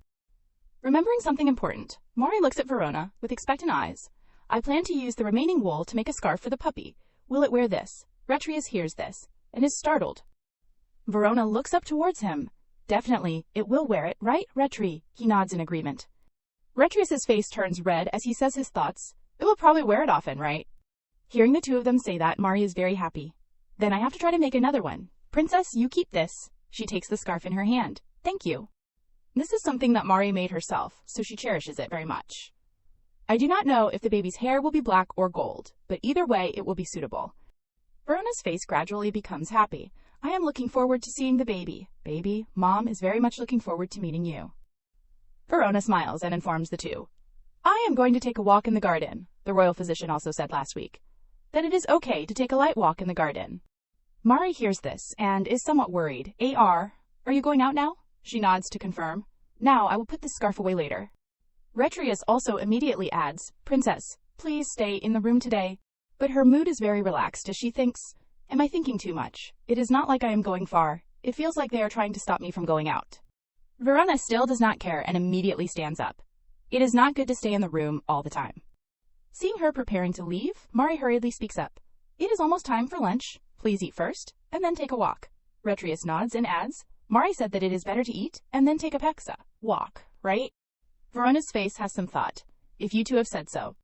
Remembering something important, Mari looks at Verona with expectant eyes. I plan to use the remaining wool to make a scarf for the puppy. Will it wear this? Retrius hears this and is startled. Verona looks up towards him. Definitely, it will wear it, right, Retri? He nods in agreement. Retrius's face turns red as he says his thoughts. It will probably wear it often, right? Hearing the two of them say that, Mari is very happy. Then I have to try to make another one. Princess, you keep this. She takes the scarf in her hand. Thank you. This is something that Mari made herself, so she cherishes it very much. I do not know if the baby's hair will be black or gold, but either way it will be suitable. Verona's face gradually becomes happy. I am looking forward to seeing the baby. Baby, Mom is very much looking forward to meeting you. Verona smiles and informs the two. I am going to take a walk in the garden. The royal physician also said last week that it is okay to take a light walk in the garden. Mari hears this and is somewhat worried. Are you going out now? She nods to confirm. Now I will put this scarf away later. Retrius also immediately adds, Princess, please stay in the room today. But her mood is very relaxed as she thinks, am I thinking too much? It is not like I am going far. It feels like they are trying to stop me from going out. Verona still does not care and immediately stands up. It is not good to stay in the room all the time. Seeing her preparing to leave, Mari hurriedly speaks up. It is almost time for lunch. Please eat first, and then take a walk. Retrius nods and adds, Mari said that it is better to eat, and then take a pexa. Walk, right? Verona's face has some thought. If you two have said so.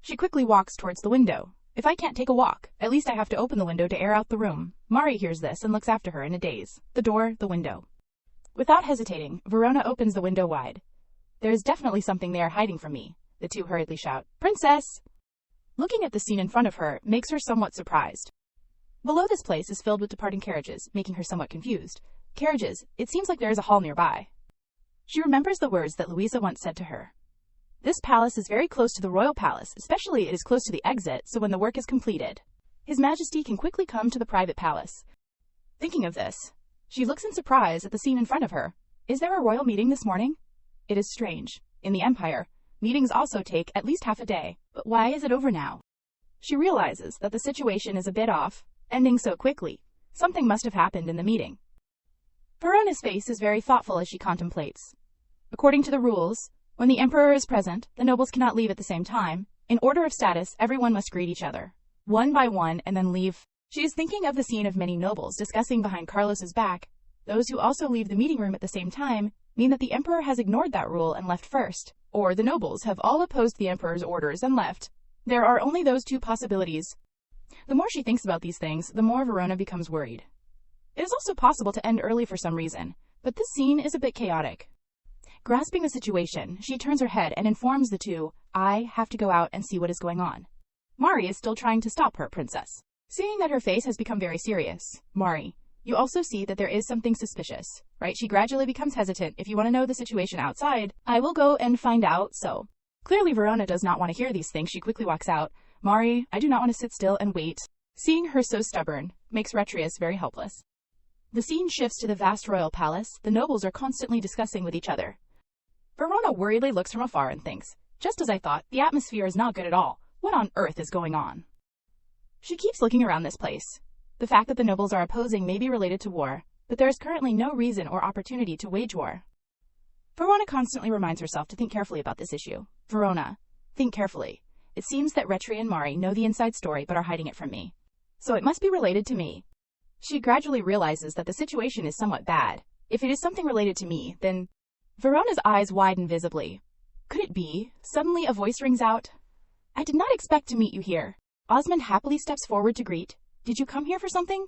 She quickly walks towards the window. If I can't take a walk, at least I have to open the window to air out the room. Mari hears this and looks after her in a daze. The door, the window. Without hesitating, Verona opens the window wide. There is definitely something they are hiding from me. The two hurriedly shout, Princess! Looking at the scene in front of her makes her somewhat surprised. Below this place is filled with departing carriages, making her somewhat confused. Carriages, it seems like there is a hall nearby. She remembers the words that Louisa once said to her. This palace is very close to the royal palace, especially it is close to the exit, so when the work is completed, His Majesty can quickly come to the private palace. Thinking of this, she looks in surprise at the scene in front of her. Is there a royal meeting this morning? It is strange. In the Empire, meetings also take at least half a day, but why is it over now? She realizes that the situation is a bit off, ending so quickly. Something must have happened in the meeting. Verona's face is very thoughtful as she contemplates. According to the rules, when the emperor is present, the nobles cannot leave at the same time. In order of status, everyone must greet each other, one by one, and then leave. She is thinking of the scene of many nobles discussing behind Carlos's back. Those who also leave the meeting room at the same time mean that the emperor has ignored that rule and left first, or the nobles have all opposed the emperor's orders and left. There are only those two possibilities. The more she thinks about these things, the more Verona becomes worried. It is also possible to end early for some reason, but this scene is a bit chaotic. Grasping the situation, she turns her head and informs the two, "I have to go out and see what is going on." Mari is still trying to stop her, princess. Seeing that her face has become very serious, "Mari, you also see that there is something suspicious, right?" She gradually becomes hesitant. "If you want to know the situation outside, I will go and find out." So clearly Verona does not want to hear these things. She quickly walks out. "Mari, I do not want to sit still and wait." Seeing her so stubborn makes Retrius very helpless. The scene shifts to the vast royal palace. The nobles are constantly discussing with each other. Verona worriedly looks from afar and thinks, "Just as I thought, the atmosphere is not good at all. What on earth is going on?" She keeps looking around this place. The fact that the nobles are opposing may be related to war, but there is currently no reason or opportunity to wage war. Verona constantly reminds herself to think carefully about this issue. "Verona, think carefully. It seems that Retri and Mari know the inside story but are hiding it from me. So it must be related to me." She gradually realizes that the situation is somewhat bad. If it is something related to me, then... Verona's eyes widen visibly. Could it be? Suddenly a voice rings out. "I did not expect to meet you here." Osmond happily steps forward to greet. "Did you come here for something?"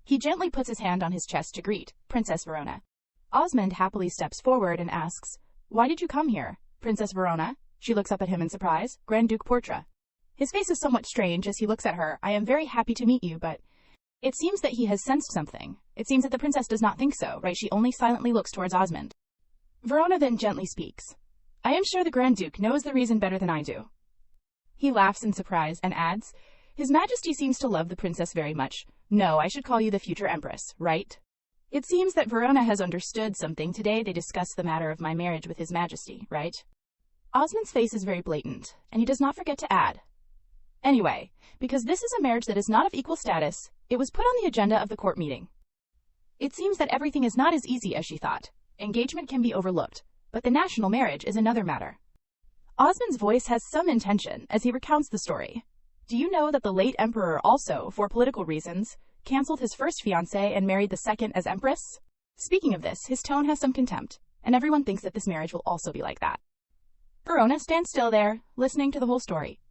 He gently puts his hand on his chest to greet Princess Verona. Osmond happily steps forward and asks, "Why did you come here, Princess Verona?" She looks up at him in surprise. "Grand Duke Portra." His face is somewhat strange as he looks at her. "I am very happy to meet you, but..." It seems that he has sensed something. It seems that the princess does not think so, right? She only silently looks towards Osmond. Verona then gently speaks. "I am sure the Grand Duke knows the reason better than I do." He laughs in surprise and adds, "His Majesty seems to love the princess very much. No, I should call you the future Empress, right?" It seems that Verona has understood something. Today they discuss the matter of my marriage with His Majesty, right? Osmond's face is very blatant, and he does not forget to add, "Anyway, because this is a marriage that is not of equal status, it was put on the agenda of the court meeting." It seems that everything is not as easy as she thought. Engagement can be overlooked, but the national marriage is another matter. Osmond's voice has some intention as he recounts the story. "Do you know that the late emperor also, for political reasons, cancelled his first fiancée and married the second as empress?" Speaking of this, his tone has some contempt, and everyone thinks that this marriage will also be like that. Verona stands still there, listening to the whole story.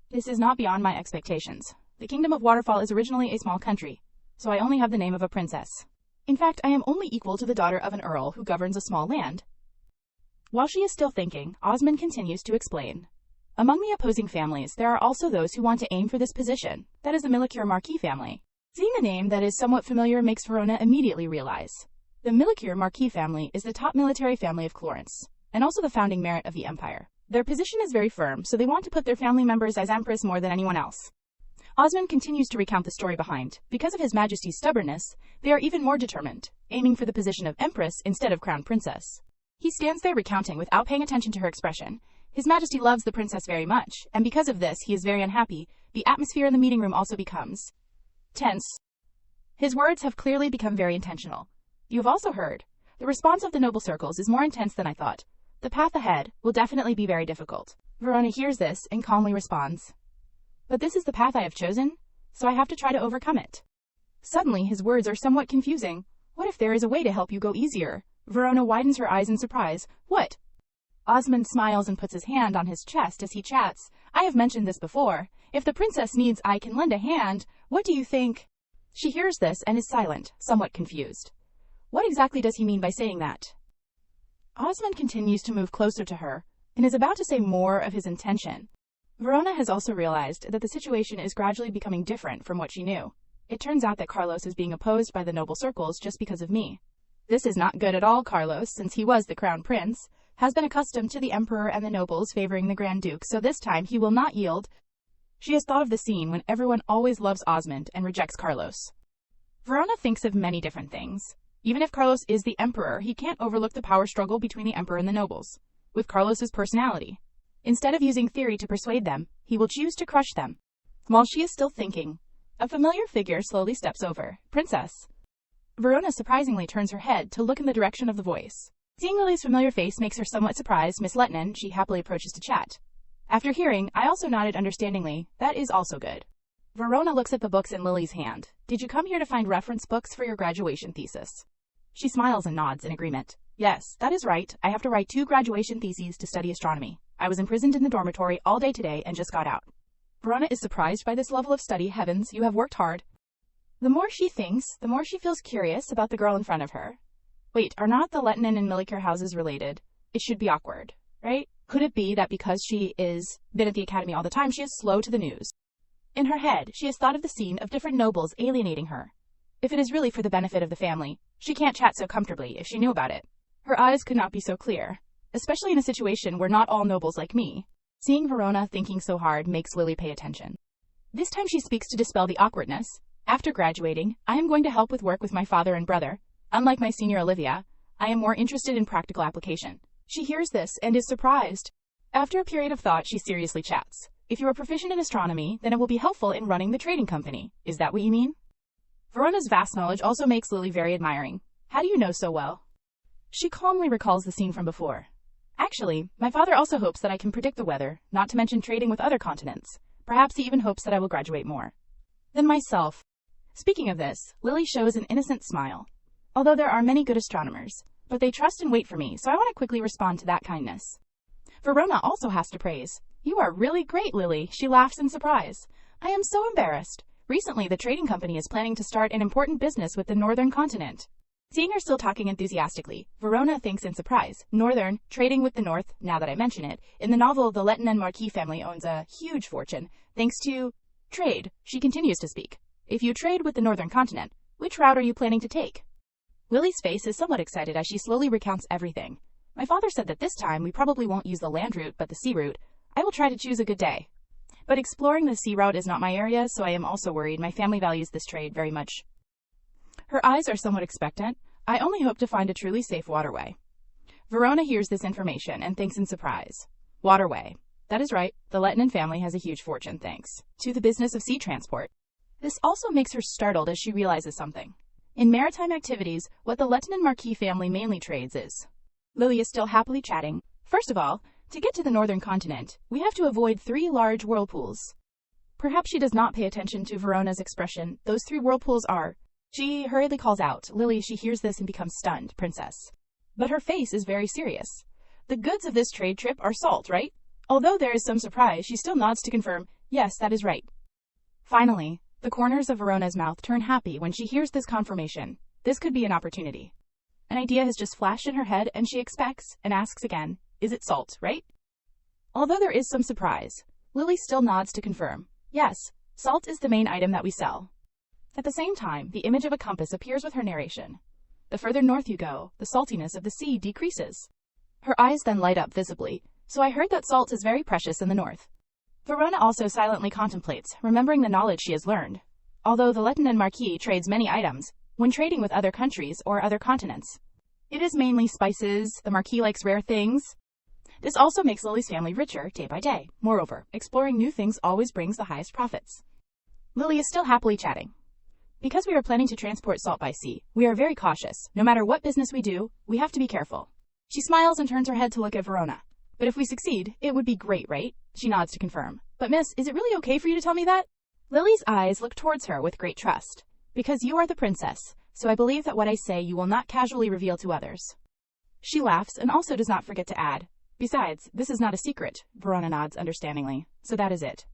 "This is not beyond my expectations. The Kingdom of Waterfall is originally a small country, so I only have the name of a princess. In fact, I am only equal to the daughter of an earl who governs a small land." While she is still thinking, Osmond continues to explain. "Among the opposing families, there are also those who want to aim for this position. That is the Millicure Marquis family." Seeing a name that is somewhat familiar makes Verona immediately realize. The Millicure Marquis family is the top military family of Florence, and also the founding merit of the empire. Their position is very firm, so they want to put their family members as empress more than anyone else. Osmond continues to recount the story behind. Because of His Majesty's stubbornness, they are even more determined, aiming for the position of empress instead of crown princess. He stands there recounting without paying attention to her expression. His Majesty loves the princess very much, and because of this, he is very unhappy. The atmosphere in the meeting room also becomes tense. His words have clearly become very intentional. "You have also heard. The response of the noble circles is more intense than I thought. The path ahead will definitely be very difficult." Verona hears this and calmly responds, "But this is the path I have chosen, so I have to try to overcome it." Suddenly, his words are somewhat confusing. "What if there is a way to help you go easier?" Verona widens her eyes in surprise. "What?" Osmond smiles and puts his hand on his chest as he chats. "I have mentioned this before. If the princess needs, I can lend a hand. What do you think?" She hears this and is silent, somewhat confused. What exactly does he mean by saying that? Osmond continues to move closer to her and is about to say more of his intention. Verona has also realized that the situation is gradually becoming different from what she knew. It turns out that Carlos is being opposed by the noble circles just because of me. This is not good at all. Carlos, since he was the crown prince, has been accustomed to the emperor and the nobles favoring the Grand Duke, so this time he will not yield. She has thought of the scene when everyone always loves Osmond and rejects Carlos. Verona thinks of many different things. Even if Carlos is the emperor, he can't overlook the power struggle between the emperor and the nobles. With Carlos's personality, instead of using theory to persuade them, he will choose to crush them. While she is still thinking, A familiar figure slowly steps over. Princess. Verona surprisingly turns her head to look in the direction of the voice. Seeing Lily's familiar face makes her somewhat surprised. Miss Letnin, she happily approaches to chat. After hearing, I also nodded understandingly. That is also good. Verona looks at the books in Lily's hand. Did you come here to find reference books for your graduation thesis? She smiles and nods in agreement. Yes, that is right. I have to write 2 graduation theses to study astronomy. I was imprisoned in the dormitory all day today and just got out. Verona is surprised by this level of study. Heavens, you have worked hard. The more she thinks, the more she feels curious about the girl in front of her. Wait, are not the Lettinen and Millikar houses related? It should be awkward, right? Could it be that because she is been at the academy all the time, she is slow to the news? In her head, she has thought of the scene of different nobles alienating her. If it is really for the benefit of the family, she can't chat so comfortably if she knew about it. Her eyes could not be so clear, especially in a situation where not all nobles like me. Seeing Verona thinking so hard makes Lily pay attention. This time she speaks to dispel the awkwardness. After graduating, I am going to help with work with my father and brother. Unlike my senior Olivia, I am more interested in practical application. She hears this and is surprised. After a period of thought, she seriously chats. If you are proficient in astronomy, then it will be helpful in running the trading company. Is that what you mean? Verona's vast knowledge also makes Lily very admiring. How do you know so well? She calmly recalls the scene from before. Actually, my father also hopes that I can predict the weather, not to mention trading with other continents. Perhaps he even hopes that I will graduate more than myself. Speaking of this, Lily shows an innocent smile. Although there are many good astronomers, but they trust and wait for me, so I want to quickly respond to that kindness. Verona also has to praise. You are really great, Lily. She laughs in surprise. I am so embarrassed. Recently, the trading company is planning to start an important business with the northern continent. Seeing her still talking enthusiastically, Verona thinks in surprise. Northern, trading with the north, now that I mention it. In the novel, the Lettinen Marquis family owns a huge fortune, thanks to trade. She continues to speak. If you trade with the northern continent, which route are you planning to take? Lily's face is somewhat excited as she slowly recounts everything. My father said that this time we probably won't use the land route but the sea route. I will try to choose a good day. But exploring the sea route is not my area, so I am also worried. My family values this trade very much. Her eyes are somewhat expectant. I only hope to find a truly safe waterway. Verona hears this information and thinks in surprise. Waterway. That is right. The Lettinen family has a huge fortune thanks to the business of sea transport. This also makes her startled as she realizes something. In maritime activities, what the Lettinen Marquis family mainly trades is. Lily is still happily chatting. First of all, to get to the northern continent, we have to avoid 3 large whirlpools. Perhaps she does not pay attention to Verona's expression. Those 3 whirlpools are. She hurriedly calls out. Lily, she hears this and becomes stunned. Princess. But her face is very serious. The goods of this trade trip are salt, right? Although there is some surprise, she still nods to confirm. Yes, that is right. Finally, the corners of Verona's mouth turn happy when she hears this confirmation. This could be an opportunity. An idea has just flashed in her head and she expects and asks again, is it salt, right? Although there is some surprise, Lily still nods to confirm. Yes, salt is the main item that we sell. At the same time, the image of a compass appears with her narration. The further north you go, the saltiness of the sea decreases. Her eyes then light up visibly. So I heard that salt is very precious in the north. Verona also silently contemplates, remembering the knowledge she has learned. Although the Lettinen Marquis trades many items, when trading with other countries or other continents, it is mainly spices. The Marquis likes rare things. This also makes Lily's family richer day by day. Moreover, exploring new things always brings the highest profits. Lily is still happily chatting. Because we are planning to transport salt by sea, we are very cautious. No matter what business we do, we have to be careful. She smiles and turns her head to look at Verona. But if we succeed, it would be great, right? She nods to confirm. But miss, is it really okay for you to tell me that? Lily's eyes look towards her with great trust. Because you are the princess, so I believe that what I say you will not casually reveal to others. She laughs and also does not forget to add. Besides, this is not a secret. Verona nods understandingly. So that is it.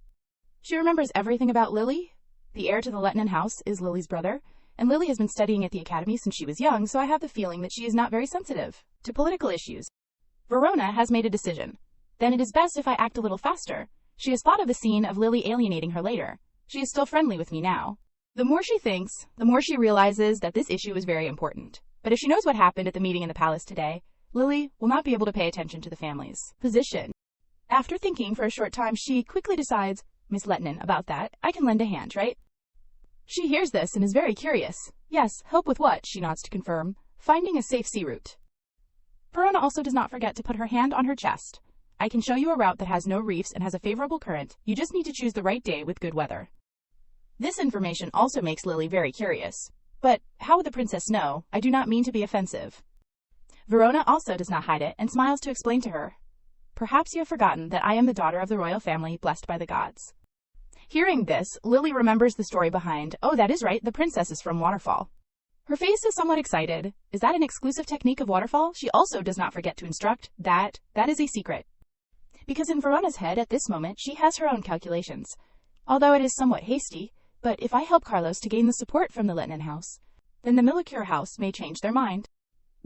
She remembers everything about Lily. The heir to the Lettinen house is Lily's brother, and Lily has been studying at the academy since she was young, so I have the feeling that she is not very sensitive to political issues. Verona has made a decision. Then it is best if I act a little faster. She has thought of the scene of Lily alienating her later. She is still friendly with me now. The more she thinks, the more she realizes that this issue is very important. But if she knows what happened at the meeting in the palace today, Lily will not be able to pay attention to the family's position. After thinking for a short time, she quickly decides, Miss Lettinen, about that, I can lend a hand, right? She hears this and is very curious. Yes, help with what? She nods to confirm. Finding a safe sea route. Verona also does not forget to put her hand on her chest. I can show you a route that has no reefs and has a favorable current. You just need to choose the right day with good weather. This information also makes Lily very curious. But how would the princess know? I do not mean to be offensive. Verona also does not hide it and smiles to explain to her. Perhaps you have forgotten that I am the daughter of the royal family blessed by the gods. Hearing this, Lily remembers the story behind, oh, that is right, the princess is from Waterfall. Her face is somewhat excited. Is that an exclusive technique of Waterfall? She also does not forget to instruct that is a secret. Because in Verona's head at this moment, she has her own calculations. Although it is somewhat hasty, but if I help Carlos to gain the support from the Letnan house, then the Millicure house may change their mind.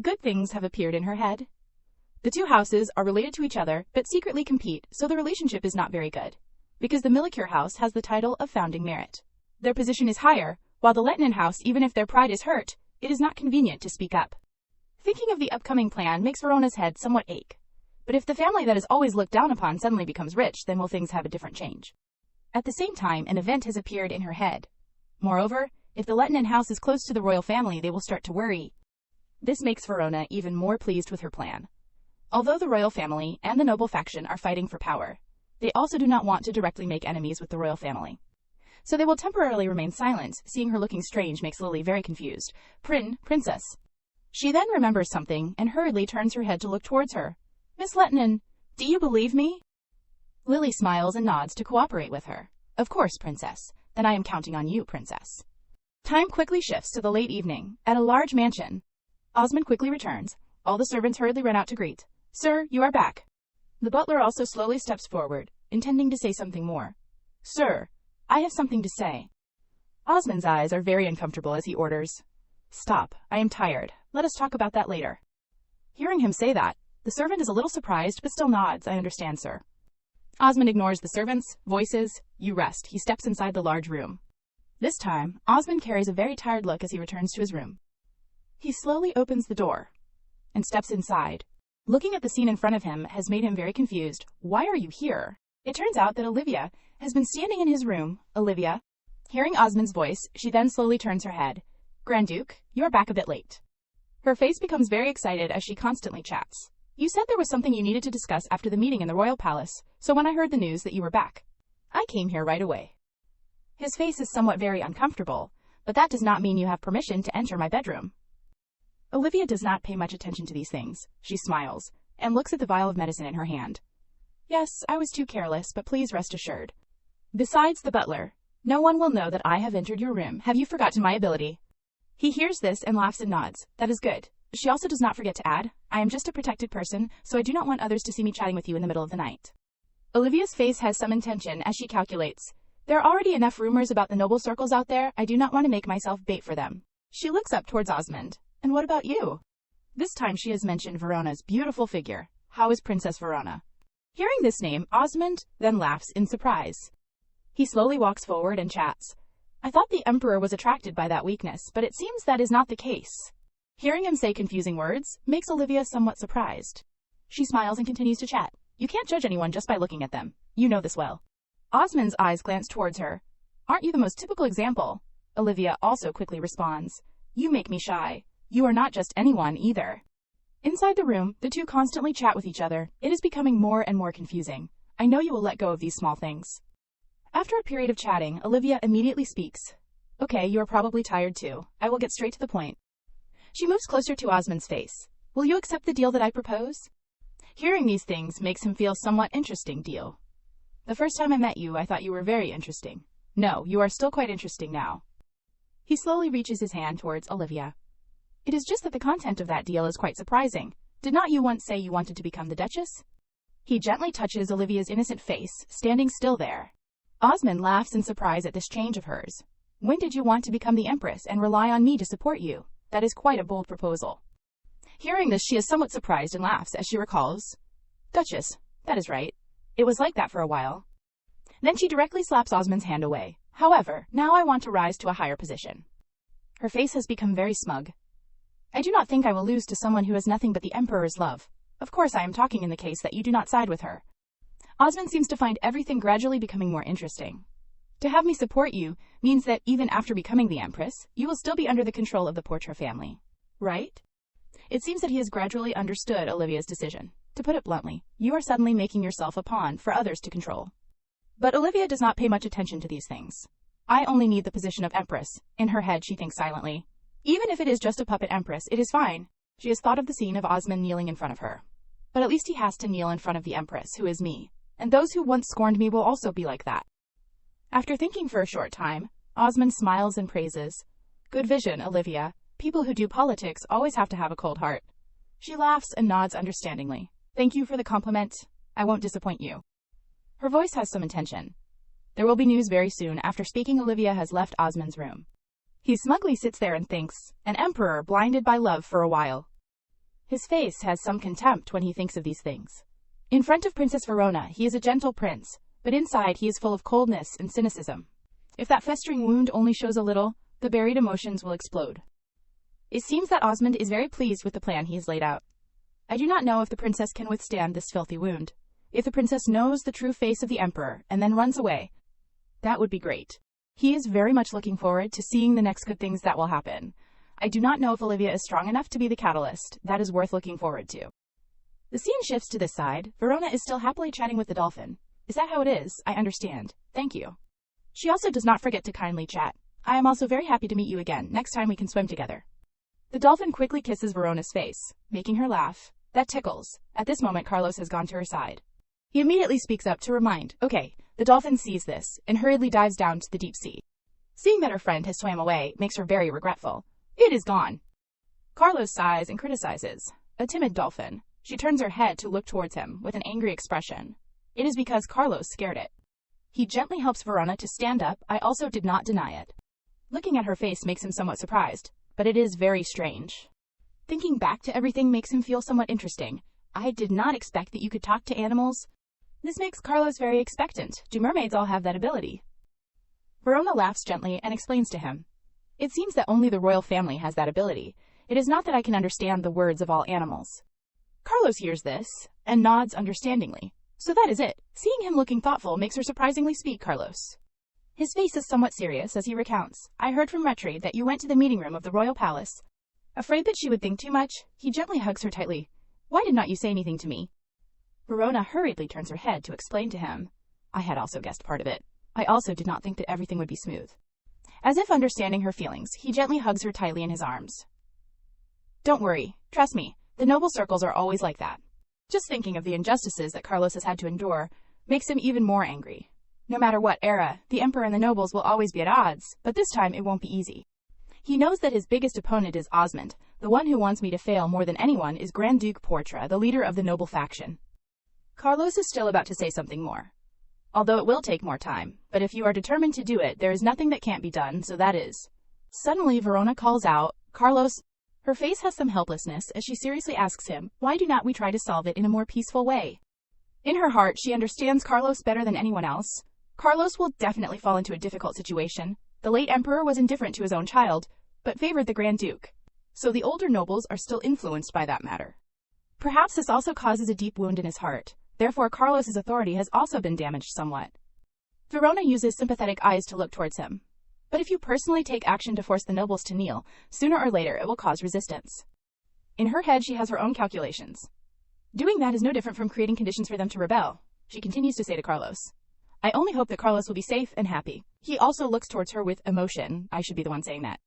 Good things have appeared in her head. The two houses are related to each other, but secretly compete, so the relationship is not very good. Because the Millicure house has the title of founding merit. Their position is higher, while the Letnan house, even if their pride is hurt, it is not convenient to speak up. Thinking of the upcoming plan makes Verona's head somewhat ache. But if the family that is always looked down upon suddenly becomes rich, then will things have a different change. At the same time, an event has appeared in her head. Moreover, if the Letnan house is close to the royal family, they will start to worry. This makes Verona even more pleased with her plan. Although the royal family and the noble faction are fighting for power, they also do not want to directly make enemies with the royal family. So they will temporarily remain silent. Seeing her looking strange makes Lily very confused. Princess. She then remembers something and hurriedly turns her head to look towards her. Miss Letnan, do you believe me? Lily smiles and nods to cooperate with her. Of course, princess. Then I am counting on you, princess. Time quickly shifts to the late evening, at a large mansion. Osmond quickly returns. All the servants hurriedly run out to greet. Sir, you are back. The butler also slowly steps forward, intending to say something more. Sir, I have something to say. Osmond's eyes are very uncomfortable as he orders. Stop, I am tired. Let us talk about that later. Hearing him say that, the servant is a little surprised but still nods. I understand, sir. Osmond ignores the servants' voices. You rest. He steps inside the large room. This time, Osmond carries a very tired look as he returns to his room. He slowly opens the door and steps inside. Looking at the scene in front of him has made him very confused. Why are you here? It turns out that Olivia has been standing in his room. Olivia. Hearing Osmond's voice, she then slowly turns her head. Grand Duke, you're back a bit late. Her face becomes very excited as she constantly chats. You said there was something you needed to discuss after the meeting in the royal palace, so when I heard the news that you were back, I came here right away. His face is somewhat very uncomfortable, but that does not mean you have permission to enter my bedroom. Olivia does not pay much attention to these things. She smiles and looks at the vial of medicine in her hand. Yes, I was too careless, but please rest assured. Besides the butler, no one will know that I have entered your room. Have you forgotten my ability? He hears this and laughs and nods. That is good. She also does not forget to add, I am just a protected person, so I do not want others to see me chatting with you in the middle of the night. Olivia's face has some intention as she calculates. There are already enough rumors about the noble circles out there. I do not want to make myself bait for them. She looks up towards Osmond. And what about you? This time she has mentioned Verona's beautiful figure. How is Princess Verona? Hearing this name, Osmond then laughs in surprise. He slowly walks forward and chats. I thought the Emperor was attracted by that weakness, but it seems that is not the case. Hearing him say confusing words makes Olivia somewhat surprised. She smiles and continues to chat. You can't judge anyone just by looking at them. You know this well. Osmond's eyes glance towards her. Aren't you the most typical example? Olivia also quickly responds. You make me shy. You are not just anyone either. Inside the room, the two constantly chat with each other. It is becoming more and more confusing. I know you will let go of these small things. After a period of chatting, Olivia immediately speaks. Okay, you are probably tired too. I will get straight to the point. She moves closer to Osmond's face. Will you accept the deal that I propose? Hearing these things makes him feel somewhat interesting. Deal. The first time I met you, I thought you were very interesting. No, you are still quite interesting now. He slowly reaches his hand towards Olivia. It is just that the content of that deal is quite surprising. Did not you once say you wanted to become the Duchess? He gently touches Olivia's innocent face, standing still there. Osmond laughs in surprise at this change of hers. When did you want to become the Empress and rely on me to support you? That is quite a bold proposal. Hearing this, she is somewhat surprised and laughs as she recalls. Duchess, that is right. It was like that for a while. Then she directly slaps Osmond's hand away. However, now I want to rise to a higher position. Her face has become very smug. I do not think I will lose to someone who has nothing but the Emperor's love. Of course I am talking in the case that you do not side with her. Osmond seems to find everything gradually becoming more interesting. To have me support you means that even after becoming the Empress, you will still be under the control of the Portra family. Right? It seems that he has gradually understood Olivia's decision. To put it bluntly, you are suddenly making yourself a pawn for others to control. But Olivia does not pay much attention to these things. I only need the position of empress. In her head, she thinks silently. Even if it is just a puppet empress, it is fine. She has thought of the scene of Osmond kneeling in front of her. But at least he has to kneel in front of the empress, who is me. And those who once scorned me will also be like that. After thinking for a short time, Osmond smiles and praises. Good vision, Olivia. People who do politics always have to have a cold heart. She laughs and nods understandingly. Thank you for the compliment. I won't disappoint you. Her voice has some intention. There will be news very soon. After speaking, Olivia has left Osmond's room. He smugly sits there and thinks, an emperor blinded by love for a while. His face has some contempt when he thinks of these things. In front of Princess Verona, he is a gentle prince, but inside he is full of coldness and cynicism. If that festering wound only shows a little, the buried emotions will explode. It seems that Osmond is very pleased with the plan he has laid out. I do not know if the princess can withstand this filthy wound. If the princess knows the true face of the emperor and then runs away, that would be great. He is very much looking forward to seeing the next good things that will happen. I do not know if Olivia is strong enough to be the catalyst. That is worth looking forward to. The scene shifts to this side. Verona is still happily chatting with the dolphin. Is that how it is? I understand. Thank you. She also does not forget to kindly chat. I am also very happy to meet you again. Next time we can swim together. The dolphin quickly kisses Verona's face, making her laugh. That tickles. At this moment, Carlos has gone to her side. He immediately speaks up to remind, okay. The dolphin sees this and hurriedly dives down to the deep sea. Seeing that her friend has swam away makes her very regretful. It is gone. Carlos sighs and criticizes. A timid dolphin. She turns her head to look towards him with an angry expression. It is because Carlos scared it. He gently helps Verona to stand up. I also did not deny it. Looking at her face makes him somewhat surprised, but it is very strange. Thinking back to everything makes him feel somewhat interesting. I did not expect that you could talk to animals. This makes Carlos very expectant. Do mermaids all have that ability? Verona laughs gently and explains to him. It seems that only the royal family has that ability. It is not that I can understand the words of all animals. Carlos hears this and nods understandingly. So that is it. Seeing him looking thoughtful makes her surprisingly speak, Carlos. His face is somewhat serious as he recounts. I heard from Mermaid that you went to the meeting room of the royal palace. Afraid that she would think too much, he gently hugs her tightly. Why did not you say anything to me? Verona hurriedly turns her head to explain to him. I had also guessed part of it. I also did not think that everything would be smooth. As if understanding her feelings, he gently hugs her tightly in his arms. Don't worry. Trust me. The noble circles are always like that. Just thinking of the injustices that Carlos has had to endure makes him even more angry. No matter what era, the emperor and the nobles will always be at odds, but this time it won't be easy. He knows that his biggest opponent is Osmond. The one who wants me to fail more than anyone is Grand Duke Portra, the leader of the noble faction. Carlos is still about to say something more. Although it will take more time, but if you are determined to do it, there is nothing that can't be done, so that is. Suddenly, Verona calls out, Carlos. Her face has some helplessness as she seriously asks him, why do not we try to solve it in a more peaceful way? In her heart, she understands Carlos better than anyone else. Carlos will definitely fall into a difficult situation. The late emperor was indifferent to his own child, but favored the Grand Duke. So the older nobles are still influenced by that matter. Perhaps this also causes a deep wound in his heart. Therefore, Carlos's authority has also been damaged somewhat. Verona uses sympathetic eyes to look towards him. But if you personally take action to force the nobles to kneel, sooner or later it will cause resistance. In her head, she has her own calculations. Doing that is no different from creating conditions for them to rebel. She continues to say to Carlos, I only hope that Carlos will be safe and happy. He also looks towards her with emotion. I should be the one saying that.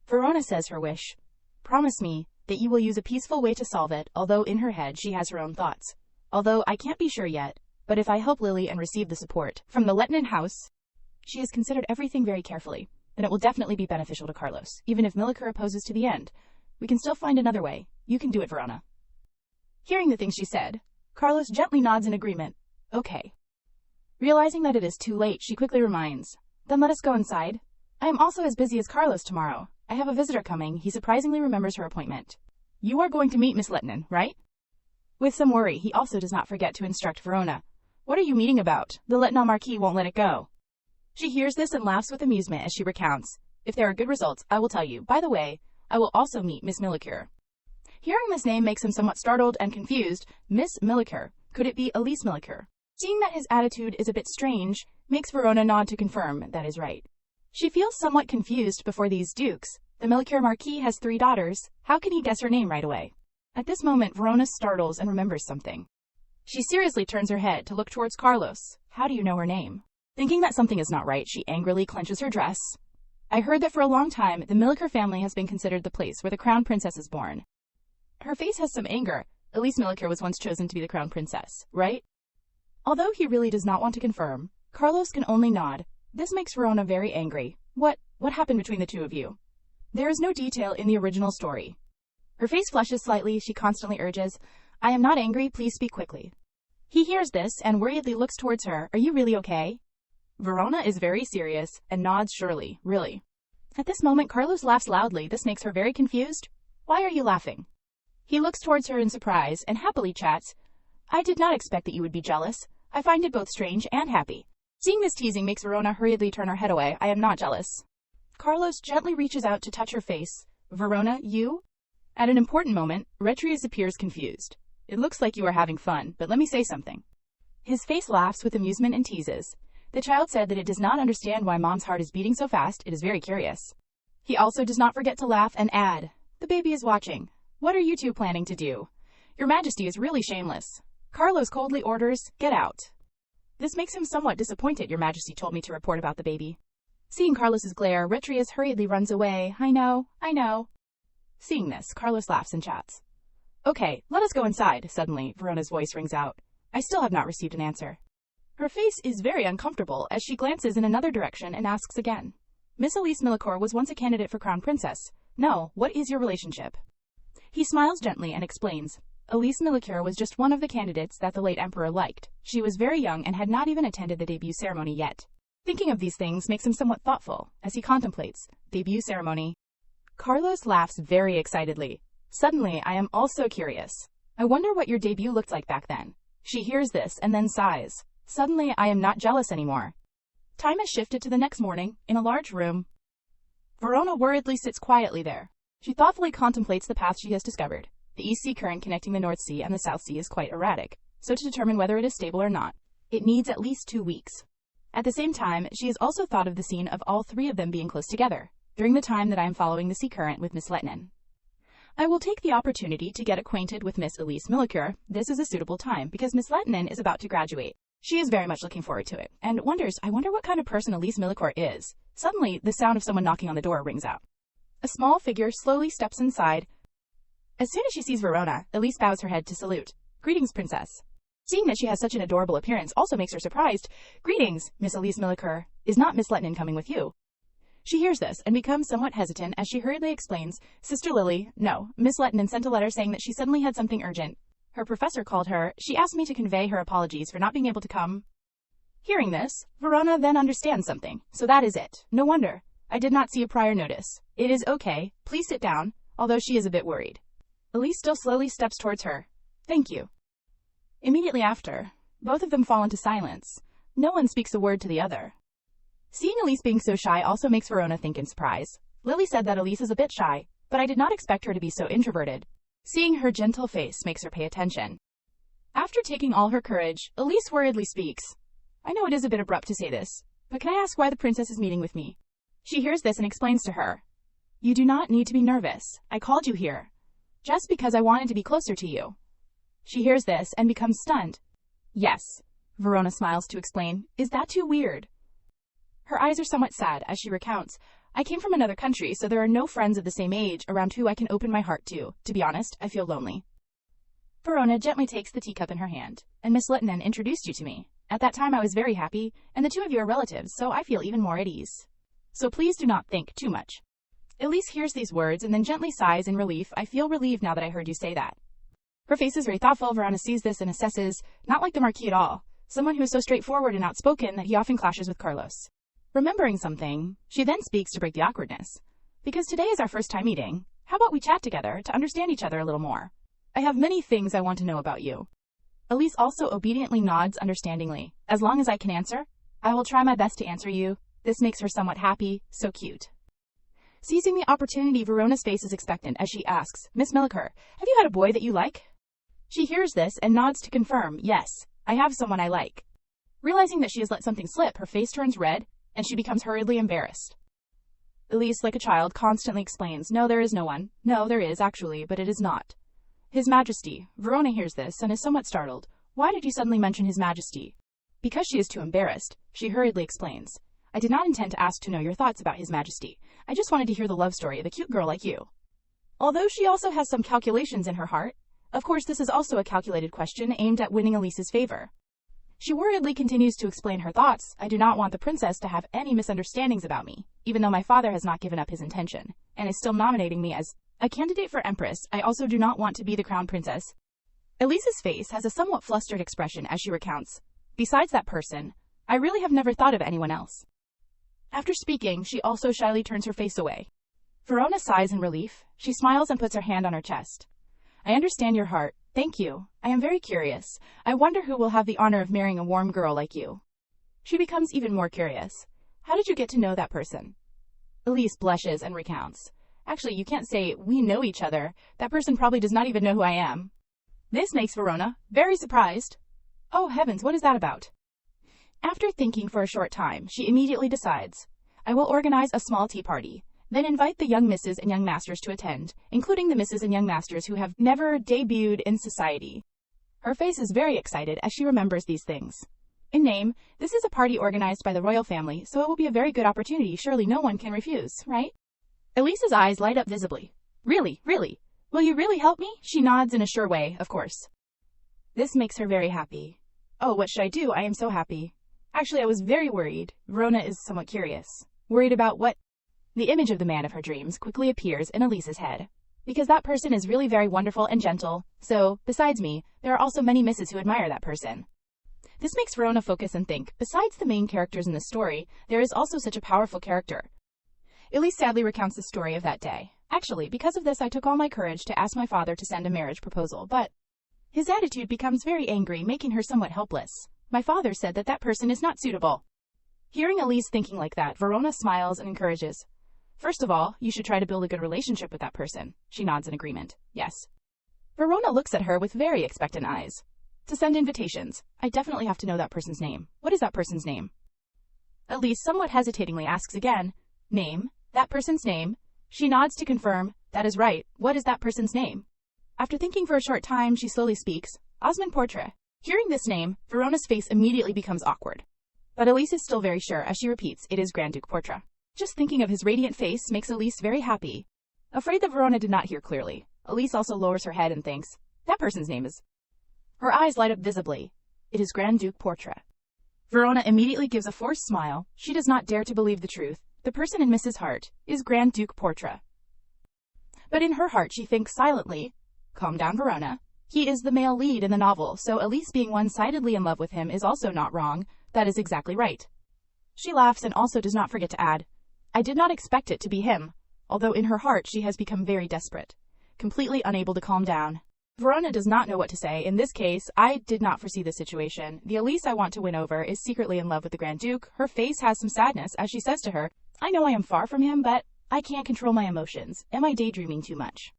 Verona says her wish. Promise me that you will use a peaceful way to solve it, although in her head she has her own thoughts. Although I can't be sure yet, but if I help Lily and receive the support from the Letnan house, she has considered everything very carefully, then it will definitely be beneficial to Carlos. Even if Miliker opposes to the end, we can still find another way. You can do it, Verona. Hearing the things she said, Carlos gently nods in agreement. Okay. Realizing that it is too late, she quickly reminds, then let us go inside. I am also as busy as Carlos tomorrow. I have a visitor coming. He surprisingly remembers her appointment. You are going to meet Miss Letnan, right? With some worry, he also does not forget to instruct Verona. What are you meeting about? The Letnan Marquis won't let it go. She hears this and laughs with amusement as she recounts. If there are good results, I will tell you. By the way, I will also meet Miss Miliker. Hearing this name makes him somewhat startled and confused. Miss Miliker. Could it be Elise Miliker? Seeing that his attitude is a bit strange, makes Verona nod to confirm that is right. She feels somewhat confused before these dukes. The Miliker Marquis has 3 daughters. How can he guess her name right away? At this moment, Verona startles and remembers something. She seriously turns her head to look towards Carlos. How do you know her name? Thinking that something is not right, she angrily clenches her dress. I heard that for a long time, the Milliker family has been considered the place where the crown princess is born. Her face has some anger. Elise Milliker was once chosen to be the crown princess, right? Although he really does not want to confirm, Carlos can only nod. This makes Verona very angry. What happened between the two of you? There is no detail in the original story. Her face flushes slightly. She constantly urges, I am not angry, please speak quickly. He hears this and worriedly looks towards her. Are you really okay? Verona is very serious and nods surely, really. At this moment, Carlos laughs loudly. This makes her very confused. Why are you laughing? He looks towards her in surprise and happily chats. I did not expect that you would be jealous. I find it both strange and happy. Seeing this teasing makes Verona hurriedly turn her head away. I am not jealous. Carlos gently reaches out to touch her face. Verona, you? At an important moment, Retrius appears confused. It looks like you are having fun, but let me say something. His face laughs with amusement and teases. The child said that it does not understand why mom's heart is beating so fast. It is very curious. He also does not forget to laugh and add, the baby is watching. What are you two planning to do? Your Majesty is really shameless. Carlos coldly orders, get out. This makes him somewhat disappointed. Your Majesty told me to report about the baby. Seeing Carlos's glare, Retrius hurriedly runs away. I know. Seeing this, Carlos laughs and chats. Okay, let us go inside. Suddenly, Verona's voice rings out. I still have not received an answer. Her face is very uncomfortable as she glances in another direction and asks again. Miss Elise Milliker was once a candidate for Crown Princess. No, what is your relationship? He smiles gently and explains. Elise Milliker was just one of the candidates that the late Emperor liked. She was very young and had not even attended the debut ceremony yet. Thinking of these things makes him somewhat thoughtful as he contemplates debut ceremony. Carlos laughs very excitedly. Suddenly, I am also curious. I wonder what your debut looked like back then. She hears this and then sighs. Suddenly, I am not jealous anymore. Time has shifted to the next morning, in a large room. Verona worriedly sits quietly there. She thoughtfully contemplates the path she has discovered. The East Sea current connecting the North Sea and the South Sea is quite erratic, so to determine whether it is stable or not, it needs at least 2 weeks. At the same time, she has also thought of the scene of all 3 of them being close together, during the time that I am following the sea current with Miss Lettinen. I will take the opportunity to get acquainted with Miss Elise Milliker. This is a suitable time, because Miss Lettinen is about to graduate. She is very much looking forward to it, and I wonder what kind of person Elise Milliker is. Suddenly, the sound of someone knocking on the door rings out. A small figure slowly steps inside. As soon as she sees Verona, Elise bows her head to salute. Greetings, Princess. Seeing that she has such an adorable appearance also makes her surprised. Greetings, Miss Elise Milliker. Is not Miss Lettinen coming with you? She hears this and becomes somewhat hesitant as she hurriedly explains, Sister Lily, no, Miss Lettinen sent a letter saying that she suddenly had something urgent. Her professor called her. She asked me to convey her apologies for not being able to come. Hearing this, Verona then understands something. So that is it. No wonder. I did not see a prior notice. It is okay. Please sit down, although she is a bit worried. Elise still slowly steps towards her. Thank you. Immediately after, both of them fall into silence. No one speaks a word to the other. Seeing Elise being so shy also makes Verona think in surprise. Lily said that Elise is a bit shy, but I did not expect her to be so introverted. Seeing her gentle face makes her pay attention. After taking all her courage, Elise worriedly speaks. I know it is a bit abrupt to say this, but can I ask why the princess is meeting with me? She hears this and explains to her. You do not need to be nervous. I called you here just because I wanted to be closer to you. She hears this and becomes stunned. Yes, Verona smiles to explain. Is that too weird? Her eyes are somewhat sad as she recounts. I came from another country, so there are no friends of the same age around who I can open my heart to. To be honest, I feel lonely. Verona gently takes the teacup in her hand, and Miss Lettinen introduced you to me. At that time I was very happy, and the 2 of you are relatives, so I feel even more at ease. So please do not think too much. Elise hears these words and then gently sighs in relief. I feel relieved now that I heard you say that. Her face is very thoughtful. Verona sees this and assesses, not like the Marquis at all, someone who is so straightforward and outspoken that he often clashes with Carlos. Remembering something, she then speaks to break the awkwardness. Because today is our first time meeting, how about we chat together to understand each other a little more? I have many things I want to know about you. Elise also obediently nods understandingly. As long as I can answer, I will try my best to answer you. This makes her somewhat happy, so cute. Seizing the opportunity, Verona's face is expectant as she asks, Miss Milliker, have you had a boy that you like? She hears this and nods to confirm, yes, I have someone I like. Realizing that she has let something slip, her face turns red, and she becomes hurriedly embarrassed. Elise, like a child, constantly explains, no, there is no one. No, there is, actually, but it is not. His Majesty. Verona hears this and is somewhat startled. Why did you suddenly mention His Majesty? Because she is too embarrassed. She hurriedly explains. I did not intend to ask to know your thoughts about His Majesty. I just wanted to hear the love story of a cute girl like you. Although she also has some calculations in her heart, of course this is also a calculated question aimed at winning Elise's favor. She worriedly continues to explain her thoughts. I do not want the princess to have any misunderstandings about me, even though my father has not given up his intention, and is still nominating me as a candidate for Empress. I also do not want to be the crown princess. Elise's face has a somewhat flustered expression as she recounts. Besides that person, I really have never thought of anyone else. After speaking, she also shyly turns her face away. Verona sighs in relief. She smiles and puts her hand on her chest. I understand your heart. Thank you. I am very curious. I wonder who will have the honor of marrying a warm girl like you. She becomes even more curious. How did you get to know that person? Elise blushes and recounts. Actually, you can't say we know each other. That person probably does not even know who I am. This makes Verona very surprised. Oh heavens, what is that about? After thinking for a short time, she immediately decides. I will organize a small tea party. Then invite the young misses and young masters to attend, including the misses and young masters who have never debuted in society. Her face is very excited as she remembers these things. In name, this is a party organized by the royal family, so it will be a very good opportunity. Surely no one can refuse, right? Elise's eyes light up visibly. Really? Will you really help me? She nods in a sure way, of course. This makes her very happy. Oh, what should I do? I am so happy. Actually, I was very worried. Verona is somewhat curious. Worried about what? The image of the man of her dreams quickly appears in Elise's head. Because that person is really very wonderful and gentle, so, besides me, there are also many misses who admire that person. This makes Verona focus and think, besides the main characters in the story, there is also such a powerful character. Elise sadly recounts the story of that day. Actually, because of this I took all my courage to ask my father to send a marriage proposal, but his attitude becomes very angry, making her somewhat helpless. My father said that that person is not suitable. Hearing Elise thinking like that, Verona smiles and encourages. First of all, you should try to build a good relationship with that person. She nods in agreement. Yes. Verona looks at her with very expectant eyes. To send invitations, I definitely have to know that person's name. What is that person's name? Elise somewhat hesitatingly asks again. Name? That person's name? She nods to confirm. That is right. What is that person's name? After thinking for a short time, she slowly speaks. Osmond Portrait. Hearing this name, Verona's face immediately becomes awkward. But Elise is still very sure as she repeats, it is Grand Duke Portrait. Just thinking of his radiant face makes Elise very happy. Afraid that Verona did not hear clearly, Elise also lowers her head and thinks, that person's name is... Her eyes light up visibly. It is Grand Duke Portrait. Verona immediately gives a forced smile. She does not dare to believe the truth. The person in Mrs. Hart is Grand Duke Portrait. But in her heart she thinks silently, calm down Verona. He is the male lead in the novel, so Elise being one-sidedly in love with him is also not wrong. That is exactly right. She laughs and also does not forget to add, I did not expect it to be him, although in her heart she has become very desperate, completely unable to calm down. Verona does not know what to say. In this case, I did not foresee the situation. The Elise I want to win over is secretly in love with the Grand Duke. Her face has some sadness as she says to her, I know I am far from him, but I can't control my emotions. Am I daydreaming too much?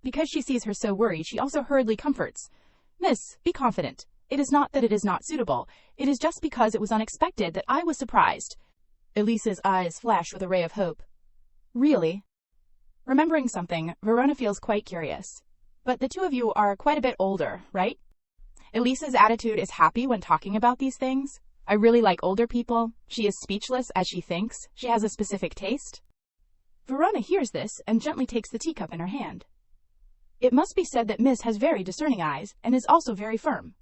Because she sees her so worried, she also hurriedly comforts. Miss, be confident. It is not that it is not suitable. It is just because it was unexpected that I was surprised. Elise's eyes flash with a ray of hope. Really? Remembering something, Verona feels quite curious. But the two of you are quite a bit older, right? Elise's attitude is happy when talking about these things. I really like older people. She is speechless as she thinks. She has a specific taste. Verona hears this and gently takes the teacup in her hand. It must be said that Miss has very discerning eyes and is also very firm.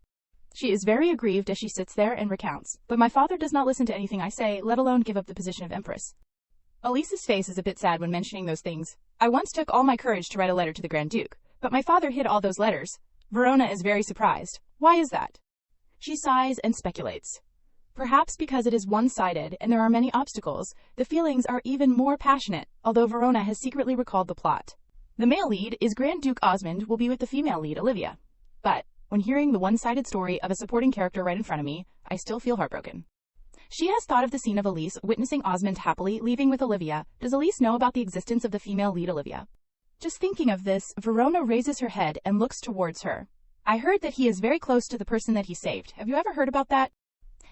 She is very aggrieved as she sits there and recounts, but my father does not listen to anything I say, let alone give up the position of Empress. Elise's face is a bit sad when mentioning those things. I once took all my courage to write a letter to the Grand Duke, but my father hid all those letters. Verona is very surprised. Why is that? She sighs and speculates. Perhaps because it is one-sided and there are many obstacles, the feelings are even more passionate, although Verona has secretly recalled the plot. The male lead is Grand Duke Osmond will be with the female lead Olivia. But when hearing the one-sided story of a supporting character right in front of me, I still feel heartbroken. She has thought of the scene of Elise witnessing Osmond happily leaving with Olivia. Does Elise know about the existence of the female lead Olivia? Just thinking of this, Verona raises her head and looks towards her. I heard that he is very close to the person that he saved. Have you ever heard about that?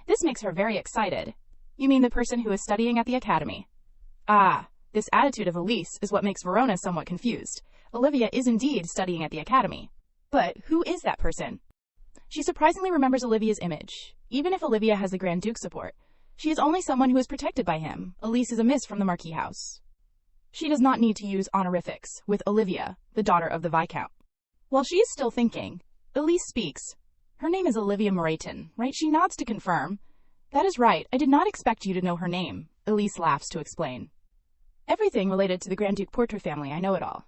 This makes her very excited. You mean the person who is studying at the academy? Ah, this attitude of Elise is what makes Verona somewhat confused. Olivia is indeed studying at the academy. But who is that person? She surprisingly remembers Olivia's image. Even if Olivia has the Grand Duke's support, She is only someone who is protected by him. Elise is a miss from the Marquis house. She does not need to use honorifics with Olivia, the daughter of the Viscount. While she is still thinking, Elise speaks. Her name is Olivia Moreton, right? She nods to confirm. That is right. I did not expect you to know her name. Elise laughs to explain. Everything related to the Grand Duke Portrait family, I know it all.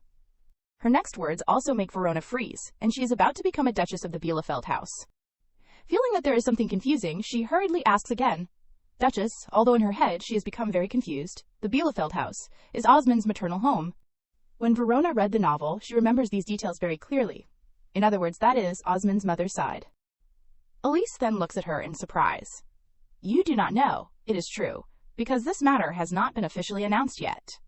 Her next words also make Verona freeze, and she is about to become a Duchess of the Bielefeld house. Feeling that there is something confusing, she hurriedly asks again. Duchess, although in her head she has become very confused, the Bielefeld house is Osmund's maternal home. When Verona read the novel, she remembers these details very clearly. In other words, that is Osmund's mother's side. Elise then looks at her in surprise. You do not know, it is true, because this matter has not been officially announced yet.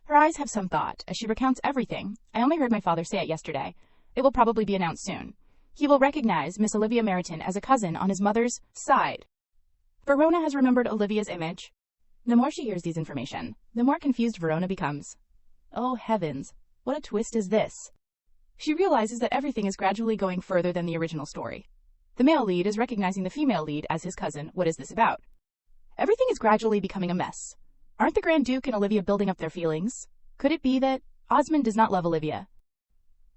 Her eyes have some thought as she recounts everything. I only heard my father say it yesterday. It will probably be announced soon. He will recognize Miss Olivia Moreton as a cousin on his mother's side. Verona has remembered Olivia's image. The more she hears these information, the more confused Verona becomes. Oh heavens, what a twist is this? She realizes that everything is gradually going further than the original story. The male lead is recognizing the female lead as his cousin. What is this about? Everything is gradually becoming a mess. Aren't the Grand Duke and Olivia building up their feelings? Could it be that Osmund does not love Olivia?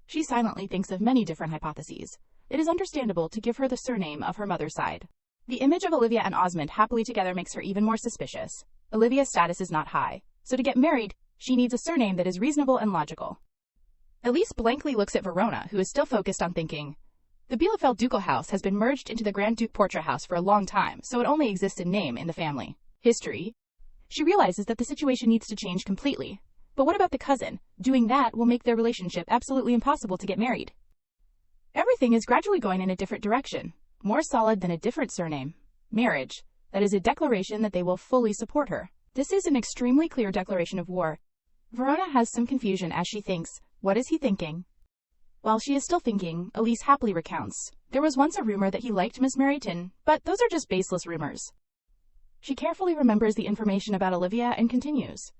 She silently thinks of many different hypotheses. It is understandable to give her the surname of her mother's side. The image of Olivia and Osmund happily together makes her even more suspicious. Olivia's status is not high, so to get married, she needs a surname that is reasonable and logical. Elise blankly looks at Verona, who is still focused on thinking. The Bielefeld ducal house has been merged into the Grand Duke Portrait house for a long time, so it only exists in name in the family. History. She realizes that the situation needs to change completely. But what about the cousin? Doing that will make their relationship absolutely impossible to get married. Everything is gradually going in a different direction. More solid than a different surname. Marriage. That is a declaration that they will fully support her. This is an extremely clear declaration of war. Verona has some confusion as she thinks, what is he thinking? While she is still thinking, Elise happily recounts. There was once a rumor that he liked Miss Moreton, but those are just baseless rumors. She carefully remembers the information about Olivia and continues.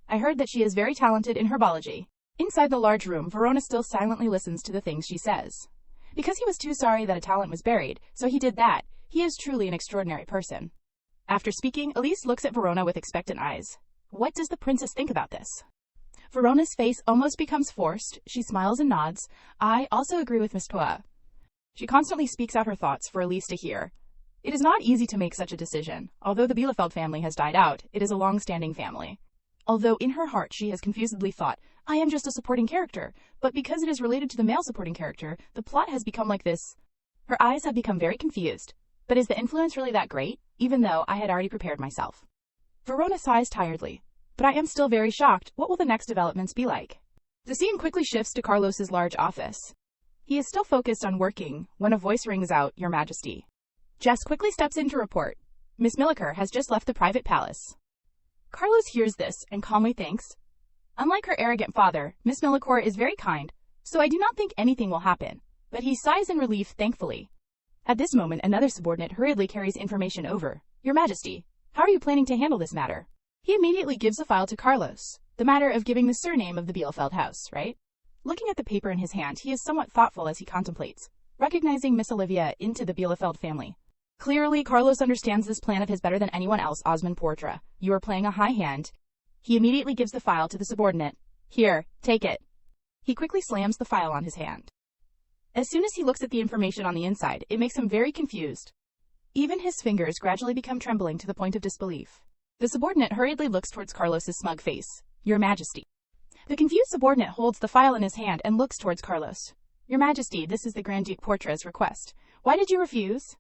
I heard that she is very talented in herbology. Inside the large room, Verona still silently listens to the things she says. Because he was too sorry that a talent was buried, so he did that. He is truly an extraordinary person. After speaking, Elise looks at Verona with expectant eyes. What does the princess think about this? Verona's face almost becomes forced. She smiles and nods. I also agree with Miss Toa. She constantly speaks out her thoughts for Elise to hear. It is not easy to make such a decision. Although the Bielefeld family has died out, it is a long-standing family. Although in her heart she has confusedly thought, I am just a supporting character, but because it is related to the male supporting character, the plot has become like this. Her eyes have become very confused. But is the influence really that great, even though I had already prepared myself? Verona sighs tiredly. But I am still very shocked. What will the next developments be like? The scene quickly shifts to Carlos's large office. He is still focused on working when a voice rings out, Your Majesty. Jess quickly steps in to report. Miss Milliker has just left the private palace. Carlos hears this and calmly thinks. Unlike her arrogant father, Miss Milliker is very kind, so I do not think anything will happen. But he sighs in relief, thankfully. At this moment, another subordinate hurriedly carries information over. Your Majesty, how are you planning to handle this matter? He immediately gives a file to Carlos. The matter of giving the surname of the Bielefeld house, right? Looking at the paper in his hand, he is somewhat thoughtful as he contemplates, recognizing Miss Olivia into the Bielefeld family. Clearly, Carlos understands this plan of his better than anyone else, Osmund Portra. You are playing a high hand. He immediately gives the file to the subordinate. Here, take it. He quickly slams the file on his hand. As soon as he looks at the information on the inside, it makes him very confused. Even his fingers gradually become trembling to the point of disbelief. The subordinate hurriedly looks towards Carlos's smug face. Your Majesty. The confused subordinate holds the file in his hand and looks towards Carlos. Your Majesty, this is the Grand Duke Portra's request. Why did you refuse?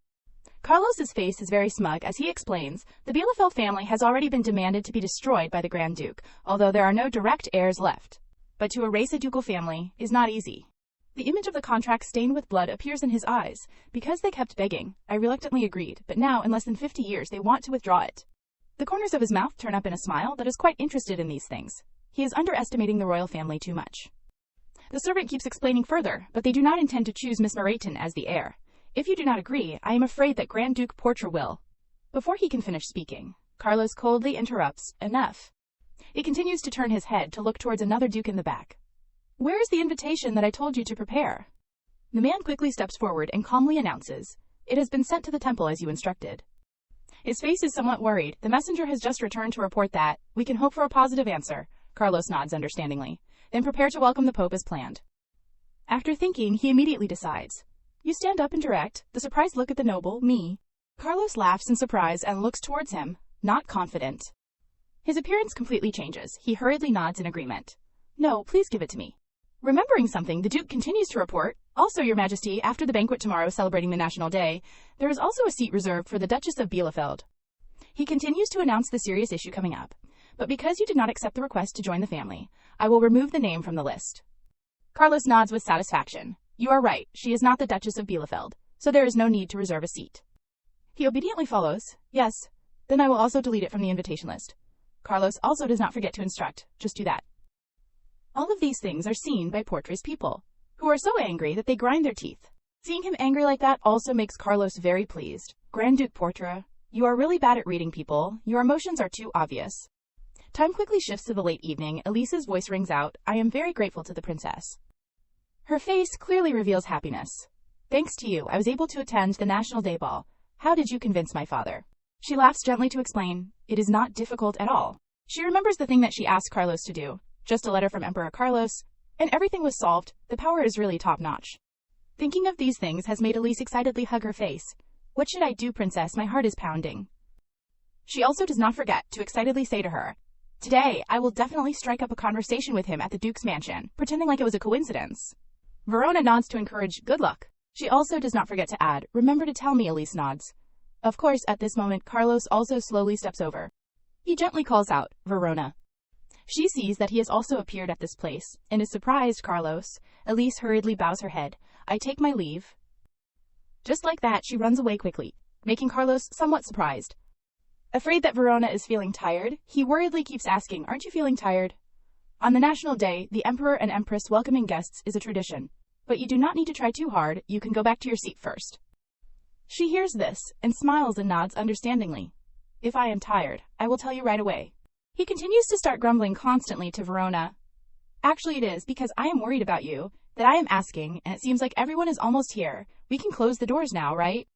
Carlos's face is very smug as he explains, the Bielefeld family has already been demanded to be destroyed by the Grand Duke, although there are no direct heirs left. But to erase a ducal family is not easy. The image of the contract stained with blood appears in his eyes. Because they kept begging, I reluctantly agreed, but now in less than 50 years they want to withdraw it. The corners of his mouth turn up in a smile that is quite interested in these things. He is underestimating the royal family too much. The servant keeps explaining further, but they do not intend to choose Miss Moreton as the heir. If you do not agree, I am afraid that Grand Duke Portra will. Before he can finish speaking, Carlos coldly interrupts, enough. He continues to turn his head to look towards another duke in the back. Where is the invitation that I told you to prepare? The man quickly steps forward and calmly announces, it has been sent to the temple as you instructed. His face is somewhat worried. The messenger has just returned to report that we can hope for a positive answer. Carlos nods understandingly. Then prepare to welcome the Pope as planned. After thinking, he immediately decides. You stand up and direct, the surprised look at the noble, me. Carlos laughs in surprise and looks towards him, not confident. His appearance completely changes. He hurriedly nods in agreement. No, please give it to me. Remembering something, the Duke continues to report, also, Your Majesty, after the banquet tomorrow celebrating the National Day, there is also a seat reserved for the Duchess of Bielefeld. He continues to announce the serious issue coming up. But because you did not accept the request to join the family, I will remove the name from the list. Carlos nods with satisfaction. You are right, she is not the Duchess of Bielefeld, so there is no need to reserve a seat. He obediently follows. Yes, then I will also delete it from the invitation list. Carlos also does not forget to instruct. Just do that. All of these things are seen by Portre's people, who are so angry that they grind their teeth. Seeing him angry like that also makes Carlos very pleased. Grand Duke Portre, you are really bad at reading people. Your emotions are too obvious. Time quickly shifts to the late evening. Elise's voice rings out. I am very grateful to the princess. Her face clearly reveals happiness. Thanks to you, I was able to attend the National Day Ball. How did you convince my father? She laughs gently to explain. It is not difficult at all. She remembers the thing that she asked Carlos to do. Just a letter from Emperor Carlos, and everything was solved. The power is really top-notch. Thinking of these things has made Elise excitedly hug her face. What should I do, princess? My heart is pounding. She also does not forget to excitedly say to her, today, I will definitely strike up a conversation with him at the Duke's mansion, pretending like it was a coincidence. Verona nods to encourage good luck. She also does not forget to add, remember to tell me. Elise nods. Of course, at this moment, Carlos also slowly steps over. He gently calls out, Verona. She sees that he has also appeared at this place, and is surprised. Carlos. Elise hurriedly bows her head. I take my leave. Just like that, she runs away quickly, making Carlos somewhat surprised. Afraid that Verona is feeling tired, he worriedly keeps asking, aren't you feeling tired? On the National Day, the Emperor and Empress welcoming guests is a tradition. But you do not need to try too hard, you can go back to your seat first. She hears this, and smiles and nods understandingly. If I am tired, I will tell you right away. He continues to start grumbling constantly to Verona. Actually it is because I am worried about you, that I am asking, and it seems like everyone is almost here. We can close the doors now, right?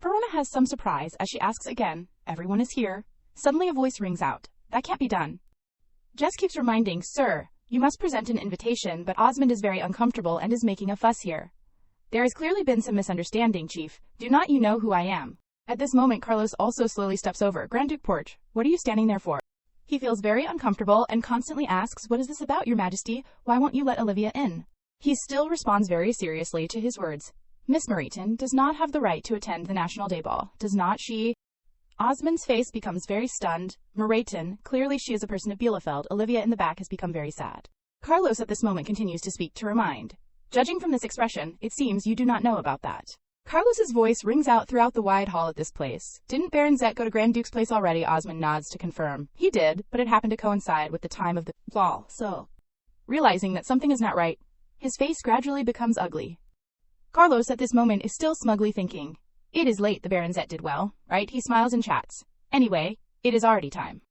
Verona has some surprise as she asks again, everyone is here. Suddenly a voice rings out. That can't be done. Jess keeps reminding, sir, you must present an invitation, but Osmond is very uncomfortable and is making a fuss here. There has clearly been some misunderstanding, Chief. Do not you know who I am? At this moment, Carlos also slowly steps over. Grand Duke Portre, what are you standing there for? He feels very uncomfortable and constantly asks, what is this about, Your Majesty? Why won't you let Olivia in? He still responds very seriously to his words. Miss Meriton does not have the right to attend the National Day Ball, does not she? Osmond's face becomes very stunned. Meriton, clearly she is a person of Bielefeld. Olivia in the back has become very sad. Carlos at this moment continues to speak to remind. Judging from this expression, it seems you do not know about that. Carlos's voice rings out throughout the wide hall at this place. Didn't Baron Zet go to Grand Duke's place already? Osmond nods to confirm. He did, but it happened to coincide with the time of the ball, so. Realizing that something is not right, his face gradually becomes ugly. Carlos at this moment is still smugly thinking. It is late, the Baron Zet did well, right? He smiles and chats. Anyway, it is already time.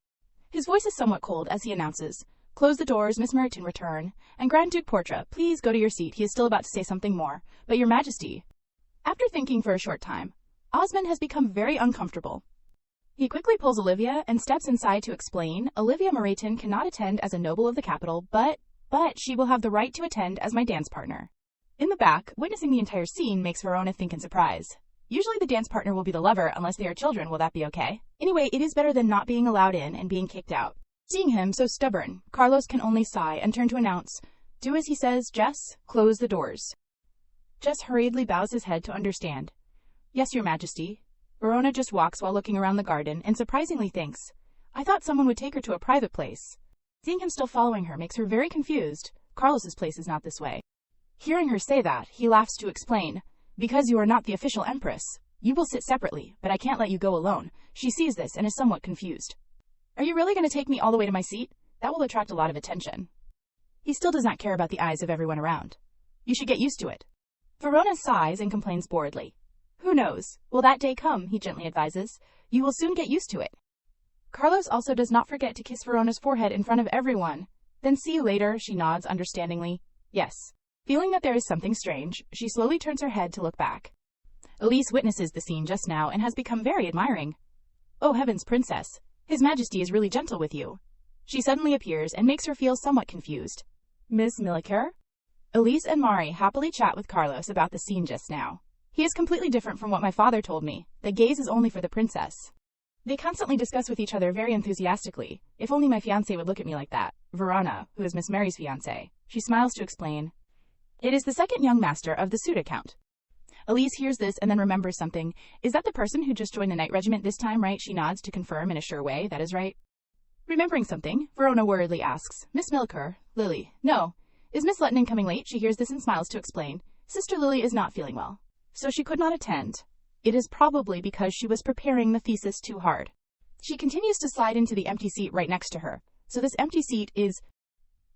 His voice is somewhat cold as he announces. Close the doors, Miss Meriton return, and Grand Duke Portre, please go to your seat. He is still about to say something more, but Your Majesty. After thinking for a short time, Osmond has become very uncomfortable. He quickly pulls Olivia and steps inside to explain, Olivia Meriton cannot attend as a noble of the capital, but she will have the right to attend as my dance partner. In the back, witnessing the entire scene makes Verona think in surprise. Usually the dance partner will be the lover unless they are children. Will that be okay? Anyway, it is better than not being allowed in and being kicked out. Seeing him so stubborn, Carlos can only sigh and turn to announce, do as he says, Jess, close the doors. Jess hurriedly bows his head to understand. Yes, Your Majesty. Verona just walks while looking around the garden and surprisingly thinks, I thought someone would take her to a private place. Seeing him still following her makes her very confused. Carlos's place is not this way. Hearing her say that, he laughs to explain, because you are not the official empress. You will sit separately, but I can't let you go alone. She sees this and is somewhat confused. Are you really going to take me all the way to my seat? That will attract a lot of attention. He still does not care about the eyes of everyone around. You should get used to it. Verona sighs and complains boredly. Who knows? Will that day come? He gently advises. You will soon get used to it. Carlos also does not forget to kiss Verona's forehead in front of everyone. Then see you later, she nods understandingly. Yes. Feeling that there is something strange, she slowly turns her head to look back. Elise witnesses the scene just now and has become very admiring. Oh heavens, princess. His Majesty is really gentle with you. She suddenly appears and makes her feel somewhat confused. Miss Milliker? Elise and Mari happily chat with Carlos about the scene just now. He is completely different from what my father told me. The gaze is only for the princess. They constantly discuss with each other very enthusiastically. If only my fiancé would look at me like that. Verona, who is Miss Mary's fiancé. She smiles to explain. It is the second young master of the suit account. Elise hears this and then remembers something. Is that the person who just joined the night regiment this time, right? She nods to confirm in a sure way. That is right. Remembering something, Verona worriedly asks, Miss Milliker, Lily, no. Is Miss Letton coming late? She hears this and smiles to explain. Sister Lily is not feeling well, so she could not attend. It is probably because she was preparing the thesis too hard. She continues to slide into the empty seat right next to her. So this empty seat is...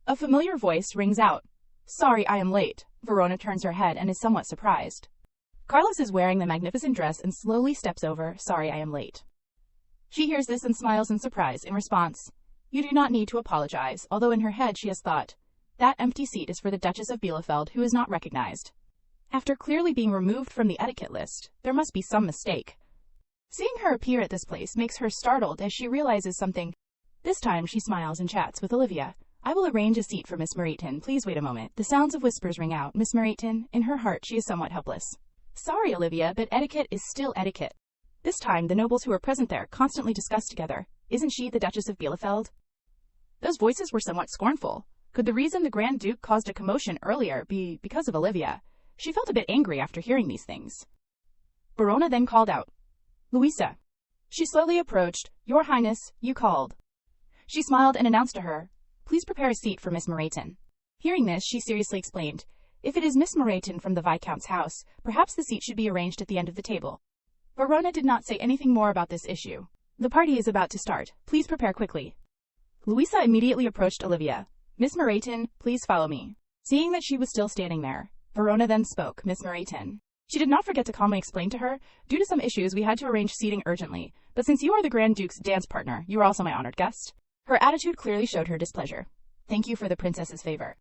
A familiar voice rings out. Sorry, I am late. Verona turns her head and is somewhat surprised. Carlos is wearing the magnificent dress and slowly steps over. Sorry, I am late. She hears this and smiles in surprise in response. You do not need to apologize, although in her head she has thought, that empty seat is for the Duchess of Bielefeld, who is not recognized. After clearly being removed from the etiquette list, there must be some mistake. Seeing her appear at this place makes her startled as she realizes something. This time she smiles and chats with Olivia. I will arrange a seat for Miss Mariton. Please wait a moment. The sounds of whispers ring out. Miss Mariton, in her heart she is somewhat helpless. Sorry, Olivia, but etiquette is still etiquette. This time the nobles who were present there constantly discussed together. Isn't she the Duchess of Bielefeld? Those voices were somewhat scornful. Could the reason the Grand Duke caused a commotion earlier be because of Olivia? She felt a bit angry after hearing these things. Verona then called out, Louisa. She slowly approached. Your Highness, you called. She smiled and announced to her, Please prepare a seat for Miss Mariton. Hearing this, she seriously explained, If it is Miss Mariton from the Viscount's house, perhaps the seat should be arranged at the end of the table. Verona did not say anything more about this issue. The party is about to start. Please prepare quickly. Louisa immediately approached Olivia. Miss Mariton, please follow me. Seeing that she was still standing there, Verona then spoke, Miss Mariton. She did not forget to calmly explain to her, due to some issues we had to arrange seating urgently, but since you are the Grand Duke's dance partner, you are also my honored guest. Her attitude clearly showed her displeasure. Thank you for the princess's favor.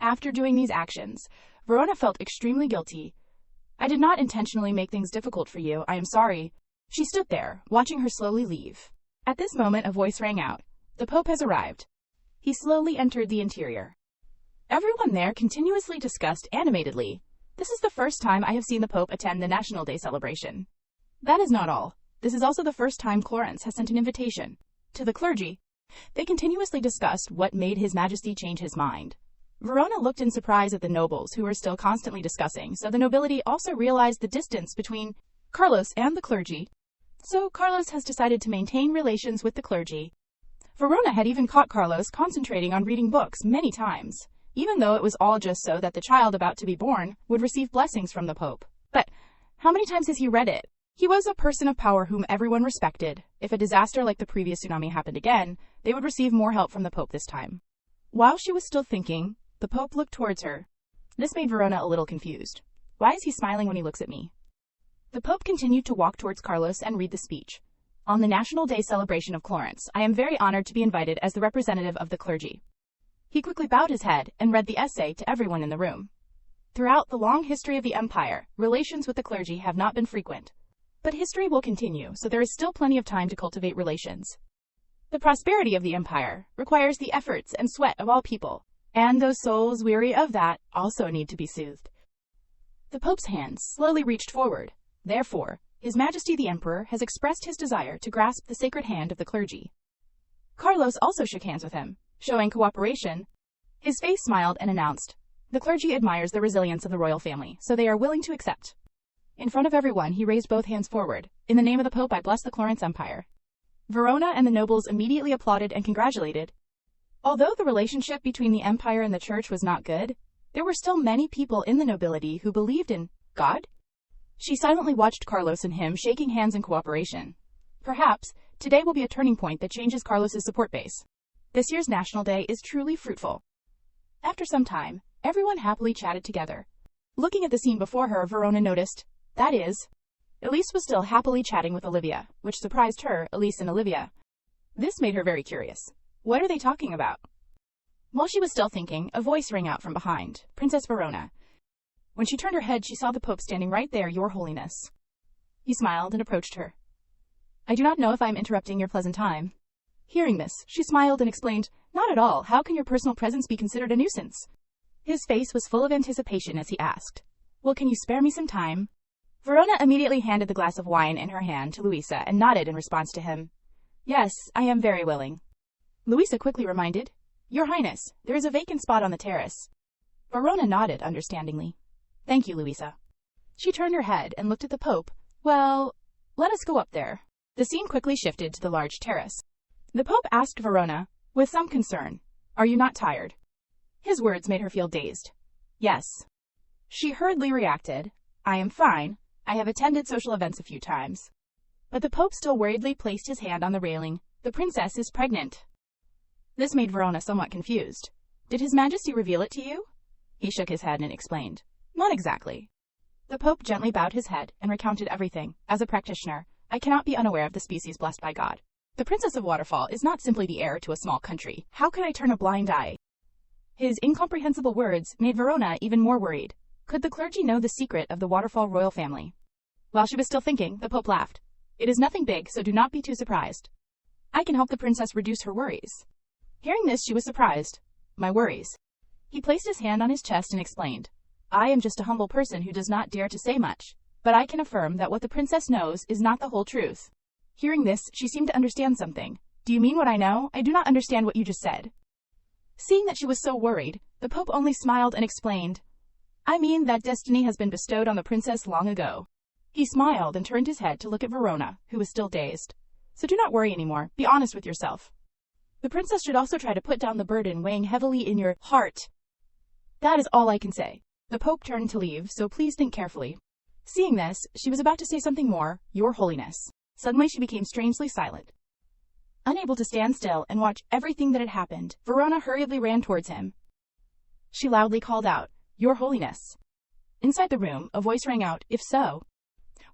After doing these actions, Verona felt extremely guilty. I did not intentionally make things difficult for you, I am sorry. She stood there, watching her slowly leave. At this moment a voice rang out. The Pope has arrived. He slowly entered the interior. Everyone there continuously discussed animatedly. This is the first time I have seen the Pope attend the National Day celebration. That is not all. This is also the first time Clarence has sent an invitation to the clergy. They continuously discussed what made His Majesty change his mind. Verona looked in surprise at the nobles who were still constantly discussing, so the nobility also realized the distance between Carlos and the clergy. So Carlos has decided to maintain relations with the clergy. Verona had even caught Carlos concentrating on reading books many times, even though it was all just so that the child about to be born would receive blessings from the Pope. But how many times has he read it? He was a person of power whom everyone respected. If a disaster like the previous tsunami happened again, they would receive more help from the Pope this time. While she was still thinking, the Pope looked towards her. This made Verona a little confused. Why is he smiling when he looks at me? The Pope continued to walk towards Carlos and read the speech. On the National Day celebration of Clarence, I am very honored to be invited as the representative of the clergy. He quickly bowed his head and read the essay to everyone in the room. Throughout the long history of the empire, relations with the clergy have not been frequent. But history will continue, so there is still plenty of time to cultivate relations. The prosperity of the empire requires the efforts and sweat of all people, and those souls weary of that also need to be soothed. The Pope's hand slowly reached forward. Therefore, His Majesty the Emperor has expressed his desire to grasp the sacred hand of the clergy. Carlos also shook hands with him, showing cooperation. His face smiled and announced, The clergy admires the resilience of the royal family, so they are willing to accept. In front of everyone, he raised both hands forward. In the name of the Pope, I bless the Clarence Empire. Verona and the nobles immediately applauded and congratulated. Although the relationship between the empire and the church was not good, there were still many people in the nobility who believed in God. She silently watched Carlos and him shaking hands in cooperation. Perhaps, today will be a turning point that changes Carlos's support base. This year's National Day is truly fruitful. After some time, everyone happily chatted together. Looking at the scene before her, Verona noticed, that is, Elise was still happily chatting with Olivia, which surprised her, Elise and Olivia. This made her very curious. What are they talking about? While she was still thinking, a voice rang out from behind, Princess Verona. When she turned her head, she saw the Pope standing right there, Your Holiness. He smiled and approached her. I do not know if I am interrupting your pleasant time. Hearing this, she smiled and explained, Not at all. How can your personal presence be considered a nuisance? His face was full of anticipation as he asked, Well, can you spare me some time? Verona immediately handed the glass of wine in her hand to Louisa and nodded in response to him. Yes, I am very willing. Louisa quickly reminded, Your Highness, there is a vacant spot on the terrace. Verona nodded understandingly. Thank you, Louisa. She turned her head and looked at the Pope. Well, let us go up there. The scene quickly shifted to the large terrace. The Pope asked Verona, with some concern, Are you not tired? His words made her feel dazed. Yes. She hurriedly reacted, I am fine. I have attended social events a few times. But the Pope still worriedly placed his hand on the railing. The princess is pregnant. This made Verona somewhat confused. Did His Majesty reveal it to you? He shook his head and explained. Not exactly. The Pope gently bowed his head and recounted everything. As a practitioner, I cannot be unaware of the species blessed by God. The Princess of Waterfall is not simply the heir to a small country. How could I turn a blind eye? His incomprehensible words made Verona even more worried. Could the clergy know the secret of the Waterfall royal family? While she was still thinking, the Pope laughed. It is nothing big, so do not be too surprised. I can help the princess reduce her worries. Hearing this, she was surprised. My worries. He placed his hand on his chest and explained. I am just a humble person who does not dare to say much, but I can affirm that what the princess knows is not the whole truth. Hearing this, she seemed to understand something. Do you mean what I know? I do not understand what you just said. Seeing that she was so worried, the Pope only smiled and explained. I mean that destiny has been bestowed on the princess long ago. He smiled and turned his head to look at Verona, who was still dazed. So do not worry anymore. Be honest with yourself. The princess should also try to put down the burden weighing heavily in your heart. That is all I can say. The Pope turned to leave, so please think carefully. Seeing this, she was about to say something more, Your Holiness. Suddenly she became strangely silent. Unable to stand still and watch everything that had happened, Verona hurriedly ran towards him. She loudly called out, Your Holiness. Inside the room, a voice rang out, If so.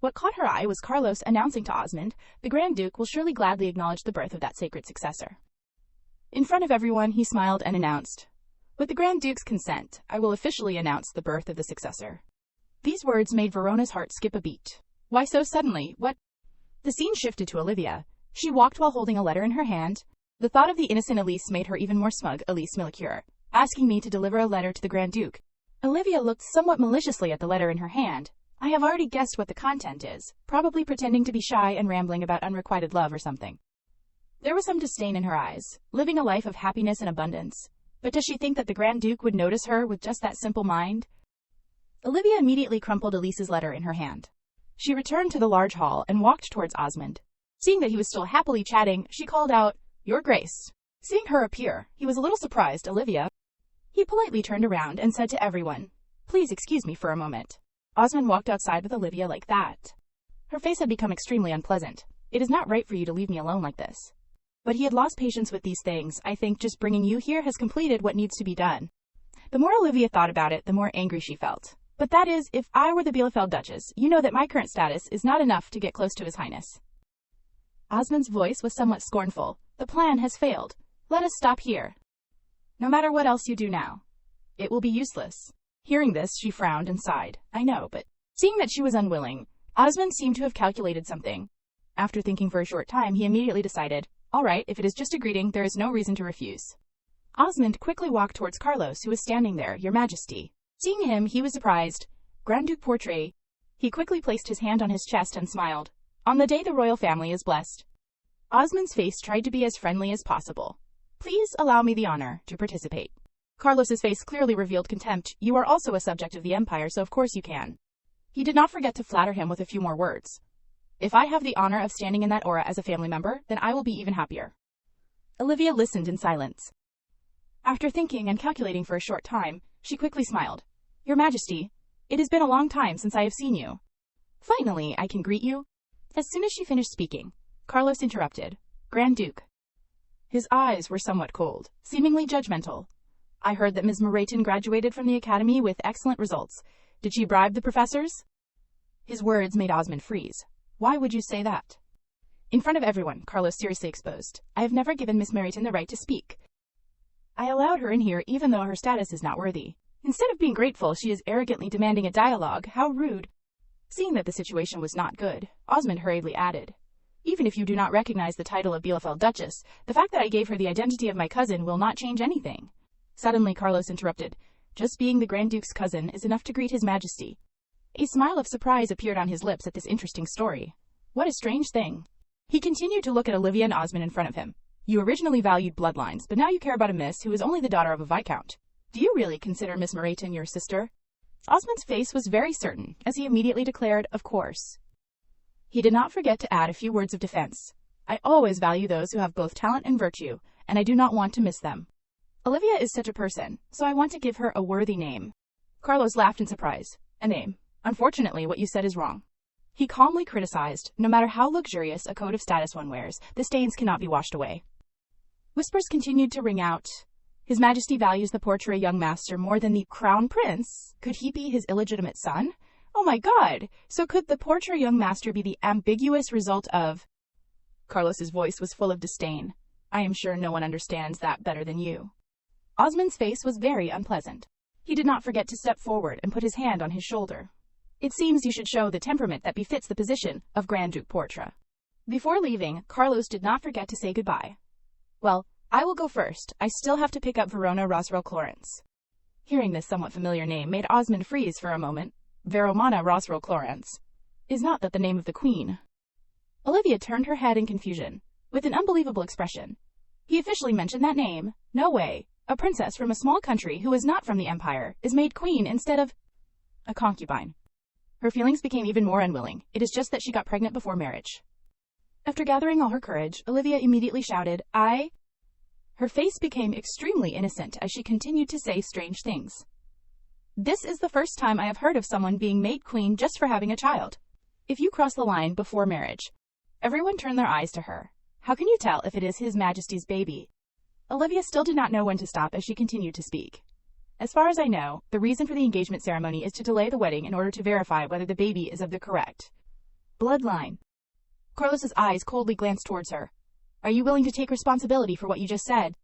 What caught her eye was Carlos announcing to Osmond, The Grand Duke will surely gladly acknowledge the birth of that sacred successor. In front of everyone, he smiled and announced, With the Grand Duke's consent, I will officially announce the birth of the successor. These words made Verona's heart skip a beat. Why so suddenly? What? The scene shifted to Olivia. She walked while holding a letter in her hand. The thought of the innocent Elise made her even more smug. Elise Millicure, asking me to deliver a letter to the Grand Duke. Olivia looked somewhat maliciously at the letter in her hand. I have already guessed what the content is, probably pretending to be shy and rambling about unrequited love or something. There was some disdain in her eyes, living a life of happiness and abundance. But does she think that the Grand Duke would notice her with just that simple mind? Olivia immediately crumpled Elise's letter in her hand. She returned to the large hall and walked towards Osmond. Seeing that he was still happily chatting, she called out, Your Grace. Seeing her appear, he was a little surprised. Olivia. He politely turned around and said to everyone, Please excuse me for a moment. Osmond walked outside with Olivia like that. Her face had become extremely unpleasant. It is not right for you to leave me alone like this. But he had lost patience with these things. I think just bringing you here has completed what needs to be done. The more Olivia thought about it, the more angry she felt. But that is, if I were the Bielefeld Duchess, you know that my current status is not enough to get close to His Highness. Osmond's voice was somewhat scornful. The plan has failed. Let us stop here. No matter what else you do now, it will be useless. Hearing this, she frowned and sighed. I know, but seeing that she was unwilling, Osmond seemed to have calculated something. After thinking for a short time, he immediately decided, All right, if it is just a greeting, there is no reason to refuse. Osmond quickly walked towards Carlos, who was standing there. Your Majesty. Seeing him, he was surprised. Grand Duke Portrait. He quickly placed his hand on his chest and smiled. On the day the royal family is blessed. Osmond's face tried to be as friendly as possible. Please allow me the honor to participate. Carlos's face clearly revealed contempt. You are also a subject of the Empire, so of course you can. He did not forget to flatter him with a few more words. If I have the honor of standing in that aura as a family member, then I will be even happier. Olivia listened in silence. After thinking and calculating for a short time, she quickly smiled. Your Majesty, it has been a long time since I have seen you. Finally, I can greet you. As soon as she finished speaking, Carlos interrupted. Grand Duke. His eyes were somewhat cold, seemingly judgmental. I heard that Ms. Mermaid graduated from the academy with excellent results. Did she bribe the professors? His words made Osmond freeze. Why would you say that? In front of everyone, Carlos seriously exposed. I have never given Miss Mermaid the right to speak. I allowed her in here even though her status is not worthy. Instead of being grateful, she is arrogantly demanding a dialogue. How rude. Seeing that the situation was not good, Osmond hurriedly added. Even if you do not recognize the title of Bielefeld Duchess, the fact that I gave her the identity of my cousin will not change anything. Suddenly Carlos interrupted. Just being the Grand Duke's cousin is enough to greet His Majesty. A smile of surprise appeared on his lips at this interesting story. What a strange thing. He continued to look at Olivia and Osmond in front of him. You originally valued bloodlines, but now you care about a miss who is only the daughter of a viscount. Do you really consider Miss Mermaid your sister? Osmond's face was very certain, as he immediately declared, of course. He did not forget to add a few words of defense. I always value those who have both talent and virtue, and I do not want to miss them. Olivia is such a person, so I want to give her a worthy name. Carlos laughed in surprise. A name. Unfortunately, what you said is wrong. He calmly criticized, no matter how luxurious a coat of status one wears, the stains cannot be washed away. Whispers continued to ring out. His Majesty values the portrait young master more than the crown prince. Could he be his illegitimate son? Oh my god! So could the portrait young master be the ambiguous result of... Carlos's voice was full of disdain. I am sure no one understands that better than you. Osmond's face was very unpleasant. He did not forget to step forward and put his hand on his shoulder. It seems you should show the temperament that befits the position of Grand Duke Portra. Before leaving, Carlos did not forget to say goodbye. Well, I will go first. I still have to pick up Verona Rosrel-Clorence. Hearing this somewhat familiar name made Osmond freeze for a moment. Veromana Rosrel-Clorence. Is not that the name of the queen? Olivia turned her head in confusion, with an unbelievable expression. He officially mentioned that name? No way. A princess from a small country who is not from the Empire is made queen instead of a concubine. Her feelings became even more unwilling. It is just that she got pregnant before marriage. After gathering all her courage, Olivia immediately shouted, I... Her face became extremely innocent as she continued to say strange things. This is the first time I have heard of someone being made queen just for having a child. If you cross the line before marriage, everyone turned their eyes to her. How can you tell if it is His Majesty's baby? Olivia still did not know when to stop as she continued to speak. As far as I know, the reason for the engagement ceremony is to delay the wedding in order to verify whether the baby is of the correct bloodline. Carlos's eyes coldly glanced towards her. Are you willing to take responsibility for what you just said?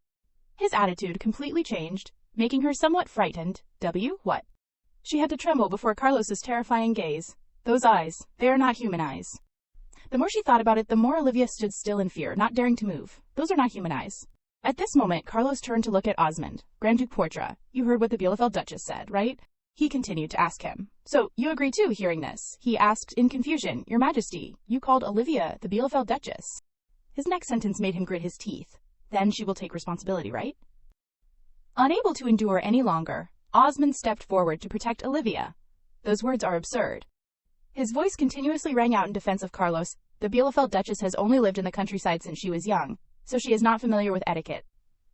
His attitude completely changed, making her somewhat frightened. What? She had to tremble before Carlos's terrifying gaze. Those eyes, they are not human eyes. The more she thought about it, the more Olivia stood still in fear, not daring to move. Those are not human eyes. At this moment, Carlos turned to look at Osmond. Grand Duke Portra, you heard what the Bielefeld Duchess said, right? He continued to ask him. So, you agree too, hearing this? He asked in confusion. Your Majesty, you called Olivia the Bielefeld Duchess. His next sentence made him grit his teeth. Then she will take responsibility, right? Unable to endure any longer, Osmond stepped forward to protect Olivia. Those words are absurd. His voice continuously rang out in defense of Carlos. The Bielefeld Duchess has only lived in the countryside since she was young, so she is not familiar with etiquette.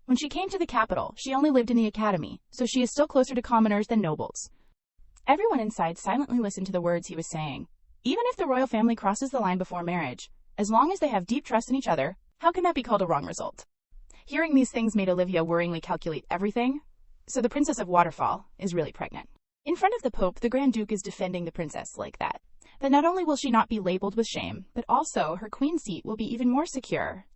When she came to the capital, she only lived in the academy, so she is still closer to commoners than nobles. Everyone inside silently listened to the words he was saying. Even if the royal family crosses the line before marriage, as long as they have deep trust in each other, how can that be called a wrong result? Hearing these things made Olivia worryingly calculate everything. So the Princess of Waterfall is really pregnant. In front of the Pope, the Grand Duke is defending the princess like that. That not only will she not be labeled with shame, but also her queen seat will be even more secure.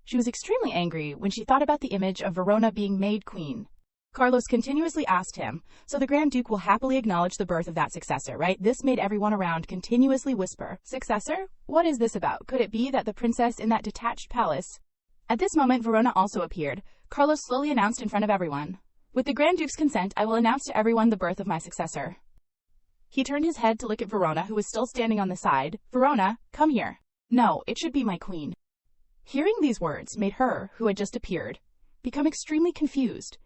She was extremely angry when she thought about the image of Verona being made queen. Carlos continuously asked him, so the Grand Duke will happily acknowledge the birth of that successor, right? This made everyone around continuously whisper, successor? What is this about? Could it be that the princess in that detached palace? At this moment, Verona also appeared. Carlos slowly announced in front of everyone, with the Grand Duke's consent, I will announce to everyone the birth of my successor. He turned his head to look at Verona, who was still standing on the side. Verona, come here. No, it should be my queen. Hearing these words made her, who had just appeared, become extremely confused.